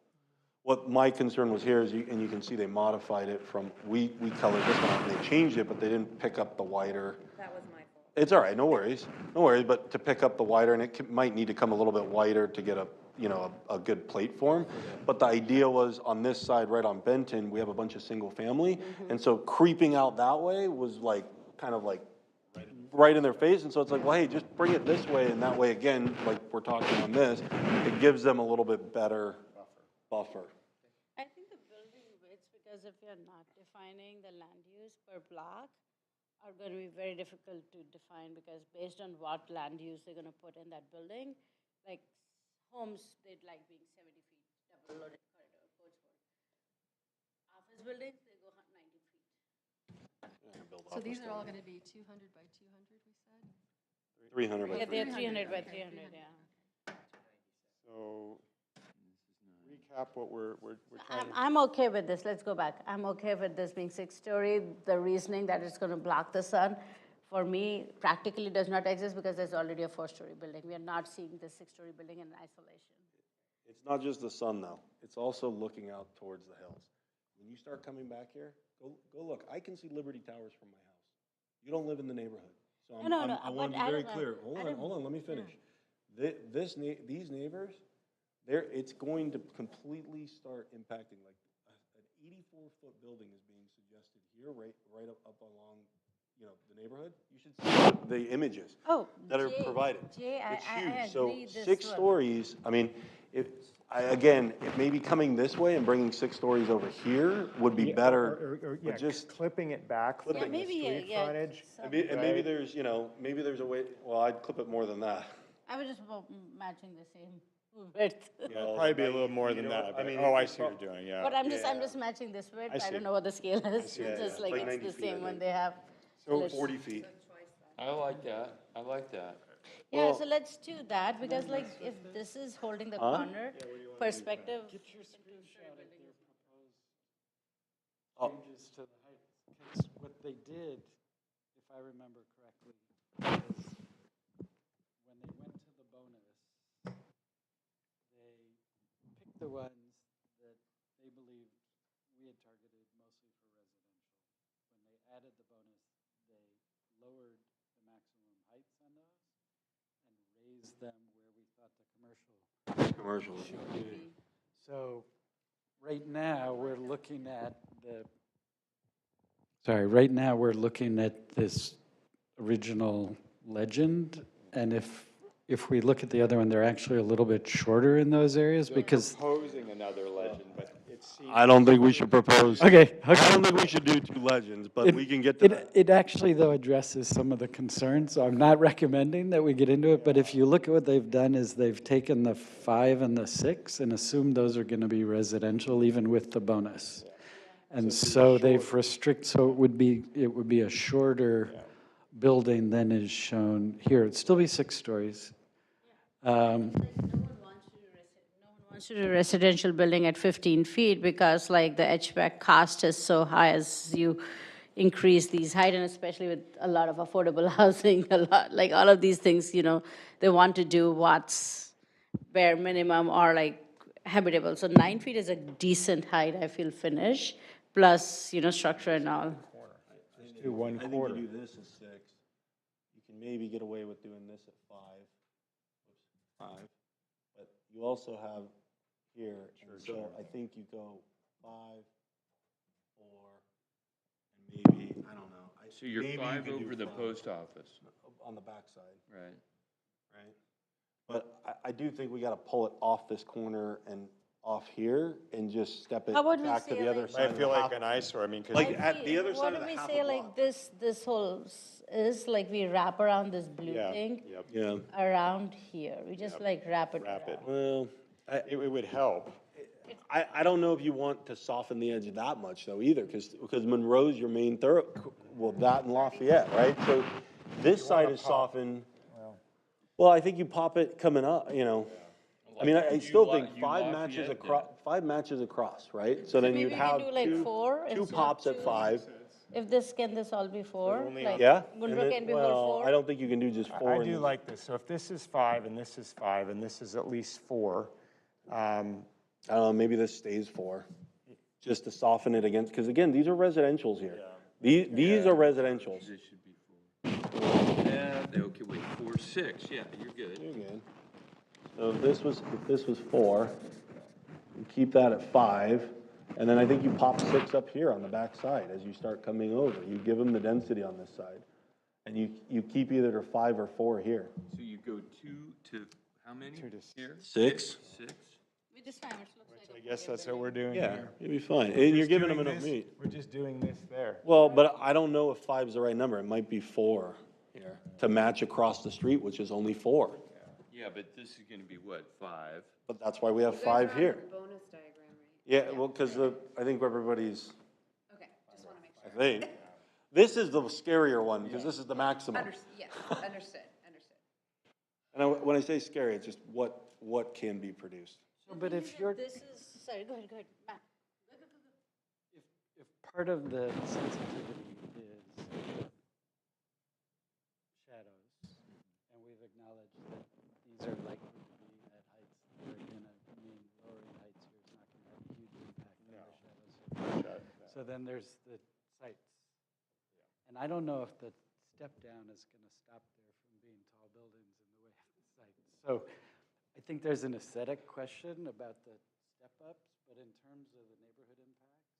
What my concern was here is, you can see they modified it from, we colored this one out, and they changed it, but they didn't pick up the wider. That was my fault. It's all right, no worries, but to pick up the wider, and it might need to come a little bit wider to get a good plate form. But the idea was, on this side, right on Benton, we have a bunch of single family, and so creeping out that way was like, kind of like, right in their face, and so it's like, well, hey, just bring it this way, and that way, again, like we're talking on this, it gives them a little bit better buffer. I think the building widths, because if you're not defining the land use per block, are going to be very difficult to define, because based on what land use they're going to put in that building, like homes, they'd like being 70 feet, double loaded corridor, codes for. Office buildings, they go 90 feet. So these are all going to be 200 by 200, we said? 300 by Yeah, they're 300. 300 by 300, yeah. So recap what we're trying to. I'm okay with this, let's go back. I'm okay with this being six-story, the reasoning that it's gonna block the sun, for me, practically does not exist because there's already a four-story building. We are not seeing this six-story building in isolation. It's not just the sun, though. It's also looking out towards the hills. When you start coming back here, go look. I can see Liberty Towers from my house. You don't live in the neighborhood. So I want to be very clear. Hold on, let me finish. These neighbors, it's going to completely start impacting, like, an 84-foot building is being suggested here, right up along, the neighborhood. You should see the images that are provided. Jay, It's I huge. agree So this 6 one. stories, I mean, again, it may be coming this way and bringing 6 stories over here would be better. Or but just clipping it back from the maybe, street yeah, frontage. And maybe there's, maybe there's a way, well, I'd clip it more than that. I was just matching the same width. Yeah, it'd probably be a little more than that, but, I see what you're doing, yeah. But I'm just matching this width. I don't know what the scale is. see. It's Yeah, just yeah. like Like it's 90 the feet, I same one think. they have. So 40 feet. I like that, I like that. Yeah, Well- so let's do that, because like if this is holding the corner, perspective. Changes to the height. 'Cause what they did, if I remember correctly, is when they went to the bonus, they picked the ones that they believed we had targeted mostly for residential. When they added the bonus, they lowered the maximum heights on those and raised them where we thought the Commercial. should be. So right now, we're looking at right now, we're looking at this original legend, and if we look at the other one, they're actually a little bit shorter in those areas, because. Proposing another legend, but it seems. I don't think we should propose. Okay. I don't think we should do 2 legends, but we can get to that. It actually, though, addresses some of the concerns, so I'm not recommending that we get into it, but if you look at what they've done is they've taken the 5 and the 6 and assumed those are gonna be residential even with the bonus. And so they've so it would be a shorter building than is shown here. It'd still be 6 stories. No one wants to do a residential building at 15 feet because like the HVAC cost is so high as you increase these height, and especially with a lot of affordable housing, like all of these things, they want to do what's bare minimum or like habitable. So 9 feet is a decent height, I feel, finish, plus, structure and all. to 1 I think quarter. you do this at 6. You can maybe get away with doing this at 5. Oops, 5. But you also have here, and so I think you go 5, 4, and maybe, I don't know. So you're maybe you 5 could do over the 5 post office. on the backside, Right. right? But I do think we got to pull it off this corner and off here and just step it How about we back to say the other like- side. Might of feel the like half- an eyesore, I mean, because. Like at the other side of the What half do we a say, block. like this whole is like we wrap around this blue Yeah, thing yep. Yeah, around here. We just like wrap it Wrap it. around. well, It would help. I don't know if you want to soften the edge that much though either, because Monroe's your main well, that and Lafayette, right? So this side is softened. Well, I think you pop it coming up, you know. I mean, I still think 5 matches across, 5 matches across, right? So then maybe you'd we can have do like two, 4 two instead of pops at 2. 5. If this all be 4, like Yeah? Munro And then- can be whole well, 4. I don't think you can do just 4. I and do then- like this. So if this is 5 and this is 5 and this is at least 4, I don't know, maybe this stays 4, just to soften it against, because again, these are residentials here. These are residentials. This should be 4. Yeah, okay, wait, 4, 6, yeah, you're good. You're good. So if this was 4, you keep that at 5, and then I think you pop 6 up here on the back side as you start coming over. You give them the density on this side. And you keep either to 5 or 4 here. So you go 2 to, how many 2 to here? 6? 6? Which is fine, it looks like. I guess that's what we're doing Yeah, here. you'll be fine. We're And you're just giving them doing enough this- meat. We're just doing this there. Well, but I don't know if 5 is the right number. It might be 4 here to match across the street, which is only 4. Yeah, but this is gonna be what, 5? But that's why we have 5 here. Bonus diagram, right? Yeah, well, because I think everybody's, Okay, just want to make I sure. think, this is the scarier one, because this is the maximum. Yes, understood. And when I say scary, it's just what can be produced. So, but if you're, This is, sorry, go ahead, Matt. if part of the sensitivity is shadows, and we've acknowledged that these are likely to be at heights that are gonna mean lowering heights here is not gonna have a huge impact on the shadows. So then there's the sites. And I don't know if the step down is gonna stop there from being tall buildings in the way of the site. So I think there's an aesthetic question about the step ups, but in terms of the neighborhood impacts,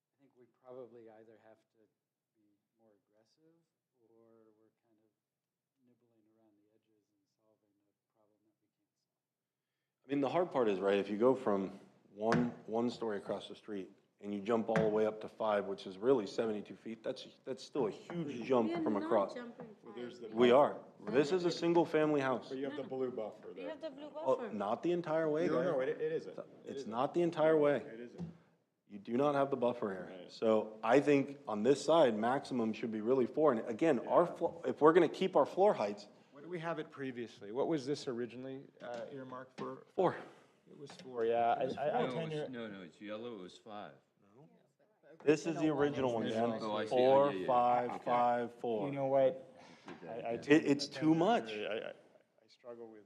I think we probably either have to be more aggressive or we're kind of nibbling around the edges and solving a problem that we can't solve. I mean, the hard part is, right, if you go from one story across the street and you jump all the way up to 5, which is really 72 feet, that's still a huge jump from across. We are. This is a single-family house. But you have the blue buffer We there. have the blue Oh, buffer. not the entire way, No, guys. no, it isn't. It's not the entire way. It isn't. You do not have the buffer here. So I think on this side, maximum should be really 4. And again, if we're going to keep our floor heights, What did we have it previously? What was this originally earmarked for? 4. It was 4, yeah. I No, tend to. no, it's yellow, it was 5. This is the original one, Dan. Oh, I see. 4, Yeah, yeah, yeah. 5, Okay. 5, 4. You know what? It's too much. I struggle with,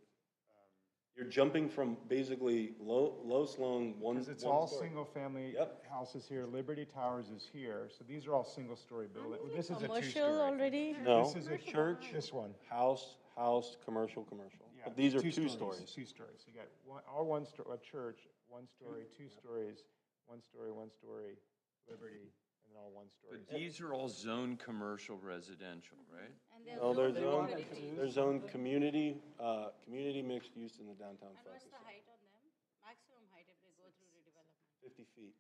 You're jumping from basically low slung, one. because it's one all story. single-family Yep. houses here. Liberty Towers is here, so these are all single-story buildings. This is a Commercial two-story. already? No, This is a church, This one. house, commercial. Yeah, But these are two 2 stories, stories. 2 stories. You got all one story, a church, 1 story, 2 stories, 1 story, Liberty, and then all 1 story. But these are all zone commercial residential, right? And No, there's there's zone community mixed use in the downtown And what's focus. the height on them? Maximum height if they go through redevelopment? 50 feet,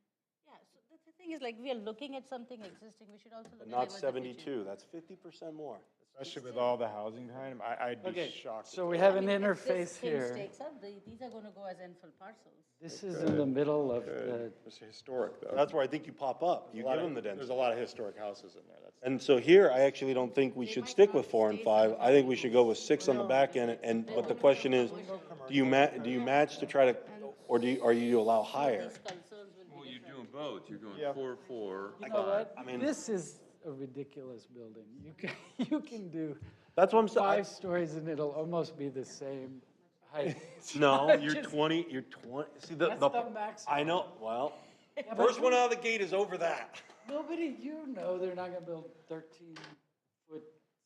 Yeah, so the thing is, like, we are looking at something existing, we should also look but at not diversification. 72. That's 50% more. Especially with all the housing behind them, I'd be Okay, shocked. so we have I an mean, if this interface thing here. stakes up, these are gonna go as infill parcels. This is in the middle of the, It's historic, though. That's where I think you pop up. You give them the There's a density. lot of historic houses in there. And so here, I actually don't think we should stick with 4 and 5. I think we should go with 6 on the back end. But the question is, do you match to try to, or are you allow higher? These concerns will Well, be you're different. doing both, you're going 4, 4. you know what? I mean- This is a ridiculous building. You can do That's what I'm saying. 5 stories and it'll almost be the same height. No, I you're just- 20, see, That's the maximum. I know, well, First one out of the gate is over that. Nobody, you know they're not gonna build 13-foot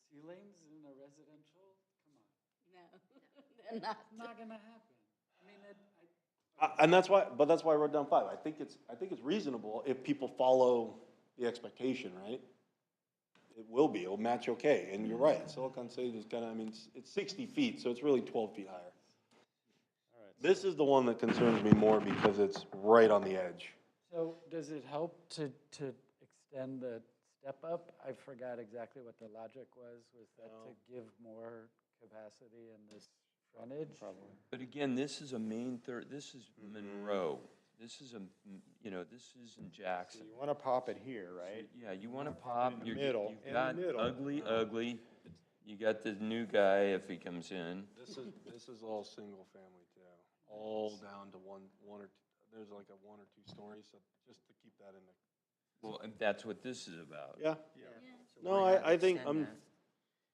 ceilings in a residential? Come on. No, they're not. It's not gonna happen. I mean, And that's why, but that's why I wrote down 5. I think it's reasonable if people follow the expectation, right? It will be, it'll match okay, and you're right, Silicon Sage is gonna, I mean, it's 60 feet, so it's really 12 feet higher. This is the one that concerns me more because it's right on the edge. So does it help to extend the step up? I forgot exactly what the logic was. Was that to give more capacity in this frontage? Probably. But again, this is a this is Monroe. This is this is in Jackson. You want to pop it here, right? Yeah, you want to pop. In the middle. You've got ugly. You got the new guy if he comes in. This is all single family too, all down to one or two. There's like a 1 or 2 stories, so just to keep that in the. Well, and that's what this is about. Yeah. So No, why not I think extend that?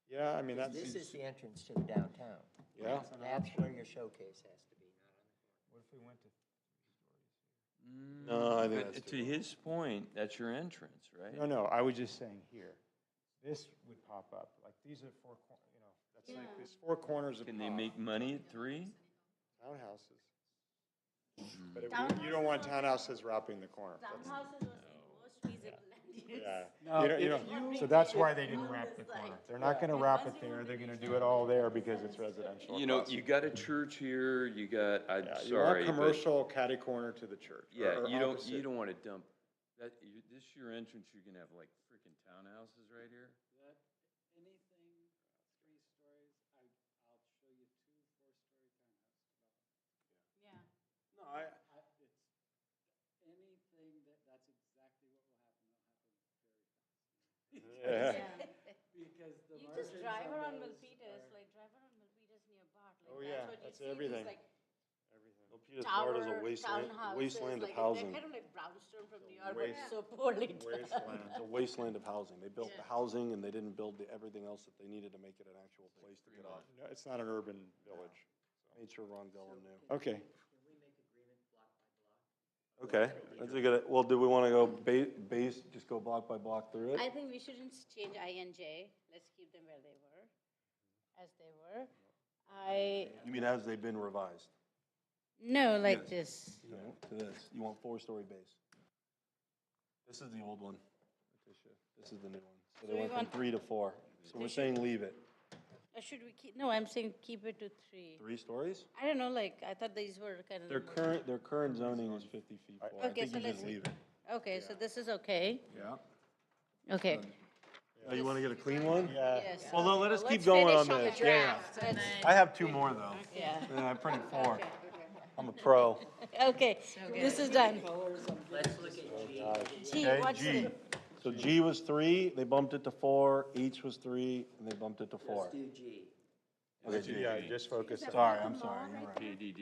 Yeah, I mean, that's. This is the entrance to the downtown. Yeah. So that's where your showcase has to be, not on the corner. What if we went to? No, I think But that's to his point, that's your entrance, right? No, I was just saying here. This would pop up, like these are 4 corners, that's like this 4 corners of. Can they make money at 3? Townhouses. But you don't want townhouses wrapping the corner. Townhouses was the most feasible land use. Yeah, No, so that's why they didn't wrap the corner. They're not gonna wrap it there, they're gonna do it all there because it's residential. You got a church here, you got, I'm You want sorry, but, commercial catty corner to the church. yeah, or you opposite. don't want to dump, this your entrance, you're gonna have like freaking townhouses right here? Anything 3 stories, I'll show you 2 4-story townhouses. Yeah. No, It's anything that's exactly what will happen. It'll happen very fast. Yeah. Because the You just margins drive on around those Milpitas, are- like drive around Milpitas near Bart. Like Oh, yeah, what you that's see, these, everything. like, Milpitas Bart is a tower wasteland townhouses, of like, housing. They're kind of like brownstone from New York, waste- but so poorly done. Wasteland. It's a wasteland of housing. They built the housing and they didn't build everything else that they needed to make it an actual place to get off. No, it's not an urban village. Made sure Ron Gillum knew. Okay. Okay, that's a good, well, do we want to go base, just go block by block through I it? think we shouldn't change I and J. Let's keep them where they were, as they were. You mean as they've been revised? No, like Yes. this. No, to this. You want 4-story base. This is the old one, Letitia. This is the new one. So they we went from want- 3 to 4. So we're saying leave it. Or should we keep, no, I'm saying keep it to 3. 3 stories? I don't know, like, I thought these were kind of. Their current zoning is 50 feet 4. I Okay, think so you let's just leave it. Okay, so this is okay. Yeah. Okay. Oh, you want to get a clean one? Yeah. Yes. Well, no, let us Let's keep going finish on the this. draft. Let's- I have 2 more though. Yeah. And I printed 4. I'm a pro. Okay, this is done. Let's look at G. G, Okay, what's G. the? So G was 3, they bumped it to 4, H was 3, and they bumped it to 4. Let's do G. Okay, G. Yeah, just focus on. Sorry, I'm sorry, you're right. JDD.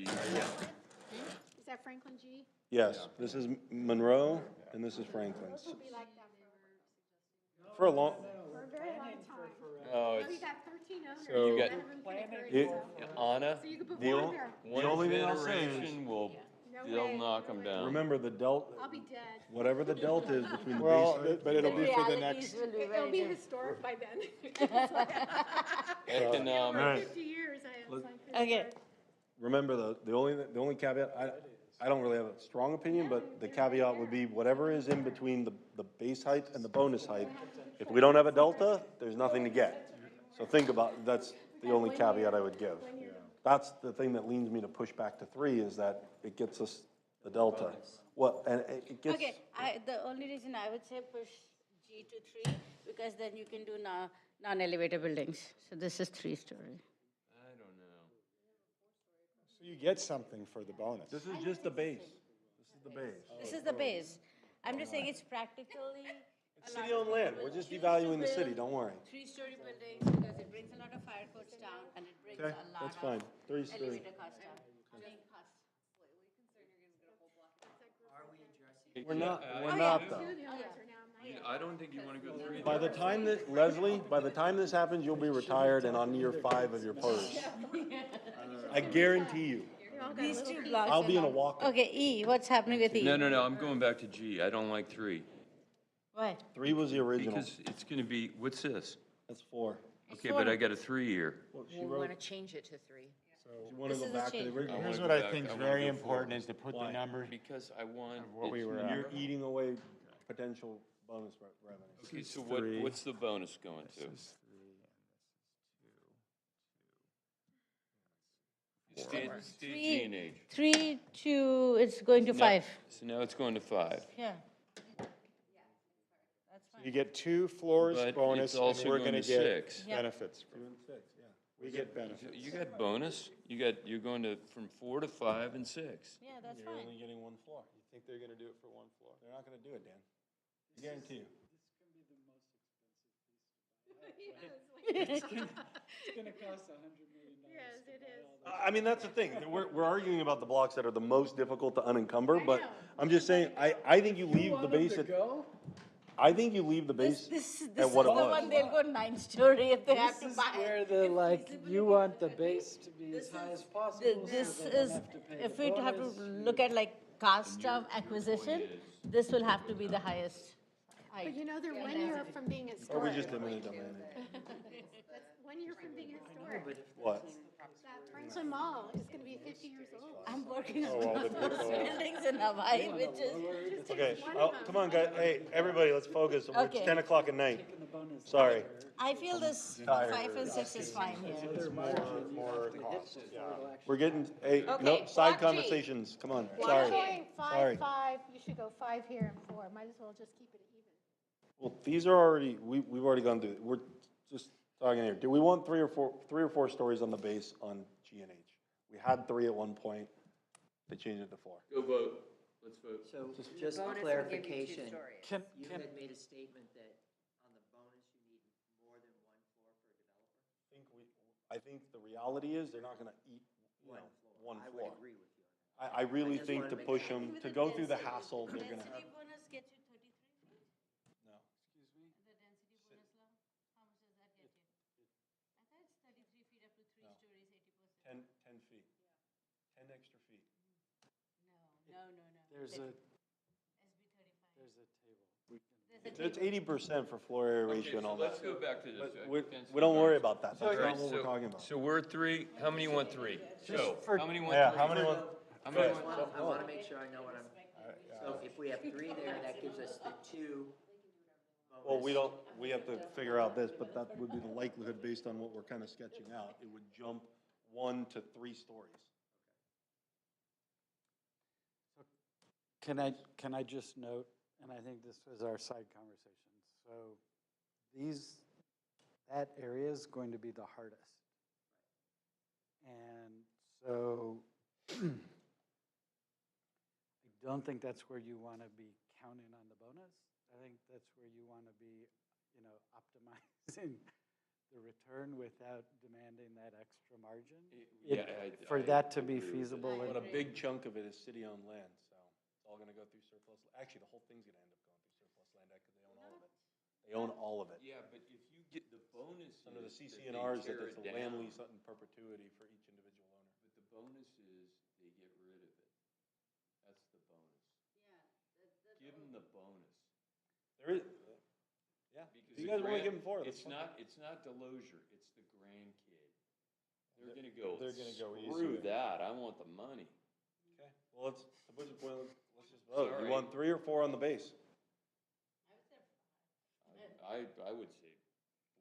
Is that Franklin G? Yes, this is Monroe, and this is Franklin's. It'll be like that For a long, for a very long time. Oh, You it's, got 13 owners. So- You got- None of them can agree, It- so- Anna, So you could put the one ol- there. one only thing I'll say is- generation will, No they'll way, knock no them way. down. remember the delta, I'll be dead. whatever the delta is between the Well, base. but it'll be for the Realities next. will be It'll very be different. historic by then. Economic. Right. 50 years, I was like. Okay. Remember, the only caveat, I don't really have a strong opinion, but the caveat would be whatever is in between the base height and the bonus height. If we don't have a delta, there's nothing to get. So think about, that's the only caveat I would give. That's the thing that leans me to push back to 3, is that it gets us the delta. Well, and it gets. Okay, the only reason I would say push G to 3, because then you can do non-elevator buildings. So this is 3-story. I don't know. So you get something for the bonus. This is just the base. This is the base. This is the base. I'm just saying it's practically. It's city-owned land. We're just devaluing the city, don't worry. 3-story buildings, because it brings a lot of fire codes down, and it brings Okay, a lot that's of fine. 3-story. elevator costs down. Building costs. We're not Oh, though. Two of the others are now. I don't think you want to go 3. By the time that, Leslie, by the time this happens, you'll be retired and on year 5 of your PERS. I guarantee you. all got These little two pieces. blocks. I'll are be in a not- walker. Okay, E, what's happening with E? No, I'm going back to G. I don't like 3. Why? 3 was the original. Because it's going to be, what's this? That's 4. Okay, but I got a 3 here. Well, she We wrote, want to change it to 3. you want to This go is a back to the change. original. Here's wanna what go I back- think is I wanna very go important forward. is to put Why? the number. Because I want. What we it's were at. number- You're eating away potential bonus revenue. Okay, is so 3. what's the bonus going to? This is 3, and this is 2, 2. State G and H. 3 to, it's going to 5. So now it's going to 5. Yeah. You get 2 floors But bonus, it's also and we're going going to to get 6. benefits. 2 and 6, yeah. We get benefits. You got bonus? You're going to from 4 to 5 and 6. Yeah, that's You're only getting 1 floor. You think they're going to do it for 1 floor? They're not going to do it, Dan. I guarantee you. It's gonna cost $100 million. Yes, it is. I mean, that's the thing. We're arguing about the blocks that are the most difficult to unencumber, but I'm just saying, I think you leave the base at, Go? I think you leave the This base is at what it the one was. they'll go 9-story if they have This to is buy where it. the, like, you want the base to be as high as possible. This so they don't is, have to pay if the we have to bonus. look at like cost of acquisition, this will have to be the highest But height. you know, they're 1 year from being Or we historic. just eminent domain it. That's 1 year from being historic. What? That Franklin Mall is going to be 50 years old. I'm working Oh, all the on those buildings in Hawaii, which is, Okay, come on, guys. Hey, everybody, let's focus. It's Okay. 10 o'clock at night. Sorry. I feel this tired. 5 and 6 is fine here. More cost, yeah. We're getting, hey, no, Okay, side block G. conversations. Come on, You're sorry. going Sorry. 5, 5, you should go 5 here and 4. Might as well just keep it even. Well, these are already, we've already gone through, we're just talking here. Do we want 3 or 4 stories on the base on G and H? We had 3 at one point. They changed it to 4. Go vote. Let's vote. So The just bonus will give you 2 clarification, stories. you had made a statement that on the bonus, you need more than 1 floor for a developer? I think the reality is they're not gonna eat, you know, 1 I floor. would agree with you on that. I really just think wanted to to make push sure. them, to go through the hassle, they're gonna. Density bonus get you 33 feet? No. Excuse me? The density bonus law, how much does that get you? I thought it's 33 feet up to 3 stories, 80%. 10 feet. 10 extra feet. No. There's a, SB 35. there's a table. It's 80% for floor area ratio and all Let's that. go back to this. But we don't worry about that. That's All right, not what we're talking about. So we're 3. How many want 3? Joe, how many want 3? Yeah, how many want? How many I want? want to make sure I know what I'm, so if we have 3 there, that gives us the 2. Well, we have to figure out this, but that would be the likelihood based on what we're kind of sketching out. It would jump 1 to 3 stories. Can I just note, and I think this was our side conversation, so that area is going to be the hardest. And so I don't think that's where you want to be counting on the bonus. I think that's where you want to be, optimizing the return without demanding that extra margin. For that to be feasible. But a big chunk of it is city-owned land, so it's all gonna go through surplus. Actually, the whole thing's gonna end up going through surplus land act because they own all of it. They own all of it. Yeah, but if you get the bonus. Under the is that they CCNRs, that tear it's a it land down. lease in perpetuity for each individual owner. But the bonus is they get rid of it. That's the bonus. Give them the bonus. There is, yeah. Because You the guys wanna grand- give them 4, that's It's fine. it's not Delosier, it's the grandkid. They're gonna go, They're gonna go screw easier. that, I want the money. Okay, well, let's, to Butch's point, let's just vote. Sorry. You want 3 or 4 on the base? I would say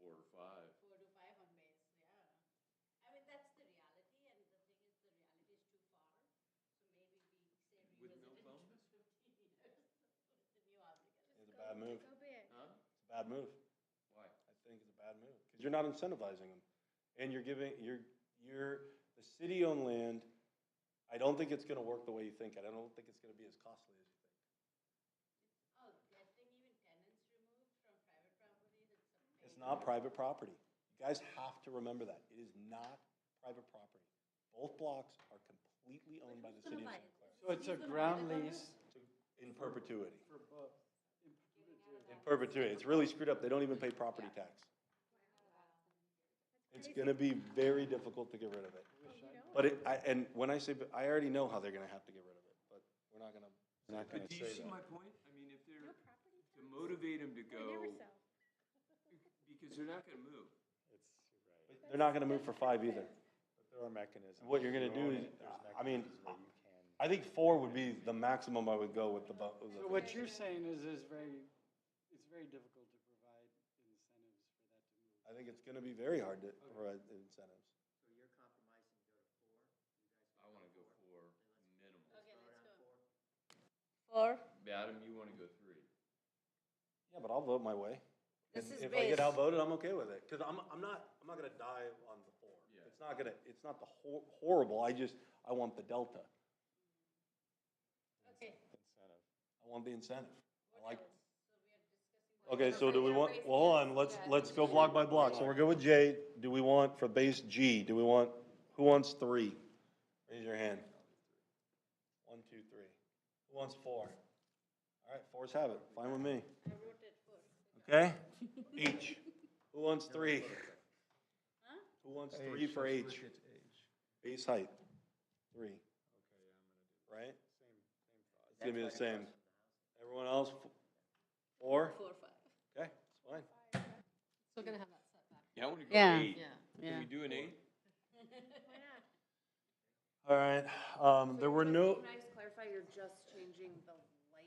4 or 5. 4 to 5 on base, yeah. I mean, that's the reality, and the thing is, the reality is too far. So maybe we say With no revisit it in bonus? 15 years. Put the new obligation. It's a bad move. Go big. Huh? It's a bad move. Why? I think it's a bad move, because you're not incentivizing them. And you're giving, the city-owned land, I don't think it's gonna work the way you think it. I don't think it's gonna be as costly as you think. Oh, getting even tenants removed from private properties, It's not private property. You guys have to remember that. It is not private property. Both blocks are completely owned by the city of St. Clair. So it's a ground lease In perpetuity. for both. In perpetuity. It's really screwed up. They don't even pay property tax. It's gonna be very difficult to get rid of it. But and when I say, I already know how they're gonna have to get rid of it, but we're not gonna But do you say see that. my point? I mean, if they're, to motivate them to go, because they're not gonna move. They're not gonna move for 5 either. But there are mechanisms. What you're gonna do is, I mean, I think 4 would be the maximum I would go with the. So what you're saying is it's very difficult to provide incentives for that to move. I think it's gonna be very hard to provide incentives. So you're compromising to go to 4? I wanna go 4 minimum. Okay, let's go. 4? Adam, you wanna go 3? Yeah, but I'll vote my way. This is If I get base. outvoted, I'm okay with it, because I'm not gonna die on the 4. Yeah. It's not the horrible, I want the delta. Okay. Incentive. I want the incentive. I like. Okay, so do we want, well, hold on, let's go block by block. So we're good with J. Do we want, for base G, who wants 3? Raise your hand. 1, 2, 3. Who wants 4? All right, 4s have it. Fine with me. I wrote it 4. Okay? H. Who wants 3? Who wants 3 for H? Base height, 3. Okay, yeah, I'm gonna do. Right? Same thought. It's gonna be the same. Everyone else, 4? 4, 5. Okay, it's fine. Still gonna have that setback. Yeah, I wanna go Yeah. 8. Yeah. Can we do an 8? All right, there were no, Can I just clarify, you're just changing the light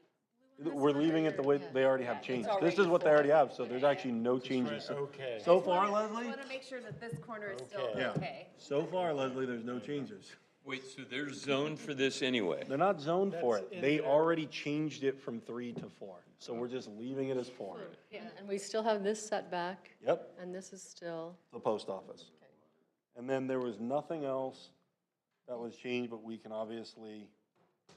blue? we're leaving it the way they already have changed. This is what they already have, so there's actually no changes. Okay. So far, I Leslie? want to make sure that this corner is still Okay. Yeah. okay. So far, Leslie, there's no changes. Wait, so they're zoned for this anyway? They're not zoned for That's it. in They there. already changed it from 3 to 4. So we're just leaving it as 4. And we still have this setback, Yep, and this is still, the post office. And then there was nothing else that was changed, but we can obviously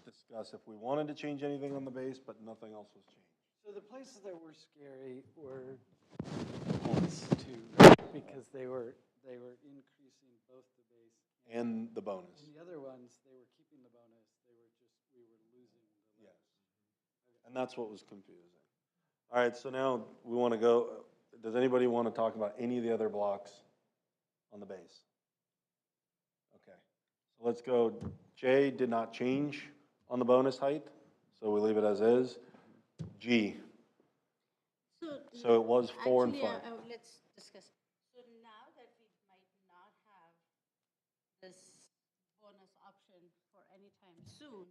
discuss if we wanted to change anything on the base, but nothing else was changed. So the places that were scary were these 2, because they were increasing both the base And the bonus. and the other ones, they were keeping the bonus, we were losing the Yes. levy. And that's what was confusing. All right, so now we want to go, does anybody want to talk about any of the other blocks on the base? Okay, so let's go. J did not change on the bonus height, so we leave it as is. G, so it was 4 and 5. Let's discuss. So now that we might not have this bonus option for any time soon,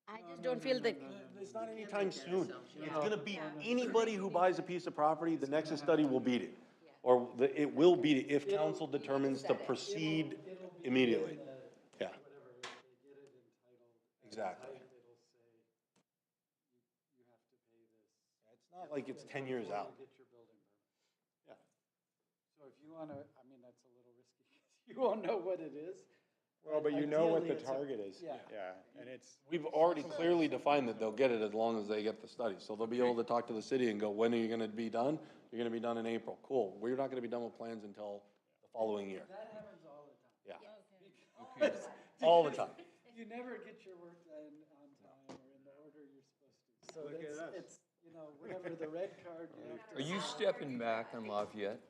I just don't feel that. It's not anytime soon. It's going to be anybody who buys a piece of property, the Nexus study will beat it. Or it will beat it if council determines to proceed immediately. Yeah, Whatever, if they get it entitled. exactly. It'll say, you have to pay this. It's not like it's 10 years before out. you get your building permit. Yeah. So if you want to, I mean, that's a little risky, because you won't know what it is. Well, but you know what Ideally, the it's a- target is. yeah. Yeah, and it's, We've already clearly defined that they'll get it as long as they get the study. So they'll be able to talk to the city and go, when are you going to be done? You're going to be done in April. Cool. We're not going to be done with plans until the following year. That happens all the time. Yeah, all the time. You never get your work done on time or in the order you're supposed to. So Look at us. it's, whatever the red card, you have to. Are you stepping back on Lafayette?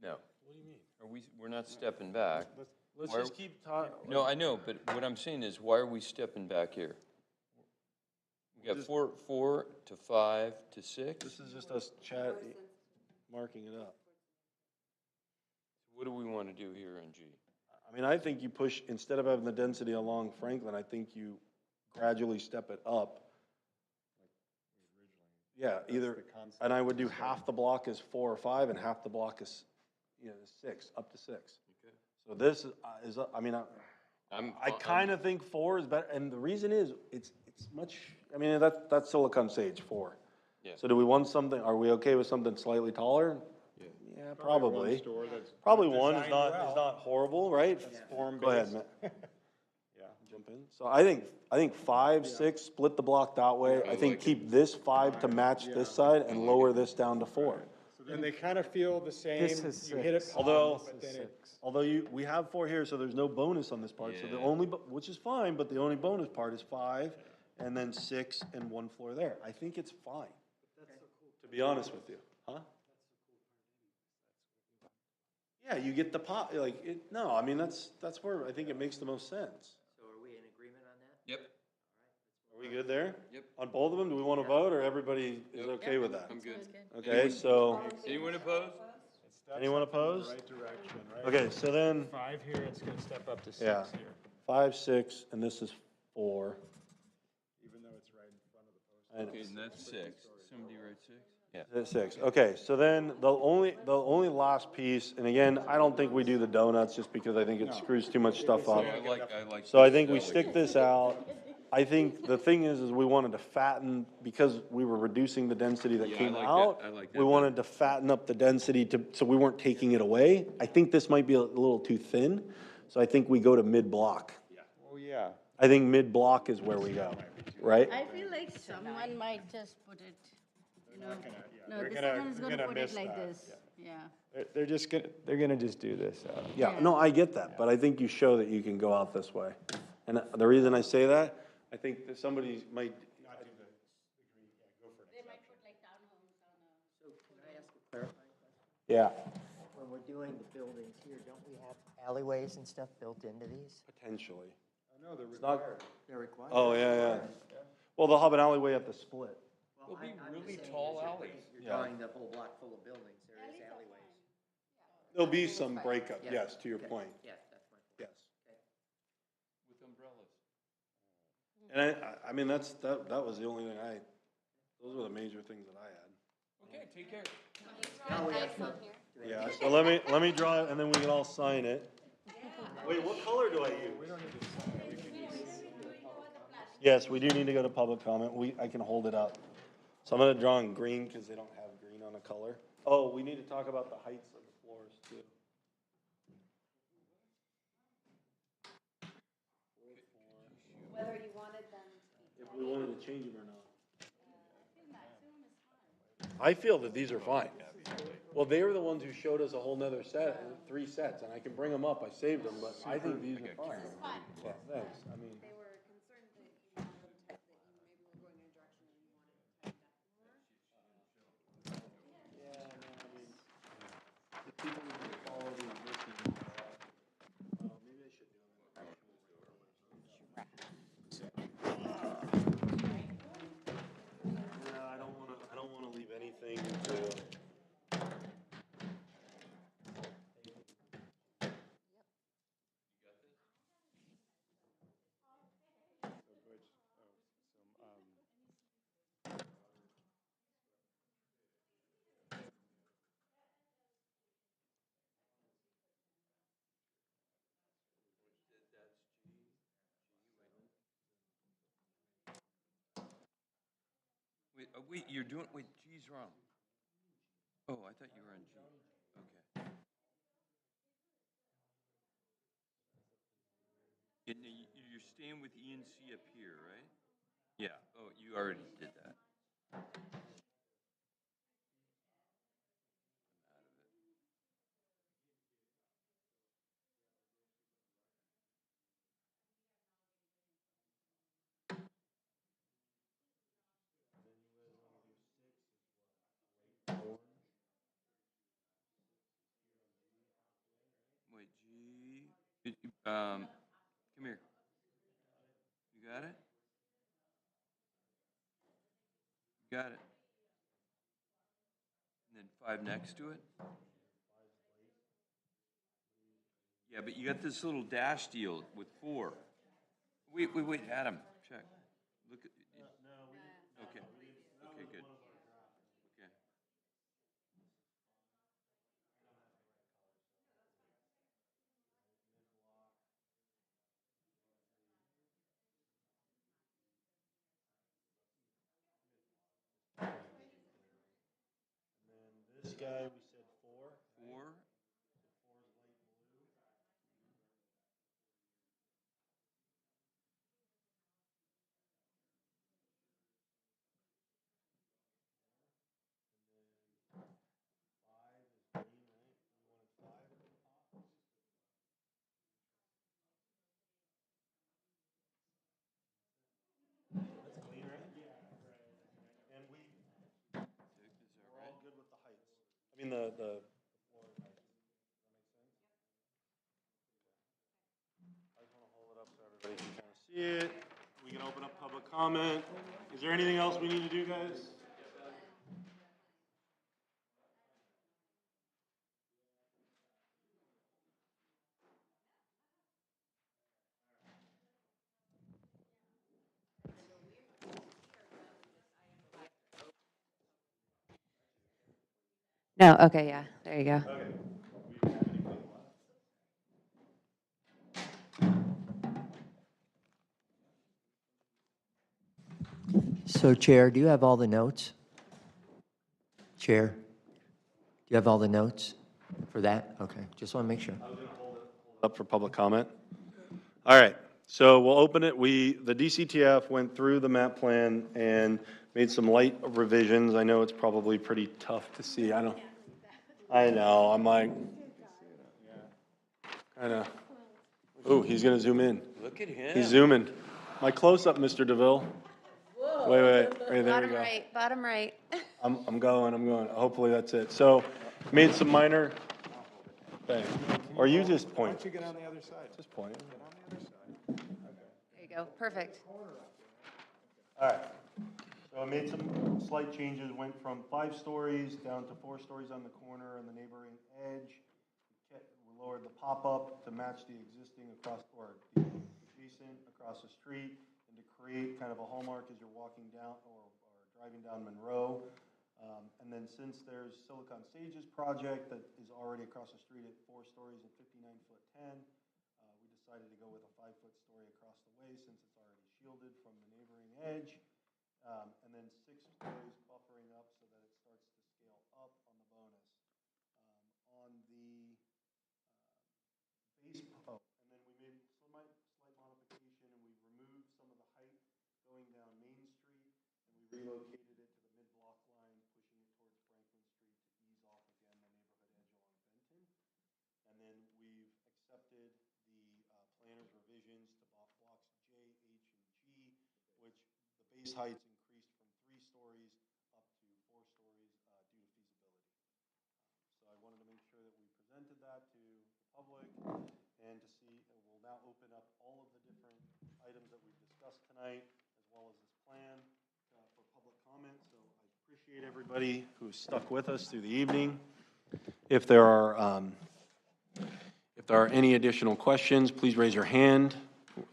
No. What do you mean? We're not stepping back. Let's Why are- just keep talking. No, I know, but what I'm saying is, why are we stepping back here? We got 4 to 5 to 6? This is just us marking it up. What do we want to do here on G? I mean, I think you push, instead of having the density along Franklin, I think you gradually step it up. Yeah, either, and I would do half the block is 4 or 5 and half the block is, 6, up to 6. Okay. So this is, I mean, I kind of think 4 is better, and the reason is, it's much, I mean, that's Silicon Sage, 4. Yeah. So do we want something, are we okay with something slightly taller? Yeah, probably. one store that's Probably 1 is designed not, well. is not horrible, right? form Go ahead, based. Matt. Yeah. Jump in. So I think 5, 6, split the block that way. I think keep this 5 to match this side and lower this down to 4. So then they kind of feel the same. This is You hit it, 6. Although, but then it, we have 4 here, so there's no bonus on this part. So the Yeah. only, which is fine, but the only bonus part is 5 and then 6 and 1 floor there. I think it's fine, to be honest with you. Huh? Yeah, you get the pot, like, no, I mean, that's where I think it makes the most sense. So are we in agreement on that? Yep. Are we good there? Yep. On both of them, do we want to vote, or everybody is okay with that? I'm good. Okay, so, Anyone opposed? anyone opposed? Right direction, right? Okay, so then, 5 here, it's gonna step up to 6 yeah, here. 5, 6, and this is 4. Even though it's right in front of the post. I know. Okay, and that's 6. Somebody write 6? Yeah. That's 6, okay, so then the only last piece, and again, I don't think we do the donuts just because I think it screws too much stuff up. I like. So I think we stick this out. I think the thing is we wanted to fatten, because we were reducing the density that Yeah, I came like that. out. I like that We wanted to fatten up the density so we weren't taking it away. I think this might be a little too thin, so I think we go to mid-block. Oh, yeah. I think mid-block is where we go, right? I feel like someone might just put it, you know, no, they're this gonna- one is they're going to gonna put it miss like that, this, yeah. They're just gonna just do this. Yeah, no, I get that, but I think you show that you can go out this way. And the reason I say that, I think that somebody might. So can I ask a clarifying question? Yeah, When we're doing the buildings here, don't we have alleyways and stuff built into these? potentially. No, they're It's not- required. They're required. Oh, yeah. Well, they'll have an alleyway at the split. Well, There'll be I'm really just saying tall is if alleys. You're Yeah. drawing the whole block full of buildings, there is alleyways. There'll be some breakup, Yeah. yes, to your Okay. point, Yeah, that's my point. yes. With umbrellas. And I mean, that was the only thing those were the major things that I had. Okay, take care. Now we have to- Yeah, so let me draw it and then we can all sign it. Wait, what color do I use? Yes, we do need to go to public comment. I can hold it up. So I'm gonna draw in green because they don't have green on a color. Oh, we need to talk about the heights of the floors too. Whether you wanted them If we wanted to change them or not. I feel that these are fine. Well, they were the ones who showed us a whole nother set, 3 sets, and I can bring them up, I saved them, but I think these are fine. Yeah, thanks, I mean. They were concerned that you wanted them that you maybe were going in a direction that you wanted to tighten up more. Yeah, no, I mean, the people who follow the existing, maybe I should do them. Yeah, I don't wanna leave anything to. Wait, you're doing, G's wrong. Oh, I thought you were on G. Okay. And you're staying with E and C up here, right? Yeah, oh, you already did that. Wait, G, come here. You got it? You got it. And then 5 next to it? Yeah, but you got this little dash deal with 4. Wait, Adam, check. Look at, okay, okay, good. Okay. This guy, we said 4. 4. That's clean, right? And we're all good with the heights. I mean, the floor heights. Does that make sense? comment. Is there anything else we need to do, guys? No, okay, yeah, there you go. So Chair, do you have all the notes? Chair, do you have all the notes for that? Okay, just want to make sure. Up for public comment. All right, so we'll open it. The DCTF went through the map plan and made some light revisions. I know it's probably pretty tough to see. I know, I'm like, kind of, oh, he's going to zoom in. Look at him. He's zooming. My close-up, Mr. DeVille. Wait, right, there we go. Bottom right. I'm going. Hopefully that's it. So, made some minor, okay. Or you just point. Why don't you get on the other side? Just point. Get on the other side. There you go, perfect. All right. So I made some slight changes, went from 5 stories down to 4 stories on the corner and the neighboring edge. We lowered the pop-up to match the existing across, or the adjacent across the street, and to create kind of a hallmark as you're walking down or driving down Monroe. And then since there's Silicon Sage's project that is already across the street at 4 stories and 59-foot 10, we decided to go with a 5-foot story across the way since it's already shielded from the neighboring edge. And then 6 stories buffering up so that it starts to scale up on the bonus. On the base, and then we made slight modification and we removed some of the height going down Main Street and we relocated it to the mid-block line, pushing it towards Franklin Street to ease off again the neighborhood edge along Benton. And then we've accepted the planner's revisions to blocks J, H, and G, which the base heights increased from 3 stories up to 4 stories due to feasibility. So I wanted to make sure that we presented that to the public and to see, we'll now open up all of the different items that we've discussed tonight, as well as this plan for public comment. So I appreciate everybody who's stuck with us through the evening. If there are any additional questions, please raise your hand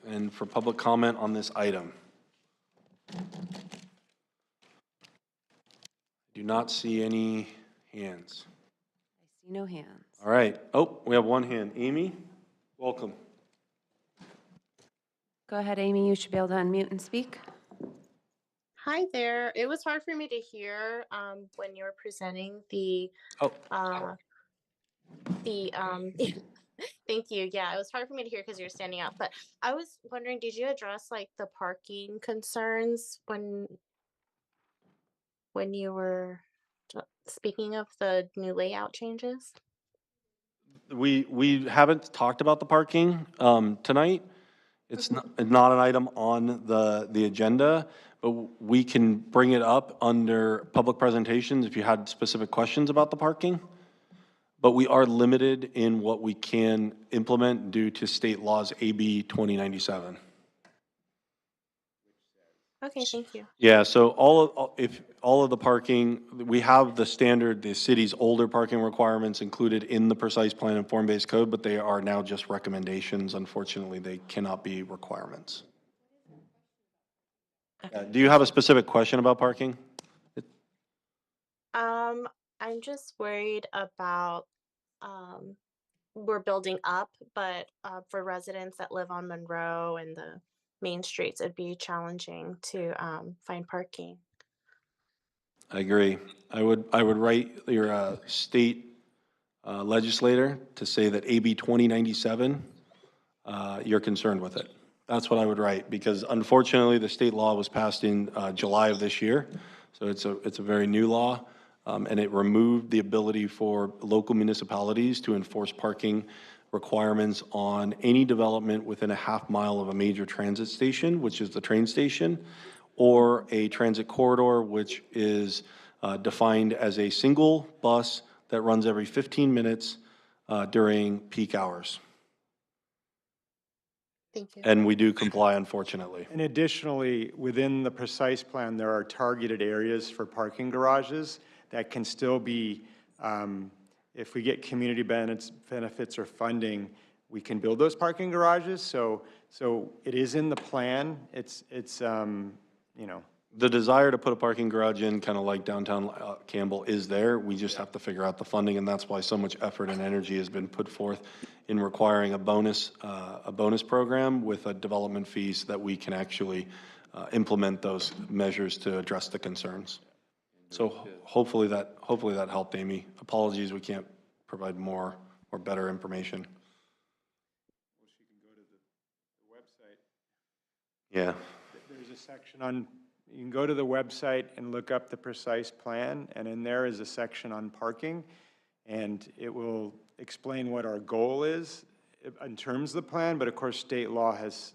and for public comment on this item. Do not see any hands. I see no hands. All right. Oh, we have one hand. Amy, welcome. Go ahead, Amy, you should be able to unmute and speak. Hi there. It was hard for me to hear when you were presenting the thank you. Yeah, it was hard for me to hear because you're standing up. But I was wondering, did you address like the parking concerns when you were speaking of the new layout changes? We haven't talked about the parking tonight. It's not an item on the agenda, but we can bring it up under public presentations if you had specific questions about the parking. But we are limited in what we can implement due to state laws AB 2097. Okay, thank you. Yeah, so all of the parking, we have the standard, the city's older parking requirements included in the precise plan and form-based code, but they are now just recommendations. Unfortunately, they cannot be requirements. Do you have a specific question about parking? I'm just worried about we're building up, but for residents that live on Monroe and the main streets, it'd be challenging to find parking. I agree. I would write your state legislator to say that AB 2097, you're concerned with it. That's what I would write, because unfortunately the state law was passed in July of this year, so it's a very new law, and it removed the ability for local municipalities to enforce parking requirements on any development within a half mile of a major transit station, which is the train station, or a transit corridor, which is defined as a single bus that runs every 15 minutes during peak hours. Thank you. And we do comply, unfortunately. And additionally, within the precise plan, there are targeted areas for parking garages that can still be, if we get community benefits or funding, we can build those parking garages. So it is in the plan. It's you know. The desire to put a parking garage in, kind of like downtown Campbell, is there. We just have to figure out the funding, and that's why so much effort and energy has been put forth in requiring a bonus program with a development fee so that we can actually implement those measures to address the concerns. So hopefully that helped, Amy. Apologies, we can't provide more or better information. Well, she can go to the website. Yeah. There's a section on, you can go to the website and look up the precise plan, and in there is a section on parking, and it will explain what our goal is in terms of the plan, but of course state law has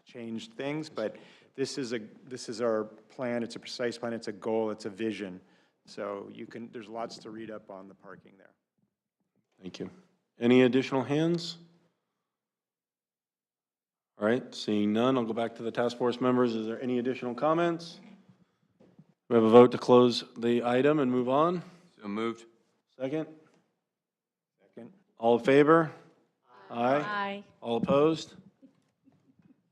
changed things, but this is our plan. It's a precise plan, it's a goal, it's a vision. So there's lots to read up on the parking there. Thank you. Any additional hands? All right, seeing none, I'll go back to the task force members. Is there any additional comments? We have a vote to close the item and move on. So moved. Second? Second. All in favor? Aye. Aye. All opposed?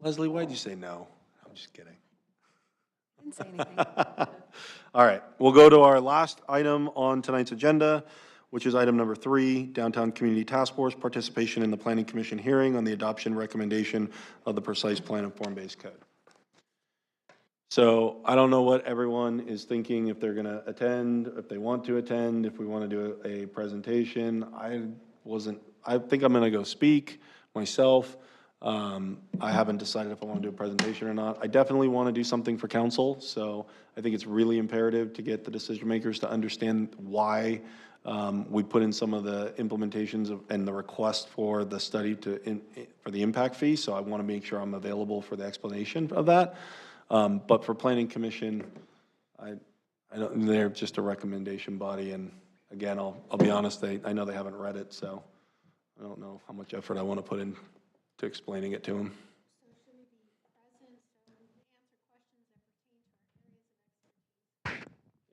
Leslie, why'd you say no? I'm just kidding. Didn't say anything. All right, we'll go to our last item on tonight's agenda, which is item number 3, Downtown Community Task Force participation in the Planning Commission hearing on the adoption recommendation of the precise plan and form-based code. So I don't know what everyone is thinking, if they're gonna attend, if they want to attend, if we wanna do a presentation. I think I'm gonna go speak myself. I haven't decided if I wanna do a presentation or not. I definitely wanna do something for council, so I think it's really imperative to get the decision makers to understand why we put in some of the implementations and the request for the study for the impact fee, so I wanna make sure I'm available for the explanation of that. But for Planning Commission, I don't, they're just a recommendation body, and again, I'll be honest, I know they haven't read it, so I don't know how much effort I want to put in to explaining it to them.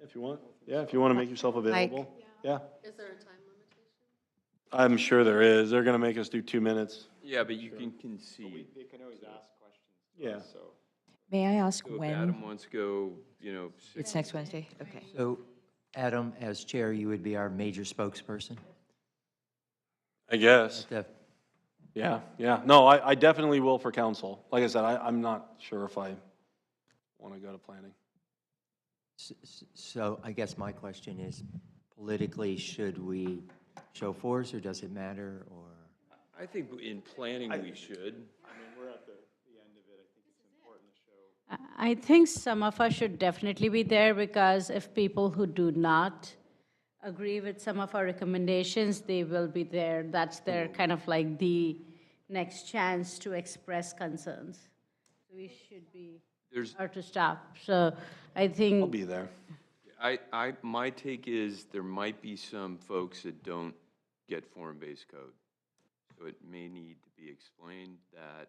If you want, yeah, if you want to make yourself available, yeah. Is there a time limitation? I'm sure there is. They're going to make us do 2 minutes. Yeah, but you can concede. They can always ask questions. Yeah. So. May I ask So if when? Adam wants to go, It's next Wednesday? Okay. So, Adam, as chair, you would be our major spokesperson? I guess. At Yeah. No, I definitely will for council. Like I said, I'm not sure if I want to go to planning. So I guess my question is, politically, should we show force, or does it matter, or? I think in planning we should. I mean, we're at the end of it. I think it's important to show. I think some of us should definitely be there, because if people who do not agree with some of our recommendations, they will be there. That's their kind of like the next chance to express concerns. So we should be hard to stop. So I think I'll be there. My take is there might be some folks that don't get form-based code. So it may need to be explained that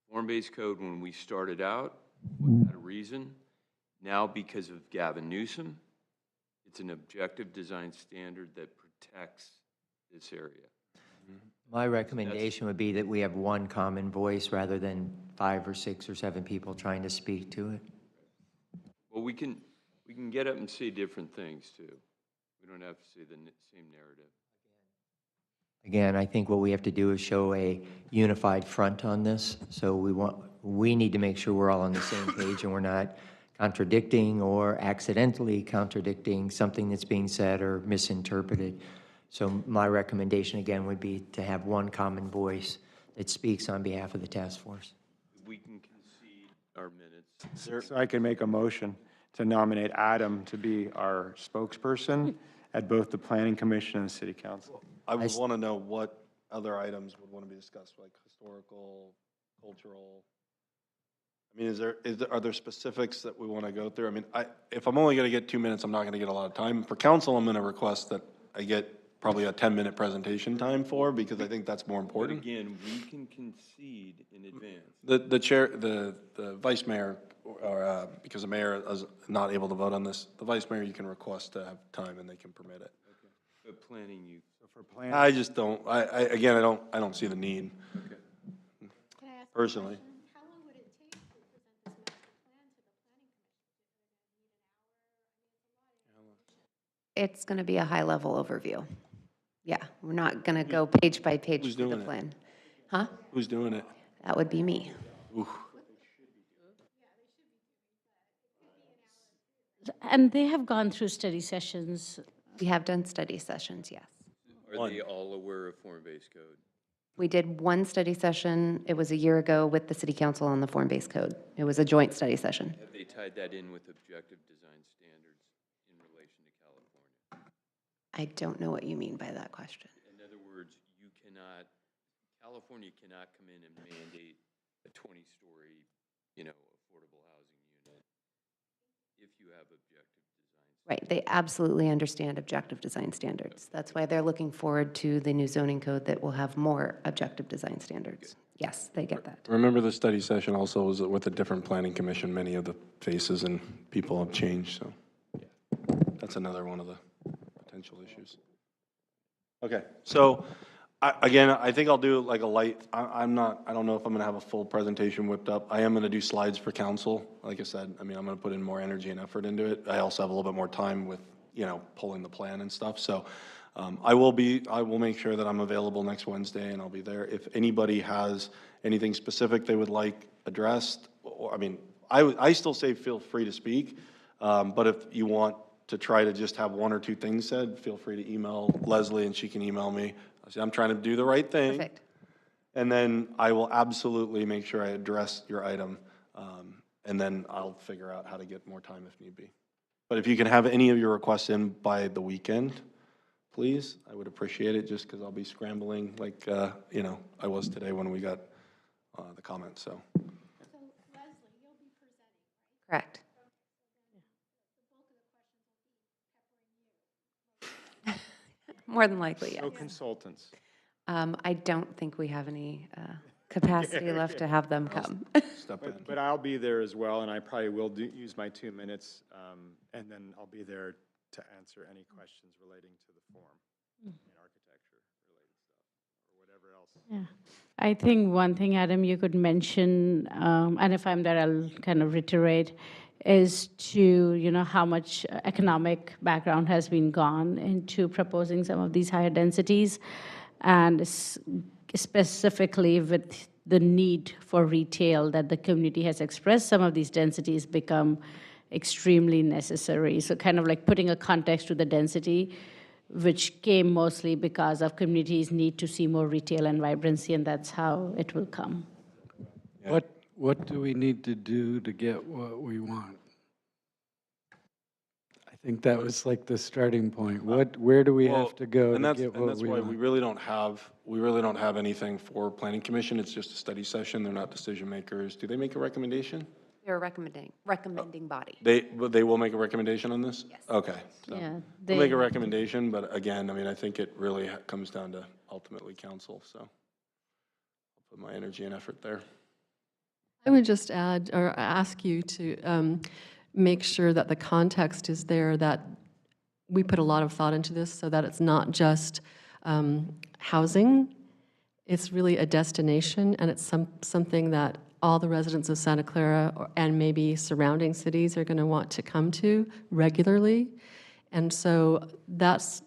form-based code, when we started out, had a reason. Now, because of Gavin Newsom, it's an objective design standard that protects this area. My recommendation would be that we have one common voice rather than 5 or 6 or 7 people trying to speak to it. Well, we can get up and say different things too. We don't have to say the same narrative. Again, I think what we have to do is show a unified front on this. So we need to make sure we're all on the same page and we're not contradicting or accidentally contradicting something that's being said or misinterpreted. So my recommendation again would be to have one common voice that speaks on behalf of the task force. We can concede our minutes. So I can make a motion to nominate Adam to be our spokesperson at both the Planning Commission and the City Council. I would want to know what other items would want to be discussed, like historical, cultural. I mean, are there specifics that we want to go through? I mean, if I'm only going to get 2 minutes, I'm not going to get a lot of time. For council, I'm going to request that I get probably a 10-minute presentation time for, because I think that's more But important. again, we can concede in advance. The chair, the vice mayor, or, because the mayor is not able to vote on this, the vice mayor, you can request to have time and they can permit it. But planning, you, So for planning. I just don't, again, I don't see the need, okay. Can I ask a personally. question? How long would it take to present this master plan to the planning commission? It's going to be a high-level overview. Yeah, we're not going to go page by page Who's through the doing it? plan. Huh? Who's doing it? That would be me. Oof. And they have gone through study sessions. We have done study sessions, yes. Are they all aware of form-based code? We did one study session, it was a year ago, with the city council on the form-based code. It was a joint study session. Have they tied that in with objective design standards in relation to California? I don't know what you mean by that question. In other words, California cannot come in and mandate a 20-story, affordable housing unit if you have objective design. Right, they absolutely understand objective design standards. That's why they're looking forward to the new zoning code that will have more objective design standards. Yes, they get that. Remember, the study session also was with a different planning commission. Many of the faces and people have changed, so that's another one of the potential issues. Okay, so again, I think I'll do like a light, I don't know if I'm gonna have a full presentation whipped up. I am gonna do slides for council. Like I said, I'm gonna put in more energy and effort into it. I also have a little bit more time with, pulling the plan and stuff. So I will make sure that I'm available next Wednesday and I'll be there. If anybody has anything specific they would like addressed, or, I still say feel free to speak. But if you want to try to just have one or two things said, feel free to email Leslie and she can email me. I'm trying to do the right thing. Perfect. And then I will absolutely make sure I address your item. And then I'll figure out how to get more time if need be. But if you can have any of your requests in by the weekend, please, I would appreciate it, just because I'll be scrambling like, I was today when we got the comments, so. So Leslie, you'll be presenting, right? Correct. More than likely, yes. No consultants. I don't think we have any capacity left to have them come. Step in. But I'll be there as well, and I probably will use my 2 minutes, and then I'll be there to answer any questions relating to the form and architecture related stuff, or whatever else. Yeah. I think one thing, Adam, you could mention, and if I'm there, I'll kind of reiterate, is to, how much economic background has been gone into proposing some of these higher densities, and specifically with the need for retail that the community has expressed, some of these densities become extremely necessary. So kind of like putting a context to the density, which came mostly because of communities' need to see more retail and vibrancy, and that's how it will come. Yeah. What do we need to do to get what we want? I think that was like the starting point. Where do we have to go to get what that's we why want? we really don't have anything for planning commission. It's just a study session. They're not decision makers. Do they make a recommendation? They're a recommending body. They will make a recommendation on this? Yes. Okay. So Yeah, they'll make a recommendation, but again, I think it really comes down to ultimately council, so I'll put my energy and effort there. I would just add or ask you to make sure that the context is there, that we put a lot of thought into this so that it's not just housing. It's really a destination, and it's something that all the residents of Santa Clara and maybe surrounding cities are going to want to come to regularly. And so that's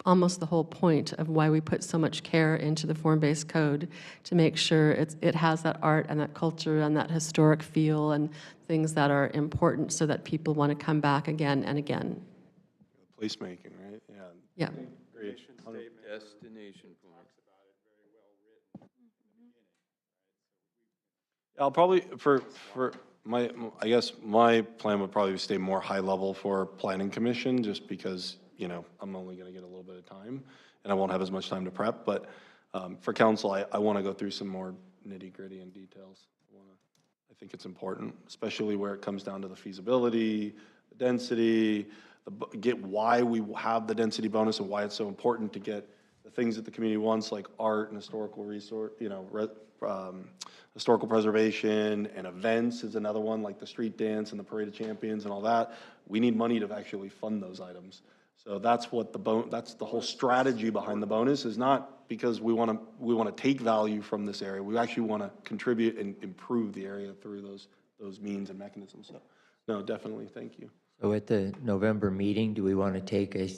almost the whole point of why we put so much care into the form-based code, to make sure it has that art and that culture and that historic feel and things that are important so that people want to come back again and again. Placemaking, right? Yeah. Yeah. Great. Destination point. I'll probably, I guess my plan would probably stay more high level for planning commission, just because, I'm only gonna get a little bit of time, and I won't have as much time to prep, but for council, I wanna go through some more nitty gritty and details. I think it's important, especially where it comes down to the feasibility, the density, get why we have the density bonus and why it's so important to get the things that the community wants, like art and historical resource, historical preservation, and events is another one, like the street dance and the Parade of Champions and all that. We need money to actually fund those items. So that's what that's the whole strategy behind the bonus, is not because we want to take value from this area. We actually want to contribute and improve the area through those means and mechanisms. So, no, definitely, thank you. So at the November meeting, do we want to take a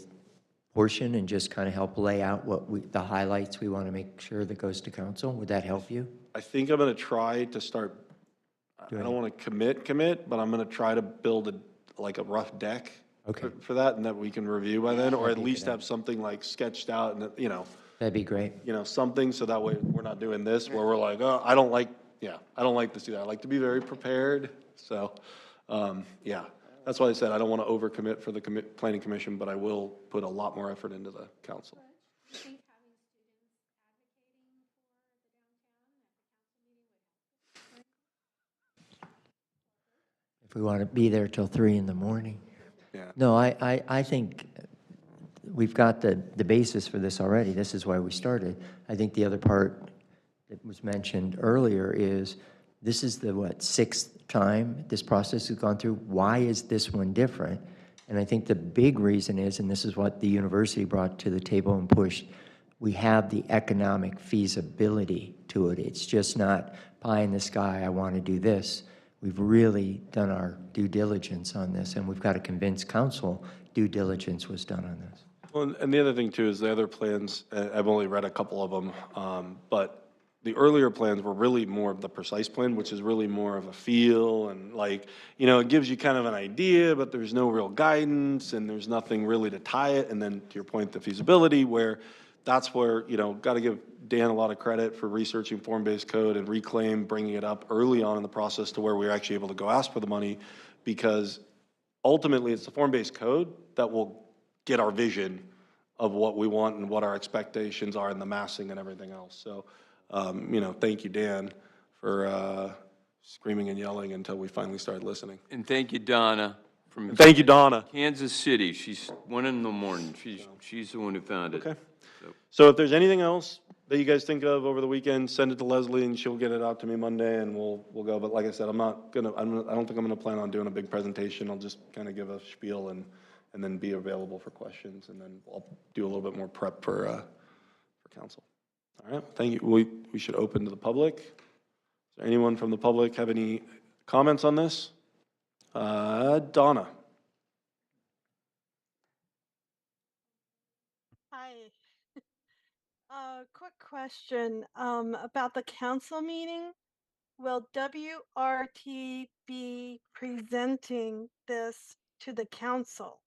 portion and just kind of help lay out the highlights we want to make sure that goes to council? Would that help you? I think I'm going to try to start, I don't want to commit, but I'm going to try to build a rough deck for that, and that we can review by then, or at least have something like sketched out, and that'd be great. Something, so that way we're not doing this where we're like, oh, I don't like this either. I like to be very prepared. So, yeah, that's why I said I don't want to overcommit for the planning commission, but I will put a lot more effort into the council. If we want to be there till 3 in the morning. Yeah. No, I think we've got the basis for this already. This is why we started. I think the other part that was mentioned earlier is this is the, 6th time this process has gone through. Why is this one different? And I think the big reason is, and this is what the university brought to the table and pushed, we have the economic feasibility to it. It's just not pie in the sky, I want to do this. We've really done our due diligence on this, and we've got to convince council due diligence was done on this. Well, and the other thing too is the other plans, I've only read a couple of them, but the earlier plans were really more of the precise plan, which is really more of a feel, and it gives you kind of an idea, but there's no real guidance and there's nothing really to tie it. And then to your point, the feasibility, that's where, got to give Dan a lot of credit for researching form-based code and Reclaim, bringing it up early on in the process to where we were actually able to go ask for the money, because ultimately it's the form-based code that will get our vision of what we want and what our expectations are in the massing and everything else. So, thank you, Dan, for screaming and yelling until we finally started listening. And thank you, Donna. Thank you, Donna. Kansas City. She's 1 in the morning. She's the one who found it. Okay. So if there's anything else that you guys think of over the weekend, send it to Leslie and she'll get it out to me Monday and we'll go. But like I said, I don't think I'm gonna plan on doing a big presentation. I'll just kind of give a spiel and then be available for questions, and then I'll do a little bit more prep for council. All right, thank you. We should open to the public. Is there anyone from the public have any comments on this? Donna. Hi. Quick question about the council meeting. Will WRT be presenting this to the council?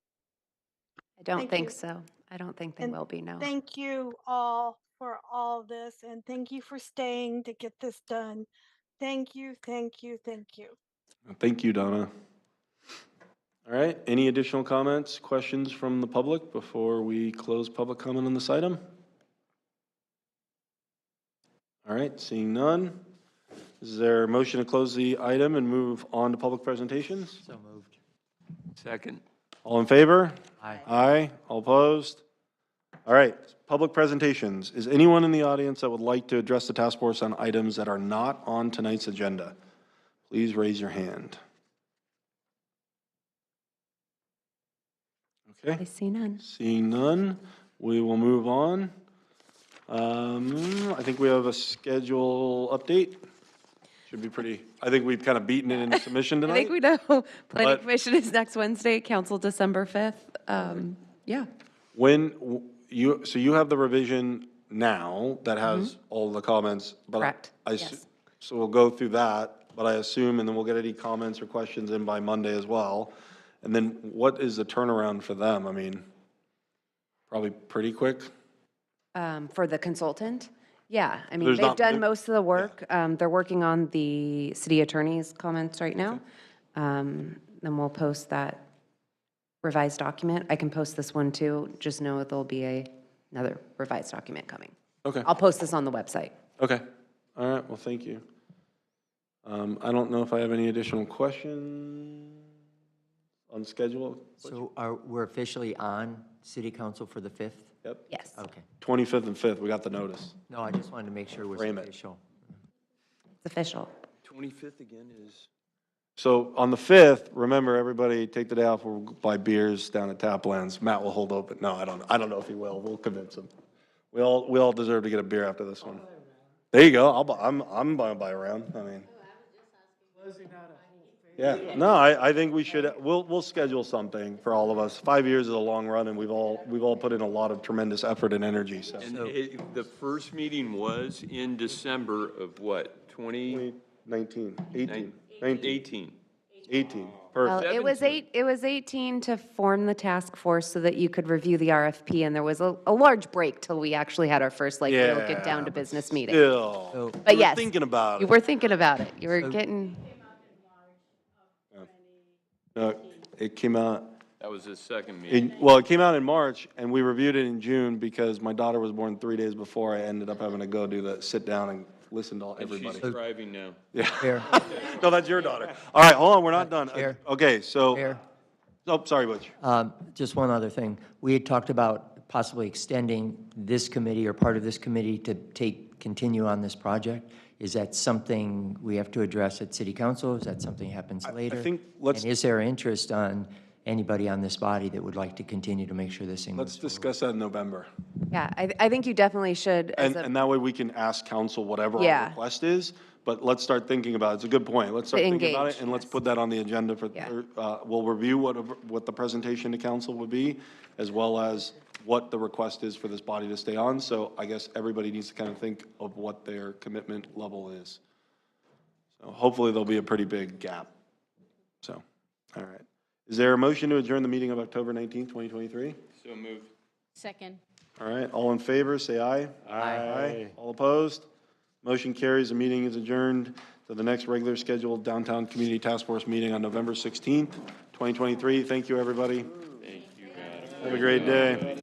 I don't Thank think you. so. I don't think they And will be, no. thank you all for all this, and thank you for staying to get this done. Thank you, thank you, thank you. Thank you, Donna. All right, any additional comments, questions from the public before we close public comment on this item? All right, seeing none. Is there a motion to close the item and move on to public presentations? So moved. Second. All in favor? Aye. Aye. All opposed? All right, public presentations. Is anyone in the audience that would like to address the task force on items that are not on tonight's agenda? Please raise your hand. Okay. I see none. Seeing none, we will move on. I think we have a schedule update. Should be pretty, I think we've kind of beaten it into submission tonight. I think we know. Planning But- Commission is next Wednesday, council December 5th. Yeah. When so you have the revision now that has all the comments, but Correct. Yes. So we'll go through that, but I assume, and then we'll get any comments or questions in by Monday as well. And then what is the turnaround for them? I mean, probably pretty quick. For the consultant? Yeah, I mean, There's they've not- done most of the work. They're working on the city attorney's comments right now. Then we'll post that revised document. I can post this one too. Just know there'll be another revised document coming. Okay. I'll post this on the website. Okay. All right. Well, thank you. I don't know if I have any additional questions On schedule? So we're officially on city council for the 5th? Yep. Yes. Okay. 25th and 5th, we got the notice. No, I just wanted to make sure it was Frame it. official. It's official. 25th again is? So on the 5th, remember, everybody take the day off, we'll buy beers down at Taplands. Matt will hold open. No, I don't know if he will. We'll convince him. We all deserve to get a beer after this one. There you go. I'm going to buy a round. I mean. Yeah, no, I think we should, we'll schedule something for all of us. 5 years is a long run, and we've all put in a lot of tremendous effort and energy, so. And the first meeting was in December of what, 19, 18. 18. Well, Perfect. it was 18 to form the task force so that you could review the RFP, and there was a large break till we actually had our first, like, real get down to business meeting. Still, But you were yes, thinking about you it. were thinking about it. You were getting, No, it came out, That was the second meeting. it came out in March, and we reviewed it in June because my daughter was born 3 days before. I ended up having to go sit down and listen to And everybody. she's thriving now. Yeah. Chair. No, that's your daughter. All right, hold on, we're not done. Chair. Okay, so, Chair. oh, sorry, Butch. Just one other thing. We had talked about possibly extending this committee or part of this committee to continue on this project. Is that something we have to address at city council? Is that something that happens later? think And is there interest on anybody on this body that would like to continue to make sure this thing Let's moves forward? discuss that in November. yeah, I think you definitely should. As And that way we can ask council whatever our Yeah. request is, but let's start thinking about it. It's a good point. Let's start thinking about it, engage, and let's put that on the agenda for, Yeah. we'll review what the presentation to council would be, as well as what the request is for this body to stay on. So I guess everybody needs to kind of think of what their commitment level is. So hopefully there'll be a pretty big gap. So, all right. Is there a motion to adjourn the meeting of October 19th, 2023? So moved. Second. All right, all in favor, say aye. Aye. All opposed? Motion carries. The meeting is adjourned to the next regular scheduled Downtown Community Task Force meeting on November 16th, 2023. Thank you, everybody. Thank you, Madam. Have a great day.